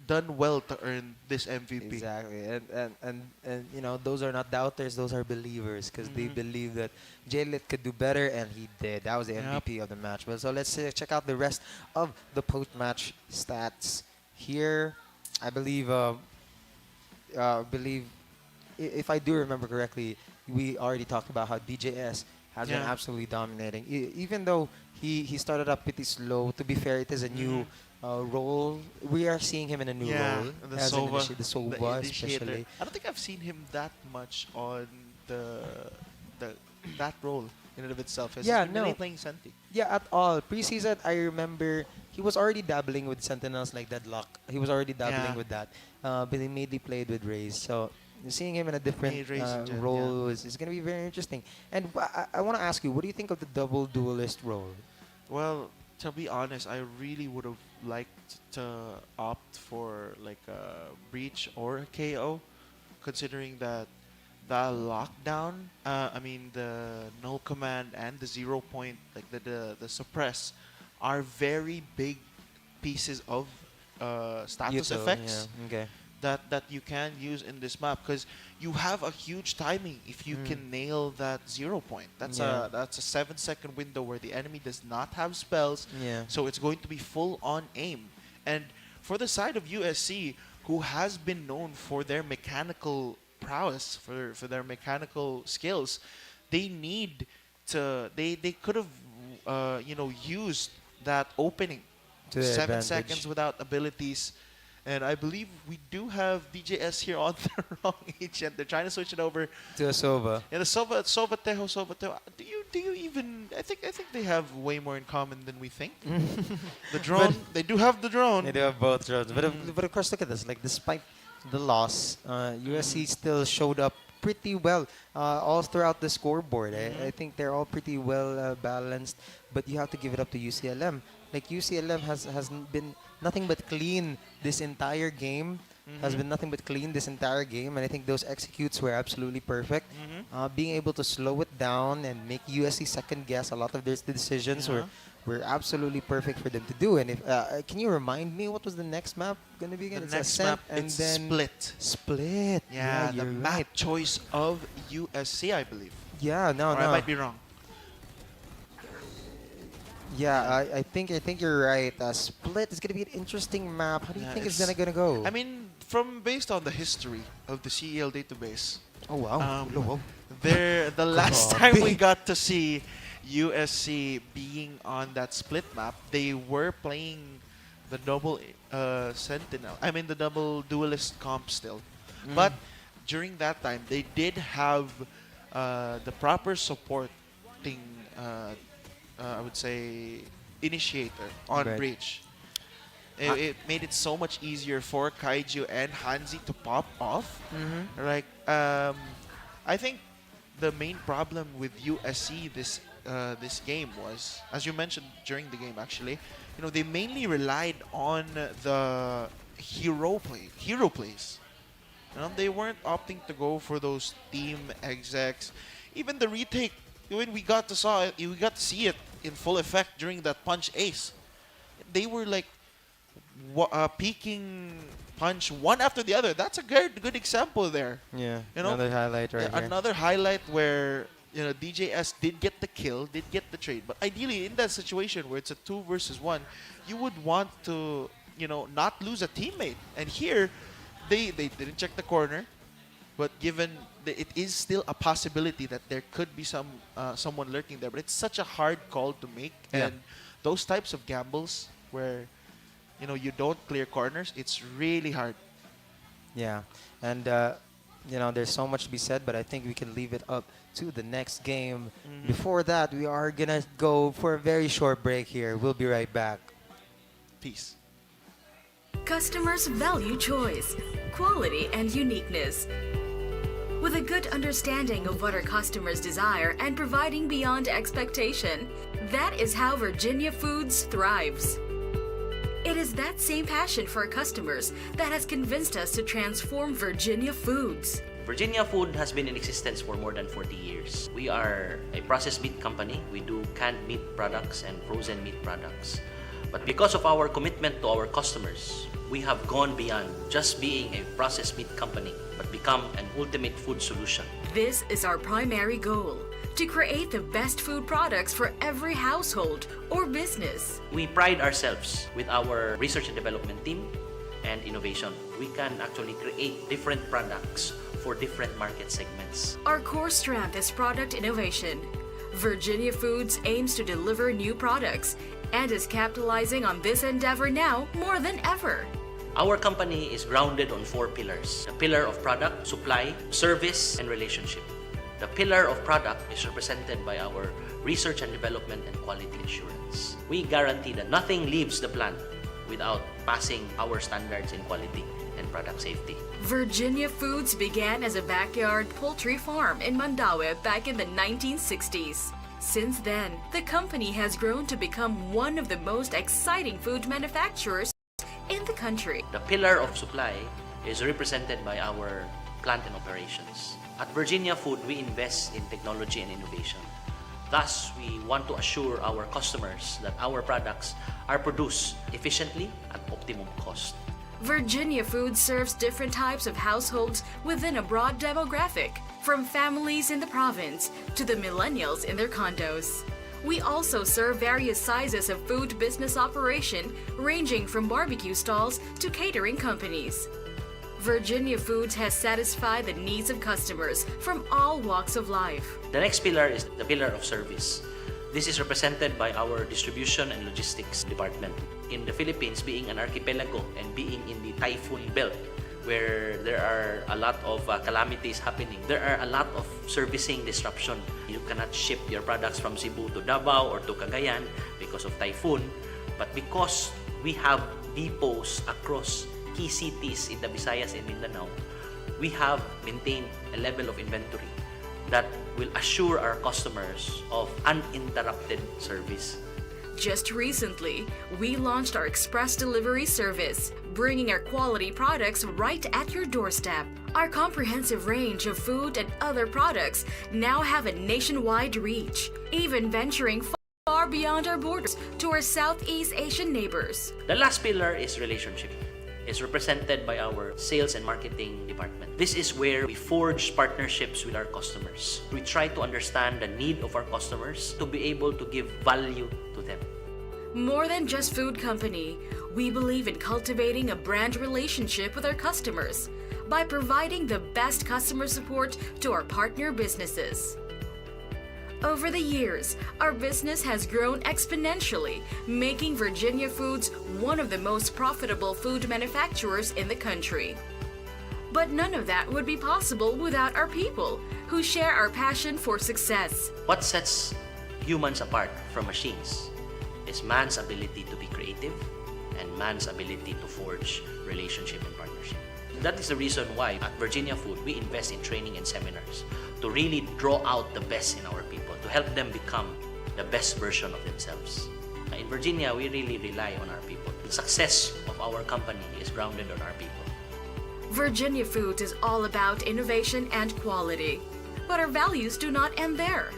done well to earn this MVP. Exactly, and you know, those are not doubters; those are believers, because they believe that 𝐿𝐿 could do better, and he did. That was the MVP of the match. But so let's check out the rest of the post-match stats here. I believe, if I do remember correctly, we already talked about how DJS has been absolutely dominating. Even though he started up pretty slow. To be fair, it is a new role. We are seeing him in a new role. The as Sova, the Sova the initiator. especially. I don't think I've seen him that much on that role in and of itself. He's been mainly playing Senti. Yeah, at all. Preseason, I remember he was already dabbling with Sentinels like Deadlock. He was already dabbling with that. But he mainly played with Raze. So seeing him in a different role is going to be very interesting. And I want to ask you, what do you think of the double duelist role? Well, to be honest, I really would have liked to opt for like a Breach or a KO, considering that the lockdown, I mean the null command and the 0 point, like the suppress, are very big pieces of status effects that you can use in this map, because you have a huge timing if you can nail that 0 point. That's a 7-second window where the enemy does not have spells, so it's going to be full on aim. And for the side of USC, who has been known for their mechanical prowess, for their mechanical skills, they need to they could have used that opening to 7 seconds without abilities. And I believe we do have DJS here on the wrong agent. They're trying to switch it over to a Sova. Yeah, the Sova Teho. Do you even? I think they have way more in common than we think. The drone. They do have the drone. They do have both drones. But of course, look at this. Like, despite the loss, USC still showed up pretty well all throughout the scoreboard. I think they're all pretty well balanced. But you have to give it up to UCLM. Like, UCLM has been nothing but clean this entire game. Has been nothing but clean this entire game, and I think those executes were absolutely perfect. Being able to slow it down and make USC second guess a lot of their decisions were absolutely perfect for them to do. And if can you remind me what was the next map going to be again? The it's next Ascent map, and it's then Split. Split. Yeah, you're the right. map choice of USC, I believe. Yeah, no, or I might be wrong. Yeah, I think you're right. Split is gonna be an interesting map. How do you think it's gonna go? I mean, based on the history of the CEL database. Oh wow! The last time we got to see USC being on that Split map, they were playing the double Sentinel. I mean the double duelist comp still, but during that time they did have the proper supporting. I would say initiator on Breach. It made it so much easier for 𝐏𝐿𝐿 and Hanzi to pop off. Like I think the main problem with USC this game was, as you mentioned during the game, actually, they mainly relied on the hero plays. They weren't opting to go for those team execs. Even the retake, when we got to see it in full effect during that punch ace. They were like peeking punch one after the other. That's a good example there. Yeah, another highlight right here. Another highlight where DJS did get the kill, did get the trade. But ideally, in that situation where it's a 2 versus 1, you would want to not lose a teammate. And here, they didn't check the corner. But given that it is still a possibility that there could be someone lurking there, but it's such a hard call to make, and those types of gambles where you don't clear corners, it's really hard. Yeah, and there's so much to be said, but I think we can leave it up to the next game. Before that, we are gonna go for a very short break here. We'll be right back. Peace. Customers value choice, quality, and uniqueness. With a good understanding of what our customers desire and providing beyond expectation, that is how Virginia Foods thrives. It is that same passion for our customers that has convinced us to transform Virginia Foods. Virginia Food has been in existence for more than 40 years. We are a processed meat company. We do canned meat products and frozen meat products. But because of our commitment to our customers, we have gone beyond just being a processed meat company, but become an ultimate food solution. This is our primary goal, to create the best food products for every household or business. We pride ourselves with our research and development team and innovation. We can actually create different products for different market segments. Our core strength is product innovation. Virginia Foods aims to deliver new products and is capitalizing on this endeavor now more than ever. Our company is grounded on 4 pillars: the pillar of product, supply, service, and relationship. The pillar of product is represented by our research and development and quality assurance. We guarantee that nothing leaves the plant without passing our standards in quality and product safety. Virginia Foods began as a backyard poultry farm in Mandaue back in the 1960s. Since then, the company has grown to become one of the most exciting food manufacturers in the country. The pillar of supply is represented by our plant and operations. At Virginia Food, we invest in technology and innovation. Thus, we want to assure our customers that our products are produced efficiently at optimum cost. Virginia Foods serves different types of households within a broad demographic, from families in the province to the millennials in their condos. We also serve various sizes of food business operation, ranging from barbecue stalls to catering companies. Virginia Foods has satisfied the needs of customers from all walks of life. The next pillar is the pillar of service. This is represented by our distribution and logistics department. In the Philippines, being an archipelago and being in the typhoon belt, where there are a lot of calamities happening, there are a lot of servicing disruption. You cannot ship your products from Cebu to Davao or to Cagayan because of typhoon. But because we have depots across key cities in the Visayas and Mindanao, we have maintained a level of inventory that will assure our customers of uninterrupted service. Just recently, we launched our express delivery service, bringing our quality products right at your doorstep. Our comprehensive range of food and other products now have a nationwide reach, even venturing far beyond our borders to our Southeast Asian neighbors. The last pillar is relationship. It's represented by our sales and marketing department. This is where we forge partnerships with our customers. We try to understand the need of our customers to be able to give value to them. More than just food company, we believe in cultivating a brand relationship with our customers by providing the best customer support to our partner businesses. Over the years, our business has grown exponentially, making Virginia Foods one of the most profitable food manufacturers in the country. But none of that would be possible without our people, who share our passion for success. What sets humans apart from machines is man's ability to be creative and man's ability to forge relationship and partnership. That is the reason why at Virginia Food, we invest in training and seminars to really draw out the best in our people, to help them become the best version of themselves. In Virginia, we really rely on our people. The success of our company is grounded on our people. Virginia Foods is all about innovation and quality. But our values do not end there.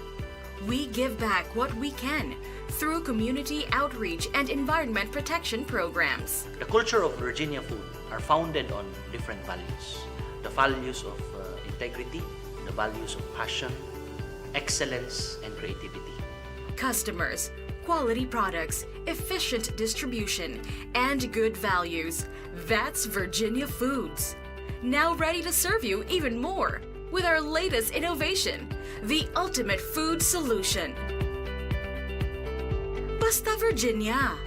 We give back what we can through community outreach and environment protection programs. The culture of Virginia Food are founded on different values. The values of integrity, the values of passion, excellence, and creativity. Customers, quality products, efficient distribution, and good values. That's Virginia Foods. Now ready to serve you even more with our latest innovation, the ultimate food solution. Basta Virginia!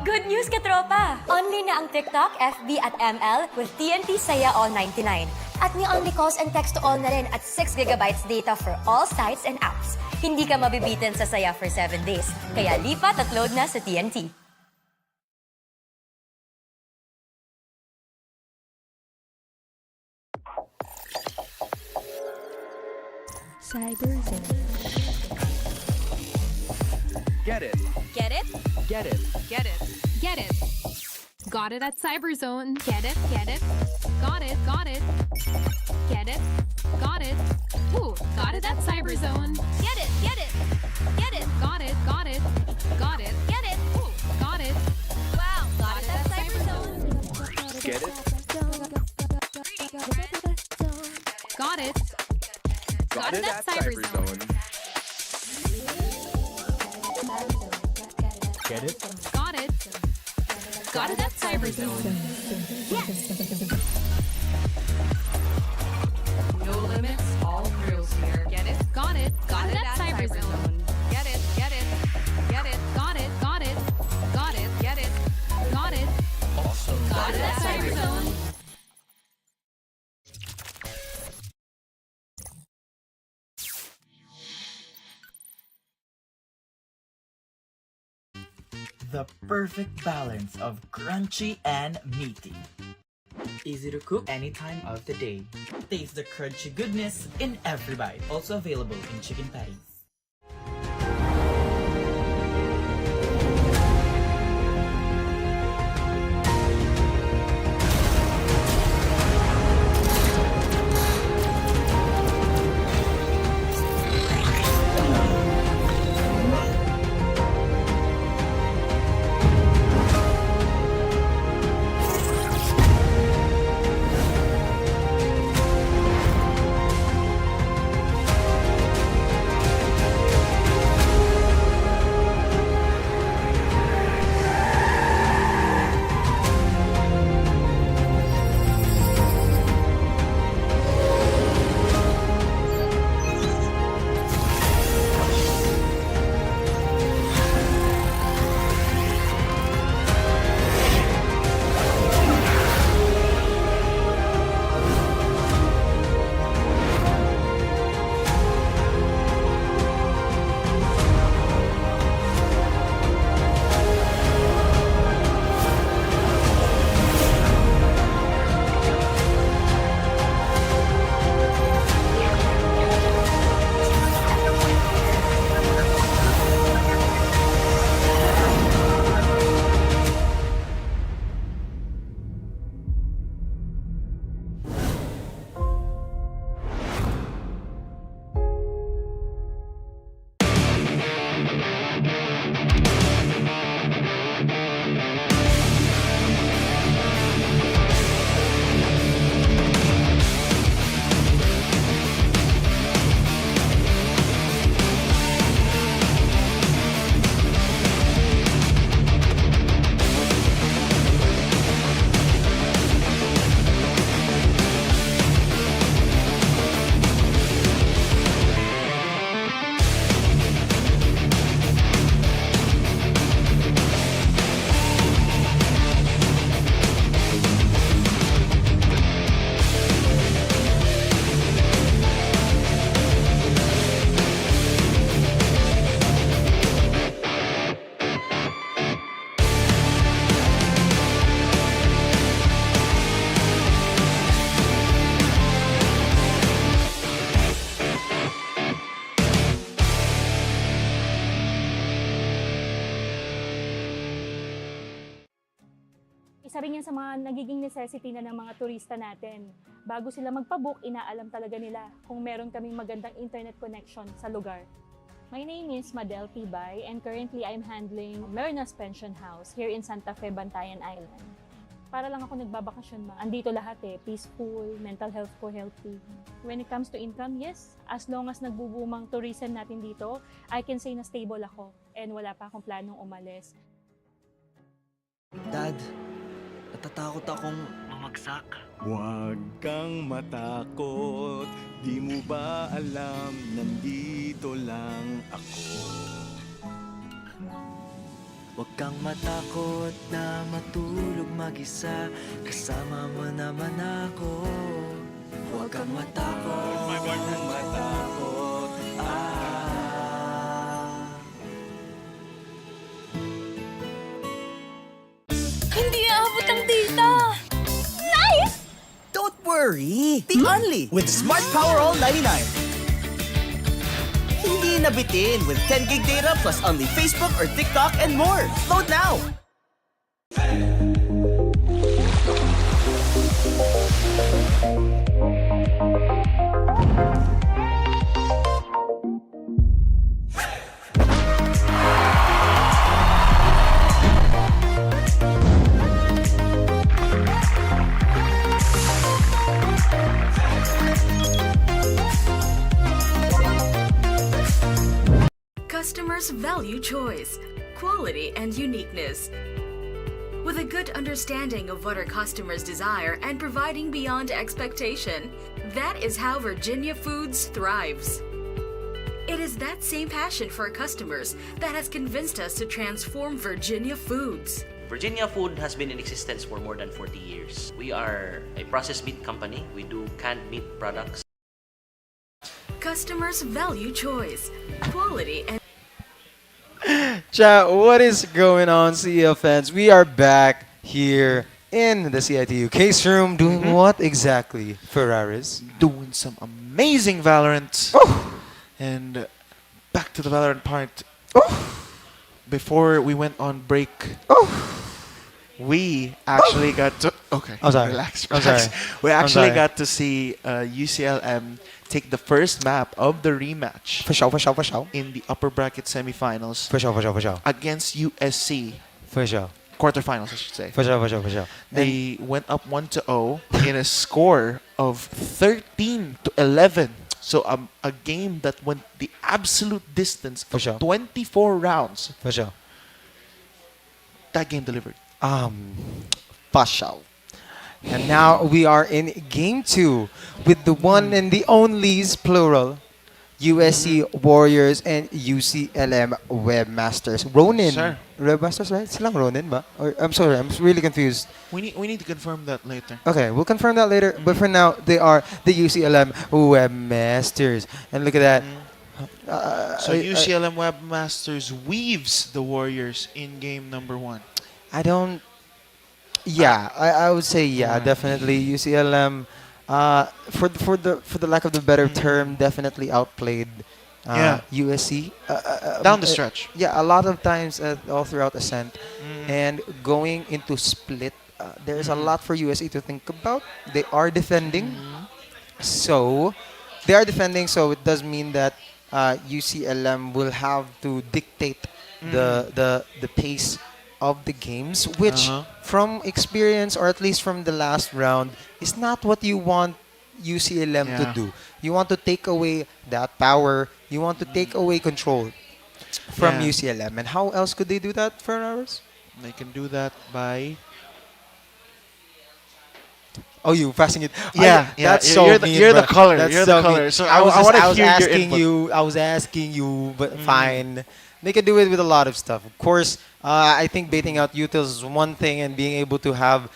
Good news, katropa! Only na ang TikTok, FB at ML with TNT Saya All 99. At may only calls and text to all na rin at 6GB data for all sites and apps. Hindi ka mabibitin sa Saya for 7 days. Kaya lipat at load na sa TNT. Cyberzone. Get it. Get it? Get it. Get it. Get it. Got it at Cyberzone. Get it, get it. Got it, got it. Get it, got it. Ooh, got it at Cyberzone. Get it, get it. Get it. Got it, got it. Got it. Get it. Ooh, got it. Wow, got it at Cyberzone. Get it. Got it. Got it at Cyberzone. Get it. Got it. Got it at Cyberzone. No limits, all thrills here. Get it, got it. The perfect balance of crunchy and meaty. Easy to cook any time of the day. Taste the crunchy goodness in every bite. Also available in chicken patties. Isa rin yan sa mga nagiging necessity na ng mga turista natin. Bago sila magpabook, inaalam talaga nila kung meron kaming magandang internet connection sa lugar. My name is Madel Tibay and currently I'm handling Mernas Pension House here in Santa Fe, Bantayan Island. Para lang ako nagbabakasyon ma. Andito lahat peaceful, mental health ko healthy. When it comes to income, yes, as long as nagbubumang tourism natin dito, I can say na stable ako and wala pa akong planong umalis. Dad, natatakot akong mamagsak. Huwag kang matakot, di mo ba alam, nandito lang ako. Huwag kang matakot na matulog mag-isa, kasama mo naman ako. Huwag kang matakot, huwag kang matakot, Hindi aabot ang data! Nice! Don't worry! The Only with Smart Power All 99. Hindi nabitin with 10 gig data plus only Facebook or TikTok and more. Load now! Customers value choice, quality, and uniqueness. With a good understanding of what our customers desire and providing beyond expectation, that is how Virginia Foods thrives. It is that same passion for our customers that has convinced us to transform Virginia Foods. Virginia Food has been in existence for more than 40 years. We are a processed meat company. We do canned meat products. Customers value choice, quality, and Chat, what is going on, CEL fans? We are back here in the CIT-U case room doing what exactly, Ferraris? Doing some amazing Valorant. And back to the Valorant part. Before we went on break, we actually got to... Okay, I'm sorry. relax. I'm sorry. We I'm actually sorry. got to see UCLM take the first map of the rematch. For sure. In the upper bracket semifinals. For sure. Against USC. For sure. Quarterfinals, I should say. For sure. They went up 1-0 in a score of 13-11. So a game that went the absolute distance of 24 rounds. For sure. That game delivered. For sure. And now we are in game 2 with the one and the onlys, plural, USC Warriors and UCLM Webmasters. Ronin. Sure. Webmasters, right? Silang Ronin ba? Or, I'm sorry, I'm really confused. We need to confirm that later. Okay, we'll confirm that later. But for now, they are the UCLM Webmasters. And look at that. So UCLM Webmasters weaves the Warriors in game number 1. I don't... Yeah, I would say definitely UCLM. For the lack of the better term, definitely outplayed USC down the stretch. Yeah, a lot of times all throughout Ascent, and going into split, there's a lot for USC to think about. They are defending, so it does mean that UCLM will have to dictate the pace of the games, which from experience, or at least from the last round, is not what you want UCLM to do. You want to take away that power. You want to take away control from UCLM. And how else could they do that, Ferraris? They can do that by... Oh, you passing it? That's so you're mean, the bruh. color. That's You're so the color. mean. So I want to hear your input. I was asking you, but fine. They can do it with a lot of stuff. Of course, I think baiting out utils is one thing, and being able to have,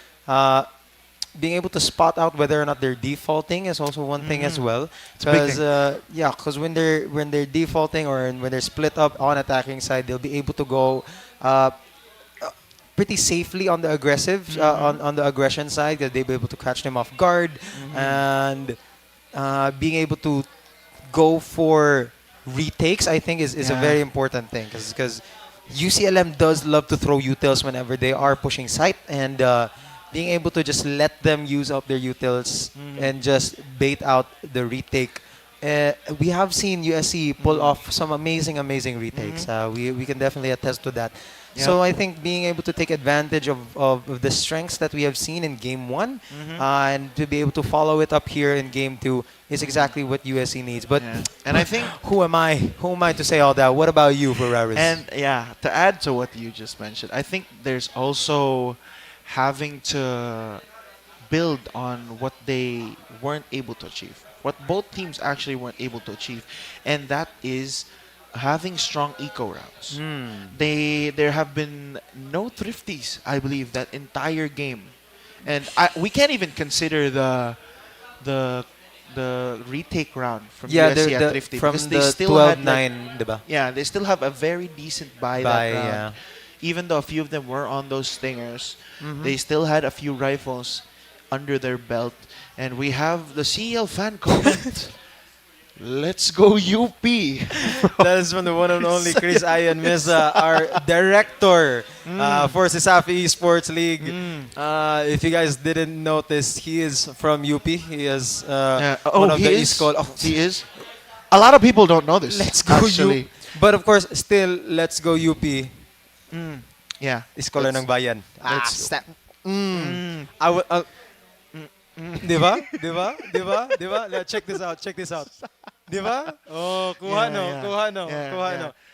being able to spot out whether or not they're defaulting is also one thing as well. Because when they're defaulting or when they're split up on attacking side, they'll be able to go pretty safely on the aggressive, on the aggression side. They'll be able to catch them off guard, and being able to go for retakes, I think, is a very important thing, because UCLM does love to throw utils whenever they are pushing site, and being able to just let them use up their utils and just bait out the retake. We have seen USC pull off some amazing retakes. We can definitely attest to that. So I think being able to take advantage of the strengths that we have seen in Game 1 and to be able to follow it up here in Game 2 is exactly what USC needs. But and I think who am I to say all that? What about you, Ferraris? And to add to what you just mentioned, I think there's also having to build on what they weren't able to achieve, what both teams actually weren't able to achieve, and that is having strong eco rounds. There have been no thrifties, I believe, that entire game, and we can't even consider the retake round from USC at thrifty, from because the they still had 12-9, diba? Yeah, they still have a very decent buy that round. Even though a few of them were on those stingers, they still had a few rifles under their belt. And we have the CEL fan comment. Let's go UP. That is from the one and only Chris Ian Mesa, our director for CESAFI Esports League. If you guys didn't notice, he is from UP. He is one of the East Coast. He is? A lot of people don't know this. Let's go actually. UP. But of course, still, let's go UP. Yeah. Iskola ng bayan. Let's Diba? Check this out. Diba? Oh, kuha no.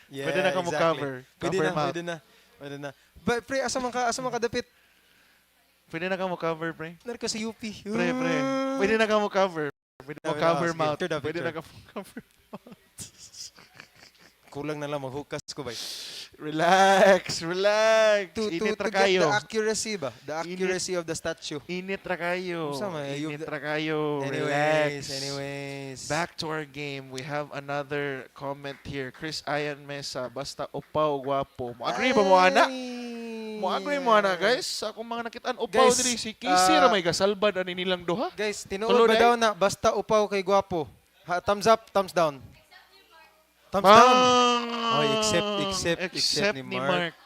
Yeah, Pwede na ka mo cover. Pwede na. But pre, asa man ka dapit? Pwede na ka mo cover, pre. Narko sa UP. Pre. Pwede na ka mo cover. Pwede mo cover mouth. Pwede Pwede na ka mo cover mouth. kulang na lang maghukas ko ba? Relax, relax. Init ra To get kayo. the accuracy ba? The accuracy of the statue. Init ra kayo. Unsa may Init ra kayo. Anyways, Relax. Back to our game. We have another comment here. Chris Ayan Mesa. Basta upaw, gwapo. Mo-agree ba mo, ana? Mo-agree mo, ana, guys? Sa akong mga nakitaan, upaw Guys, diri. Si Casey ra may gasalbad ani nilang duha. Guys, tinuod ba daw na basta upaw kay gwapo? Thumbs up, thumbs down. Thumbs down. Oh, except ni Mark.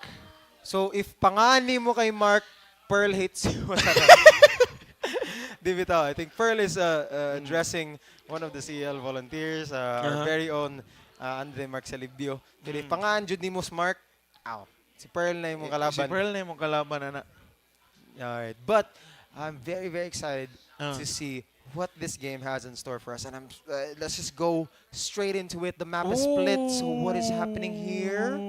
So, if pangani mo kay Mark, Pearl hates you. Di bitaw. I think Pearl is addressing one of the CEL volunteers, our very own Andre Mark Salibio. Kaya pangaan jud ni mo Mark, si Pearl na yung kalaban. Si Pearl na yung kalaban, ana. Alright, but I'm very, very excited to see what this game has in store for us. And let's just go straight into it. The map is split, so what is happening here?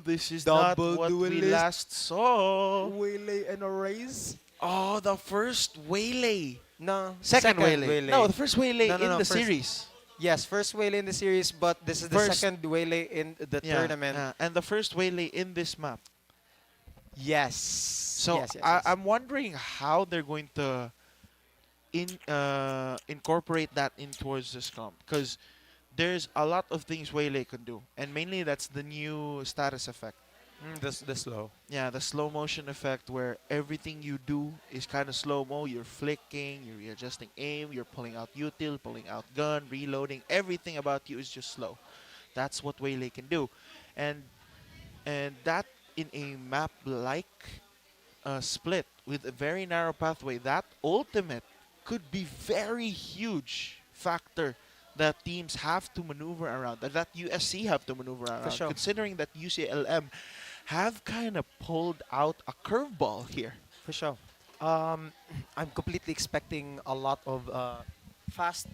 This is not what we last saw. Waylay and a raise. Oh, the first Waylay. No. Second Waylay. No, the first Waylay in the series. Yes, first Waylay in the series, but this is the second Waylay in the tournament. And the first Waylay in this map. Yes. So I'm wondering how they're going to incorporate that in towards the scrum, because there's a lot of things Waylay can do, and mainly that's the new status effect. The slow. Yeah, the slow motion effect where everything you do is kind of slow-mo. You're flicking, you're adjusting aim, you're pulling out util, pulling out gun, reloading. Everything about you is just slow. That's what Waylay can do. And that in a map like Split with a very narrow pathway, that ultimate could be very huge factor that teams have to maneuver around, that USC have to maneuver around, considering that UCLM have kind of pulled out a curveball here. For sure. I'm completely expecting a lot of fast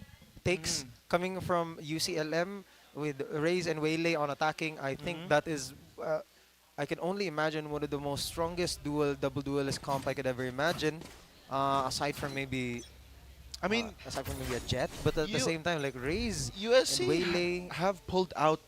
takes coming from UCLM with Raze and Waylay on attacking. I think that is, I can only imagine one of the most strongest double duelist comp I could ever imagine, aside from maybe aside from maybe a Jet, but at the same time, like Raze USC and Waylay have pulled out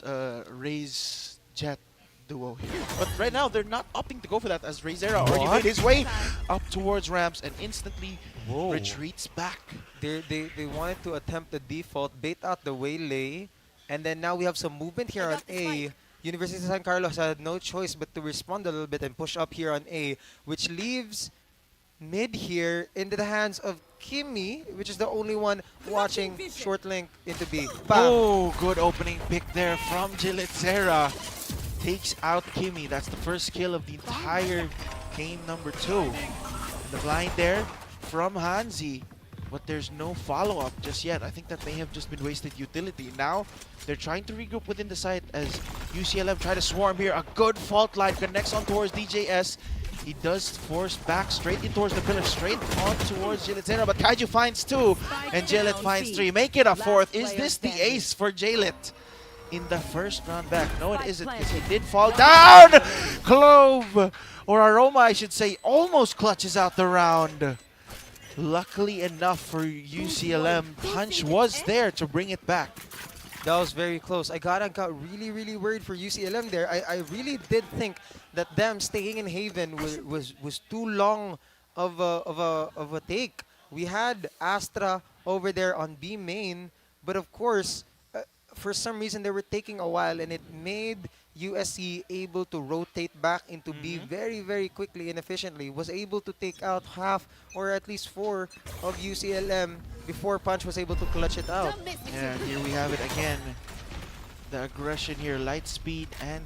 Raze Jet duo here. But right now, they're not opting to go for that, as Razera already made his way up towards ramps and instantly retreats back. They wanted to attempt the default, bait out the Waylay, and then now we have some movement here on A. University of San Carlos had no choice but to respond a little bit and push up here on A, which leaves mid here into the hands of Kimmy, which is the only one watching short link into B. Bam. Oh, good opening pick there from 𝐿𝐿𝐿. Takes out Kimmy. That's the first kill of the entire game number 2. The blind there from Hanzi, but there's no follow-up just yet. I think that may have just been wasted utility. Now, they're trying to regroup within the site as UCLM try to swarm here. A good fault line connects on towards DJS. He does force back straight in towards the pillar, straight on towards 𝐿𝐿𝐿, but Kaiju finds 2, and 𝐿𝐿𝐿 finds 3. Make it a 4th. Is this the ace for 𝐿𝐿𝐿 in the first round back? No, it isn't, because he did fall down. Clove, or Aroma, I should say, almost clutches out the round. Luckily enough for UCLM, Punch was there to bring it back. That was very close. I got really, really worried for UCLM there. I really did think that them staying in Haven was too long of a take. We had Astra over there on B main, but of course, for some reason they were taking a while, and it made USC able to rotate back into B very, very quickly and efficiently. Was able to take out half or at least 4 of UCLM before Punch was able to clutch it out. Yeah, here we have it again. The aggression here, light speed and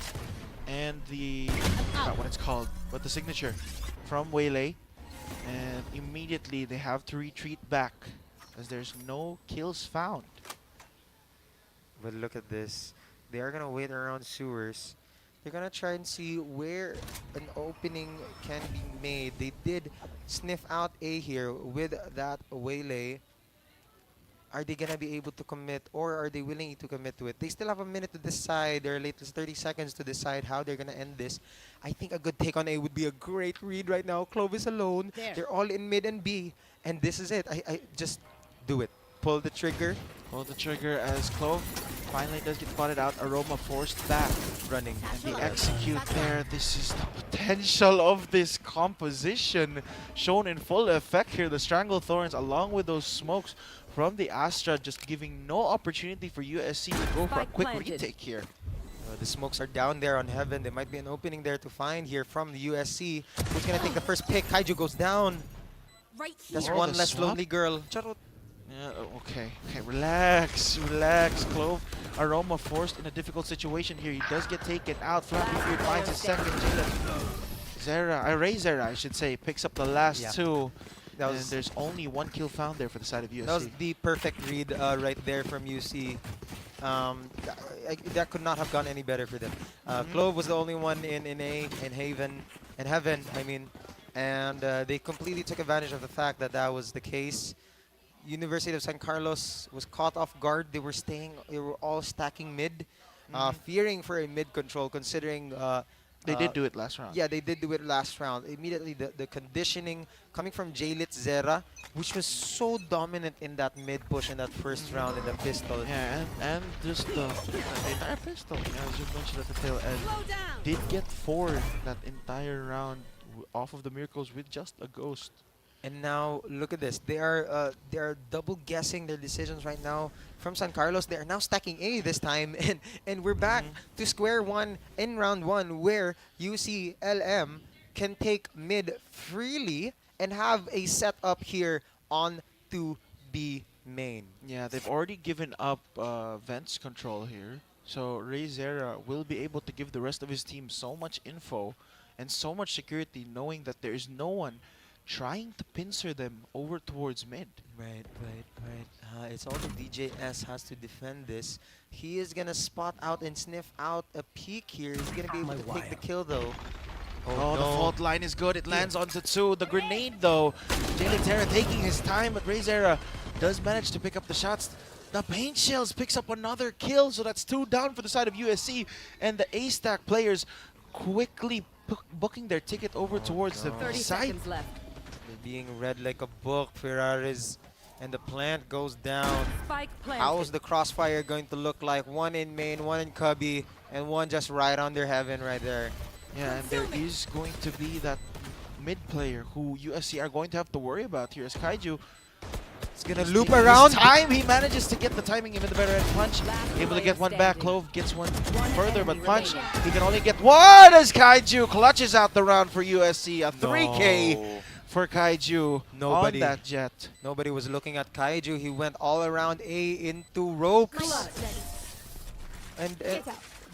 the not what it's called, but the signature from Waylay, and immediately they have to retreat back as there's no kills found. But look at this. They are going to wait around sewers. They're going to try and see where an opening can be made. They did sniff out A here with that Waylay. Are they going to be able to commit, or are they willing to commit to it? They still have a minute to decide, their latest 30 seconds to decide how they're going to end this. I think a good take on A would be a great read right now. Clove is alone. They're all in mid and B, and this is it. I just do it. Pull the trigger. Pull the trigger as Clove finally does get spotted out. Aroma forced back. Running. And the execute there. This is the potential of this composition shown in full effect here. The Stranglethorns along with those smokes from the Astra just giving no opportunity for USC to go for a quick retake here. The smokes are down there on Heaven. There might be an opening there to find here from the USC. Who's going to take the first pick? 𝐏𝐿𝐄𝐄𝐊 goes down. Right That's here. one less lonely girl. Charot. Yeah, okay, relax, 𝐿𝐿𝐄𝐿. Aroma forced in a difficult situation here. He does get taken out. Flappy Beard finds his second. Ray Zera, I should say, picks up the last two. And there's only one kill found there for the side of USC. That was the perfect read right there from UC. That could not have gone any better for them. 𝐿𝐿𝐄𝐿 was the only one in Heaven, I mean. And they completely took advantage of the fact that that was the case. University of San Carlos was caught off guard. They were all stacking mid, fearing for a mid control, considering they did do it last round. Yeah, they did do it last round. Immediately, the conditioning coming from 𝐿𝐿𝐿 Zera, which was so dominant in that mid push in that first round in the pistol. Yeah, and just the entire pistol, as you mentioned at the tail end, did get 4 that entire round off of the Miracles with just a ghost. And now look at this. They are double guessing their decisions right now from San Carlos. They are now stacking A this time, and we're back to square one in round 1, where UCLM can take mid freely and have a setup here on to B main. Yeah, they've already given up Vents control here, so Ray Zera will be able to give the rest of his team so much info and so much security, knowing that there is no one trying to pincer them over towards mid. Right. It's all the DJS has to defend this. He is gonna spot out and sniff out a peek here. He's gonna be able to take the kill though. Oh, the fault line is good. It lands on Tetsu. The grenade though. 𝐿𝐿𝐿 taking his time, but Ray Zera does manage to pick up the shots. The paint shells picks up another kill, so that's 2 down for the side of USC. And the A-Stack players quickly booking their ticket over towards the 30 side. seconds left. They're being read like a book. Ferraris and the plant goes down. Spike planted. How is the crossfire going to look like? One in main, one in cubby, and one just right under Heaven right there. Yeah, and there is going to be that mid player who USC are going to have to worry about here as 𝐏𝐿𝐄𝐿. It's gonna loop around. Time he manages to get the timing even the better and punch. Able to get one back. 𝐿𝐿𝐿 gets one further, but punch. He can only get one as 𝐏𝐿𝐄𝐿 clutches out the round for USC. A 3K for 𝐏𝐿𝐄𝐿 on that jet. Nobody was looking at 𝐏𝐿𝐄𝐿. He went all around A into ropes. And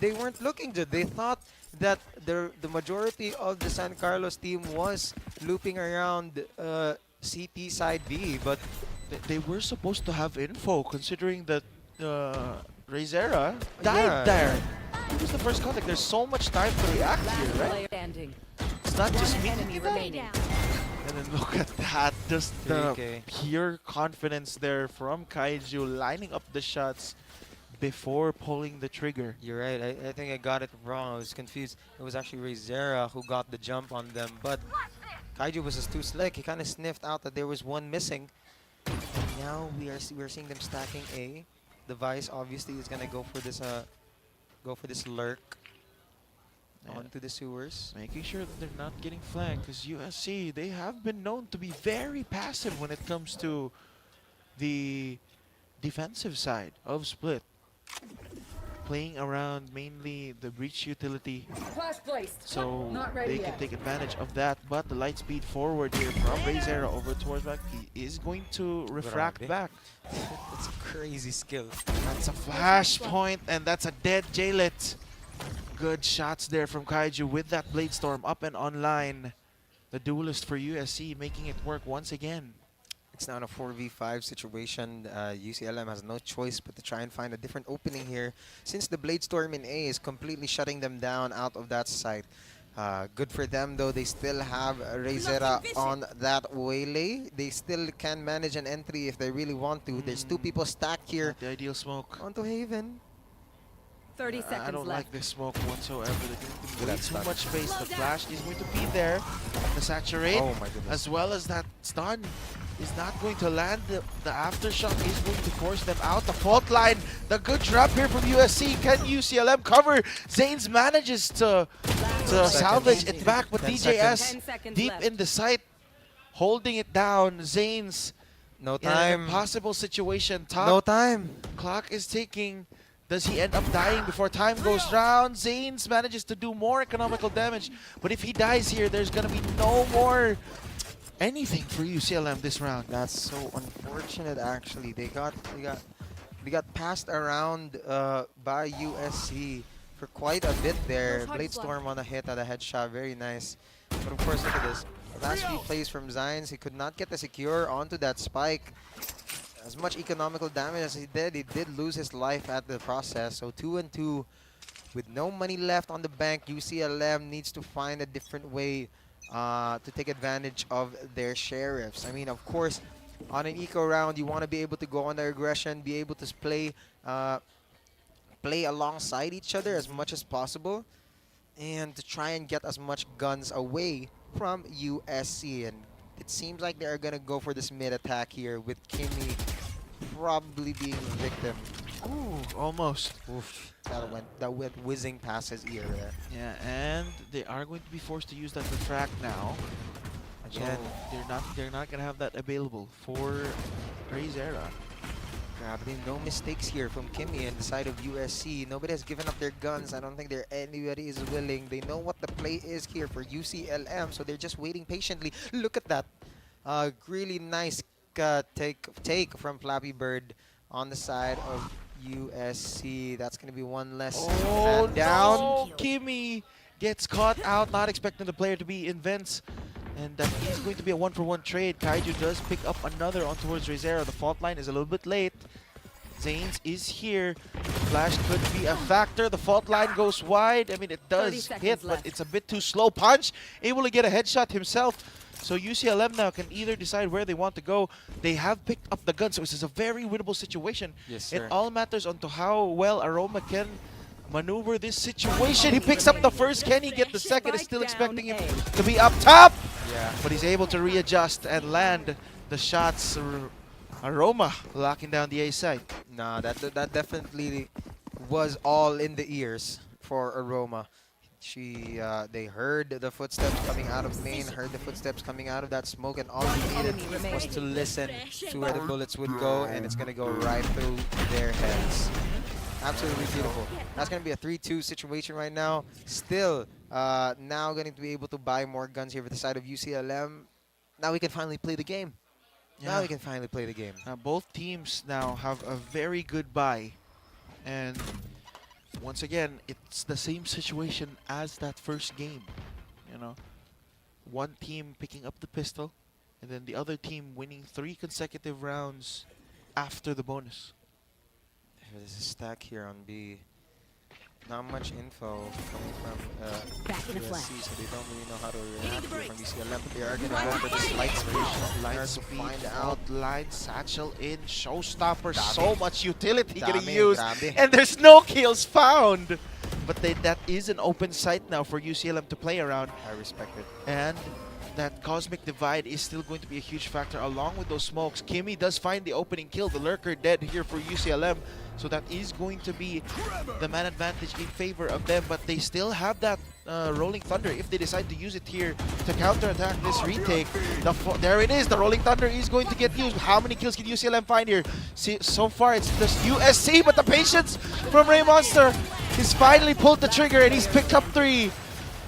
they weren't looking good. They thought that the majority of the San Carlos team was looping around CT side B, but they were supposed to have info, considering that Ray Zera died there. It was the first contact. There's so much time to react here, right? It's not just me. And then look at that, just the pure confidence there from 𝐏𝐿𝐄𝐿 lining up the shots before pulling the trigger. You're right. I think I got it wrong. I was confused. It was actually Ray Zera who got the jump on them, but 𝐏𝐿𝐄𝐿 was just too slick. He kind of sniffed out that there was one missing. And now we're seeing them stacking A. The Vice obviously is gonna go for this lurk onto the sewers, making sure that they're not getting flanked, because USC, they have been known to be very passive when it comes to the defensive side of Split, playing around mainly the breach utility, so they can take advantage of that. But the light speed forward here from Ray Zera over towards back, he is going to refract back. It's a crazy skill. That's a flash point, and that's a dead 𝐿𝐿𝐿. Good shots there from 𝐏𝐿𝐄𝐿 with that Blade Storm up and online. The duelist for USC making it work once again. It's now in a 4v5 situation. UCLM has no choice but to try and find a different opening here, since the Blade Storm in A is completely shutting them down out of that site. Good for them though, they still have Ray Zera on that waylay. They still can manage an entry if they really want to. There's 2 people stacked here. Not the ideal smoke. Onto Haven. 30 seconds I don't left. like this smoke whatsoever. They're giving way too much space. The flash is going to be there. The saturate, oh my goodness, as well as that stun. is not going to land. The aftershock is going to force them out. The fault line, the good trap here from USC. Can UCLM cover? Zanes manages to salvage it back, but 10 DJS seconds deep left. in the site, holding it down. Zanes No in an time. impossible situation. Top No time. clock is ticking. Does he end up dying before time goes down? Zanes manages to do more economical damage, but if he dies here, there's gonna be no more anything for UCLM this round. That's so unfortunate. Actually, they got passed around by USC for quite a bit there. Blade Storm on a hit at a headshot, very nice. But of course, look at this. Last few plays from Zines, he could not get the secure onto that spike. As much economical damage as he did lose his life at the process. So 2-2 with no money left on the bank. UCLM needs to find a different way to take advantage of their sheriffs. I mean, of course, on an eco round, you want to be able to go on the aggression, be able to play alongside each other as much as possible, and to try and get as much guns away from USC. And it seems like they're going to go for this mid attack here with Kimmy probably being the victim. Ooh, almost. Oof, that went whizzing past his ear there. Yeah, and they are going to be forced to use that refract now. Again, so they're not gonna have that available for 𝐏𝐿𝐴. Grabe, no mistakes here from Kimmy and the side of USC. Nobody has given up their guns. I don't think anybody is willing. They know what the play is here for UCLM, so they're just waiting patiently. Look at that. Really nice take from Flappy Bird on the side of USC. That's going to be one less man down. No! Kimmy gets caught out, not expecting the player to be in vents. And that is going to be a one-for-one trade. 𝐏𝐿𝐴 does pick up another on towards 𝐏𝐿𝐴. The fault line is a little bit late. Zanes is here. Flash could be a factor. The fault line goes wide. I mean, it does hit, but it's a bit too slow. Punch, able to get a headshot himself. So UCLM now can either decide where they want to go. They have picked up the gun, so this is a very winnable situation. Yes, sir. It all matters on to how well 𝐴ROMA can maneuver this situation. He picks up the first. Can he get the second? Is still expecting him to be up top. Yeah. But he's able to readjust and land the shots. 𝐴ROMA locking down the A side. Nah, that definitely was all in the ears for 𝐴ROMA. They heard the footsteps coming out of main, heard the footsteps coming out of that smoke, and all they needed was to listen to where the bullets would go, and it's going to go right through their heads. Absolutely beautiful. That's going to be a 3-2 situation right now. Still, now going to be able to buy more guns here for the side of UCLM. Now we can finally play the game. Yeah. Now we can finally play the game. Both teams now have a very good buy. And once again, it's the same situation as that first game. You know, one team picking up the pistol, and then the other team winning 3 consecutive rounds after the bonus. There's a stack here on B. Not much info coming from USC, so they don't really know how to react here from UCLM, but they are going to go for this light speed. Lights to speed, find out. line, satchel in, showstopper, so much utility getting Dami, used, grabe. and there's no kills found. But that is an open site now for UCLM to play around. I respect it. And that cosmic divide is still going to be a huge factor along with those smokes. Kimmy does find the opening kill, the lurker dead here for UCLM. So that is going to be the man advantage in favor of them, but they still have that Rolling Thunder if they decide to use it here to counterattack this retake. There it is, the Rolling Thunder is going to get used. How many kills can UCLM find here? See, so far it's just USC, but the patience from Ray Monster. He's finally pulled the trigger and he's picked up 3.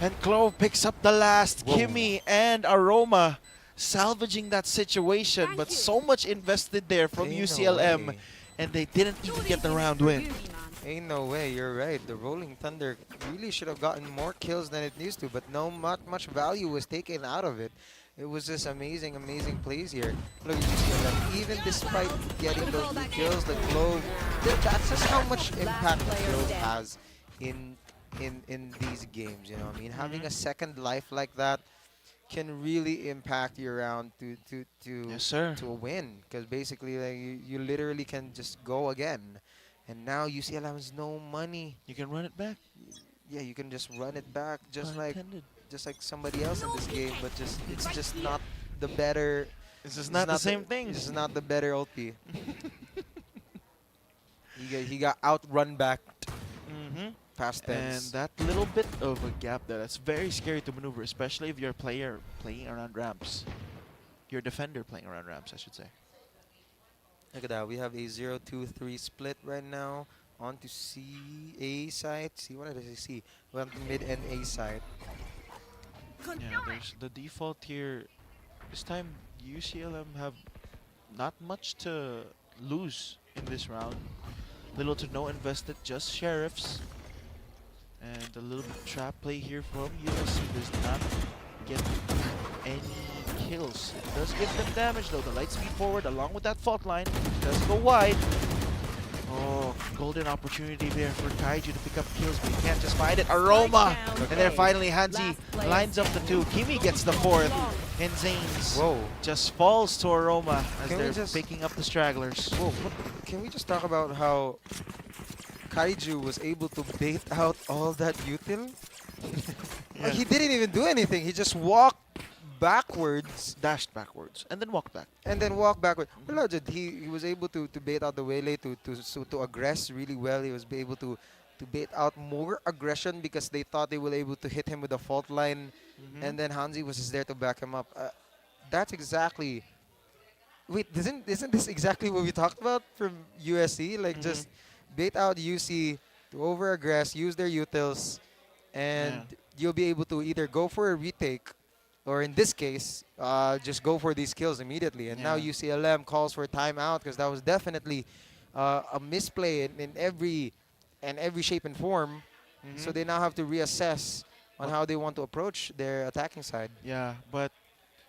And 𝐿𝐴 picks up the last. Whoa. Kimmy and 𝐴ROMA salvaging that situation, but so much invested there from UCLM. And they didn't even get the round win. Ain't no way, you're right. The Rolling Thunder really should have gotten more kills than it used to, but not much value was taken out of it. It was just amazing, amazing plays here. Look at UCLM. Even despite getting those 2 kills, the 𝐿𝐴, that's just how much impact the 𝐿𝐴 has in these games, you know what I mean? Having a second life like that can really impact your round to a win, because basically like, you literally can just go again, and now UCLM has no money. You can run it back. Yeah, you can just run it back just like somebody else in this game, but it's just not the better This is not the same thing. This is not the better ulti. he got outrun back. Past tense. And that little bit of a gap there, that's very scary to maneuver, especially if you're a player playing around ramps. You're a defender playing around ramps, I should say. Look at that. We have a 0-2-3 split right now. On to A side. What did I say? We have the mid and A side. Yeah, there's the default here. This time, UCLM have not much to lose in this round. Little to no invested, just sheriffs. And a little bit of trap play here from USC does not get any kills. It does give them damage though. The light speed forward along with that fault line does go wide. Oh, golden opportunity there for 𝐿𝐄𝐄𝐿 to pick up kills, but he can't just find it. 𝐷𝐷𝐼! And then finally 𝐿𝐿𝐿 lines up the two. 𝐾𝐄𝐿 gets the fourth. And Zanes just falls to 𝐷𝐷𝐼 as they're picking up the stragglers. Whoa, can we just talk about how 𝐿𝐄𝐄 was able to bait out all that util? Like, he didn't even do anything. He just walked backwards. Dashed backwards. And then walked back. And then walked backwards. Well, he was able to bait out the waylay, to aggress really well. He was able to bait out more aggression because they thought they were able to hit him with a fault line. And then Hanzi was just there to back him up. That's exactly... Wait, isn't this exactly what we talked about from USC? Like, just bait out UC to over-aggress, use their utils, and you'll be able to either go for a retake, or in this case, just go for these kills immediately. And now UCLM calls for a timeout because that was definitely a misplay in every shape and form. So they now have to reassess on how they want to approach their attacking side. Yeah, but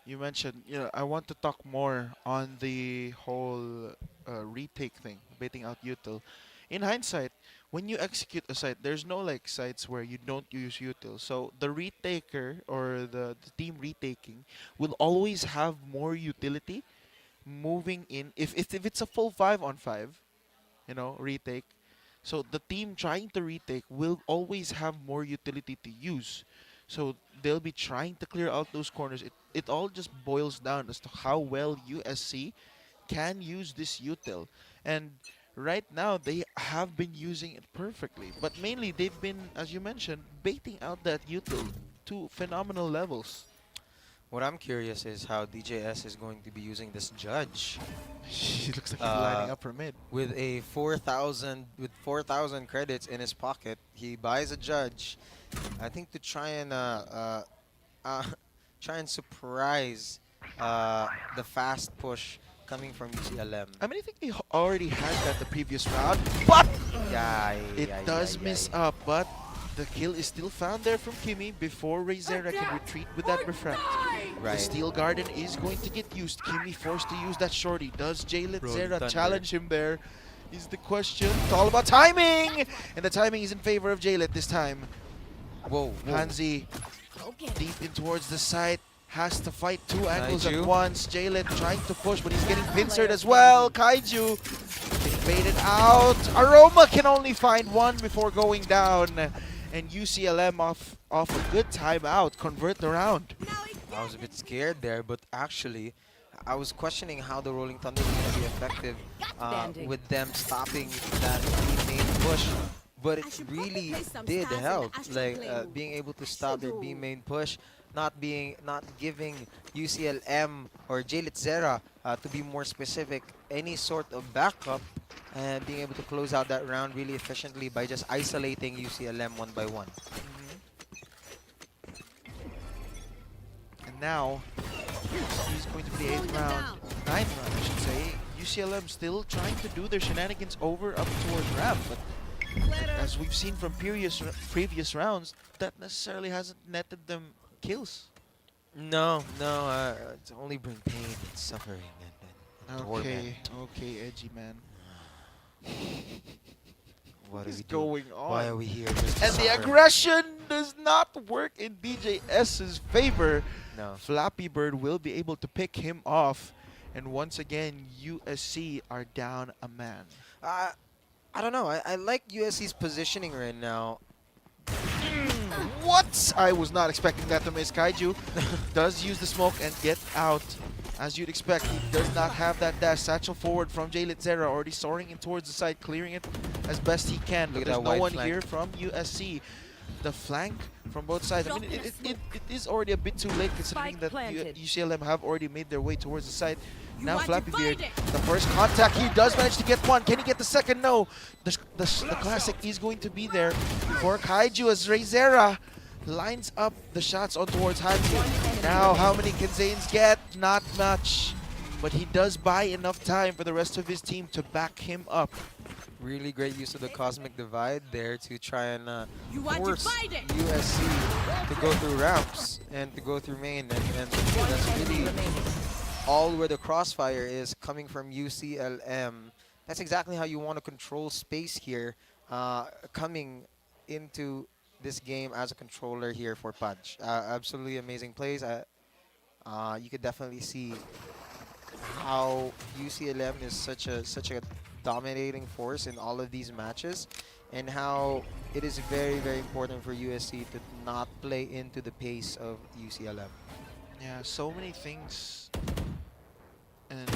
you mentioned, I want to talk more on the whole retake thing, baiting out util. In hindsight, when you execute a site, there's no like sites where you don't use util. So the retaker or the team retaking will always have more utility moving in. If it's a full 5-on-5, retake. So the team trying to retake will always have more utility to use. So they'll be trying to clear out those corners. It all just boils down as to how well USC can use this util. And right now, they have been using it perfectly. But mainly, they've been, as you mentioned, baiting out that util to phenomenal levels. What I'm curious is how DJS is going to be using this judge. He looks like he's lining up for mid. With a 4,000 credits in his pocket, he buys a judge. I think to try and surprise the fast push coming from UCLM. I mean, I think he already had that the previous round, but it does miss up. But the kill is still found there from 𝐾𝐄𝐿 before 𝐿𝐿 can retreat with that refract. The Steel Garden is going to get used. 𝐾𝐄𝐿 forced to use that shorty. Does 𝐿𝐿 challenge him there? Is the question. It's all about timing! And the timing is in favor of 𝐿𝐿 this time. Whoa. Hanzi deep in towards the site. Has to fight two angles at once. 𝐿𝐿 trying to push, but he's getting pincered as well. 𝐿𝐄𝐄 getting baited out. 𝐷𝐷𝐼 can only find one before going down. And UCLM off a good timeout, convert the round. I was a bit scared there, but actually, I was questioning how the Rolling Thunder was going to be effective with them stopping that main push. But it really did help, like being able to stop their B main push. Not giving UCLM or 𝐿𝐿 to be more specific, any sort of backup, and being able to close out that round really efficiently by just isolating UCLM one by one. And now, he's going to be 8th round, 9th round, I should say. UCLM still trying to do their shenanigans over up towards ramp, but as we've seen from previous rounds, that necessarily hasn't netted them kills. No, it's only bring pain and suffering and torment. Okay, edgy man. What is going on? Why are we here? And the aggression does not work in DJS's favor. No. Flappy Bird will be able to pick him off. And once again, USC are down a man. I don't know. I like USC's positioning right now. What? I was not expecting that to miss. 𝐿𝐄𝐿 does use the smoke and get out As you'd expect, he does not have that dash. Satchel forward from 𝐿𝐿, already soaring in towards the side, clearing it as best he can. But Look at there's that no wide one flank. here from USC. The flank from both sides. I mean, it is already a bit too late considering that UCLM have already made their way towards the side. Now Flappy Beard, the first contact, he does manage to get one. Can he get the second? No. The classic is going to be there for 𝐏𝐿𝐿 as 𝐿𝐿 lines up the shots on towards Hansi. Now, how many can Zanes get? Not much. But he does buy enough time for the rest of his team to back him up. Really great use of the Cosmic Divide there to try and force it? USC to go through ramps and to go through main. And that's really all where the crossfire is coming from UCLM. That's exactly how you want to control space here, coming into this game as a controller here for Pudge. Absolutely amazing plays. You could definitely see how UCLM is such a dominating force in all of these matches, and how it is very, very important for USC to not play into the pace of UCLM. Yeah, so many things. And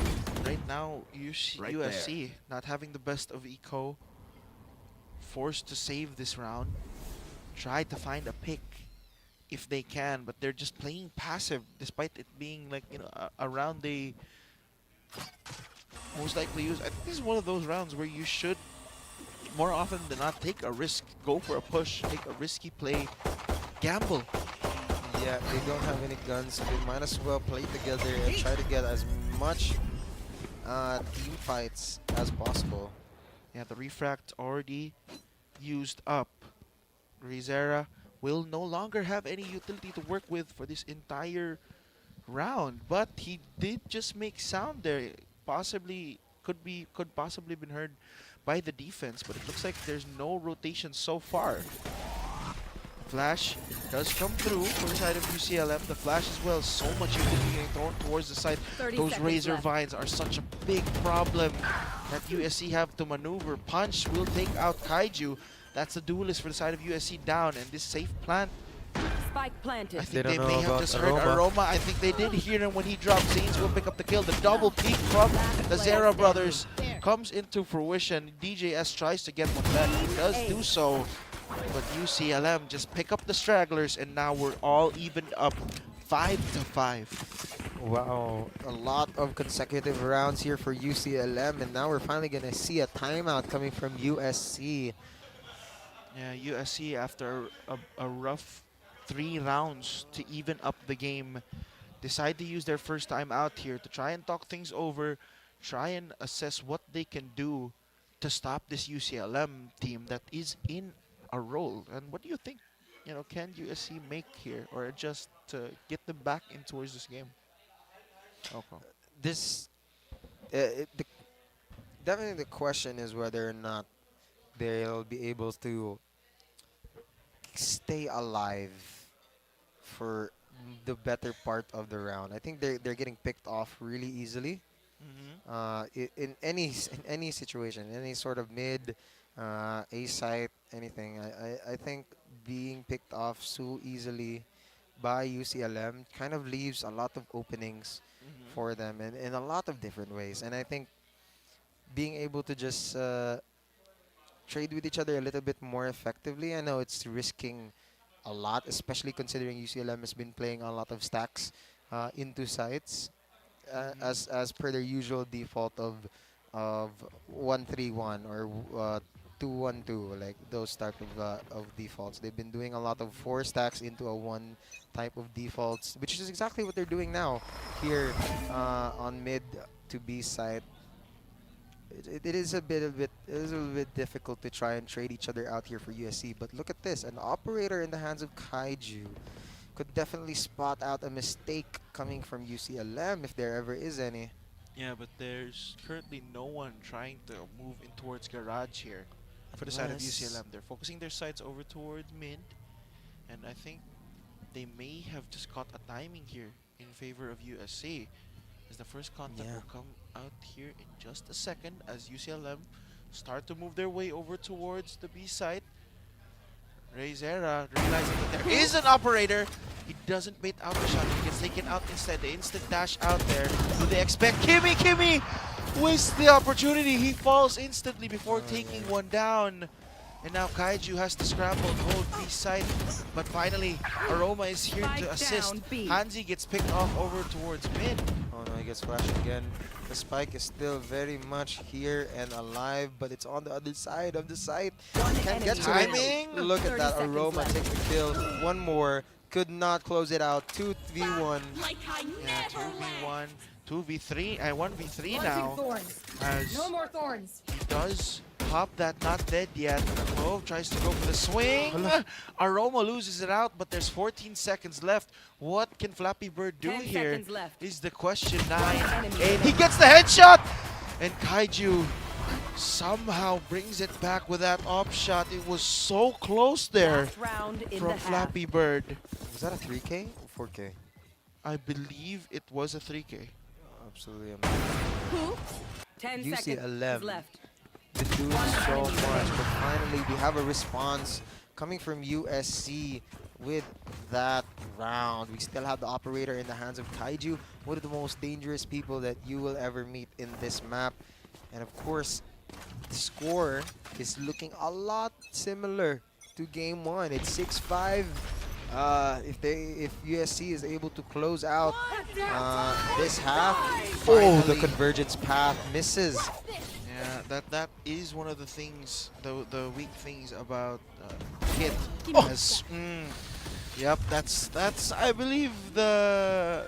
right now, USC not having the best of 𝐿𝐿, forced to save this round. Try to find a pick if they can, but they're just playing passive despite it being like, you know, a round they most likely use. I think this is one of those rounds where you should, more often than not, take a risk, go for a push, take a risky play, gamble. Yeah, they don't have any guns, so they might as well play together and try to get as much team fights as possible. Yeah, the refract already used up. 𝐿𝐿 will no longer have any utility to work with for this entire round, but he did just make sound there. Possibly could possibly been heard by the defense, but it looks like there's no rotation so far. Flash does come through for the side of UCLM. The flash as well, so much utility getting thrown towards the side. Those razor vines are such a big problem that USC have to maneuver. Punch will take out 𝐏𝐿𝐿. That's the duelist for the side of USC down, and this safe plant. Spike planted. I think they may have just heard Aroma. I think they did hear him when he dropped. Zanes will pick up the kill. The double peek from the Zera brothers comes into fruition. DJS tries to get one back. He does do so. But UCLM just pick up the stragglers, and now we're all evened up 5-5. Wow, a lot of consecutive rounds here for UCLM, and now we're finally going to see a timeout coming from USC. Yeah, USC, after a rough 3 rounds to even up the game, decide to use their first time out here to try and talk things over, try and assess what they can do to stop this UCLM team that is in a roll. And what do you think, you know, can USC make here or adjust to get them back in towards this game? Okay. Definitely the question is whether or not they'll be able to stay alive for the better part of the round. I think they're getting picked off really easily. In any situation, any sort of mid, A site, anything. I think being picked off so easily by UCLM kind of leaves a lot of openings for them in a lot of different ways. And I think being able to just trade with each other a little bit more effectively. I know it's risking a lot, especially considering UCLM has been playing a lot of stacks into sites, as per their usual default of 1-3-1 or 2-1-2, like those type of defaults. They've been doing a lot of 4 stacks into a 1 type of defaults, which is exactly what they're doing now here on mid to B side. It is a little bit difficult to try and trade each other out here for USC, but look at this, an operator in the hands of 𝐏𝐿𝐿 could definitely spot out a mistake coming from UCLM if there ever is any. Yeah, but there's currently no one trying to move in towards garage here for the side of UCLM. They're focusing their sights over towards mid, and I think they may have just caught a timing here in favor of USC, as the first contact will come out here in just a second as UCLM start to move their way over towards the B site. 𝐿𝐿 realizing that there is an operator. He doesn't bait out the shot. He gets taken out instead. The instant dash out there. Do they expect 𝐏𝐿𝐼 wastes the opportunity. He falls instantly before taking one down. And now 𝐏𝐿𝐼 has to scramble and hold B side. But finally, 𝐷𝐷𝐼 is here to assist. 𝐿𝐼 gets picked off over towards mid. Oh no, he gets flashed again. The spike is still very much here and alive, but it's on the other side of the site. Can't get to it. Look at that. 𝐷𝐷𝐼 takes the kill. One more. Could not close it out. 2v1. Yeah, 2v1. 2v3. 1v3 now. No more thorns. He does pop that, not dead yet. Oh, tries to go for the swing. 𝐷𝐷𝐼 loses it out, but there's 14 seconds left. What can Flappy Bird do 10 here? seconds left. Is the question. 9, 8. He gets the headshot! And 𝐏𝐿𝐼 somehow brings it back with that op shot. It was so close there from Flappy Bird. Was that a 3K or 4K? I believe it was a 3K. Absolutely amazing. 10 seconds UCLM. left. Been doing so much, but finally we have a response coming from USC with that round. We still have the operator in the hands of 𝐏𝐿𝐼, one of the most dangerous people that you will ever meet in this map. And of course, the score is looking a lot similar to game one. It's 6-5. If USC is able to close out this half, the convergence path misses. Yeah, that is one of the things, the weak things about Kit. Yep, that's I believe the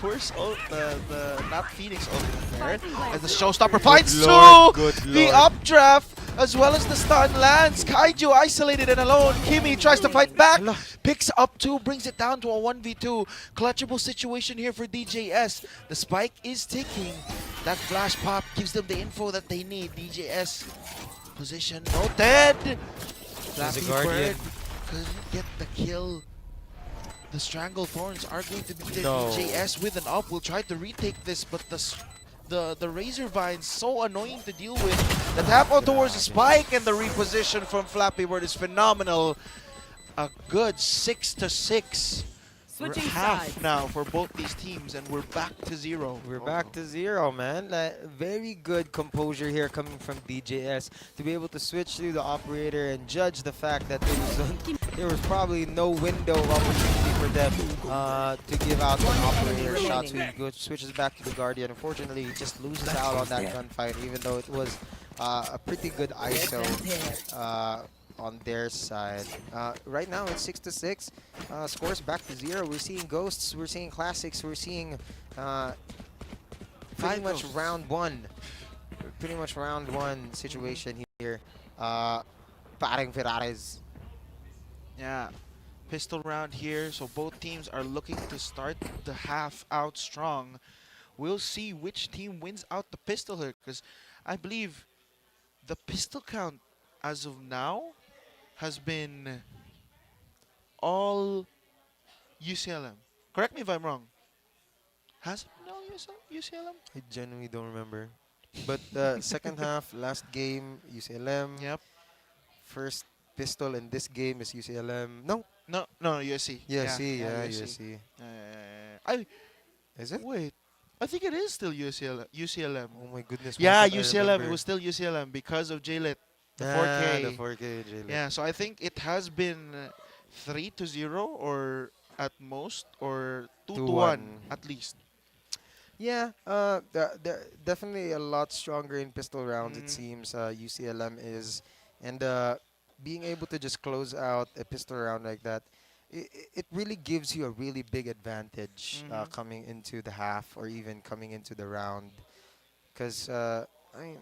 worst the not Phoenix ultimate there. As the showstopper finds two! The updraft as well as the stun lands. 𝐏𝐿𝐼 isolated and alone. 𝐏𝐿𝐼 tries to fight back. Picks up two, brings it down to a 1v2. Clutchable situation here for DJS. The spike is ticking. That flash pop gives them the info that they need. DJS position noted. Flappy Bird couldn't get the kill. The Stranglethorns are going to be there. DJS with an up will try to retake this, but the Razor Vine's so annoying to deal with. The tap out towards the spike and the reposition from Flappy Bird is phenomenal. A good 6-6. We're half now for both these teams, and we're back to 0. We're back to 0, man. Very good composure here coming from DJS to be able to switch through the operator and judge the fact that there was probably no window of opportunity for them to give out an operator shot. So he switches back to the Guardian. Unfortunately, he just loses out on that gunfight, even though it was a pretty good ISO on their side. Right now it's 6-6. Scores back to 0. We're seeing ghosts. We're seeing classics. We're seeing pretty much round one. Pretty much round one situation here. Parang Ferraris. Yeah, pistol round here. So both teams are looking to start the half out strong. We'll see which team wins out the pistol here, because I believe the pistol count as of now has been all UCLM. Correct me if I'm wrong. Has it been all UCLM? I genuinely don't remember. But the second half, last game, UCLM. Yep. First pistol in this game is UCLM. No, USC. USC, yeah, USC. Is it? Wait, I think it is still UCLM. Oh my goodness. Yeah, UCLM. It was still UCLM because of JLit. The 4K. The 4K JLit. Yeah, so I think it has been 3-0 or at most, or 2-1 at least. Yeah, they're definitely a lot stronger in pistol rounds, it seems, UCLM is. And being able to just close out a pistol round like that, it really gives you a really big advantage coming into the half or even coming into the round. Because, I mean,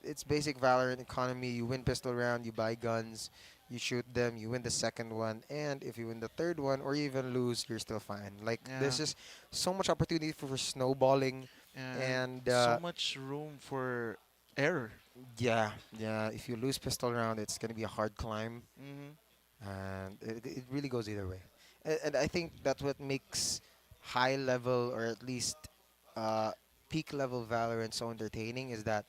it's basic Valorant economy. You win pistol round, you buy guns, you shoot them, you win the second one, and if you win the third one or even lose, you're still fine. Like, there's just so much opportunity for snowballing, and so much room for error. Yeah, if you lose pistol round, it's going to be a hard climb, and it really goes either way. And I think that's what makes high level, or at least peak level Valorant so entertaining, is that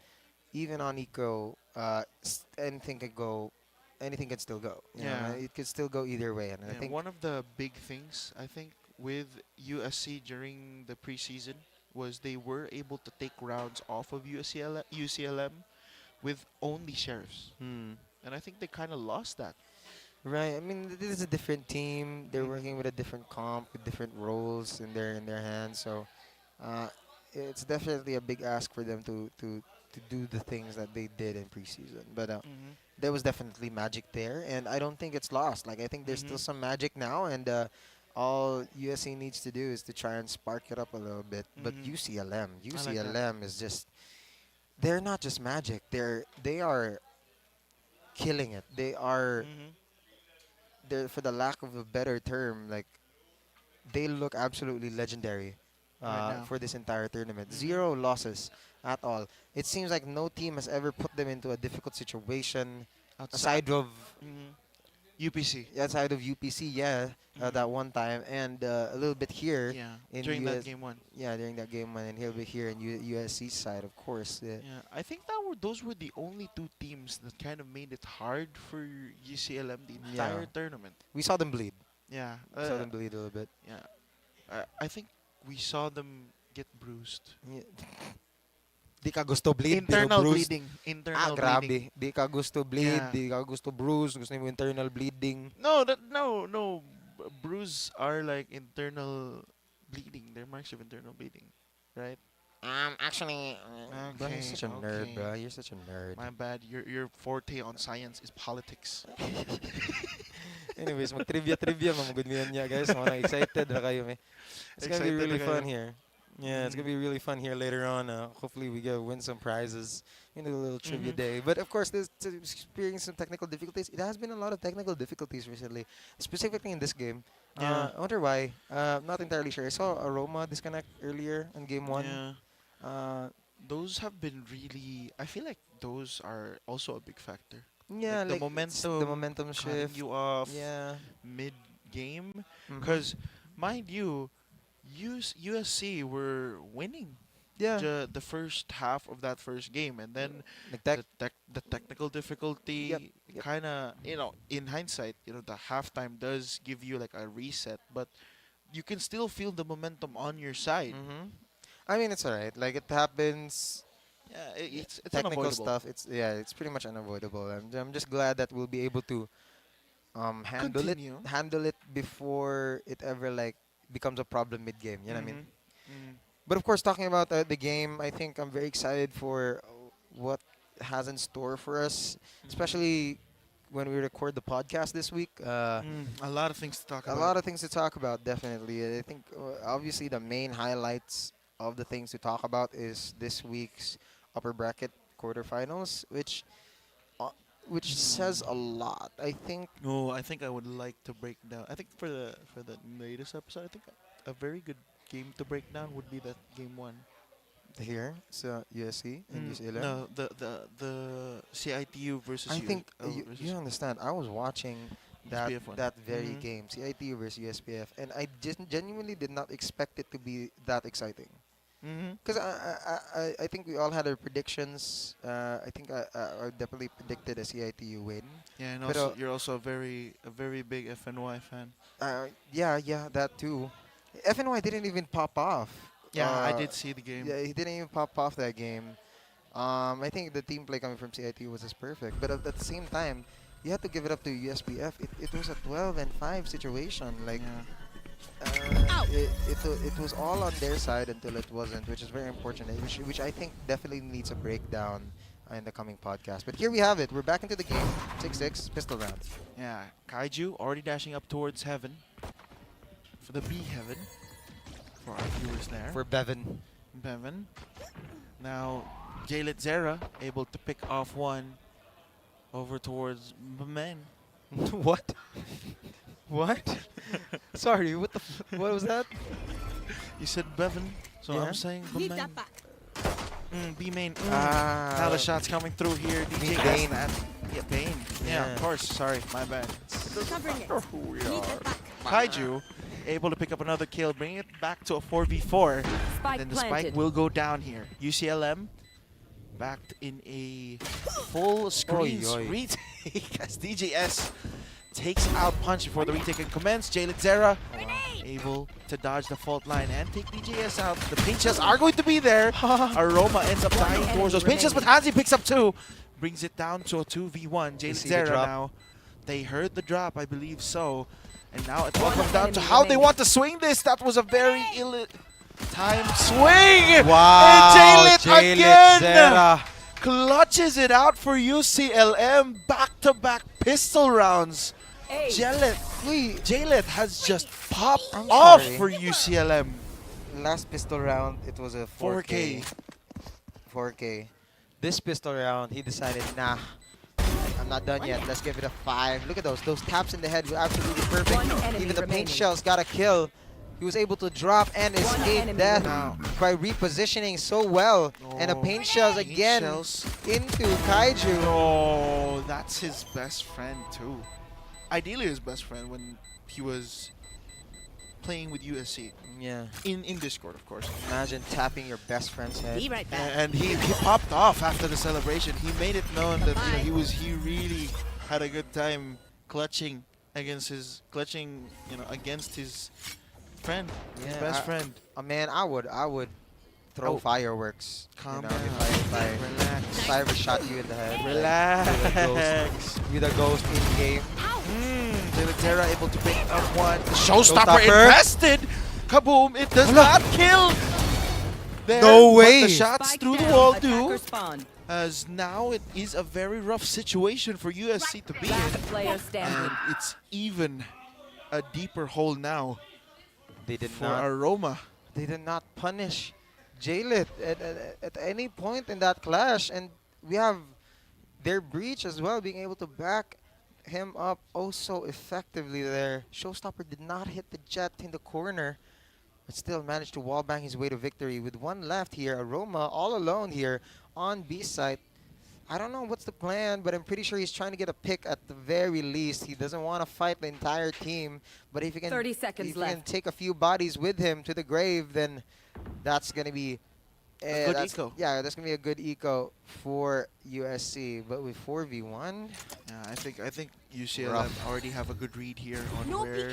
even on eco, anything can still go. You know, it could still go either way. And I think one of the big things, I think, with USC during the preseason was they were able to take rounds off of UCLM with only sheriffs. And I think they kind of lost that. Right. I mean, this is a different team. They're working with a different comp, with different roles in their hands. So, it's definitely a big ask for them to do the things that they did in preseason. But there was definitely magic there, and I don't think it's lost. Like I think there's still some magic now, and all USC needs to do is to try and spark it up a little bit. But UCLM is just—they're not just magic. They are killing it. They are. They're, for the lack of a better term, like they look absolutely legendary for this entire tournament. 0 losses at all. It seems like no team has ever put them into a difficult situation aside of UPC. Outside of UPC, that one time, and a little bit here. In during that game 1. Yeah, during that game 1, and a little bit here in USC's side, of course. I think those were the only 2 teams that kind of made it hard for UCLM the entire tournament. We saw them bleed. Yeah. We saw them bleed a little bit. Yeah. I think we saw them get bruised. Di ka gusto bleed, internal pero bleeding. Internal grabe. bleeding. Di ka gusto bleed, di ka gusto bruise, gusto mo internal bleeding. No. Bruise are like internal bleeding. They're marks of internal bleeding, right? Actually, bro, you're such a nerd, bro. You're such a nerd. My bad. Your forte on science is politics. Anyways, mag-trivia, mamagod mo yan niya, guys. Mga excited na kayo, may. It's gonna be really fun here. Yeah, it's going to be really fun here later on. Hopefully we win some prizes in a little trivia day. But of course, there's experiencing some technical difficulties. It has been a lot of technical difficulties recently, specifically in this game. I wonder why. Not entirely sure. I saw Aroma disconnect earlier in game 1. Those have been really... I feel like those are also a big factor. Yeah, like the momentum shift. You off mid-game. Because, mind you, USC were winning the first half of that first game, and then the technical difficulty kind of, in hindsight, the halftime does give you like a reset, but you can still feel the momentum on your side. I mean, it's alright. Like, it happens. Yeah, it's technical unavoidable. stuff. It's pretty much unavoidable. I'm just glad that we'll be able to handle it before it ever like becomes a problem mid-game, you know what I mean? But of course, talking about the game, I think I'm very excited for what has in store for us, especially when we record the podcast this week. A lot of things to talk about. A lot of things to talk about, definitely. I think, obviously, the main highlights of the things to talk about is this week's upper bracket quarterfinals, which says a lot. I think. No, I think I would like to break down. I think for the latest episode, I think a very good game to break down would be that game 1. Here, so USC and UCLM. No, the CIT-U versus. I think you understand. I was watching that very game, CIT-U versus USPF, and I just genuinely did not expect it to be that exciting. Because I think we all had our predictions. I think I definitely predicted a CIT-U win. Yeah, and also you're also a very big FNY fan. Yeah, that too. FNY didn't even pop off. Yeah, I did see the game. Yeah, he didn't even pop off that game. I think the team play coming from CIT was just perfect. But at the same time, you have to give it up to USPF. It was a 12-5 situation. Like, it was all on their side until it wasn't, which is very unfortunate, which I think definitely needs a breakdown in the coming podcast. But here we have it. We're back into the game. 6-6, pistol round. Yeah, 𝐏𝐿𝐿 already dashing up towards heaven. For the B heaven. For our viewers there. For Bevan. Now, 𝐿𝐿𝐿 able to pick off one over towards men. What? What? Sorry, what was that? You said Bevan, so Yeah. I'm saying Need B that back. B main. Now the shots coming through here. DJ Bane. Bane. Yeah, of course. Sorry, my bad. Covering it. Need that back. 𝐏𝐿𝐿 able to pick up another kill, bringing it back to a 4v4. Spike Then the planted. spike will go down here. UCLM backed in a full screen retake as DJS takes out punch before the retake can commence. 𝐿𝐿𝐿 able to dodge the fault line and take DJS out. The paint shells are going to be there. Aroma ends up dying towards those paint shells, but Hansi picks up 2. Brings it down to a 2v1. Jalen Zera now. They heard the drop, I believe so. And now it all comes down to how they want to swing this. That was a very ill-timed swing! Wow, And J-Lit again! Zera. Clutches it out for UCLM. Back-to-back pistol rounds. J-Lit has just popped off sorry. for UCLM. Last pistol round, it was a 4K. 4K. This pistol round, he decided, nah, I'm not done yet. Let's give it a 5. Look at those. Those taps in the head were absolutely perfect. Even the paint shells got a kill. He was able to drop and escape death by repositioning so well. And the paint shells again into Kaiju. Oh, that's his best friend too. Ideally his best friend when he was playing with USC. Yeah. In Discord, of course. Imagine tapping your best friend's head. Be right back. And he popped off after the celebration. He made it known that he really had a good time clutching against his friend, his best friend. Man, I would throw fireworks. Calm down. Relax. If I ever shot you in the head. Relax. With a ghost in game. Zera able to pick up one. The Showstopper invested. Kaboom! It does not kill. There, No way. But the shots through the wall do. As now it is a very rough situation for USC to be in. And it's even a deeper hole now. They did for not. Aroma. They did not punish J-Lit at any point in that clash, and we have their breach as well, being able to back him up oh so effectively there. Showstopper did not hit the jet in the corner, but still managed to wallbang his way to victory. With one left here, Aroma all alone here on B site. I don't know what's the plan, but I'm pretty sure he's trying to get a pick at the very least. He doesn't want to fight the entire team, but if he can, 30 seconds if he left. can take a few bodies with him to the grave, then that's gonna be a good eco. Yeah, that's gonna be a good eco for USC. But with 4v1, I think UCLM already have a good read here on where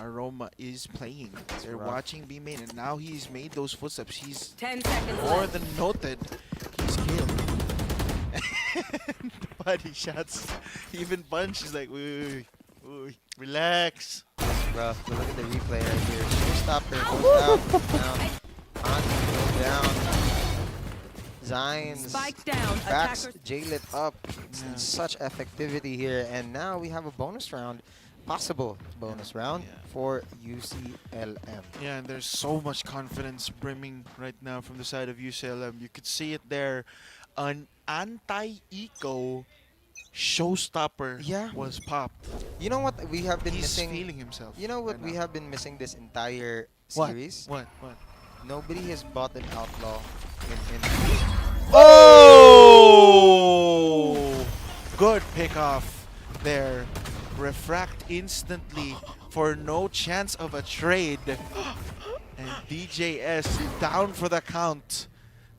Aroma is playing. They're watching B main, and now he's made those footsteps. He's 10 seconds more left. than noted. He's killed. Body shots. Even Bunch is like, ooh, relax. that's rough. But look at the replay right here. Showstopper goes down. Zines Spike down. backs Attackers. J-Lit up. In such effectivity here, and now we have a bonus round. Possible bonus round for UCLM. Yeah, and there's so much confidence brimming right now from the side of UCLM. You could see it there. An anti-eco Showstopper was popped. You know what we have been He's missing? feeling himself. You know what right we now. have been missing this entire What? series? What? Nobody has bought an outlaw in Oh! Good pick-off there. Refract instantly for no chance of a trade. And DJS down for the count.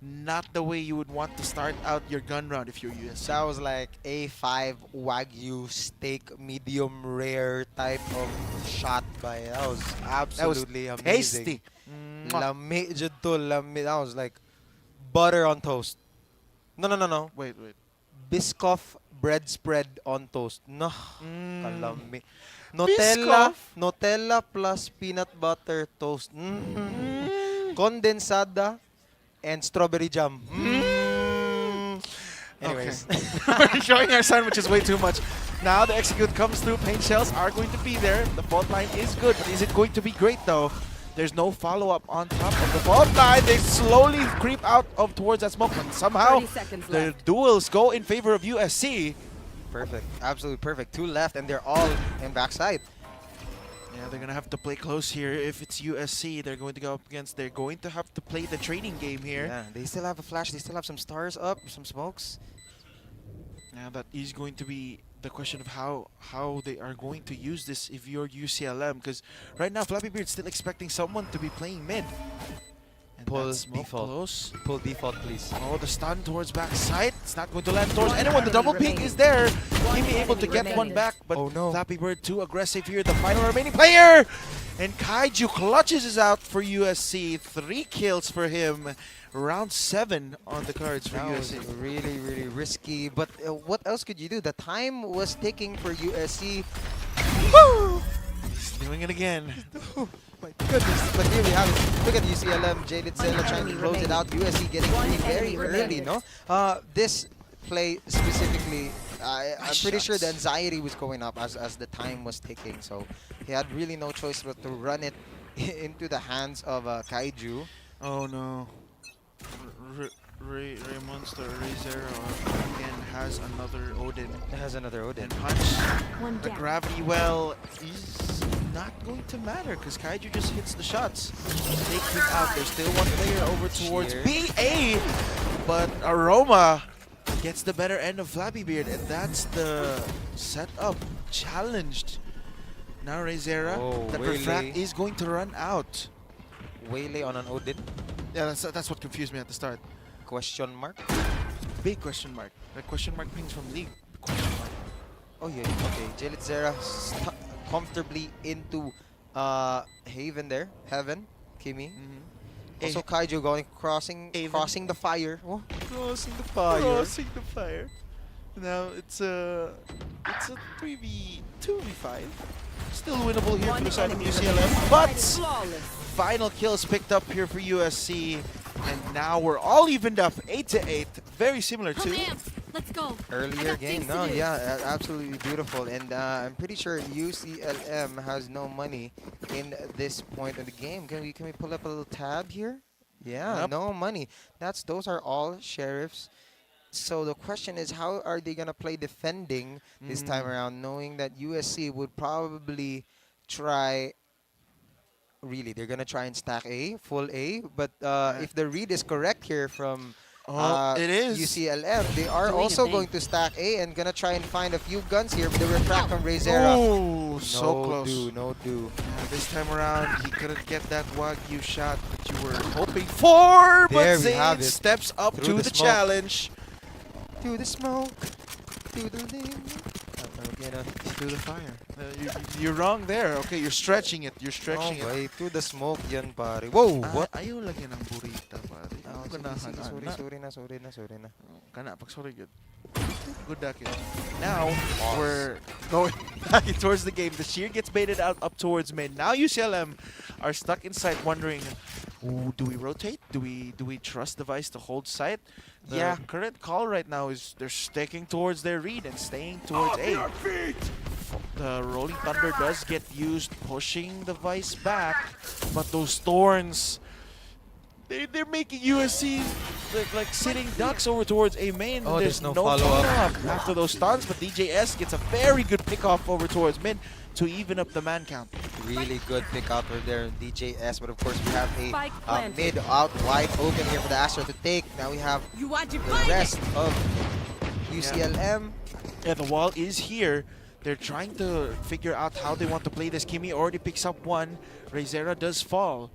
Not the way you would want to start out your gun round if you're USC. That was like A5 Wagyu steak medium rare type of shot by. That was absolutely amazing. Tasty. Lami jud to, lami. That was like butter on toast. No. Wait. Biscoff bread spread on toast. No. Kalami. Nutella plus peanut butter toast. Condensada and strawberry jam. Anyways. We're showing our sandwiches way too much. Now the execute comes through. Paint shells are going to be there. The fault line is good, but is it going to be great though? There's no follow-up on top of the fault line. They slowly creep out of towards that smoke, but somehow the duels go in favor of USC. Perfect. Absolutely perfect. 2 left, and they're all in backside. Yeah, they're going to have to play close here. If it's USC, they're going to go up against. They're going to have to play the trading game here. Yeah, they still have a flash. They still have some stars up, some smokes. Now that is going to be the question of how they are going to use this if you're UCLM, because right now Flappy Beard's still expecting someone to be playing mid. And Pull that smoke default. Close. Pull default, please. Oh, the stun towards backside. It's not going to land towards anyone. The double peek is there. He be able to get one back, but Flappy Bird too aggressive here. The final remaining player And 𝐏𝐿𝐿 clutches is out for USC. 3 kills for him. Round 7 on the cards for That USC. was really, really risky. But what else could you do? The time was ticking for USC. Woo! He's doing it again. Oh my goodness. But here we have it. Look at UCLM. Jaded Sela trying to close it out. USC getting free very early, no? This play specifically, I'm pretty sure the anxiety was going up as the time was ticking. So he had really no choice but to run it into the hands of 𝐏𝐿𝐿. Oh no. Ray Monster, Ray Zero again has another Odin. It has another Odin. And punch. The gravity well is not going to matter because 𝐏𝐿𝐿 just hits the shots. Take him out. There's still one player over towards BA, but Aroma gets the better end of Flappy Beard, and that's the setup challenged. Now Ray Zero, that refract is going to run out. Waylay on an Odin. Yeah, that's what confused me at the start. Question mark? Big question mark. Like question mark pings from League. Question mark. Oh yeah, okay. Jaded Zera comfortably into Haven there. Heaven, Kimmy. Also 𝐏𝐿𝐿 going crossing the fire. Oh. Crossing the fire. Crossing the fire. Now it's a 2v5. Still winnable here for the side of UCLM, but final kills picked up here for USC, and now we're all evened up 8-8. Very similar to Let's go. Earlier game. No, yeah, absolutely beautiful. And I'm pretty sure UCLM has no money in this point of the game. Can we pull up a little tab here? Yeah, no money. Those are all sheriffs. So the question is, how are they gonna play defending this time around, knowing that USC would probably try? Really, they're gonna try and stack A, full A. But if the read is correct here from it is UCLM, they are also going to stack A and gonna try and find a few guns here. But they were cracked from Ray Zera. Oh, so close. No do. This time around, he couldn't get that Wagyu shot that you were hoping for. There But we have Zayn it. steps up Through to the the smoke. challenge. To the smoke, to the thing. To the fire. You're wrong there. Okay, you're stretching it. You're stretching it. Way to the smoke yan, pare. Whoa, what? Ayaw lagyan ng burita, pare. Sorry na. Kana, pag sorry, good. Good dakit. Now, we're going back towards the game. The Sheer gets baited out up towards mid. Now UCLM are stuck inside wondering, ooh, do we rotate? Do we trust Device to hold site? The current call right now is they're sticking towards their read and staying towards A. The Rolling Thunder does get used, pushing the Vice back, but those Thorns, they're making USC like sitting ducks over towards A main. Oh, there's no follow-up after those stuns, but DJS gets a very good pick-off over towards mid to even up the man count. Really good pick out over there, DJS. But of course, we have a mid out wide open here for the Astro to take. Now we have the rest of UCLM. Yeah, the wall is here. They're trying to figure out how they want to play this. Kimmy already picks up one. Ray Zera does fall.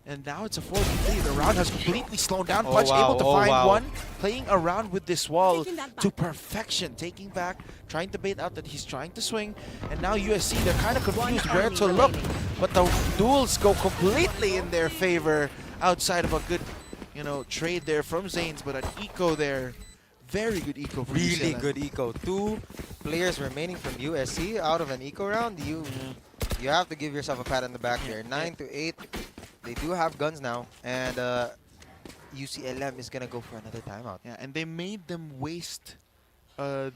And now it's a 4v3. The round has completely slowed down. Punch able to find one. Playing around with this wall to perfection. Taking back, trying to bait out that he's trying to swing. And now USC, they're kind of confused where to look. But the duels go completely in their favor outside of a good, trade there from Zanes. But an eco there. Very good eco for Really UCLM. good eco. 2 players remaining from USC out of an eco round. You have to give yourself a pat on the back there. 9-8. They do have guns now, and UCLM is gonna go for another timeout. Yeah, and they made them waste the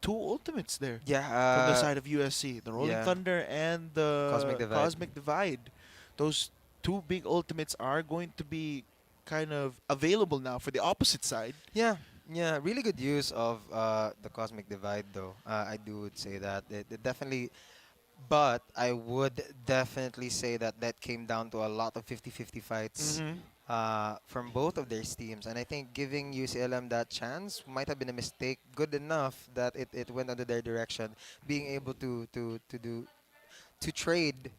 2 ultimates there. Yeah, from the side of USC, the Rolling Thunder and the Cosmic Divide. Those 2 big ultimates are going to be kind of available now for the opposite side. Yeah, really good use of the Cosmic Divide though. I would say that it definitely. But I would definitely say that came down to a lot of 50-50 fights from both of their teams. And I think giving UCLM that chance might have been a mistake. Good enough that it went under their direction. Being able to trade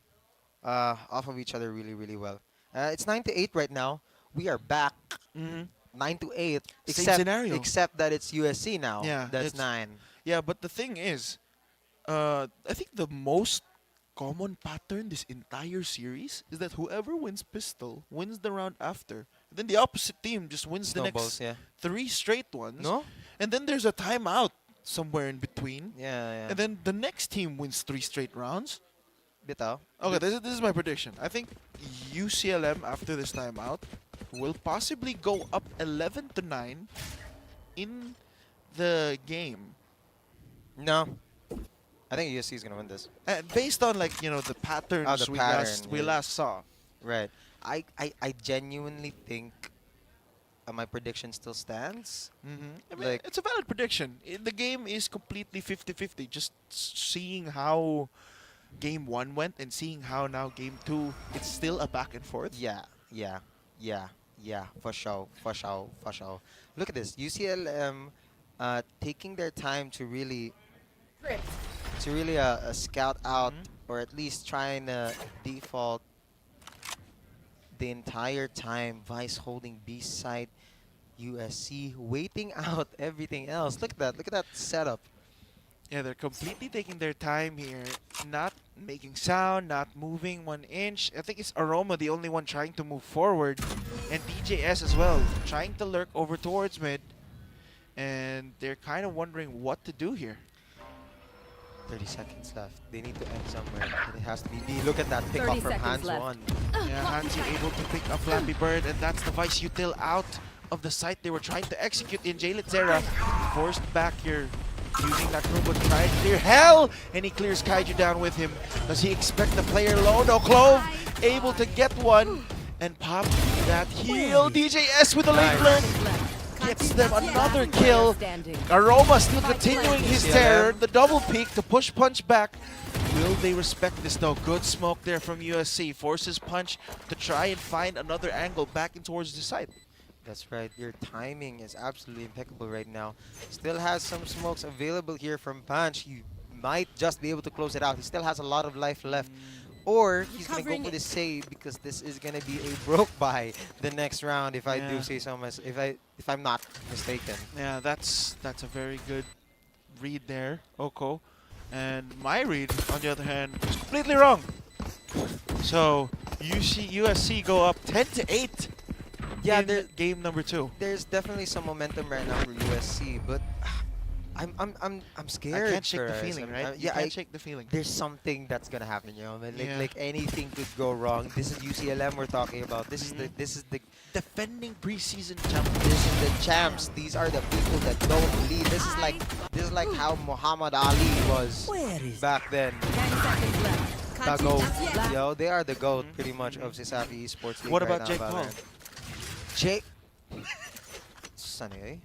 off of each other really, really well. It's 9-8 right now. We are back 9-8. Same scenario. Except that it's USC now. Yeah, That's 9. Yeah, but the thing is, I think the most common pattern this entire series is that whoever wins pistol wins the round after. Then the opposite team just wins the Snowballs, next yeah. 3 straight ones. No? And then there's a timeout somewhere in between. Yeah. And then the next team wins 3 straight rounds. Bitaw. Okay, this is my prediction. I think UCLM after this timeout will possibly go up 11-9 in the game. No. I think USC is gonna win this. Based on like the patterns we last saw. Right. I genuinely think my prediction still stands. I mean, it's a valid prediction. The game is completely 50-50. Just seeing how game 1 went and seeing how now game 2, it's still a back and forth. Yeah, for sure. Look at this. UCLM taking their time to really scout out or at least trying to default the entire time. Vice holding B side, USC waiting out everything else. Look at that setup. Yeah, they're completely taking their time here, not making sound, not moving 1 inch. I think it's Aroma the only one trying to move forward, and DJS as well, trying to lurk over towards mid, and they're kind of wondering what to do here. 30 seconds left. They need to end somewhere. It has to be B. Look at that pick up from Hans One. Yeah, Hansi able to pick up Flappy Bird, and that's the Vice util out of the site they were trying to execute in 𝐿𝐿𝐿. Forced back here, using that robot to try and clear hell, and he clears 𝐏𝐿𝐿 down with him. Does he expect the player low? No, Clove able to get one and pop that heal. DJS with the late blur gets them another kill. Aroma still continuing his terror. The double peek to push punch back. Will they respect this though? Good smoke there from USC. Forces punch to try and find another angle back in towards the side. That's right. Your timing is absolutely impeccable right now. Still has some smokes available here from Punch. You might just be able to close it out. He still has a lot of life left. Or he's going to go for the save because this is going to be a broke by the next round if I do say so myself, if I'm not mistaken. Yeah, that's a very good read there, Oko. And my read, on the other hand, is completely wrong. So USC go up 10-8. Yeah, in game number 2. There's definitely some momentum right now for USC, but I'm scared. I can't shake the feeling, right? Yeah, I can't shake the feeling. There's something that's gonna happen, you know. Like anything could go wrong. This is UCLM we're talking about. This is the defending preseason champions. This is the champs. These are the people that don't lead. This is like how Muhammad Ali was back then. 10 seconds left. The GOAT. Yo, they are the GOAT pretty much of CESAFI Esports League. What right about now, Jake Paul? Jake. Sunny,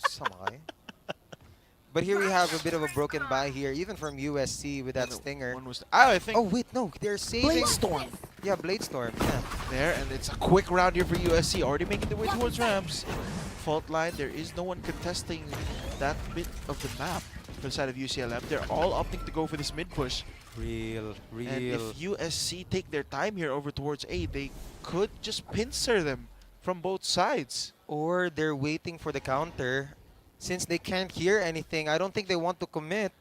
Samay. But here we have a bit of a broken buy here, even from USC with that stinger. I think. Oh wait, no, they're saving. Bladestorm. Yeah, Bladestorm. Yeah. There, and it's a quick round here for USC. Already making their way towards ramps. Fault line. There is no one contesting that bit of the map for the side of UCLM. They're all opting to go for this mid push. Real. And if USC take their time here over towards A, they could just pincer them from both sides. Or they're waiting for the counter. Since they can't hear anything, I don't think they want to commit.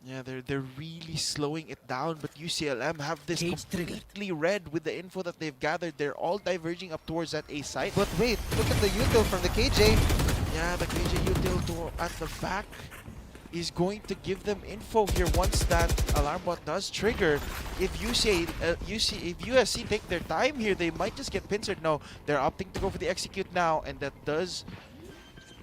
Yeah, they're really slowing it down, but UCLM have this completely red with the info that they've gathered. They're all diverging up towards that A site. But wait, look at the util from the KJ. Yeah, the KJ util at the back is going to give them info here once that alarm bot does trigger. If USC take their time here, they might just get pincered. No, they're opting to go for the execute now, and that does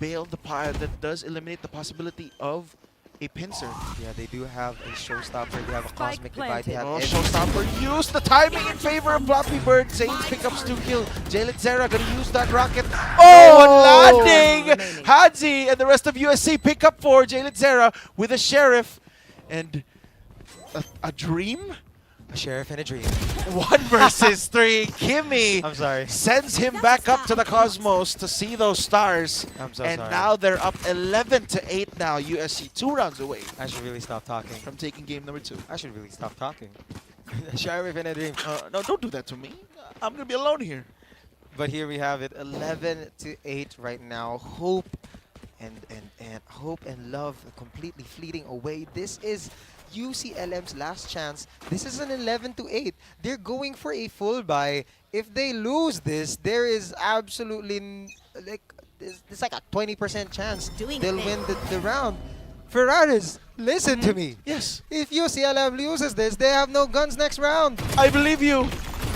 bail the pile. That does eliminate the possibility of a pincer. Yeah, they do have a showstopper. They have a cosmic divide. They have showstopper use the timing in favor of Flappy Bird. Zane's pickups 2 kill. 𝐿𝐿𝐿 gonna use that rocket. Oh, landing! Hadzi and the rest of USC pick up for 𝐿𝐿𝐿 with a sheriff and a dream. A sheriff and a dream. 1 versus 3. 𝐿𝐿𝐿 I'm sorry. Sends him back up to the cosmos to see those stars. I'm so and sorry. now they're up 11-8 now. USC 2 rounds away. I should really stop talking. From taking game number 2. I should really stop talking. A sheriff and a dream. No, don't do that to me. I'm going to be alone here. But here we have it. 11-8 right now. Hope and hope and love completely fleeting away. This is UCLM's last chance. This is an 11-8. They're going for a full buy. If they lose this, there is absolutely it's like a 20% chance they'll win the round. Ferraris, listen to me. Yes. If UCLM loses this, they have no guns next round. I believe you.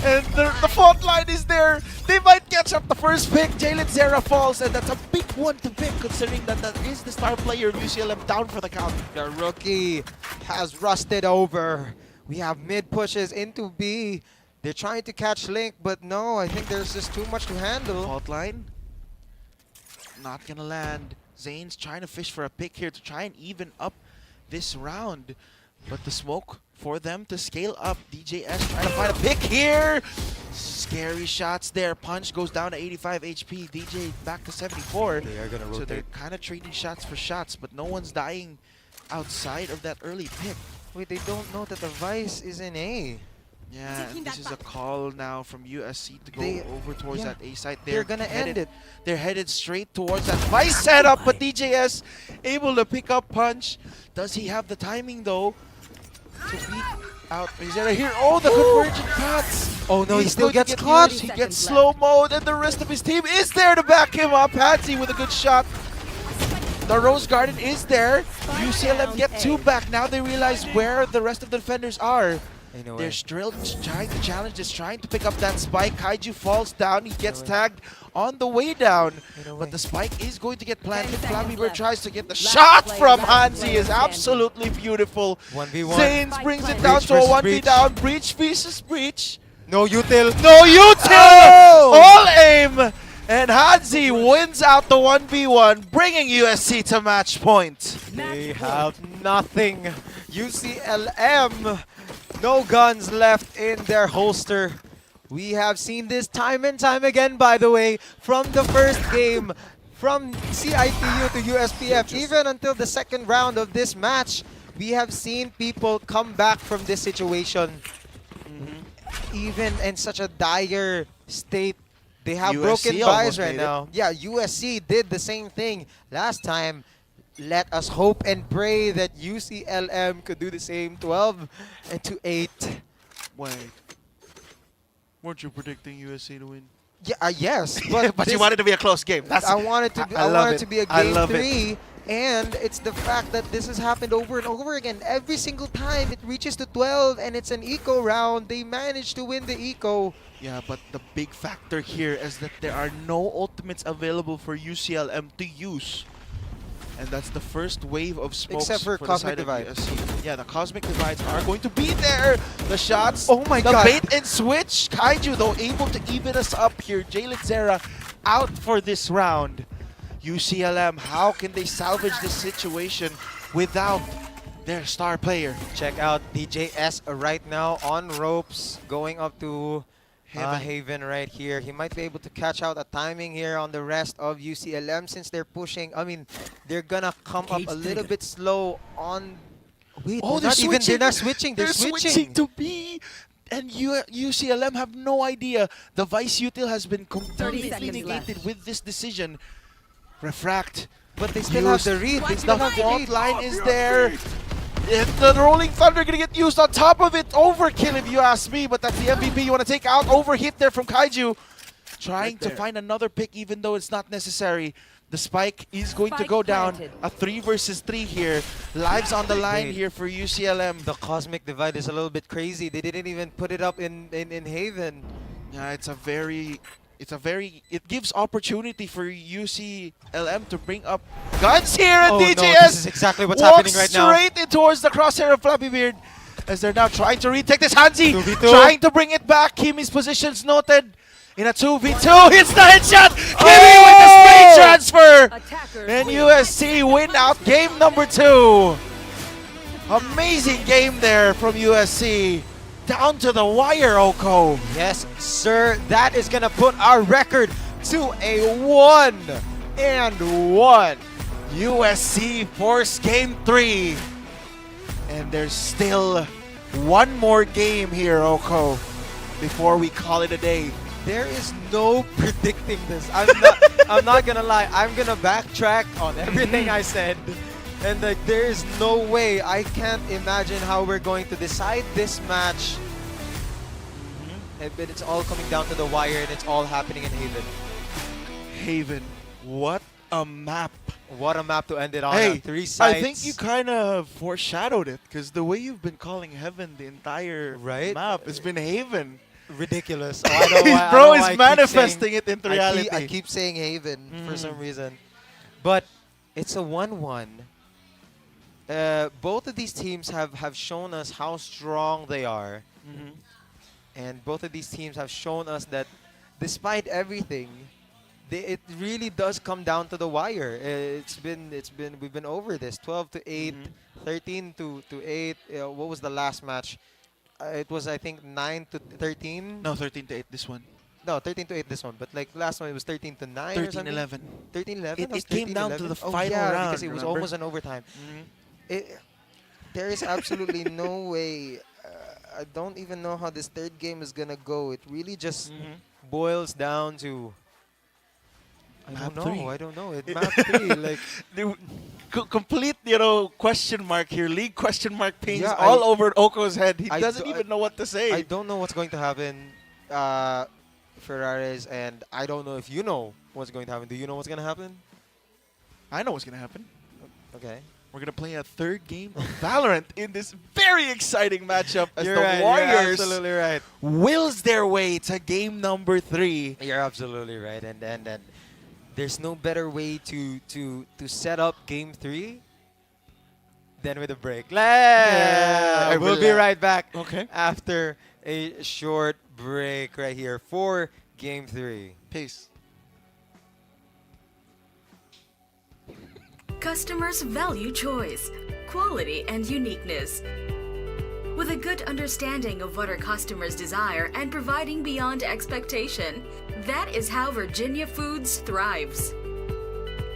And the fault line is there. They might catch up the first pick. 𝐿𝐿 falls, and that's a big one to pick considering that is the star player of UCLM down for the count. The rookie has rusted over. We have mid pushes into B. They're trying to catch Link, but no, I think there's just too much to handle. Fault line. Not gonna land. Zane's trying to fish for a pick here to try and even up this round. But the smoke for them to scale up. DJS trying to find a pick here. Scary shots there. Punch goes down to 85 HP. DJ back to 74. They are gonna rotate. So they're kind of trading shots for shots, but no one's dying outside of that early pick. Wait, they don't know that the Vice is in A. Yeah, and this is a call now from USC to go over towards yeah, that A site. they're gonna end it. They're headed straight towards that Vice setup, but DJS able to pick up Punch. Does he have the timing though to beat out Rizera here? Oh, the convergent paths! Oh no, he still gets get caught. He gets slow mode, and the rest of his team is there to back him up. Hansy with a good shot. The Rose Garden is there. UCLM get 2 back. Now they realize where the rest of the defenders are. They're still trying to challenge this, trying to pick up that spike. 𝐿𝐿 falls down. He gets tagged on the way down. But the spike is going to get planted. Flappy Bird tries to get the shot from Hansy. Is absolutely beautiful. 1v1. Zanes brings it down to a 1v down. Breach versus Breach. No util. No util! All aim! And Hansy wins out the 1v1, bringing USC to match point. They have nothing. UCLM, no guns left in their holster. We have seen this time and time again, by the way, from the first game, from CIT-U to USPF, even until the second round of this match, we have seen people come back from this situation. Even in such a dire state. They have broken buys right now. Yeah, USC did the same thing last time. Let us hope and pray that UCLM could do the same. 12-8. Wait. Weren't you predicting USC to win? Yeah, yes, but but you wanted to be a close game. I want it to be a game 3, and it's the fact that this has happened over and over again. Every single time it reaches to 12 and it's an eco round, they manage to win the eco. Yeah, but the big factor here is that there are no ultimates available for UCLM to use. And that's the first wave of smokes except for Cosmic Divide. Yeah, the Cosmic Divides are going to be there. The shots, oh my god, the bait and switch. 𝐿𝐿 though able to even us up here. 𝐿𝐿 out for this round. UCLM, how can they salvage this situation without their star player? Check out DJS right now on ropes, going up to Haven right here. He might be able to catch out a timing here on the rest of UCLM since they're pushing. I mean, they're gonna come up a little bit slow on. Wait, oh, they're not switching. They're switching to B. And UCLM have no idea. The Vice Util has been completely negated with this decision. Refract. But they still have the read. The fault line is there. And the Rolling Thunder gonna get used on top of it. Overkill if you ask me, but that's the MVP you want to take out. Overhit there from 𝐿𝐿. Trying to find another pick even though it's not necessary. The spike is going to go down. A 3 versus 3 here. Lives on the line here for UCLM. The Cosmic Divide is a little bit crazy. They didn't even put it up in Haven. Yeah, it gives opportunity for UCLM to bring up guns here, and DJS no, this is exactly what's happening right now. Straight in towards the crosshair of Flappy Beard as they're now trying to retake this. Hansy trying to bring it back. Kimi's positions noted in a 2v2. Hits the headshot. Kimi with the speed transfer, and USC win out game number 2. Amazing game there from USC. Down to the wire, 𝐿𝐿. Yes, sir. That is going to put our record to a 1-1. USC force game 3. And there's still one more game here, 𝐿𝐿, before we call it a day. there is no predicting this. I'm not gonna lie. I'm gonna backtrack on everything I said. And like, there is no way. I can't imagine how we're going to decide this match. But it's all coming down to the wire, and it's all happening in Haven. Haven, what a map. What a map to end it on. Hey, 3 sides. I think you kind of foreshadowed it, because the way you've been calling Heaven the entire map, it's been Haven. Ridiculous. Oh, I don't know why, Bro I is keep manifesting saying- it into reality. I keep saying Haven for some reason. But it's a 1-1. Both of these teams have shown us how strong they are. And both of these teams have shown us that despite everything, it really does come down to the wire. We've been over this. 12-8, 13-8. What was the last match? It was, I think, 9-13. No, 13-8 this one. No, 13-8 this one. But like last one, it was 13-9 or something. 13-11. 13-11. It came down to the final yeah, round, because it was almost an overtime. There is absolutely no way. I don't even know how this third game is gonna go. It really just boils down to. I don't know. It map 3, like complete, question mark here. League question mark pains Yeah, all over 𝐿𝐄𝐄's head. He I doesn't do- even know what to say. I don't know what's going to happen, Ferraris, and I don't know if you know what's going to happen. Do you know what's going to happen? I know what's gonna happen. Okay. We're gonna play a third game of Valorant in this very exciting matchup as You're the right, Warriors you're absolutely right. wills their way to game number 3. You're absolutely right, and there's no better way to set up game 3 than with a break. Yeah, We'll be right back. Okay. After a short break right here for game 3. Peace. Customers value choice, quality, and uniqueness. With a good understanding of what our customers desire and providing beyond expectation, that is how Virginia Foods thrives.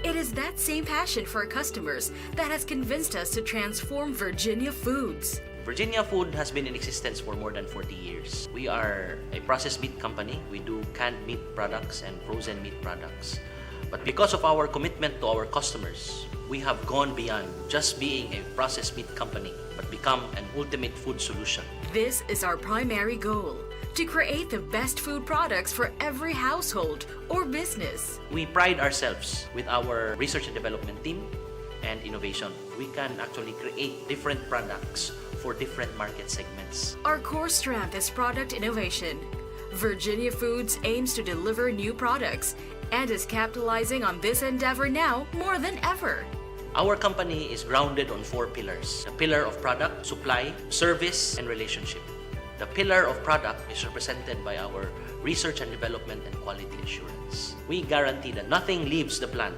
It is that same passion for our customers that has convinced us to transform Virginia Foods. Virginia Food has been in existence for more than 40 years. We are a processed meat company. We do canned meat products and frozen meat products. But because of our commitment to our customers, we have gone beyond just being a processed meat company, but become an ultimate food solution. This is our primary goal, to create the best food products for every household or business. We pride ourselves with our research and development team and innovation. We can actually create different products for different market segments. Our core strength is product innovation. Virginia Foods aims to deliver new products and is capitalizing on this endeavor now more than ever. Our company is grounded on 4 pillars: the pillar of product, supply, service, and relationship. The pillar of product is represented by our research and development and quality assurance. We guarantee that nothing leaves the plant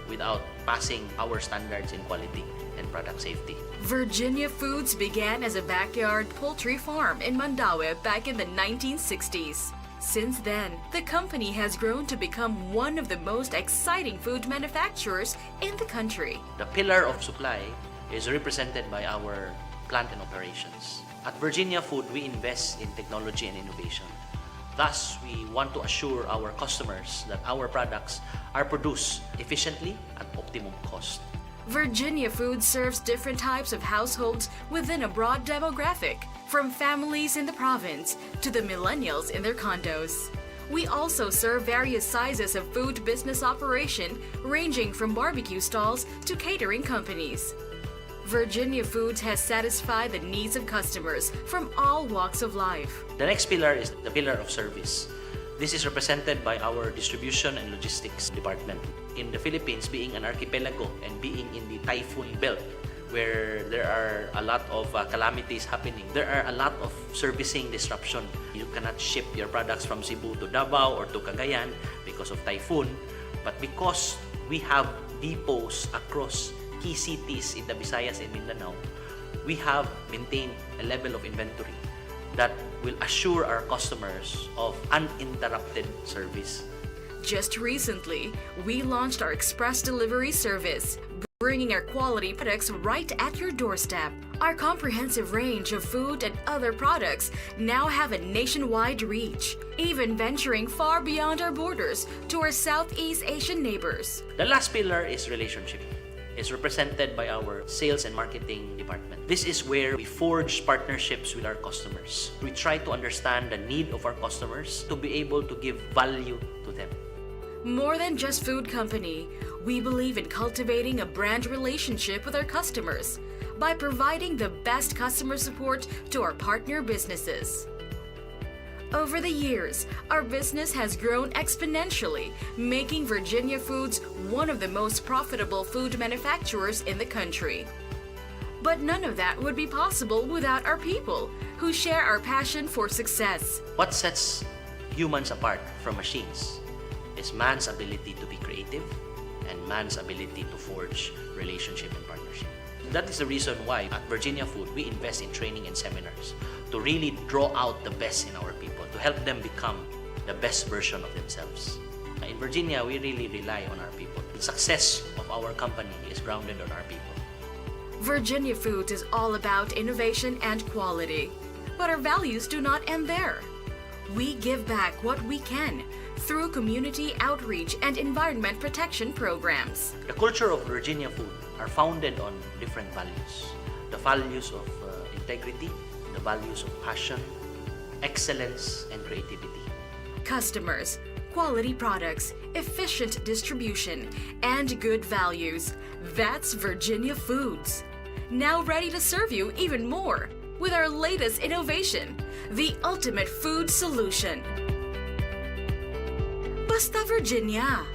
without passing our standards in quality and product safety. Virginia Foods began as a backyard poultry farm in Mandaue back in the 1960s. Since then, the company has grown to become one of the most exciting food manufacturers in the country. The pillar of supply is represented by our plant and operations. At Virginia Food, we invest in technology and innovation. Thus, we want to assure our customers that our products are produced efficiently at optimum cost. Virginia Foods serves different types of households within a broad demographic, from families in the province to the millennials in their condos. We also serve various sizes of food business operation, ranging from barbecue stalls to catering companies. Virginia Foods has satisfied the needs of customers from all walks of life. The next pillar is the pillar of service. This is represented by our distribution and logistics department. In the Philippines, being an archipelago and being in the typhoon belt, where there are a lot of calamities happening, there are a lot of servicing disruption. You cannot ship your products from Cebu to Davao or to Cagayan because of typhoon, but because we have depots across key cities in the Visayas and Mindanao, we have maintained a level of inventory that will assure our customers of uninterrupted service. Just recently, we launched our express delivery service, bringing our quality products right at your doorstep. Our comprehensive range of food and other products now have a nationwide reach, even venturing far beyond our borders to our Southeast Asian neighbors. The last pillar is relationship. It's represented by our sales and marketing department. This is where we forge partnerships with our customers. We try to understand the need of our customers to be able to give value to them. More than just food company, we believe in cultivating a brand relationship with our customers by providing the best customer support to our partner businesses. Over the years, our business has grown exponentially, making Virginia Foods one of the most profitable food manufacturers in the country. But none of that would be possible without our people, who share our passion for success. What sets humans apart from machines is man's ability to be creative and man's ability to forge relationship and partnership. That is the reason why at Virginia Food, we invest in training and seminars to really draw out the best in our people, to help them become the best version of themselves. In Virginia, we really rely on our people. The success of our company is grounded on our people. Virginia Foods is all about innovation and quality. But our values do not end there. We give back what we can through community outreach and environment protection programs. The culture of Virginia Food are founded on different values. The values of integrity, the values of passion, excellence, and creativity. Customers, quality products, efficient distribution, and good values. That's Virginia Foods. Now ready to serve you even more with our latest innovation, the ultimate food solution. Basta Virginia!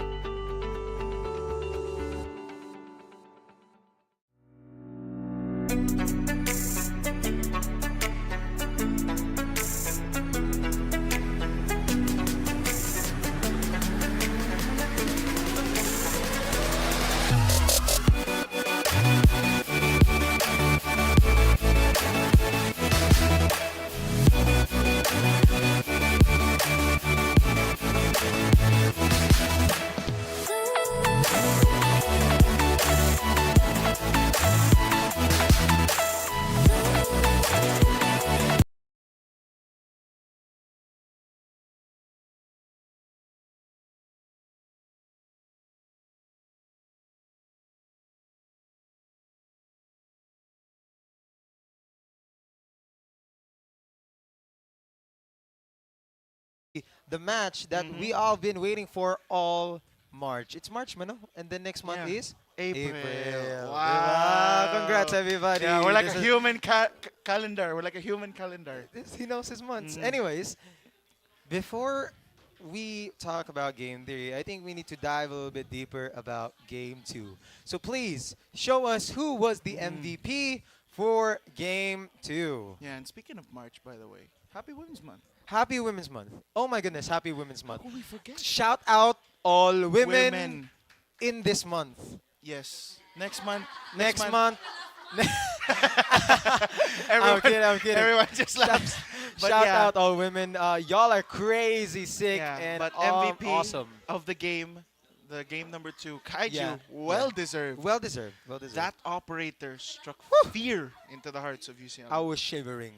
The match that we all been waiting for all March. It's March, man, no? And the next month is April. Wow. Congrats, everybody. Yeah, we're like This a is- human calendar. We're like a human calendar. He knows his months. Anyways, before we talk about Game 3, I think we need to dive a little bit deeper about Game 2. So please, show us who was the MVP for Game 2. Yeah, and speaking of March, by the way, Happy Women's Month. Happy Women's Month. Oh my goodness, Happy Women's Month. How could we forget? Shout out all women, in this month. Yes. Next month. Next month. Everyone, I'm kidding. Everyone just laughs. But Shout yeah. out all women. Y'all are crazy sick and but MVP awesome. of the game number 2, 𝐏𝐿𝐿, Yeah, well yeah. deserved. Well deserved. Well deserved. That operator struck fear into the hearts of UCLM. I was shivering.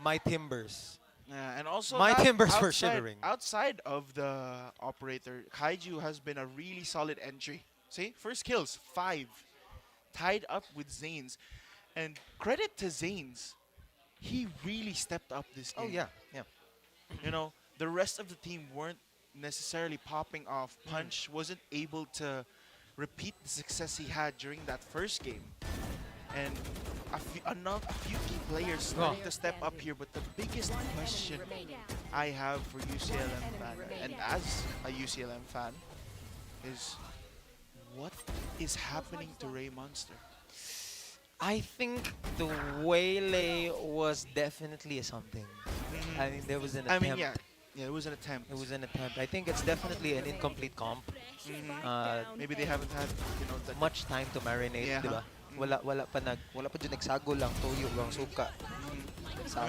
My timbers. Yeah, and also My that timbers were outside- shivering. Outside of the operator, 𝐏𝐿𝐿 has been a really solid entry. See, first kills 5, tied up with Zanes, and credit to Zanes, he really stepped up this game. Oh yeah, yeah. You know, the rest of the team weren't necessarily popping off. Punch wasn't able to repeat the success he had during that first game. And a few key players starting to step up here, but the biggest question I have for UCLM fan, and as a UCLM fan, is what is happening to Ray Monster? I think the waylay was definitely something. I mean, there was an attempt. I mean, yeah, it was an attempt. It was an attempt. I think it's definitely an incomplete comp. Maybe they haven't had, much time to marinate, Yeah. di ba? Wala pa dyan nagsago lang, toyo lang, suka. I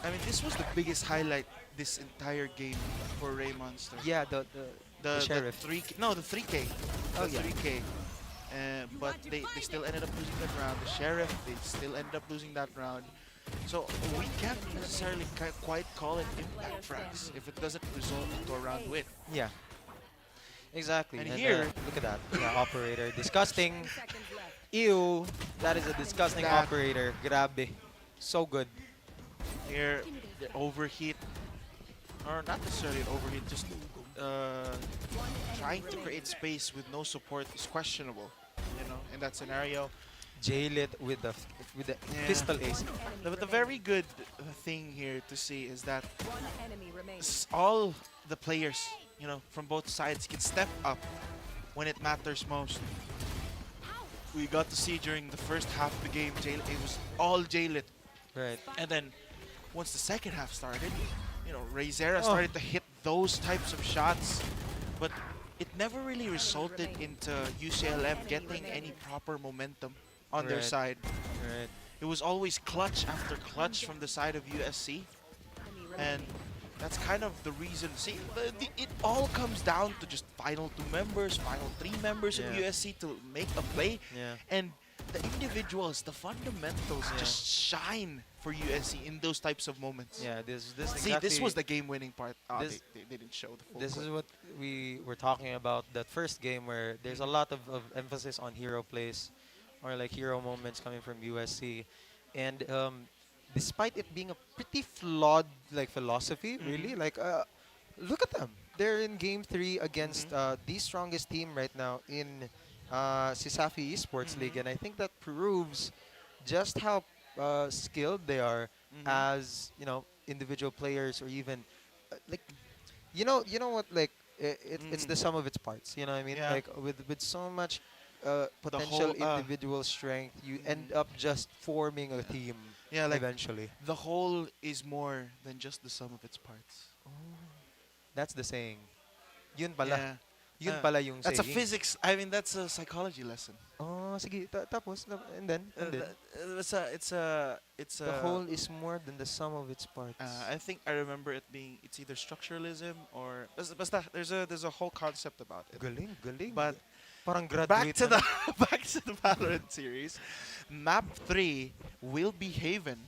mean, this was the biggest highlight this entire game for Ray Monster. Yeah, the sheriff. The 3K. No, the 3K. Oh, The yeah. 3K. but they still ended up losing that round. The Sheriff, they still ended up losing that round. So we can't necessarily quite call it impact frags if it doesn't result into a round win. Yeah. Exactly. And And here, look at that. Yeah, operator. Disgusting. Ew. That is a disgusting operator. Grabe. So good. here, the overheat, or not necessarily an overheat, just trying to create space with no support is questionable, you know, in that scenario. Jail it with the pistol ace. But the very good thing here to see is that all the players, you know, from both sides can step up when it matters most. We got to see during the first half of the game, it was all Jailit. Right. And then once the second half started, you know, Razera started to hit those types of shots, but it never really resulted into UCLM getting any proper momentum on their side. Right. It was always clutch after clutch from the side of USC, and that's kind of the reason. See, it all comes down to just final 2 members, final 3 members of USC to make a play, and the individuals, the fundamentals just shine for USC in those types of moments. Yeah, this See, exactly, this was the game-winning part. They didn't show the full This court. is what we were talking about that first game, where there's a lot of emphasis on hero plays or like hero moments coming from USC, and despite it being a pretty flawed like philosophy, really, like look at them. They're in game 3 against the strongest team right now in CESAFI Esports League, and I think that proves just how skilled they are as, you know, individual players, or even like you know what, like it's the sum of its parts, you know what I mean? Like with so much potential individual strength, you end up just forming a team like eventually. the whole is more than just the sum of its parts. That's the saying. Yun pala. Yeah. Yun pala yung That's a saying. physics. I mean, that's a psychology lesson. Oh, sige. Tapos, and then. It's a. The whole is more than the sum of its parts. I think I remember it being. It's either structuralism or. Basta, there's a whole concept about it. Galing. But parang back graduate to the back to the Valorant series. Map 3 will be Haven.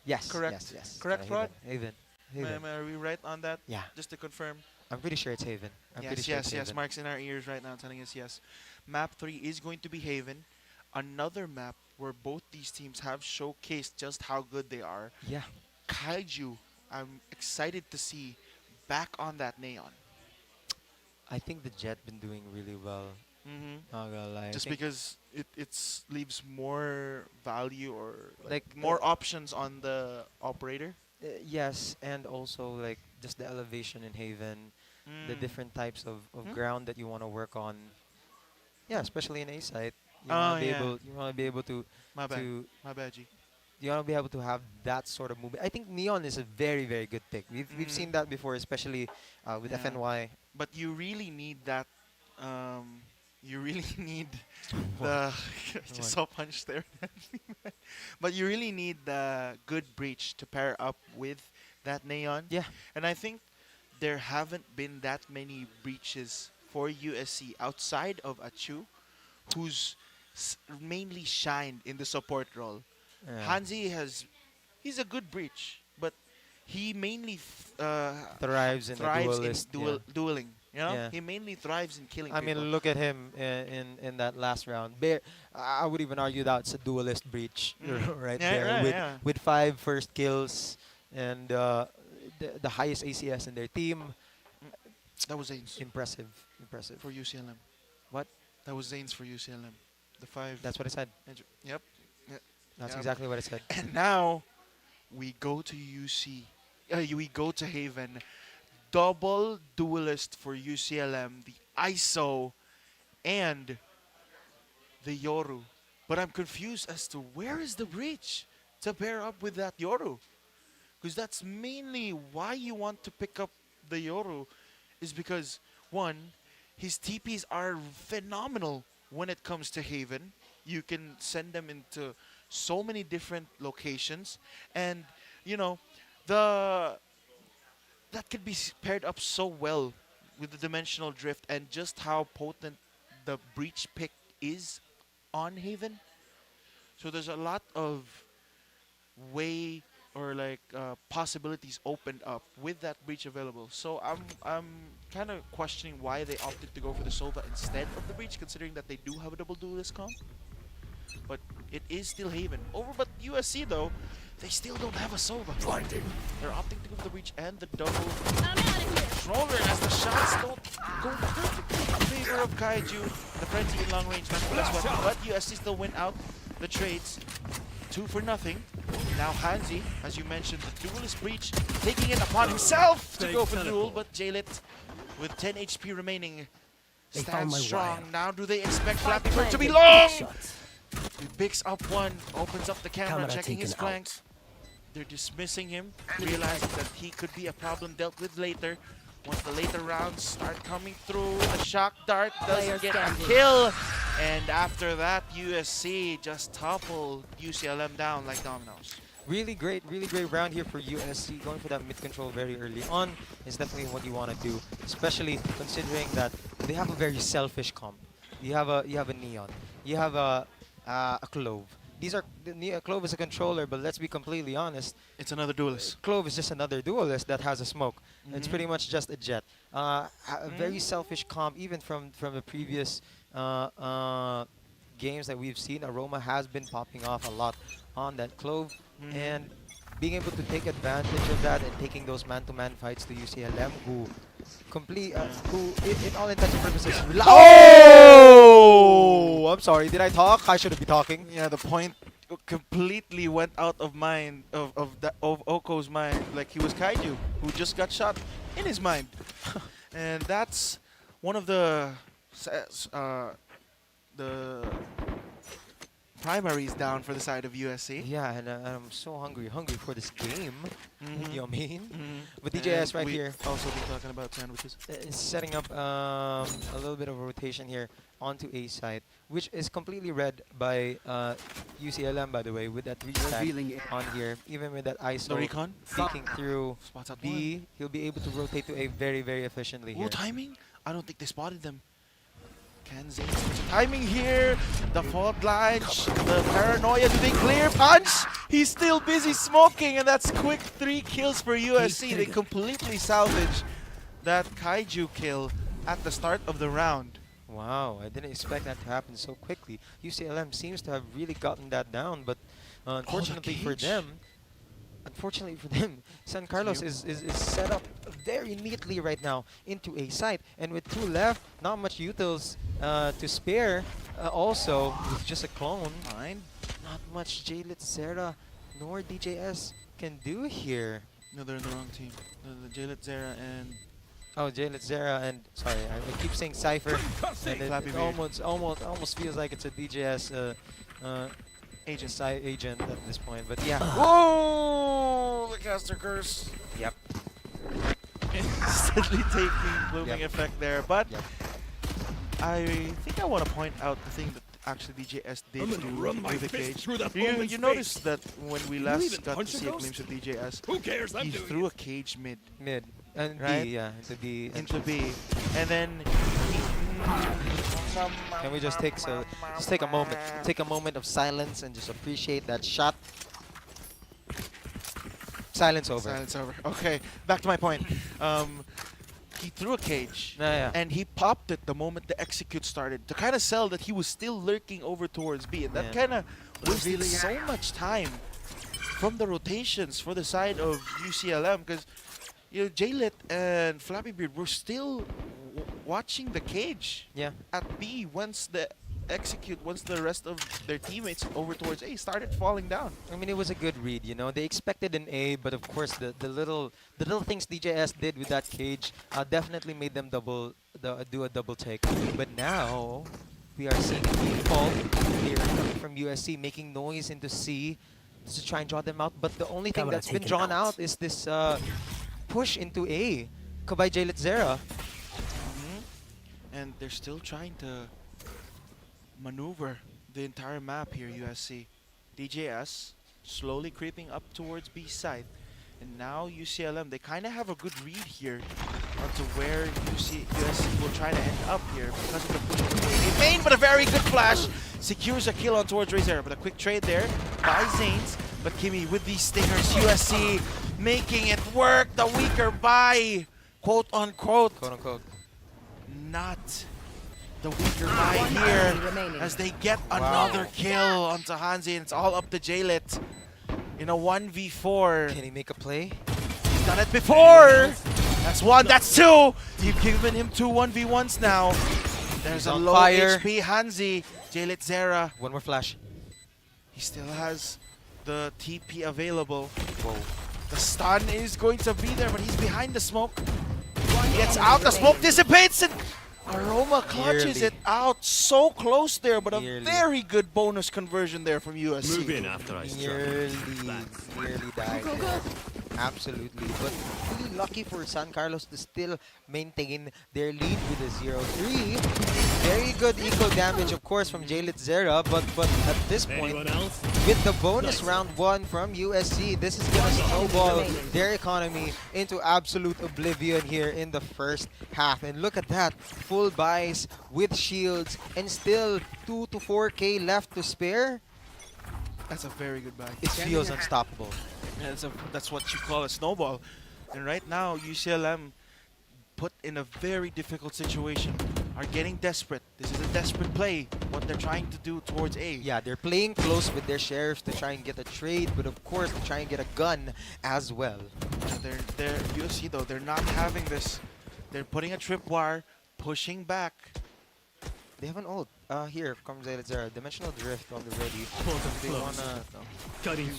Yes. Correct. Yes. Correct, Rod. Haven. Are we right on that? Yeah. Just to confirm. I'm pretty sure it's Haven. Yes. Mark's in our ears right now telling us yes. Map 3 is going to be Haven. Another map where both these teams have showcased just how good they are. Yeah. 𝐏𝐿, I'm excited to see back on that neon. I think the Jet been doing really well. Not gonna lie. Just because it leaves more value or like more options on the operator. Yes, and also like just the elevation in Haven, the different types of ground that you want to work on. Yeah, especially in A site. You want to be able to. My bad, G. You want to be able to have that sort of movement. I think Neon is a very, very good pick. We've seen that before, especially with FNY. But you really need that. You really need the. Just saw punch there. But you really need the good breach to pair up with that neon. Yeah. And I think there haven't been that many breaches for USC outside of Achu, who's mainly shined in the support role. Yeah. Hanzi he's a good breach, but he mainly thrives in dueling. You know, Yeah. he mainly thrives in killing. I mean, people. look at him in that last round. I would even argue that's a duelist breach right there with 5 first kills and the highest ACS in their team. That was Zane's. Impressive For UCLM. What? That was Zane's for UCLM. The 5. That's what I said. Yep. That's exactly what I said. And now we go to UC. We go to Haven. Double duelist for UCLM, the ISO and the Yoru. But I'm confused as to where is the breach to pair up with that Yoru. Because that's mainly why you want to pick up the Yoru, is because, one, his TPs are phenomenal when it comes to Haven. You can send them into so many different locations. And, you know, that could be paired up so well with the dimensional drift and just how potent the breach pick is on Haven. So there's a lot of way or like possibilities opened up with that breach available. So I'm kind of questioning why they opted to go for the Sova instead of the breach, considering that they do have a double duelist comp. But it is still Haven. Over but USC though, they still don't have a Sova. They're opting to go for the breach and the double controller as the shots don't go perfectly in favor of Kaiju. The frenzy in long range, nonetheless weapon, but USC still win out the trades. 2-0. Now Hanzi, as you mentioned, the duelist breach, taking it upon himself to go for the duel, but J-Lit with 10 HP remaining stands strong. Now do they expect Flappy Bird to be long? He picks up one, opens up the camera, checking his flanks. They're dismissing him, realizing that he could be a problem dealt with later. Once the later rounds start coming through, the shock dart doesn't get a kill. And after that, USC just toppled UCLM down like dominoes. Really great round here for USC. Going for that mid control very early on is definitely what you want to do, especially considering that they have a very selfish comp. You have a Neon, you have a Clove. Clove is a controller, but let's be completely honest. It's another duelist. Clove is just another duelist that has a smoke. It's pretty much just a jet. A very selfish comp, even from the previous games that we've seen. Aroma has been popping off a lot on that Clove, and being able to take advantage of that and taking those man-to-man fights to UCLM, who in all intents and purposes. Oh! I'm sorry. Did I talk? I shouldn't be talking. Yeah, the point completely went out of mind of Oko's mind, like he was Kaiju, who just got shot in his mind, and that's one of the primaries down for the side of USC. Yeah, and I'm so hungry for this game. You know what I mean? But DJS right here. Also been talking about sandwiches. Is setting up a little bit of a rotation here onto A side, which is completely read by UCLM, by the way, with that revealing on here. Even with that ISO recon peeking through spots out B, he'll be able to rotate to A very, very efficiently here. Timing? I don't think they spotted them. Kansas timing here, the fault line, the paranoia, do they clear? Punch! He's still busy smoking, and that's quick 3 kills for USC. They completely salvage that Kaiju kill at the start of the round. Wow, I didn't expect that to happen so quickly. UCLM seems to have really gotten that down, but unfortunately for them, San Carlos is set up very neatly right now into A site, and with 2 left, not much utils to spare. Also, with just a clone, not much J-Lit, Zera, nor DJS can do here. No, they're in the wrong team. The J-Lit, Zera, and J-Lit, Zera, and sorry, I keep saying Cypher, and it almost feels like it's a DJS agent at this point, but yeah. Whoa! The caster curse. Yep. Instantly taking blooming effect there, but I think I want to point out the thing that actually DJS did do with the cage. You noticed that when we last got to see a glimpse of DJS, he threw a cage mid. And right? B, yeah, into B. And then can we just take a moment of silence and just appreciate that shot? Silence over. Silence over. Okay, back to my point. He threw a cage, and he popped it the moment the execute started to kind of sell that he was still lurking over towards B, and that kind of wasted so much time from the rotations for the side of UCLM, because J-Lit and Flappy Beard were still watching the cage at B once the rest of their teammates over towards A started falling down. I mean, it was a good read, They expected an A, but of course the little things DJS did with that cage definitely made them do a double take. But now we are seeing a default here coming from USC, making noise into C to try and draw them out. But the only thing that's been drawn out is this push into A by J-Lit, Zera. And they're still trying to maneuver the entire map here, USC. DJS slowly creeping up towards B side. And now UCLM, they kind of have a good read here onto where USC will try to end up here because of the push into main, but a very good flash secures a kill on towards 𝐿0, but a quick trade there by Zanes. But 𝐾𝐄 with these stingers, USC making it work. The weaker buy, quote unquote. Not the weaker buy here as they get another kill onto 𝐿𝐴, and it's all up to 𝐿𝐿 in a 1v4. Can he make a play? He's done it before. That's one, that's two. You've given him two 1v1s now. There's a low fire. HP 𝐿𝐴, 𝐿𝐿 Zera. One more flash. He still has the TP available. Whoa. The stun is going to be there, but he's behind the smoke. He gets out, the smoke dissipates, and 𝐴ROMA clutches it out. So close there, but a very good bonus conversion there from USC. Move in after I Nearly died there. Absolutely. But really lucky for San Carlos to still maintain their lead with a 0-3. Very good eco damage, of course, from 𝐿𝐿 Zera, but at this point, with the bonus round 1 from USC, this is going to snowball their economy into absolute oblivion here in the first half. And look at that, full buys with shields and still 2 to 4K left to spare. That's a very good buy. It feels unstoppable. Yeah, that's what you call a snowball. And right now, UCLM, put in a very difficult situation, are getting desperate. This is a desperate play, what they're trying to do towards A. Yeah, they're playing close with their sheriffs to try and get a trade, but of course to try and get a gun as well. They're USC though, they're not having this. They're putting a tripwire, pushing back. They have an ult. Here comes 𝐿𝐿 Zera. Dimensional drift on the ready. If they wanna,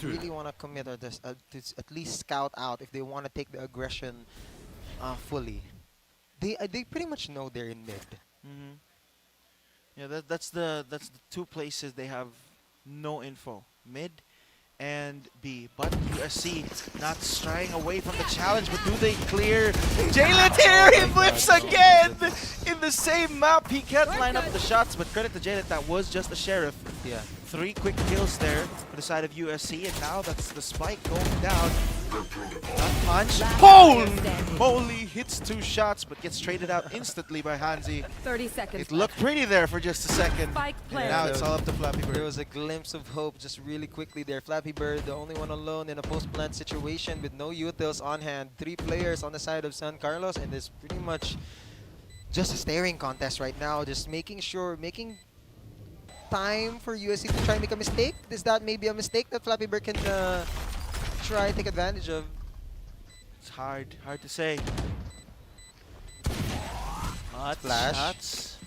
really wanna commit or to at least scout out if they wanna take the aggression fully. They pretty much know they're in mid. Yeah, that's the two places they have no info, mid and B. But USC not straying away from the challenge, but do they clear? 𝐿𝐿 here, he flips again in the same map. He can't line up the shots, but credit to 𝐿𝐿, that was just a sheriff. Yeah. 3 quick kills there for the side of USC, and now that's the spike going down. Not punch. Holy hits 2 shots, but gets traded out instantly by 𝐿𝐴. 30 seconds. It looked pretty there for just a second. Now it's all up to Flappy Bird. There was a glimpse of hope just really quickly there. Flappy Bird, the only one alone in a post-plant situation with no utils on hand. 3 players on the side of San Carlos, and it's pretty much just a staring contest right now. Just making time for USC to try and make a mistake. Is that maybe a mistake that Flappy Bird can try and take advantage of? It's hard to say. Not flash. Shots.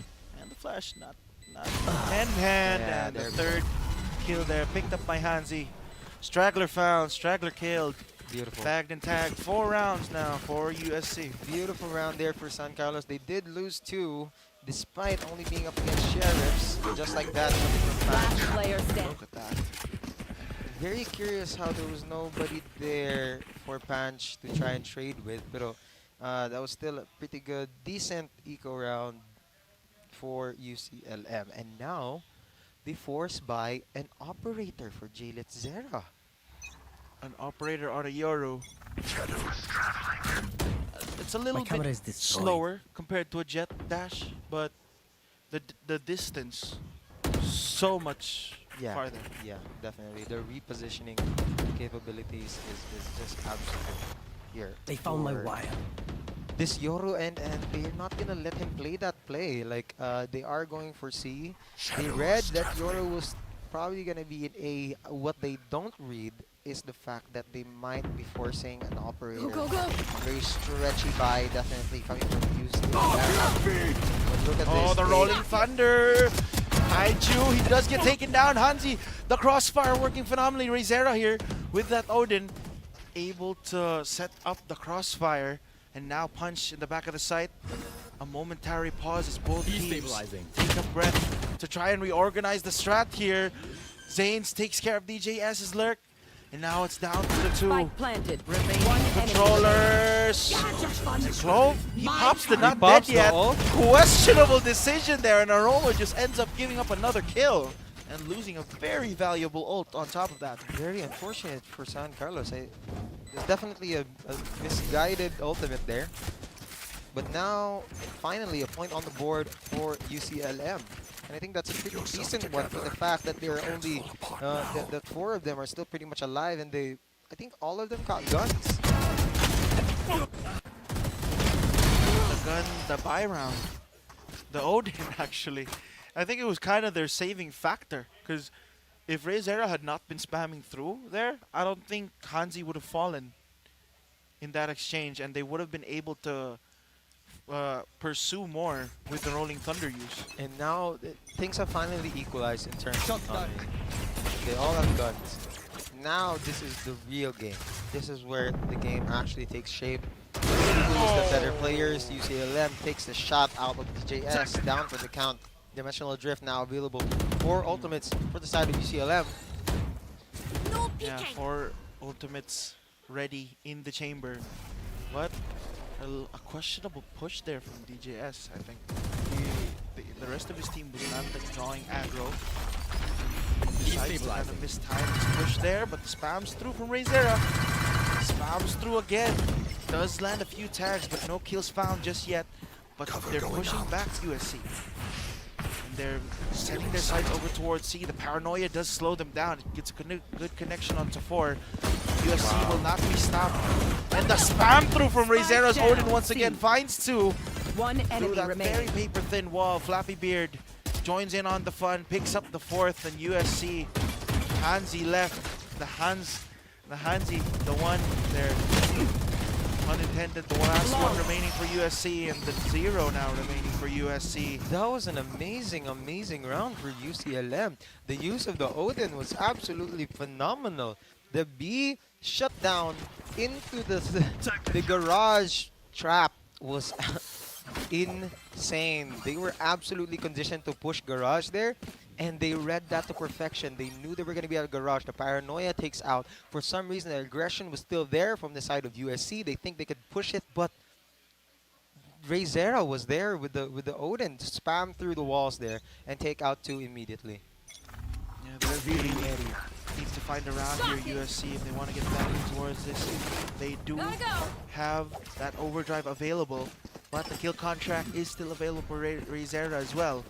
And the flash, not hand, yeah, and the third kill there, picked up by 𝐿𝐴. Straggler found, straggler killed. Beautiful. Bagged and tagged. 4 rounds now for USC. Beautiful round there for San Carlos. They did lose 2, despite only being up against sheriffs. Just like that. Look at that. Very curious how there was nobody there for Panch to try and trade with. But that was still a pretty good, decent eco round for UCLM. And now, they force by an operator for 𝐿𝐿 Zera. An operator on a Yoru. It's a little bit slower compared to a jet dash, but the distance so much farther. Yeah, definitely. The repositioning capabilities is just absolute here. They found my wire. This Yoru, and they're not gonna let him play that play. Like they are going for C. They read that Yoru was probably gonna be in A. What they don't read is the fact that they might be forcing an operator. Very stretchy buy, definitely coming from look at this. The rolling thunder. 𝐿𝐴, he does get taken down. 𝐿𝐴, the crossfire working phenomenally. 𝐿𝐴 here with that Odin, able to set up the crossfire, and now punch in the back of the site. A momentary pause as both teams take a breath to try and reorganize the strat here. Zanes takes care of DJS's lurk. And now it's down to the 2 remaining controllers. Clove, he pops the not dead yet. Questionable decision there, and 𝐴ROMA just ends up giving up another kill and losing a very valuable ult on top of that. Very unfortunate for San Carlos. There's definitely a misguided ultimate there. But now, finally, a point on the board for UCLM. And I think that's a pretty decent one for the fact that they're only, that 4 of them are still pretty much alive, and I think all of them got guns. The gun, the buy round, the Odin actually. I think it was kind of their saving factor, because if 𝐕𝐀𝐿 had not been spamming through there, I don't think 𝐿𝐿 would have fallen in that exchange, and they would have been able to pursue more with the Rolling Thunder use. And now things have finally equalized in terms of economy. They all have guns. Now this is the real game. This is where the game actually takes shape. Who's the better players? UCLM takes the shot out of DJS, down for the count. Dimensional Drift now available for ultimates for the side of UCLM. Yeah, 4 ultimates ready in the chamber. But a questionable push there from DJS, I think. The rest of his team was not drawing aggro. Decides to kind of mistime his push there, but the spams through from 𝐕𝐀𝐿. Spams through again. Does land a few tags, but no kills found just yet. But they're pushing back USC. And they're sending their sights over towards C. The paranoia does slow them down. It gets a good connection onto 4. USC will not be stopped. And the spam through from 𝐕𝐁𝐿's Odin once again finds 2. One enemy that remaining. very paper-thin wall. Flappy Beard joins in on the fun, picks up the 4th, and USC. 𝐿𝐿 left. The Hanzi, the one there. Unintended, the last one remaining for USC, and the 0 now remaining for USC. That was an amazing, amazing round for UCLM. The use of the Odin was absolutely phenomenal. The B shut down into the garage trap was insane. They were absolutely conditioned to push garage there, and they read that to perfection. They knew they were going to be at a garage. The paranoia takes out. For some reason, the aggression was still there from the side of USC. They think they could push it, but 𝐕𝐁𝐿 was there with the Odin to spam through the walls there and take out 2 immediately. Yeah, they're really needs to find a round here, USC, if they want to get back towards this. They do have that overdrive available, but the kill contract is still available for 𝐕𝐁𝐿 as well.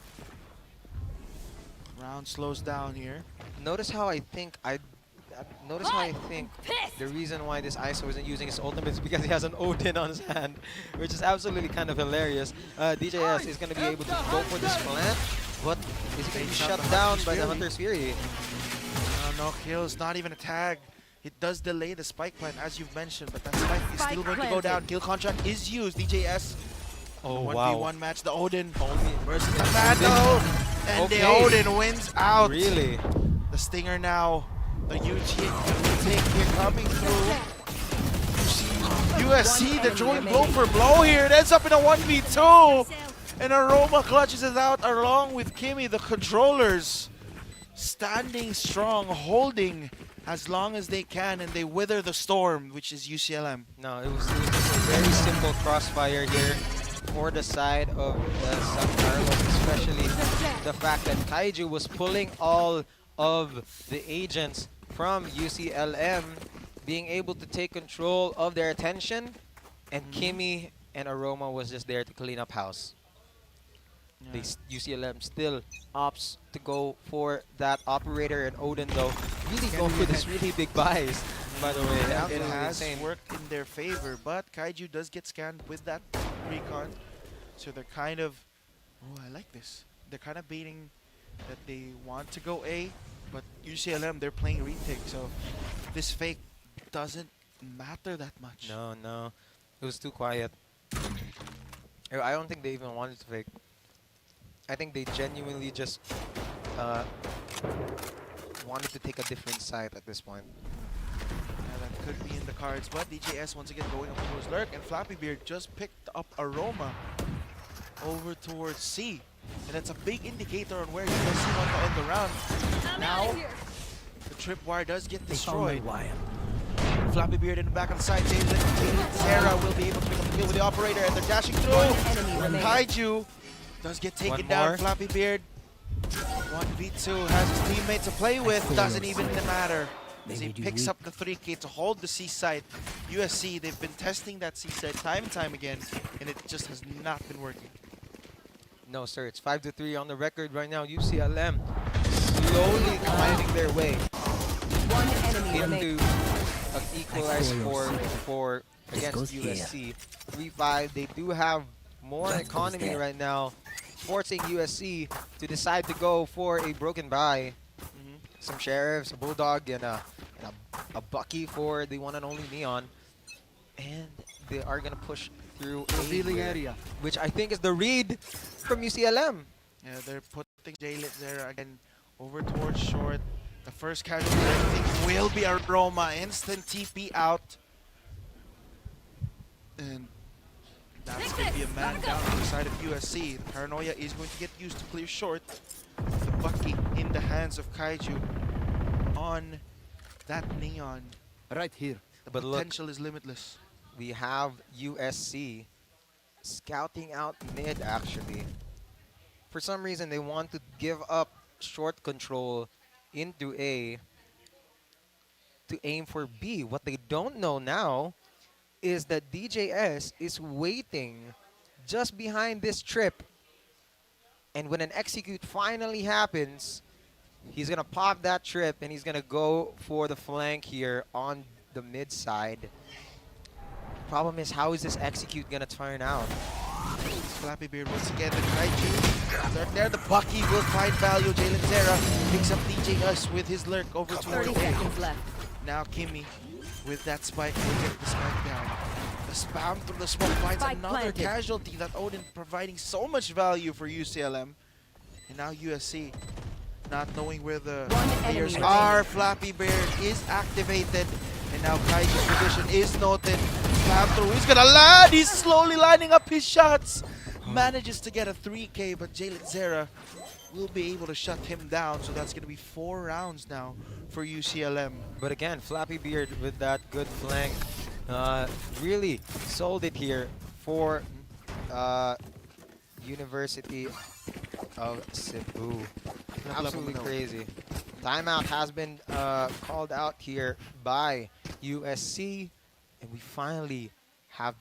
Round slows down here. Notice how I think the reason why this ISO isn't using his ultimate is because he has an Odin on his hand, which is absolutely kind of hilarious. DJS is going to be able to go for this plant, but is going to be shut down by the Hunter's Fury. No kills, not even a tag. It does delay the spike plant, as you've mentioned, but that spike is still going to go down. Kill contract is used. DJS. Oh, 1v1 match. The Odin versus the Mando. And the Odin wins out. Really? The Stinger now. The 𝐏𝐿𝐿 here coming through. USC, the joint blow for blow here. It ends up in a 1v2. And Aroma clutches it out along with 𝐿𝐿𝐿, the controllers. Standing strong, holding as long as they can, and they wither the storm, which is UCLM. No, it was just a very simple crossfire here for the side of San Carlos, especially the fact that Kaiju was pulling all of the agents from UCLM, being able to take control of their attention, and 𝐿𝐿𝐿 and Aroma was just there to clean up house. Yeah. UCLM still opts to go for that operator, and Odin though really go for this really big buys, by the way. It has worked in their favor, but Kaiju does get scanned with that recon, so they're kind of, oh, I like this. They're kind of baiting that they want to go A, but UCLM, they're playing retake, so this fake doesn't matter that much. No, it was too quiet. I don't think they even wanted to fake. I think they genuinely just wanted to take a different side at this point. Yeah, that could be in the cards, but DJS once again going up towards Lurk, and Flappy Beard just picked up Aroma over towards C. And that's a big indicator on where USC want to end the round. Now, the tripwire does get destroyed. Flappy Beard in the back on the side. 𝐿𝐿𝐿 will be able to pick up the kill with the operator, and they're dashing through. 𝐿𝐿𝐿 does get taken down. Flappy Beard 1v2 has his teammate to play with. Doesn't even matter as he picks up the 3K to hold the C side. USC, they've been testing that C side time and time again, and it just has not been working. No, sir. It's 5-3 on the record right now. UCLM slowly finding their way into an equalized score for against USC. 3-5. They do have more economy right now, forcing USC to decide to go for a broken bye. Some sheriffs, a bulldog, and a Bucky for the one and only Neon, and they are gonna push through Revealing A, area, which I think is the read from UCLM. Yeah, they're putting 𝐿𝐿 there again over towards short. The first casualty I think will be Aroma. Instant TP out. And that's going to be a man down on the side of USC. The Paranoia is going to get used to clear short. The Bucky in the hands of Kaiju on that Neon. Right here. The But potential is limitless. We have USC scouting out mid, actually. For some reason, they want to give up short control into A to aim for B. What they don't know now is that DJS is waiting just behind this trip. And when an execute finally happens, he's going to pop that trip and he's going to go for the flank here on the mid side. Problem is, how is this execute going to turn out? Flappy Beard once again, the Kaiju. There, the Bucky will find value. 𝐿𝐿 picks up DJS with his lurk over towards 30 seconds left. Now Kimmy with that spike will get the spike down. The spam through the smoke finds Spike another planted. casualty. That Odin providing so much value for UCLM. And now USC not knowing where the players enemy are. Flappy Beard is activated. And now Kaiju's position is noted. Spam through. He's gonna land. He's slowly lining up his shots. Manages to get a 3K, but 𝐿𝐿 will be able to shut him down. So that's gonna be 4 rounds now for UCLM. But again, Flappy Beard with that good flank really sold it here for University of Cebu. Absolutely crazy. Timeout has been called out here by USC, and we finally have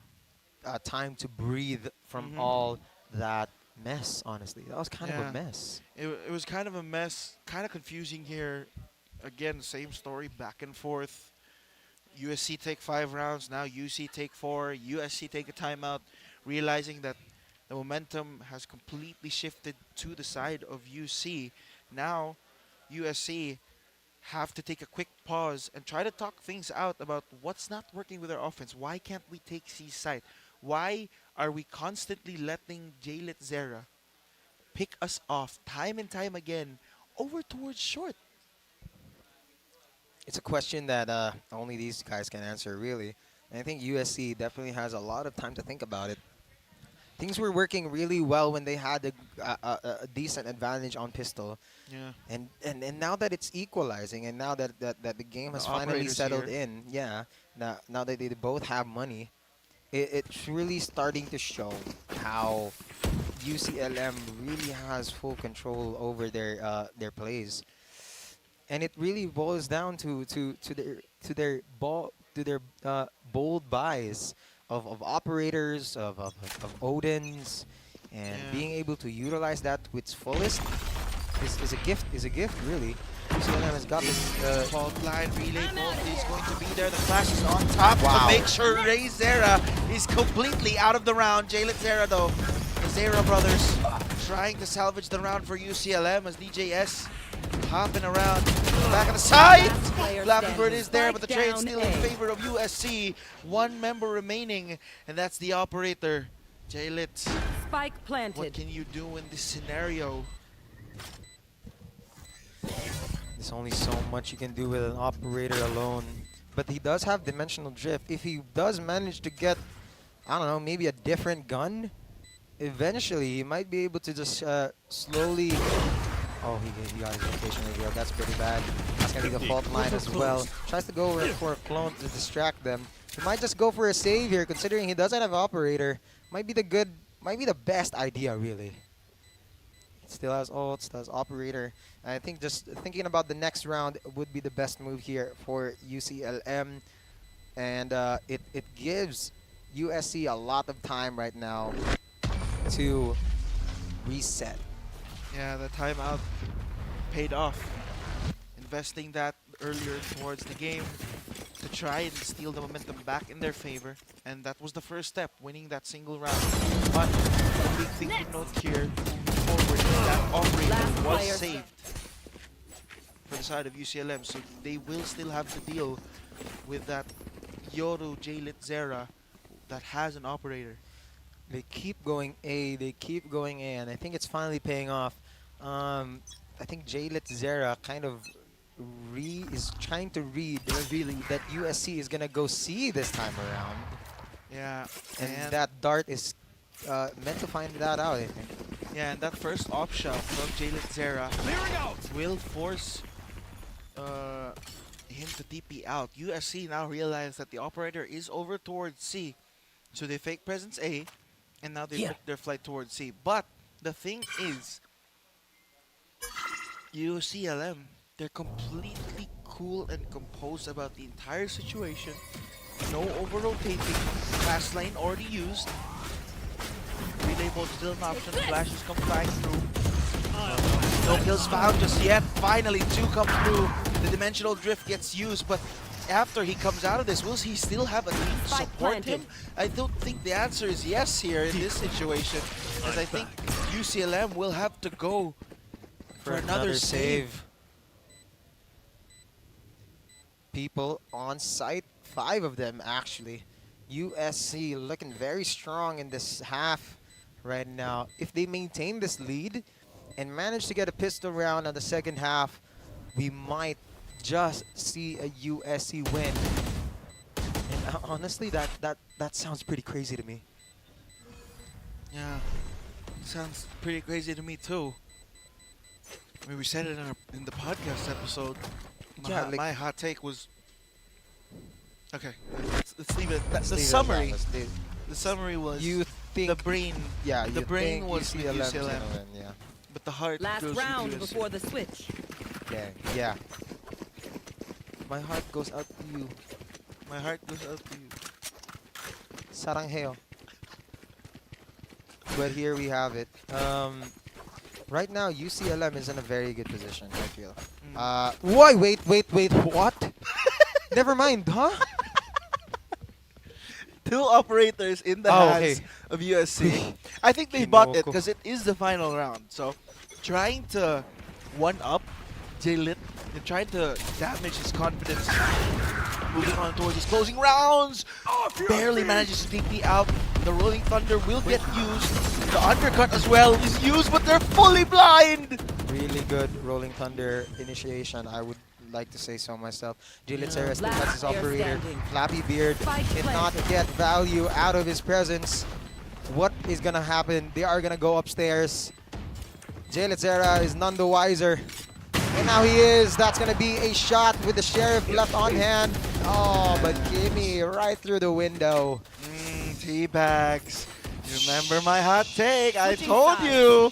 time to breathe from all that mess, honestly. That was kind of a mess. It was kind of a mess, kind of confusing here. Again, same story, back and forth. USC take 5 rounds, now UC take 4. USC take a timeout, realizing that the momentum has completely shifted to the side of UC. Now, USC have to take a quick pause and try to talk things out about what's not working with our offense. Why can't we take C side? Why are we constantly letting 𝐿𝐿 pick us off time and time again over towards short? It's a question that only these guys can answer, really. And I think USC definitely has a lot of time to think about it. Things were working really well when they had a decent advantage on pistol. Yeah. And now that it's equalizing, and now that the game has finally settled in, now that they both have money, it's really starting to show how UCLM really has full control over their plays. And it really boils down to their bold buys of operators, of Odins, and being able to utilize that to its fullest is a gift really. UCLM has got this fault line relay bolt is going to be there. The flash is on top Wow. to make sure 𝐿𝐿 is completely out of the round. 𝐿𝐿 though, the Zera brothers trying to salvage the round for UCLM as DJS hopping around back on the side. Flappy Bird is there, but the trade still in favor of USC. 1 member remaining, and that's the operator, 𝐿𝐿. Spike planted. What can you do in this scenario? There's only so much you can do with an operator alone. But he does have dimensional drift. If he does manage to get, I don't know, maybe a different gun, eventually he might be able to just slowly... Oh, he got his location revealed. That's pretty bad. That's going to be the fault line as well. Tries to go for a clone to distract them. He might just go for a save here, considering he doesn't have operator. Might be the best idea, really. Still has ult, still has operator. I think just thinking about the next round would be the best move here for UCLM. And it gives USC a lot of time right now to reset. Yeah, the timeout paid off. Investing that earlier towards the game to try and steal the momentum back in their favor. And that was the first step, winning that single round. But the big thing to note here, moving forward, is that operator was saved for the side of UCLM. So they will still have to deal with that Yoru, J-Lit, Zera that has an operator. They keep going A, and I think it's finally paying off. I think J-Lit Zera kind of is trying to read, revealing that USC is gonna go C this time around. Yeah, and that dart is meant to find that out, I think. Yeah, and that first op shot from J-Lit Zera will force him to TP out. USC now realize that the operator is over towards C, so they fake presence A, and now they book their flight towards C. But the thing is, UCLM, they're completely cool and composed about the entire situation. No over-rotating. Fast lane already used. Relay bolt still an option. Flashes come flying through. No kills found just yet. Finally, 2 come through. The dimensional drift gets used, but after he comes out of this, will he still have a team to support him? I don't think the answer is yes here in this situation, as I think UCLM will have to go for another save. People on site, 5 of them actually. USC looking very strong in this half right now. If they maintain this lead and manage to get a pistol round on the second half, we might just see a USC win. And honestly, that sounds pretty crazy to me. Yeah, sounds pretty crazy to me too. I mean, we said it in the podcast episode. My hot take was okay. Let's leave it. That's the summary. The summary was you think the brain. Yeah, the brain was with UCLM. Yeah. But the heart Last goes round with USC. before the switch. Okay. Yeah. My heart goes out to you. My heart goes out to you. Sarangheo. But here we have it. Right now, UCLM is in a very good position, I feel. Why? Wait, what? Never mind, huh? 2 operators in the hands of USC. I think they bought it because it is the final round. So, trying to one-up J-Lit, they're trying to damage his confidence. Moving on towards his closing rounds. Barely manages to TP out. The Rolling Thunder will get used. The undercut as well is used, but they're fully blind. Really good Rolling Thunder initiation, I would like to say so myself. J-Lit Zera still has his operator. Flappy Beard cannot get value out of his presence. What is gonna happen? They are gonna go upstairs. J-Lit Zera is none the wiser. And now he is. That's going to be a shot with the Sheriff left on hand. Oh, but 𝐏𝐿 right through the window. Teabags. Remember my hot take? I told you.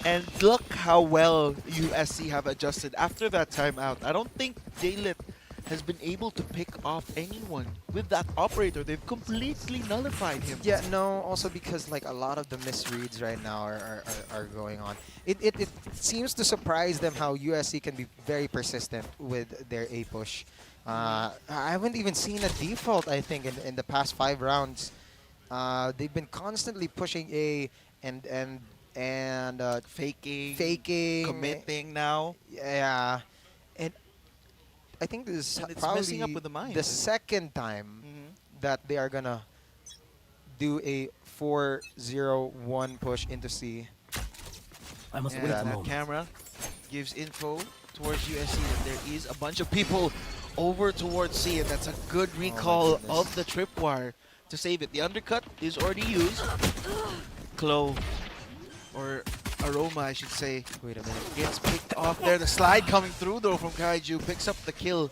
And look how well USC have adjusted after that timeout. I don't think J-Lit has been able to pick off anyone with that operator. They've completely nullified him. Yeah, no, also because like a lot of the misreads right now are going on. It seems to surprise them how USC can be very persistent with their A push. I haven't even seen a default, I think, in the past 5 rounds. They've been constantly pushing A and faking, committing now. Yeah, and I think this is probably messing up with the mind. the second time that they are gonna do a 4-0-1 push into C. I must wait that camera gives info towards USC that there is a bunch of people over towards C, and that's a good recall of the tripwire to save it. The undercut is already used. 𝐿𝐿, or Aroma, I should say. Wait a minute. Gets picked off there. The slide coming through though from 𝐏𝐿𝐿 picks up the kill.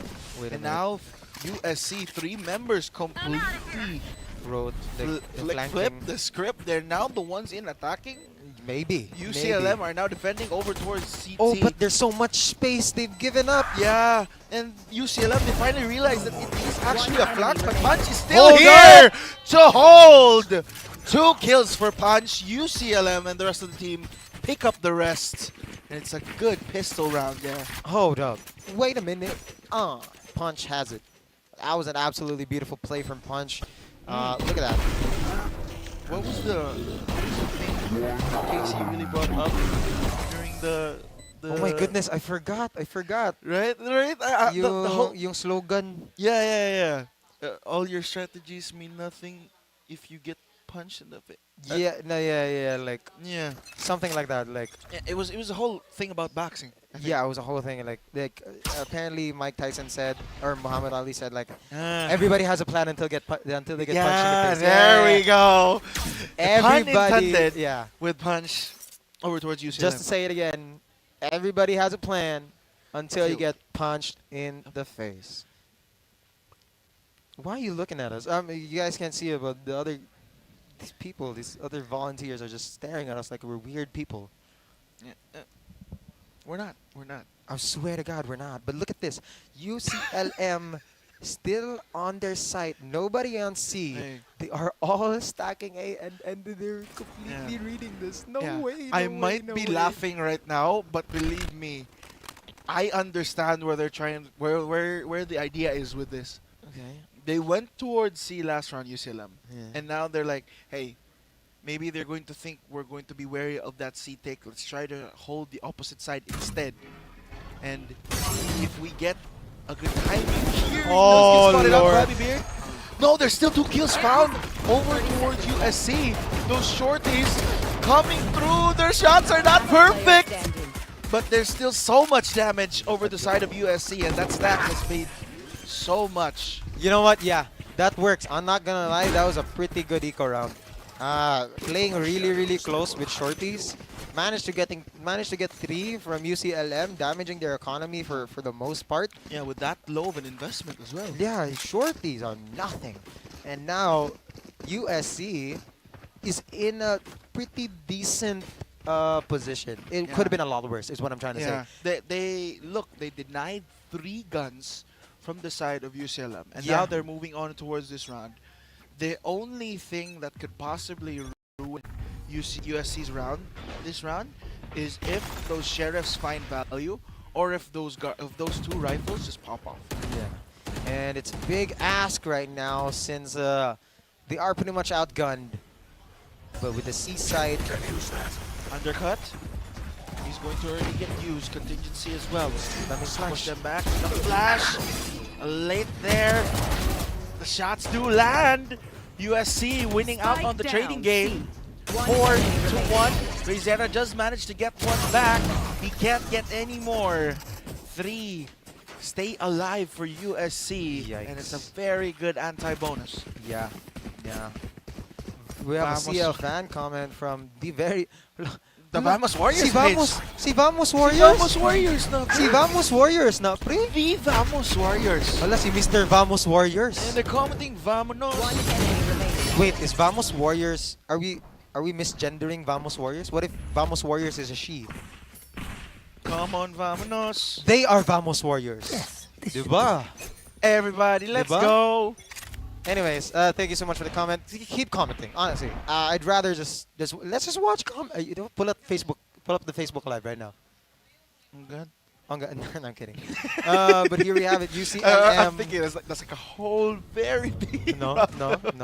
And now USC 3 members completely wrote the flip the script. They're now the ones in attacking. Maybe. UCLM are now defending over towards CT. Oh, but there's so much space they've given up. Yeah, and UCLM, they finally realized that it is actually a flank, but Punch is still here to hold. 2 kills for Punch. UCLM and the rest of the team pick up the rest. And it's a good pistol round there. Hold up. Wait a minute. Punch has it. That was an absolutely beautiful play from Punch. Look at that. What was the thing Casey really brought up during the Oh my goodness, I forgot. Right? Yung slogan. Yeah. All your strategies mean nothing if you get punched in the face. Like something like that. Like it was a whole thing about boxing. Yeah, it was a whole thing. Like apparently Mike Tyson said, or Muhammad Ali said, like everybody has a plan until they get punched in the face. There we go. Everybody, pun intended with punch over towards UCLM. Just to say it again, everybody has a plan until you get punched in the face. Why are you looking at us? You guys can't see it, but these other volunteers are just staring at us like we're weird people. We're not. I swear to God, we're not. But look at this. UCLM still on their site. Nobody on C. Hey. They are all stacking A, and they're completely reading this. No way. I might be laughing right now, but believe me, I understand where they're trying, where the idea is with this. Okay. They went towards C last round, UCLM, and now they're like, hey, maybe they're going to think we're going to be wary of that C take. Let's try to hold the opposite side instead. And if we get a good timing here, oh Lord. No, there's still 2 kills found over towards USC. Those shorties coming through. Their shots are not perfect, but there's still so much damage over the side of USC, and that stat has made so much. You know what? Yeah, that works. I'm not gonna lie, that was a pretty good eco round. Playing really close with shorties. Managed to get 3 from UCLM, damaging their economy for the most part. Yeah, with that low of an investment as well. Yeah, shorties are nothing. And now USC is in a pretty decent position. It could have been a lot worse, is what I'm trying to say. They denied 3 guns from the side of UCLM, and now they're moving on towards this round. The only thing that could possibly ruin USC's this round, is if those sheriffs find value, or if those 2 rifles just pop off. Yeah, and it's a big ask right now since they are pretty much outgunned. But with the C side, undercut. He's going to already get used contingency as well. Let me push them back. The flash, late there. The shots do land. USC winning out on the trading game. 4-1. Rizera just managed to get 1 back. He can't get any more. 3. Stay alive for USC. Yikes. And it's a very good anti-bonus. Yeah. We have a CL fan comment from the very... The Vamos Warriors. Si Vamos Warriors. Vamos Warriors na. Si Vamos Warriors na, pre. The Vamos Warriors. Wala, si Mr. Vamos Warriors. And they're commenting Vamonos. Wait, is Vamos Warriors... Are we misgendering Vamos Warriors? What if Vamos Warriors is a she? Come on, Vamonos. They are Vamos Warriors. Yes. Diba? Everybody, let's go. Anyways, thank you so much for the comment. Keep commenting, honestly. I'd rather let's just watch pull up the Facebook Live right now. Good. No, I'm kidding. But here we have it. UCLM. I'm thinking that's like a whole very big. No.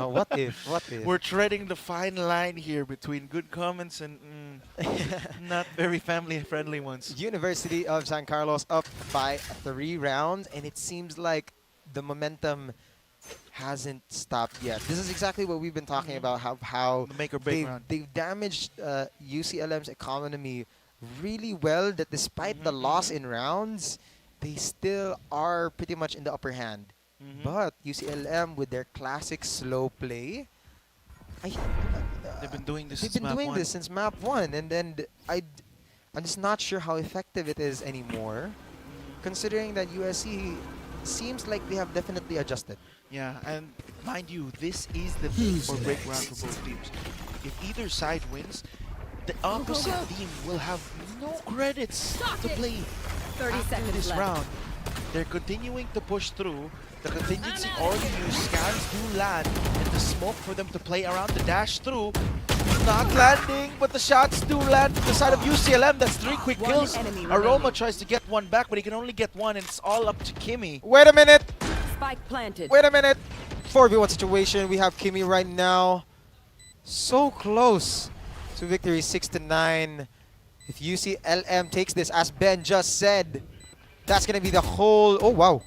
What if? We're treading the fine line here between good comments and not very family-friendly ones. University of San Carlos up by 3 rounds, and it seems like the momentum hasn't stopped yet. This is exactly what we've been talking about, how the make or break round. They've damaged UCLM's economy really well, that despite the loss in rounds, they still are pretty much in the upper hand. But UCLM, with their classic slow play, they've been doing this since map 1, and then I'm just not sure how effective it is anymore, considering that USC seems like they have definitely adjusted. Yeah, and mind you, this is the make or break round for both teams. If either side wins, the opposite team will have no credits to play 30 seconds this left. round. They're continuing to push through. The contingency already used. Scans do land, and the smoke for them to play around the dash through. Not landing, but the shots do land to the side of UCLM. That's 3 quick One kills. enemy Aroma remaining. tries to get one back, but he can only get one, and it's all up to Kimmy. Wait a minute. Spike planted. Wait a minute. 4v1 situation. We have Kimmy right now. So close to victory, 6-9. If UCLM takes this, as Ben just said, that's gonna be the whole. Oh wow,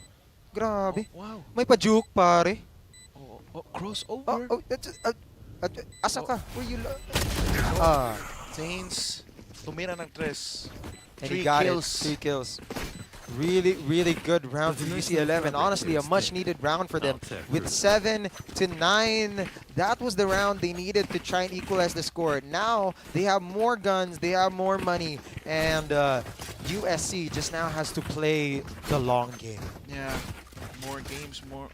grabe. Oh, wow. May pa-juke pare. Crossover. Asa ka? Where you? Zanes, tumira ng 3. And 3 he got kills. it. 3 kills. Really, really good round for UCLM, and honestly, a much-needed round for them. With 7-9, that was the round they needed to try and equalize the score. Now they have more guns, they have more money, and USC just now has to play the long game. Yeah, more games, more.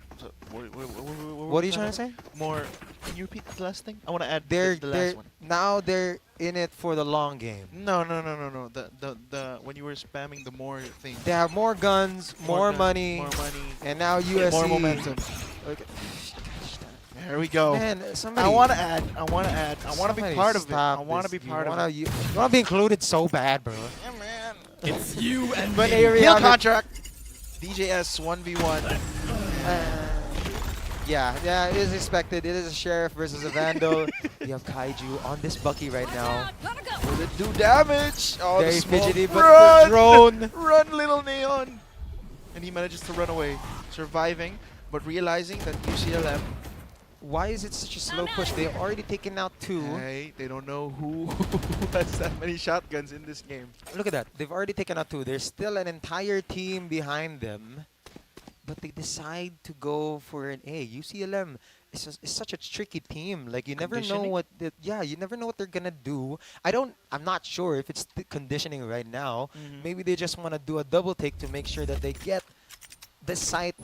What are you trying to say? More. Can you repeat the last thing? I want to add They're the last one. now they're in it for the long game. No. The when you were spamming the more thing. They have more guns, more money, and now USC. More momentum. Okay. There we go. Man, somebody. I want to add. I want to be Somebody part of it. stop I want to this. be part of it. You want to be included so bad, bro. Yeah, man. It's you and But me. here we Deal have contract. DJS 1v1. Yeah, it is expected. It is a Sheriff versus a Vandal. We have Kaiju on this Bucky right now. Will it do damage? Oh, Very the smoke. fidgety, but Run! the drone. Run, little Neon! And he manages to run away, surviving, but realizing that UCLM. Why is it such a slow push? They've already taken out 2. Hey, they don't know who has that many shotguns in this game. Look at that. They've already taken out 2. There's still an entire team behind them. But they decide to go for an A. UCLM is such a tricky team. Like you never know what. You never know what they're gonna do. I'm not sure if it's the conditioning right now. Maybe they just want to do a double take to make sure that they get the site,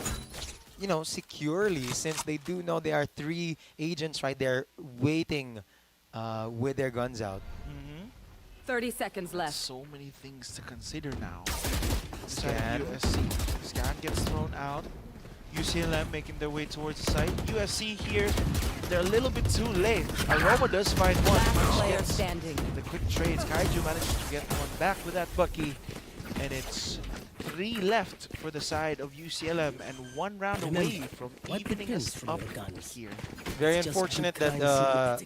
securely. Since they do know there are 3 agents right there waiting, with their guns out. 30 seconds left. So many things to consider now. Scan. USC. Scan gets thrown out. UCLM making their way towards the site. USC here, they're a little bit too late. Aroma does find one. Last player Gets standing. the quick trades. 𝐏𝐿𝐴 manages to get one back with that Bucky. And it's 3 left for the side of UCLM and 1 round away from evening us up here. Very unfortunate that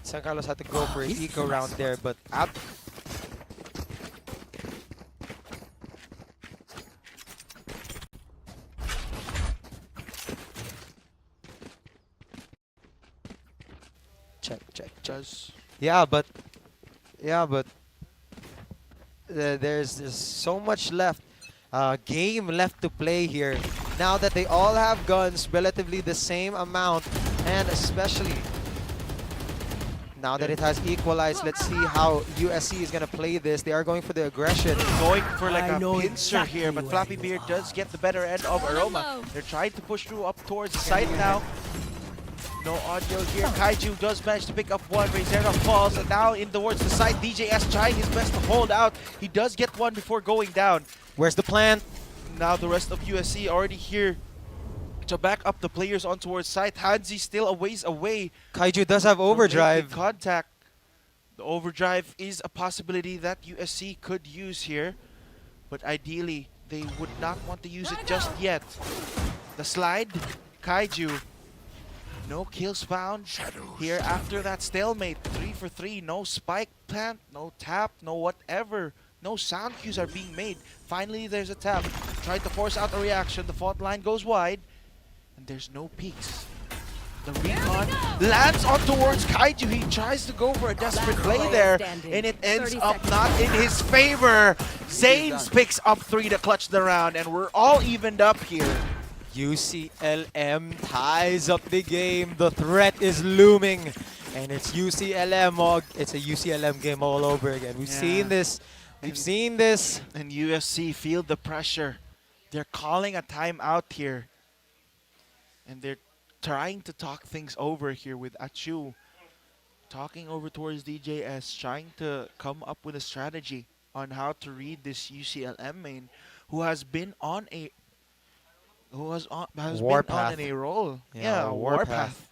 San Carlos had to go for an eco round there, but check. Yeah, but there's so much left. Game left to play here. Now that they all have guns, relatively the same amount, and especially now that it has equalized, let's see how USC is gonna play this. They are going for the aggression. Going for like a pincer here, but Flappy Beard does get the better end of Aroma. They're trying to push through up towards the site now. No audio here. Kaiju does manage to pick up one. Razera falls, and now in towards the site. DJS trying his best to hold out. He does get one before going down. Where's the plant? Now the rest of USC already here to back up the players on towards site. Hanzi still a ways away. Kaiju does have overdrive. Contact. The overdrive is a possibility that USC could use here, but ideally they would not want to use it just yet. The slide, Kaiju. No kills found here after that stalemate. 3 for 3. No spike plant, no tap, no whatever. No sound cues are being made. Finally, there's a tap. Tried to force out a reaction. The fault line goes wide. And there's no peaks. The recon lands on towards Kaiju. He tries to go for a desperate play there. And it ends up not in his favor. Zanes picks up 3 to clutch the round. And we're all evened up here. UCLM ties up the game. The threat is looming. And it's UCLM. It's a UCLM game all over again. We've seen this. We've seen this. And USC feel the pressure. They're calling a timeout here. And they're trying to talk things over here with Achu. Talking over towards DJS. Trying to come up with a strategy on how to read this UCLM main. Who has been on a... Who has been on a roll. Yeah, Warpath.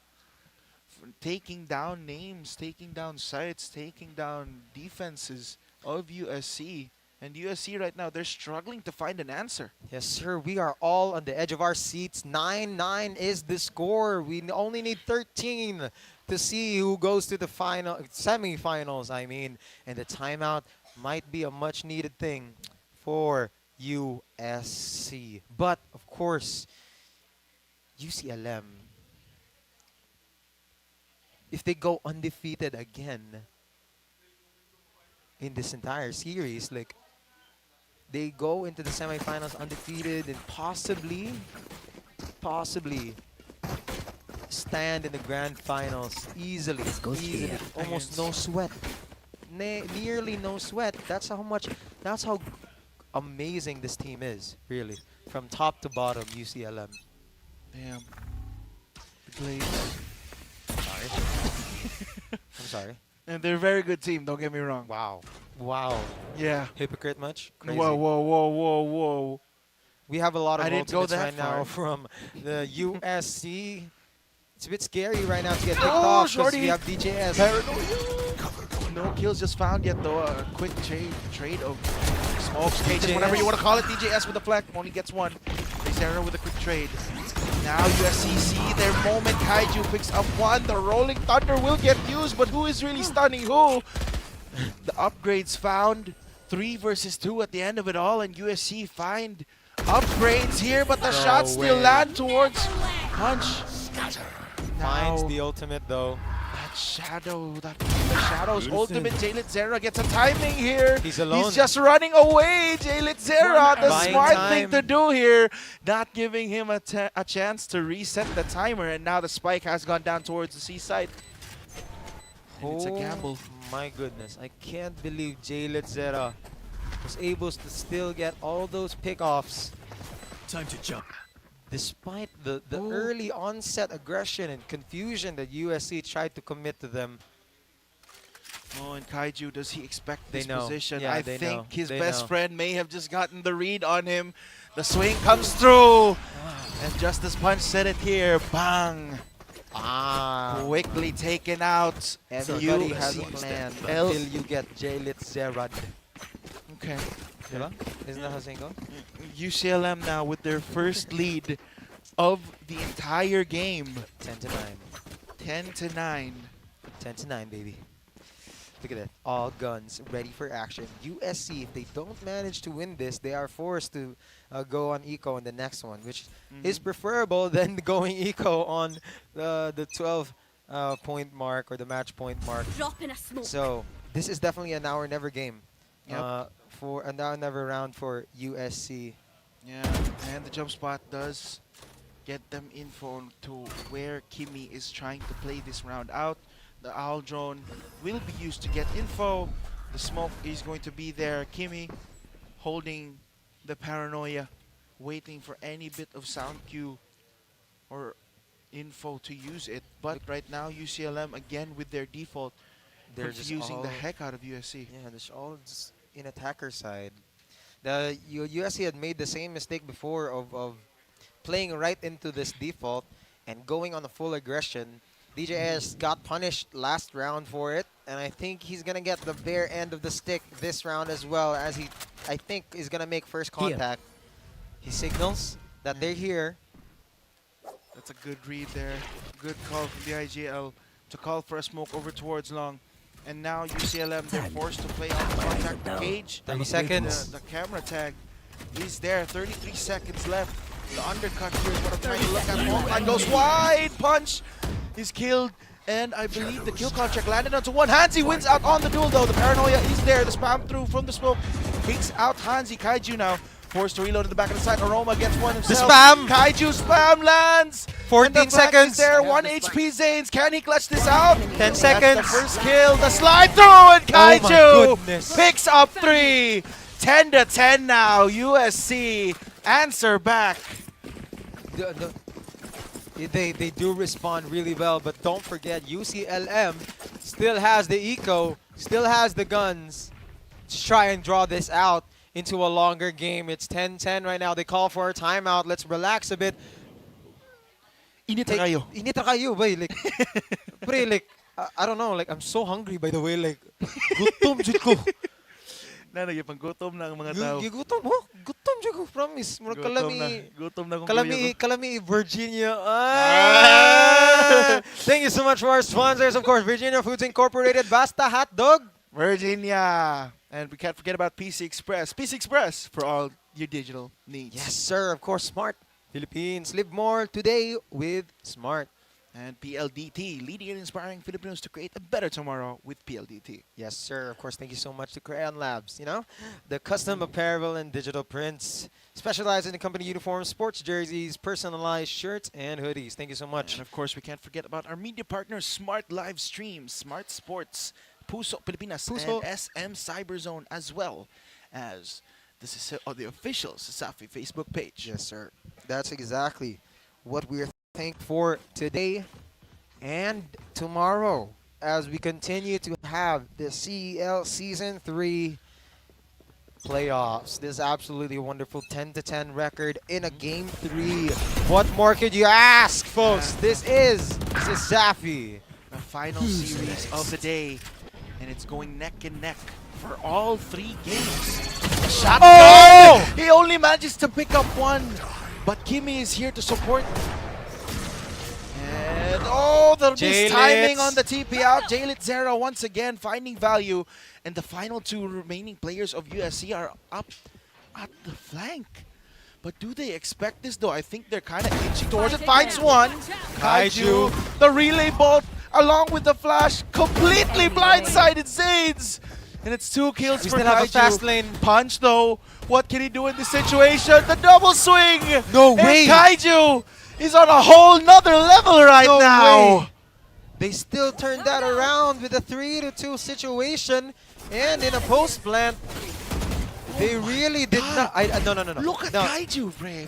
taking down names, taking down sites, taking down defenses of USC. And USC right now, they're struggling to find an answer. Yes, sir. We are all on the edge of our seats. 9-9 is the score. We only need 13 to see who goes to the semifinals, I mean. And the timeout might be a much-needed thing for USC. But, of course, UCLM, if they go undefeated again in this entire series, like, they go into the semifinals undefeated and possibly stand in the grand finals easily. Easily. Almost no sweat. Nearly no sweat. That's how amazing this team is, really. From top to bottom, UCLM. Damn. The Glades. I'm sorry. And they're a very good team, don't get me wrong. Wow. Wow. Yeah. Hypocrite much? Crazy. Whoa. We have a lot of I didn't go ultimates that right now far. from the USC. It's a bit scary right now to get picked Oh, off because shorty. we have DJS. No kills just found yet though. A quick trade of smokes, cages, whatever you want to call it. DJS with the fleck only gets one. Zera with a quick trade. Now USC see their moment. 𝐏𝐿𝐿 picks up one. The Rolling Thunder will get used, but who is really stunning who? The upgrades found. 3 versus 2 at the end of it all, and USC find upgrades here, but the shots still land towards Punch. Finds the ultimate though. That Shadow's ultimate. 𝐏𝐿𝐿 gets a timing here. He's alone. He's just running away. 𝐏𝐿𝐿, the Buying smart time. thing to do here. Not giving him a chance to reset the timer, and now the spike has gone down towards the C side. And it's a gamble. My goodness, I can't believe 𝐏𝐿𝐿 was able to still get all those pickoffs. Time to jump. Despite the early onset aggression and confusion that USC tried to commit to them. Oh, and 𝐏𝐿𝐿, does he expect They this know. position? Yeah, I they think know. his They best know. friend may have just gotten the read on him. The swing comes through. And just as Punch said it here, bang. Quickly taken out. Everybody has a plan until you get 𝐿𝐿𝐿. Okay. Diba? Isn't that how saying go? UCLM now with their first lead of the entire game. 10-9. 10-9. 10-9, baby. Look at that. All guns ready for action. USC, if they don't manage to win this, they are forced to go on eco in the next one, which is preferable than going eco on the 12-point mark or the match point mark. So this is definitely a now or never game. For a now or never round for USC. Yeah, and the jump spot does get them info to where 𝐿𝐿𝐿 is trying to play this round out. The owl drone will be used to get info. The smoke is going to be there. 𝐿𝐿𝐿 holding the paranoia, waiting for any bit of sound cue or info to use it. But right now, UCLM again with their default, They're confusing the just all- heck out of USC. Yeah, they're all just in attacker side. The USC had made the same mistake before of playing right into this default and going on a full aggression. DJS got punished last round for it, and I think he's gonna get the bare end of the stick this round as well, as he, I think, is gonna make first contact. He signals that they're here. That's a good read there. Good call from the 𝐼GL to call for a smoke over towards long. And now UCLM, they're forced to play on contact 𝐏𝐿𝐿. 30 seconds. The camera tag is there. 33 seconds left. The undercut here is what I'm trying to look at. Line goes wide. Punch is killed. And I believe the kill contract landed onto one. 𝐿𝐿𝐿 wins out on the duel though. The paranoia is there. The spam through from the smoke takes out 𝐿𝐿𝐿. 𝐏𝐿𝐿 now forced to reload in the back of the side. 𝐼𝐿𝐿 gets one himself. spam! 𝐏𝐿𝐿 spam lands. 14 And the flag seconds. is there. 1 HP Zanes. Can he clutch this out? 10 seconds. That's the first kill. The slide through and Oh my 𝐏𝐿𝐿 goodness. picks up 3. 10-10 now. USC answer back. They do respond really well, but don't forget UCLM still has the eco, still has the guns to try and draw this out into a longer game. It's 10-10 right now. They call for a timeout. Let's relax a bit. Init na kayo. Init na kayo, bay. Like, pre, like, I don't know, like, I'm so hungry, by the way, like, gutom, jud ko. Nagyapang gutom na ang mga tao. Gutom, oh, gutom, jud ko, promise. Murag Gutom na kung Kalami, Virginia. Thank you so much for our sponsors, of course, Virginia Foods Incorporated, Basta Hot Dog. Virginia. And we can't forget about PC Express. PC Express for all your digital needs. Yes, sir. Of course, Smart. Philippines, live more today with Smart. And PLDT, leading and inspiring Filipinos to create a better tomorrow with PLDT. Yes, sir. Of course, thank you so much to Crayon Labs. You know, the custom apparel and digital prints, specializing in company uniforms, sports jerseys, personalized shirts, and hoodies. Thank you so much. And of course, we can't forget about our media partners, Smart Live Streams, Smart Sports, Puso Pilipinas, Puso. and SM Cyberzone, as well as the official CESAFI Facebook page. Yes, sir. That's exactly what we're thankful for today and tomorrow as we continue to have the CEL Season 3 playoffs. This is absolutely a wonderful 10-10 record in a Game 3. What more could you ask, folks? This is CESAFI. The final series of the day, and it's going neck and neck for all 3 games. Shotgun! Oh! He only manages to pick up one, but 𝐏𝐿𝐻 is here to support. And the mistiming on the TP out. 𝐿𝐻𝐻 once again finding value, and the final 2 remaining players of USC are up at the flank. But do they expect this though? I think they're kind of itching towards it. Finds one. 𝐏𝐻𝐻, the relay bolt along with the flash, completely blindsided Zades. And it's 2 kills for still have a fast 𝐏𝐻𝐻. lane. Punch though. What can he do in this situation? The double swing. No and way. 𝐏𝐻𝐻 is on a whole nother level right No now. way. They still turned that around with a 3-2 situation, and in a post plant, they really did not. No. Look at no. 𝐏𝐻𝐻, Ray.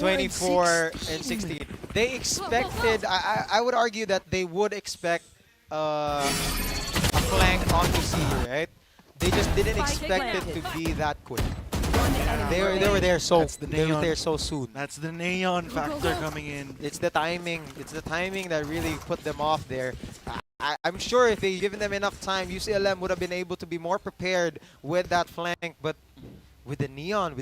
24 and 16. They expected. I would argue that they would expect a flank onto C, right? They just didn't expect it to be that quick. They were there so soon. That's the neon factor coming in. It's the timing. It's the timing that really put them off there. I'm sure if they given them enough time, UCLM would have been able to be more prepared with that flank. But with the neon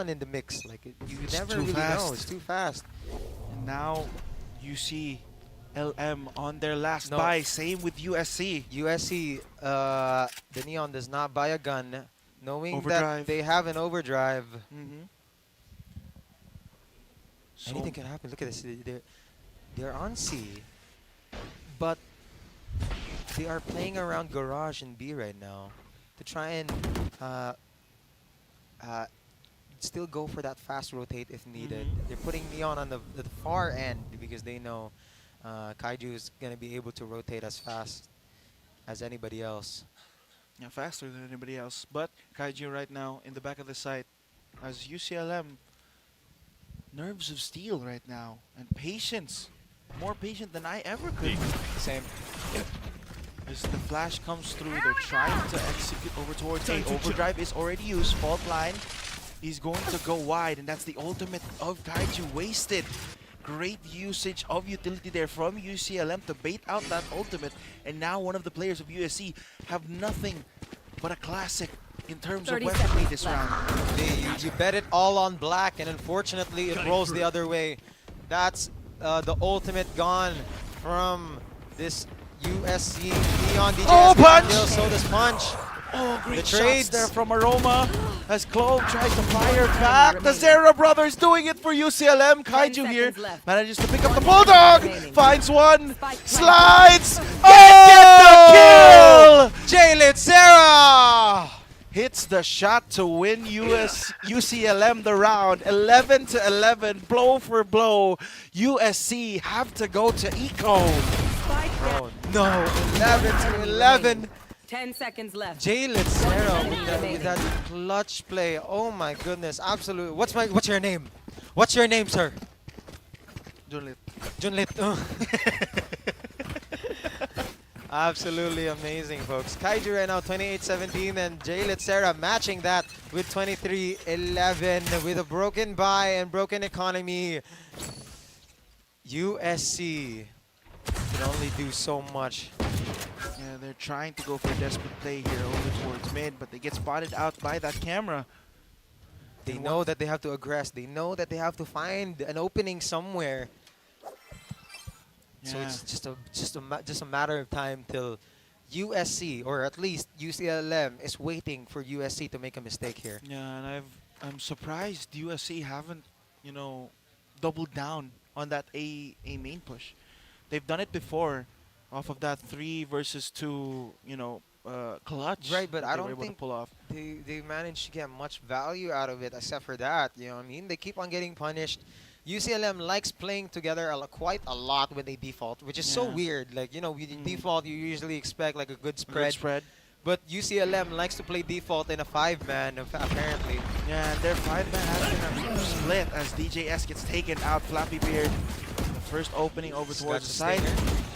in the mix, like you never really know. It's too fast. And now you see LM on their last buy. Same with USC. USC, the neon does not buy a gun, knowing that they have an overdrive. Anything can happen. Look at this. They're on C, but they are playing around Garage and B right now to try and still go for that fast rotate if needed. They're putting neon on the far end because they know 𝐏𝐻𝐻 is going to be able to rotate as fast as anybody else. Yeah, faster than anybody else. But 𝐏𝐻𝐻 right now in the back of the site as UCLM, nerves of steel right now and patience. More patient than I ever could. Same. As the flash comes through, they're trying to execute over towards A. Overdrive is already used. Fault line. He's going to go wide, and that's the ultimate of 𝐏𝐻𝐻 wasted. Great usage of utility there from UCLM to bait out that ultimate, and now one of the players of USC have nothing but a classic in terms of weaponry this round. You bet it all on black, and unfortunately it rolls the other way. That's the ultimate gone from this USC Neon DJ. Oh, punch! So does punch. Oh, great The shots trades there from Aroma as 𝐿𝐻 tries to fire back. The Zera brothers doing it for UCLM. 𝐏𝐻𝐻 here manages to pick up the Bulldog. Finds one. Slides. Get the kill! 𝐿𝐻𝐻 hits the shot to win UCLM the round. 11-11, blow for blow. USC have to go to Eco. No, 11-11. 10 seconds left. 𝐿𝐻𝐻 with that clutch play. Oh my goodness, absolutely. What's your name? What's your name, sir? Junlit. Junlit. Absolutely amazing, folks. 𝐏𝐻𝐻 right now 28-17, and 𝐿𝐻𝐻 matching that with 23-11 with a broken buy and broken economy. USC can only do so much. Yeah, they're trying to go for a desperate play here over towards mid, but they get spotted out by that camera. They know that they have to aggress. They know that they have to find an opening somewhere. So Yeah. it's just a matter of time till USC, or at least UCLM, is waiting for USC to make a mistake here. Yeah, and I'm surprised USC haven't, you know, doubled down on that A main push. They've done it before, off of that 3 versus 2, you know, clutch. Right, but that I they were don't able to think pull off. they managed to get much value out of it except for that. You know what I mean? They keep on getting punished. UCLM likes playing together quite a lot when they default, which is so Yeah. weird. Like, you know, with default, you usually expect like a good Spread. spread. But UCLM likes to play default in a 5-man, apparently. Yeah, and their 5-man has been a split as DJS gets taken out. Flappy Beard, the first opening over towards the side.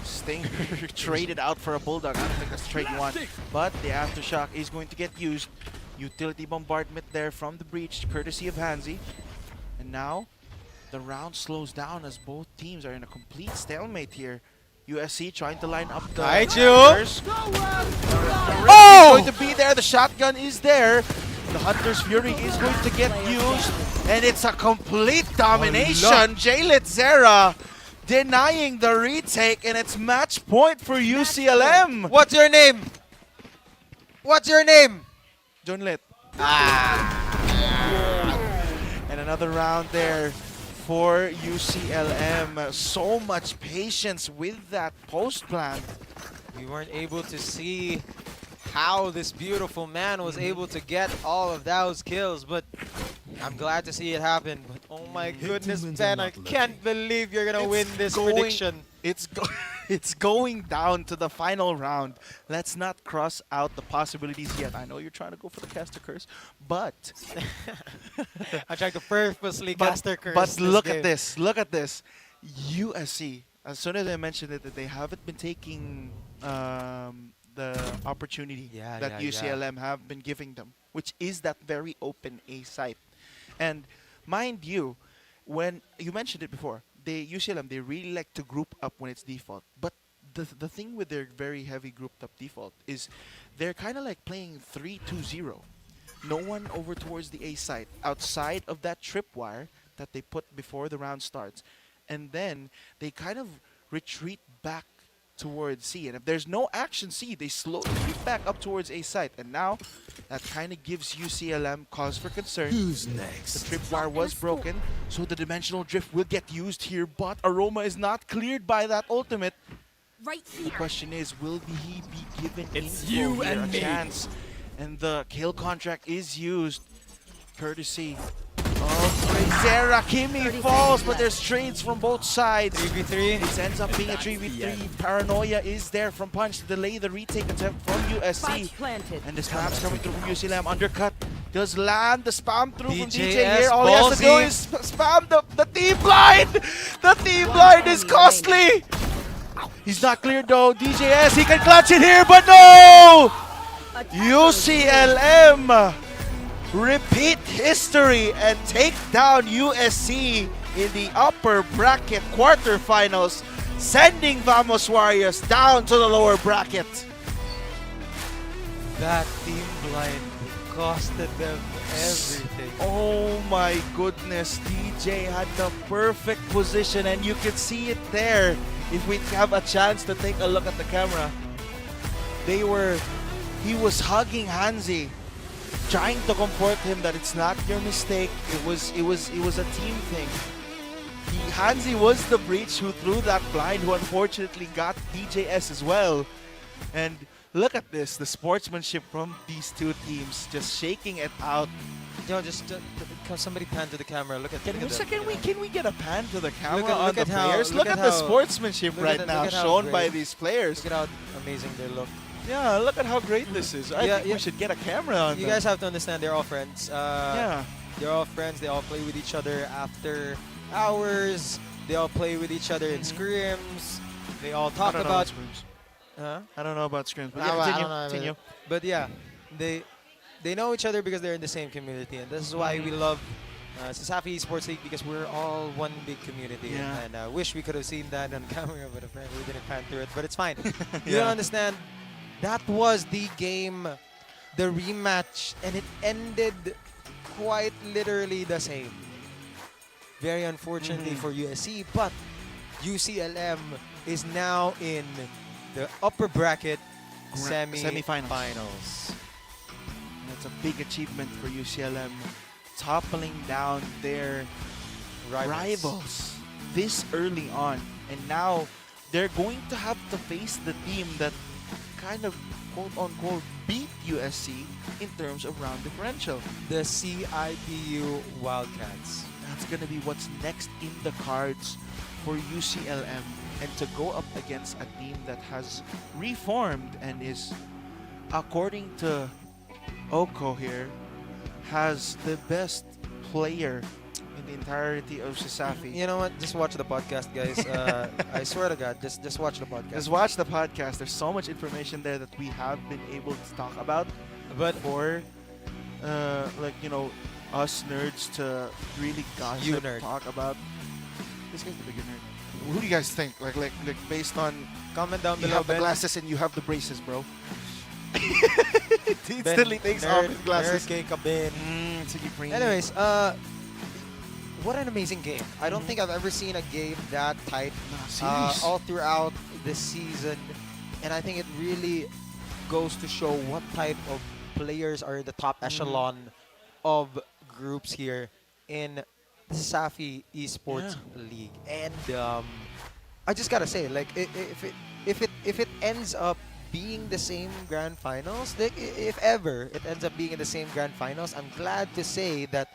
Stinger traded out for a Bulldog. I don't think that's the trade you want. But the Aftershock is going to get used. Utility bombardment there from the breach, courtesy of Hansi. And now, the round slows down as both teams are in a complete stalemate here. USC trying to line up the 𝐏𝐿. Oh! Going to be there. The shotgun is there. The Hunter's Fury is going to get used. And it's a complete domination. 𝐏𝐿 denying the retake. And it's match point for UCLM. What's your name? What's your name? Junlit. And another round there for UCLM. So much patience with that post plant. We weren't able to see how this beautiful man was able to get all of those kills, but I'm glad to see it happen. But oh my goodness, Ben, I can't believe you're gonna win this prediction. It's going down to the final round. Let's not cross out the possibilities yet. I know you're trying to go for the caster curse, but I'm trying to purposely caster curse. But look at this. Look at this. USC. As soon as I mentioned it, that they haven't been taking the opportunity that UCLM have been giving them, which is that very open A site. And mind you, when you mentioned it before, UCLM, they really like to group up when it's default. But the thing with their very heavy grouped up default is they're kind of like playing 3-2-0. No one over towards the A site outside of that tripwire that they put before the round starts. And then they kind of retreat back towards C. And if there's no action C, they slowly creep back up towards A site. And now that kind of gives UCLM cause for concern. Who's next? The tripwire was broken, so the dimensional drift will get used here, but Aroma is not cleared by that ultimate. Right The question is, will he be given It's info you here, and a me. chance? And the kill contract is used, courtesy of Zera. Kimi falls, but there's trades from both sides. 3v3. It ends up being a 3v3. Paranoia is there from Punch to delay the retake attempt from USC. And the spam's coming through from UCLM. Undercut does land the spam through from DJ here. All he has to do is spam the team blind. The team blind is costly. He's not cleared though. DJS, he can clutch it here, but no! UCLM repeat history and take down USC in the upper bracket quarterfinals, sending Vamos Warriors down to the lower bracket. That team blind costed them everything. Oh my goodness, DJ had the perfect position and you can see it there. If we have a chance to take a look at the camera, he was hugging Hansi, trying to comfort him that it's not your mistake. It was a team thing. Hansi was the breach who threw that blind, who unfortunately got DJS as well. And look at this, the sportsmanship from these two teams, just shaking it out. Yo, just can somebody pan to the camera? Look at. Can we get a pan to the camera Look at- on look the at how- players? look Look at at the how- sportsmanship look right at now how shown great- by these players. Look at how amazing they look. Yeah, look at how great this is. I think we should get a camera on You them. guys have to understand they're all friends. Yeah. They're all friends. They all play with each other after hours. They all play with each other in scrims. They all talk I don't know about. scrims. Huh? I don't know about scrims, but I yeah, don't know, continue. But yeah, they know each other because they're in the same community, and this is why we love CESAFI Esports League, because we're all one big community. Yeah. And I wish we could have seen that on camera, but apparently we didn't pan through it. But it's fine. You Yeah. don't understand. That was the game, the rematch, and it ended quite literally the same. Very unfortunately for USC, but UCLM is now in the upper bracket semi-finals. That's a big achievement for UCLM, toppling down their rivals this early on. And now they're going to have to face the team that kind of quote-unquote beat USC in terms of round differential. The CIT-U Wildcats. That's going to be what's next in the cards for UCLM, and to go up against a team that has reformed and is, according to 𝐏𝐿𝐿 here, has the best player in the entirety of CESAFI. You know what? Just watch the podcast, guys. I swear to God, just watch the podcast. Just watch the podcast. There's so much information there that we have been able to talk about. But for, like, you know, us nerds to really gossip, talk about. This guy's the bigger nerd. Who do you guys think? Like based on, comment down you below. have the Ben. glasses and you have the braces, bro. He instantly takes off his glasses. Anyways, what an amazing game. I don't think I've ever seen a game that tight all throughout the season. And I think it really goes to show what type of players are the top echelon of groups here in the CESAFI Esports League. And I just gotta say, like, if it ends up being the same grand finals, like, if ever it ends up being in the same grand finals, I'm glad to say that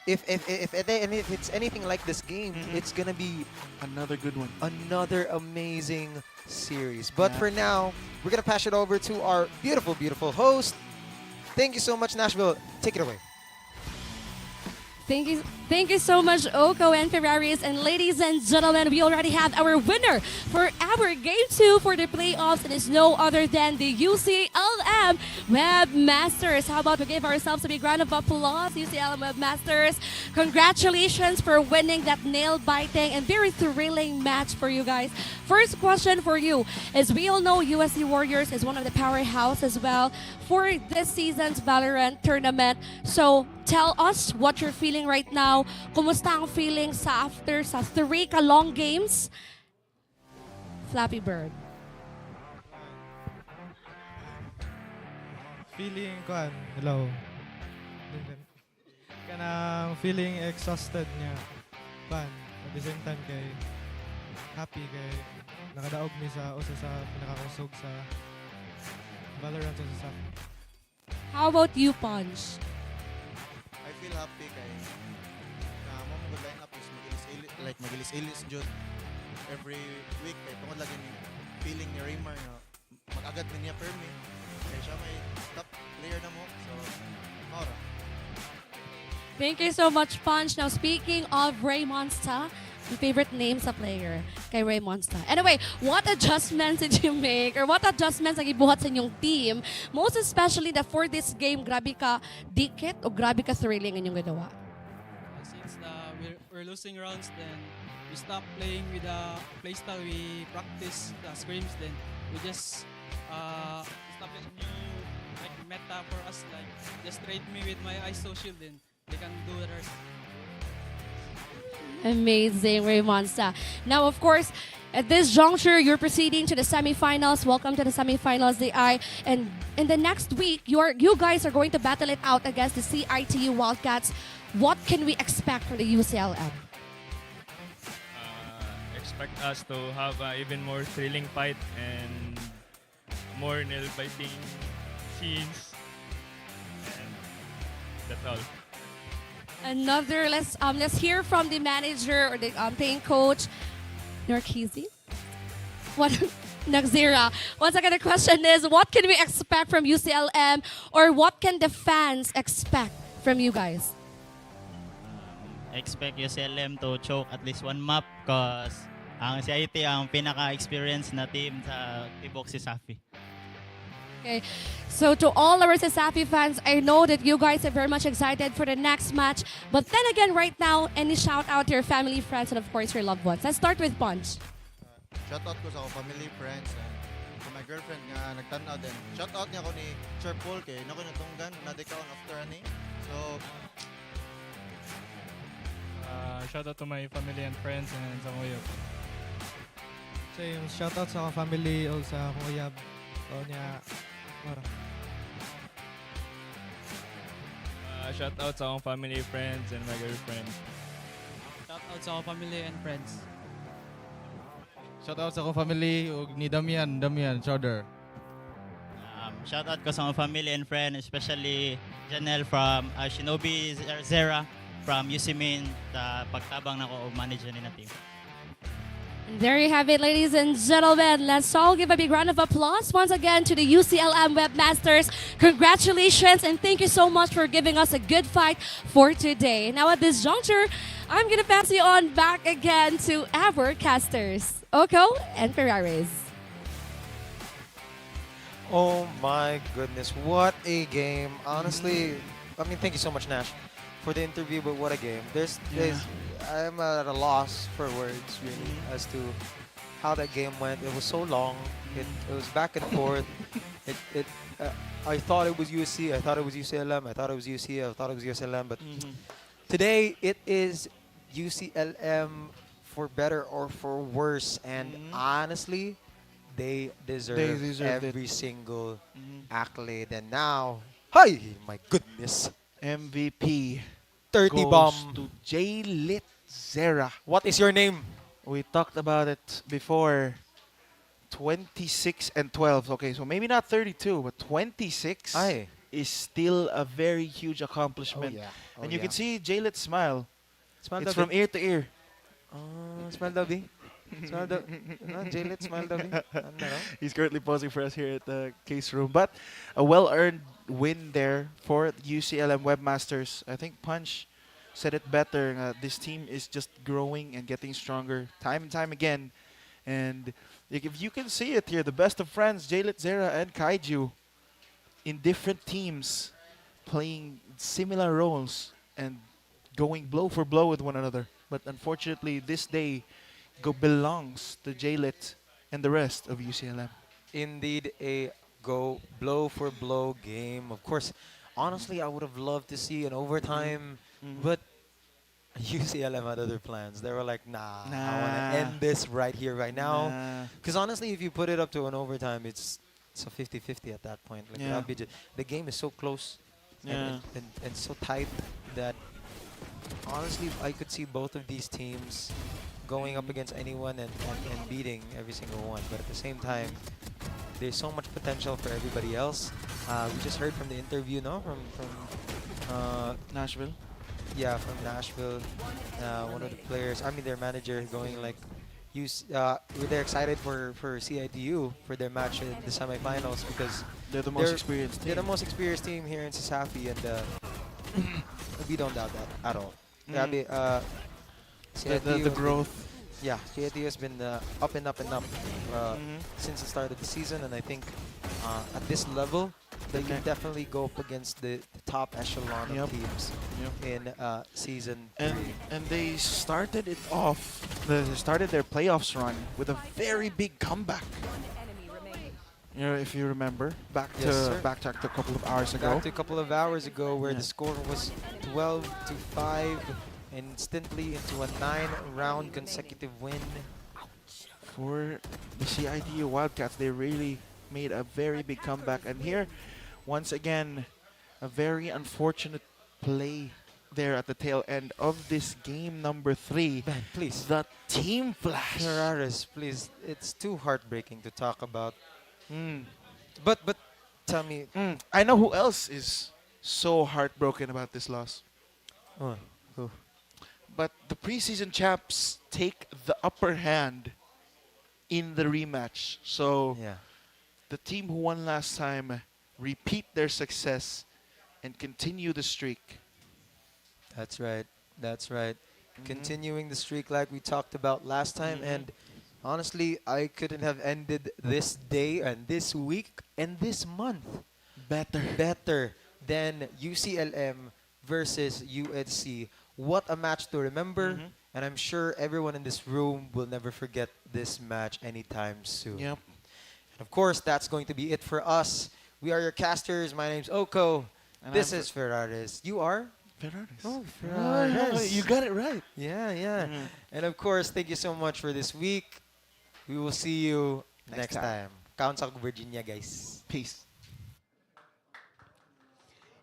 if it's anything like this game, it's gonna be another good one, another amazing series. But for now, we're gonna pass it over to our beautiful host. Thank you so much, Nashville. Take it away. Thank you so much, 𝐏𝐿𝐿 and Ferraris. And ladies and gentlemen, we already have our winner for our Game 2 for the playoffs, and it's no other than the UCLM Webmasters. How about we give ourselves a big round of applause, UCLM Webmasters. Congratulations for winning that nail-biting and very thrilling match for you guys. First question for you is, we all know USC Warriors is one of the powerhouse as well for this season's Valorant tournament. So tell us what you're feeling right now. Kumusta ang feeling sa 3 ka-long games? Flappy Bird. Feeling hello. Kanang feeling exhausted niya. At the same time kay happy kay nakadaog mi sa usa sa pinakakusog sa Valorant sa CESAFI. How about you, Punch? I feel happy kay mo mo line up is magilis-ilis jud every week kay tungod lagi ni feeling ni Raymar nga mag-agad niya permi kay siya may top player na mo, so mora. Thank you so much, Punch. Now, speaking of Ray Monsta, your favorite name sa player kay Ray Monsta. Anyway, what adjustments did you make, or what adjustments ang ibuhat sa inyong team? Most especially that for this game, grabe ka dikit o grabe ka thrilling ang inyong ginawa? Since we're losing rounds, then we stop playing with the playstyle we practice the scrims, then we just stop a new like meta for us, like just trade me with my ISO shield, then they can do the rest. Amazing, Ray Monsta. Now, of course, at this juncture, you're proceeding to the semifinals. Welcome to the semifinals, DI. And in the next week, you guys are going to battle it out against the CIT-U Wildcats. What can we expect from the UCLM? Expect us to have even more thrilling fight and more nail-biting scenes. And that's all. Let's hear from the manager or the playing coach, 𝐏𝐿𝐿𝐒. What Nagzira? Once again, the question is, what can we expect from UCLM, or what can the fans expect from you guys? Expect UCLM to choke at least one map, because ang CIT ang pinaka-experienced na team sa Tibok CESAFI. Okay, so to all our CESAFI fans, I know that you guys are very much excited for the next match. But then again, right now, any shout out to your family, friends, and of course your loved ones. Let's start with Punch. Shout out ko sa akong family, friends, and to my girlfriend nga nagtanaw din. Shout out niya ako ni Sir Paul kay nako natunggan na dekaon after ani. So Shout out to my family and friends and sa kuya. Same, shoutout sa akong family o sa akong uyab. O niya, mara. Shout out sa akong family, friends, and my girlfriend. Shout out sa akong family and friends. Shout out sa akong family ug ni Damian Chowder. Shout out ko sa akong family and friend, especially Janelle from Shinobi Zera from UC Main, pagtabang nako og manager ni na team. And there you have it, ladies and gentlemen. Let's all give a big round of applause once again to the UCLM Webmasters. Congratulations and thank you so much for giving us a good fight for today. Now at this juncture, I'm going to pass you on back again to our casters, Oko and Ferraris. Oh my goodness, what a game. Honestly, I mean, thank you so much, Nash, for the interview, but what a game. I'm at a loss for words, really, as to how that game went. It was so long. It was back and forth. I thought it was USC. I thought it was UCLM. I thought it was UC. I thought it was USLM. But today, it is UCLM for better or for worse. And honestly, they deserve every single accolade. And now, hi, my goodness. MVP 30 goes bomb to 𝐿 Zera. What is your name? We talked about it before. 26 and 12. Okay, so maybe not 32, but 26 is still a very huge accomplishment. And you can see 𝐿 smile. It's from ear to ear. Smile Dabi. Smile 𝐿 smile Dabi. He's currently posing for us here at the case room. But a well-earned win there for UCLM Webmasters. I think Punch said it better. This team is just growing and getting stronger time and time again. And if you can see it here, the best of friends, 𝐿 Zera and 𝐏𝐿 in different teams, playing similar roles and going blow for blow with one another. But unfortunately, this day belongs to 𝐿 and the rest of UCLM. Indeed, a go blow for blow game. Of course, honestly, I would have loved to see an overtime, but UCLM had other plans. They were like, nah. I want to end this right here, right now. Because honestly, if you put it up to an overtime, it's a 50-50 at that point. Like that'd be the game is so close and so tight that honestly, I could see both of these teams going up against anyone and beating every single one. But at the same time, there's so much potential for everybody else. We just heard from the interview, no, from Nashville. Yeah, from Nashville. One of the players, I mean their manager, going like, they're excited for CIT-U for their match in the semifinals because they're the most experienced team. They're the most experienced team here in CESAFI, and we don't doubt that at all. The growth. Yeah, CIT-U has been up and up and up since the start of the season, and I think at this level, they can definitely go up against the top echelon of teams in season 3. And they started it off. They started their playoffs run with a very big comeback. You know, if you remember, backtracked a couple of hours ago. Back to a couple of hours ago, where the score was 12-5, and instantly into a 9-round consecutive win. For the CIT-U Wildcats, they really made a very big comeback. And here, once again, a very unfortunate play there at the tail end of this game number 3. Man, please. The team flash. Ferraris, please. It's too heartbreaking to talk about. But tell me. I know who else is so heartbroken about this loss. Who? But the preseason champs take the upper hand in the rematch. So the team who won last time repeat their success and continue the streak. That's right. That's right. Continuing the streak like we talked about last time. And Honestly, I couldn't have ended this day and this week and this month better than UCLM versus USC. What a match to remember. And I'm sure everyone in this room will never forget this match anytime soon. Yep. And of course, that's going to be it for us. We are your casters. My name's 𝐿𝐄𝐄. And This I'm is Ferraris. You are? Ferraris. Oh, Ah, Ferraris. you got it right. Yeah. And of course, thank you so much for this week. We will see you next time. Count sa Virginia, guys. Peace.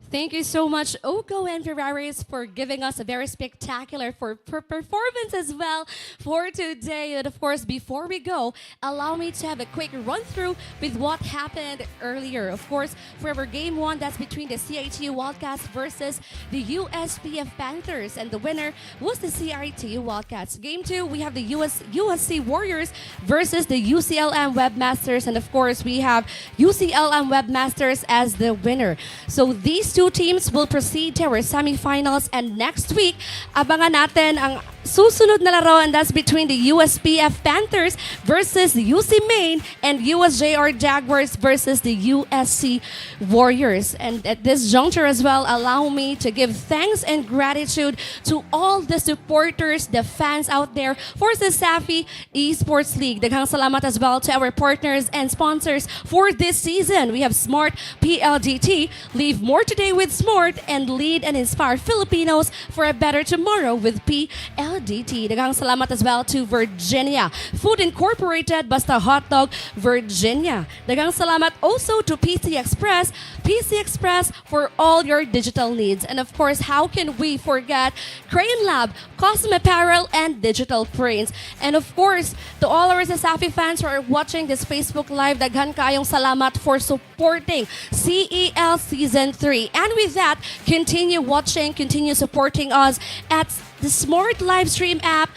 Thank you so much, 𝐿𝐄𝐄 and Ferraris, for giving us a very spectacular performance as well for today. And of course, before we go, allow me to have a quick run through with what happened earlier. Of course, for our game 1, that's between the CIT-U Wildcats versus the USPF Panthers, and the winner was the CIT-U Wildcats. Game 2, we have the USC Warriors versus the UCLM Webmasters, and of course, we have UCLM Webmasters as the winner. So these two teams will proceed to our semifinals, and next week, abangan natin ang susunod na laro, and that's between the USPF Panthers versus the UC Maine and USJR Jaguars versus the USC Warriors. And at this juncture as well, allow me to give thanks and gratitude to all the supporters, the fans out there for CESAFI Esports League. Daghang salamat as well to our partners and sponsors for this season. We have Smart PLDT, Leave More Today with Smart, and Lead and Inspire Filipinos for a Better Tomorrow with PLDT. Daghang salamat as well to Virginia Food Incorporated, Basta Hotdog, Virginia. Daghang salamat also to PC Express for all your digital needs. And of course, how can we forget Crayon Lab, Custom Apparel, and Digital Prints. And of course, to all our CESAFI fans who are watching this Facebook Live, daghan kayong salamat for supporting CEL Season 3. And with that, continue watching, continue supporting us at the Smart live stream app,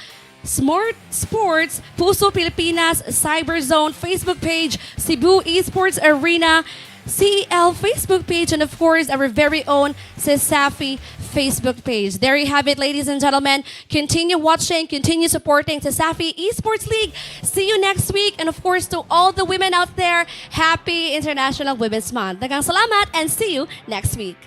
Smart Sports, Puso Pilipinas, Cyberzone Facebook page, Cebu Esports Arena, CEL Facebook page, and of course, our very own CESAFI Facebook page. There you have it, ladies and gentlemen. Continue watching, continue supporting CESAFI Esports League. See you next week. And of course, to all the women out there, happy International Women's Month. Daghang salamat, and see you next week.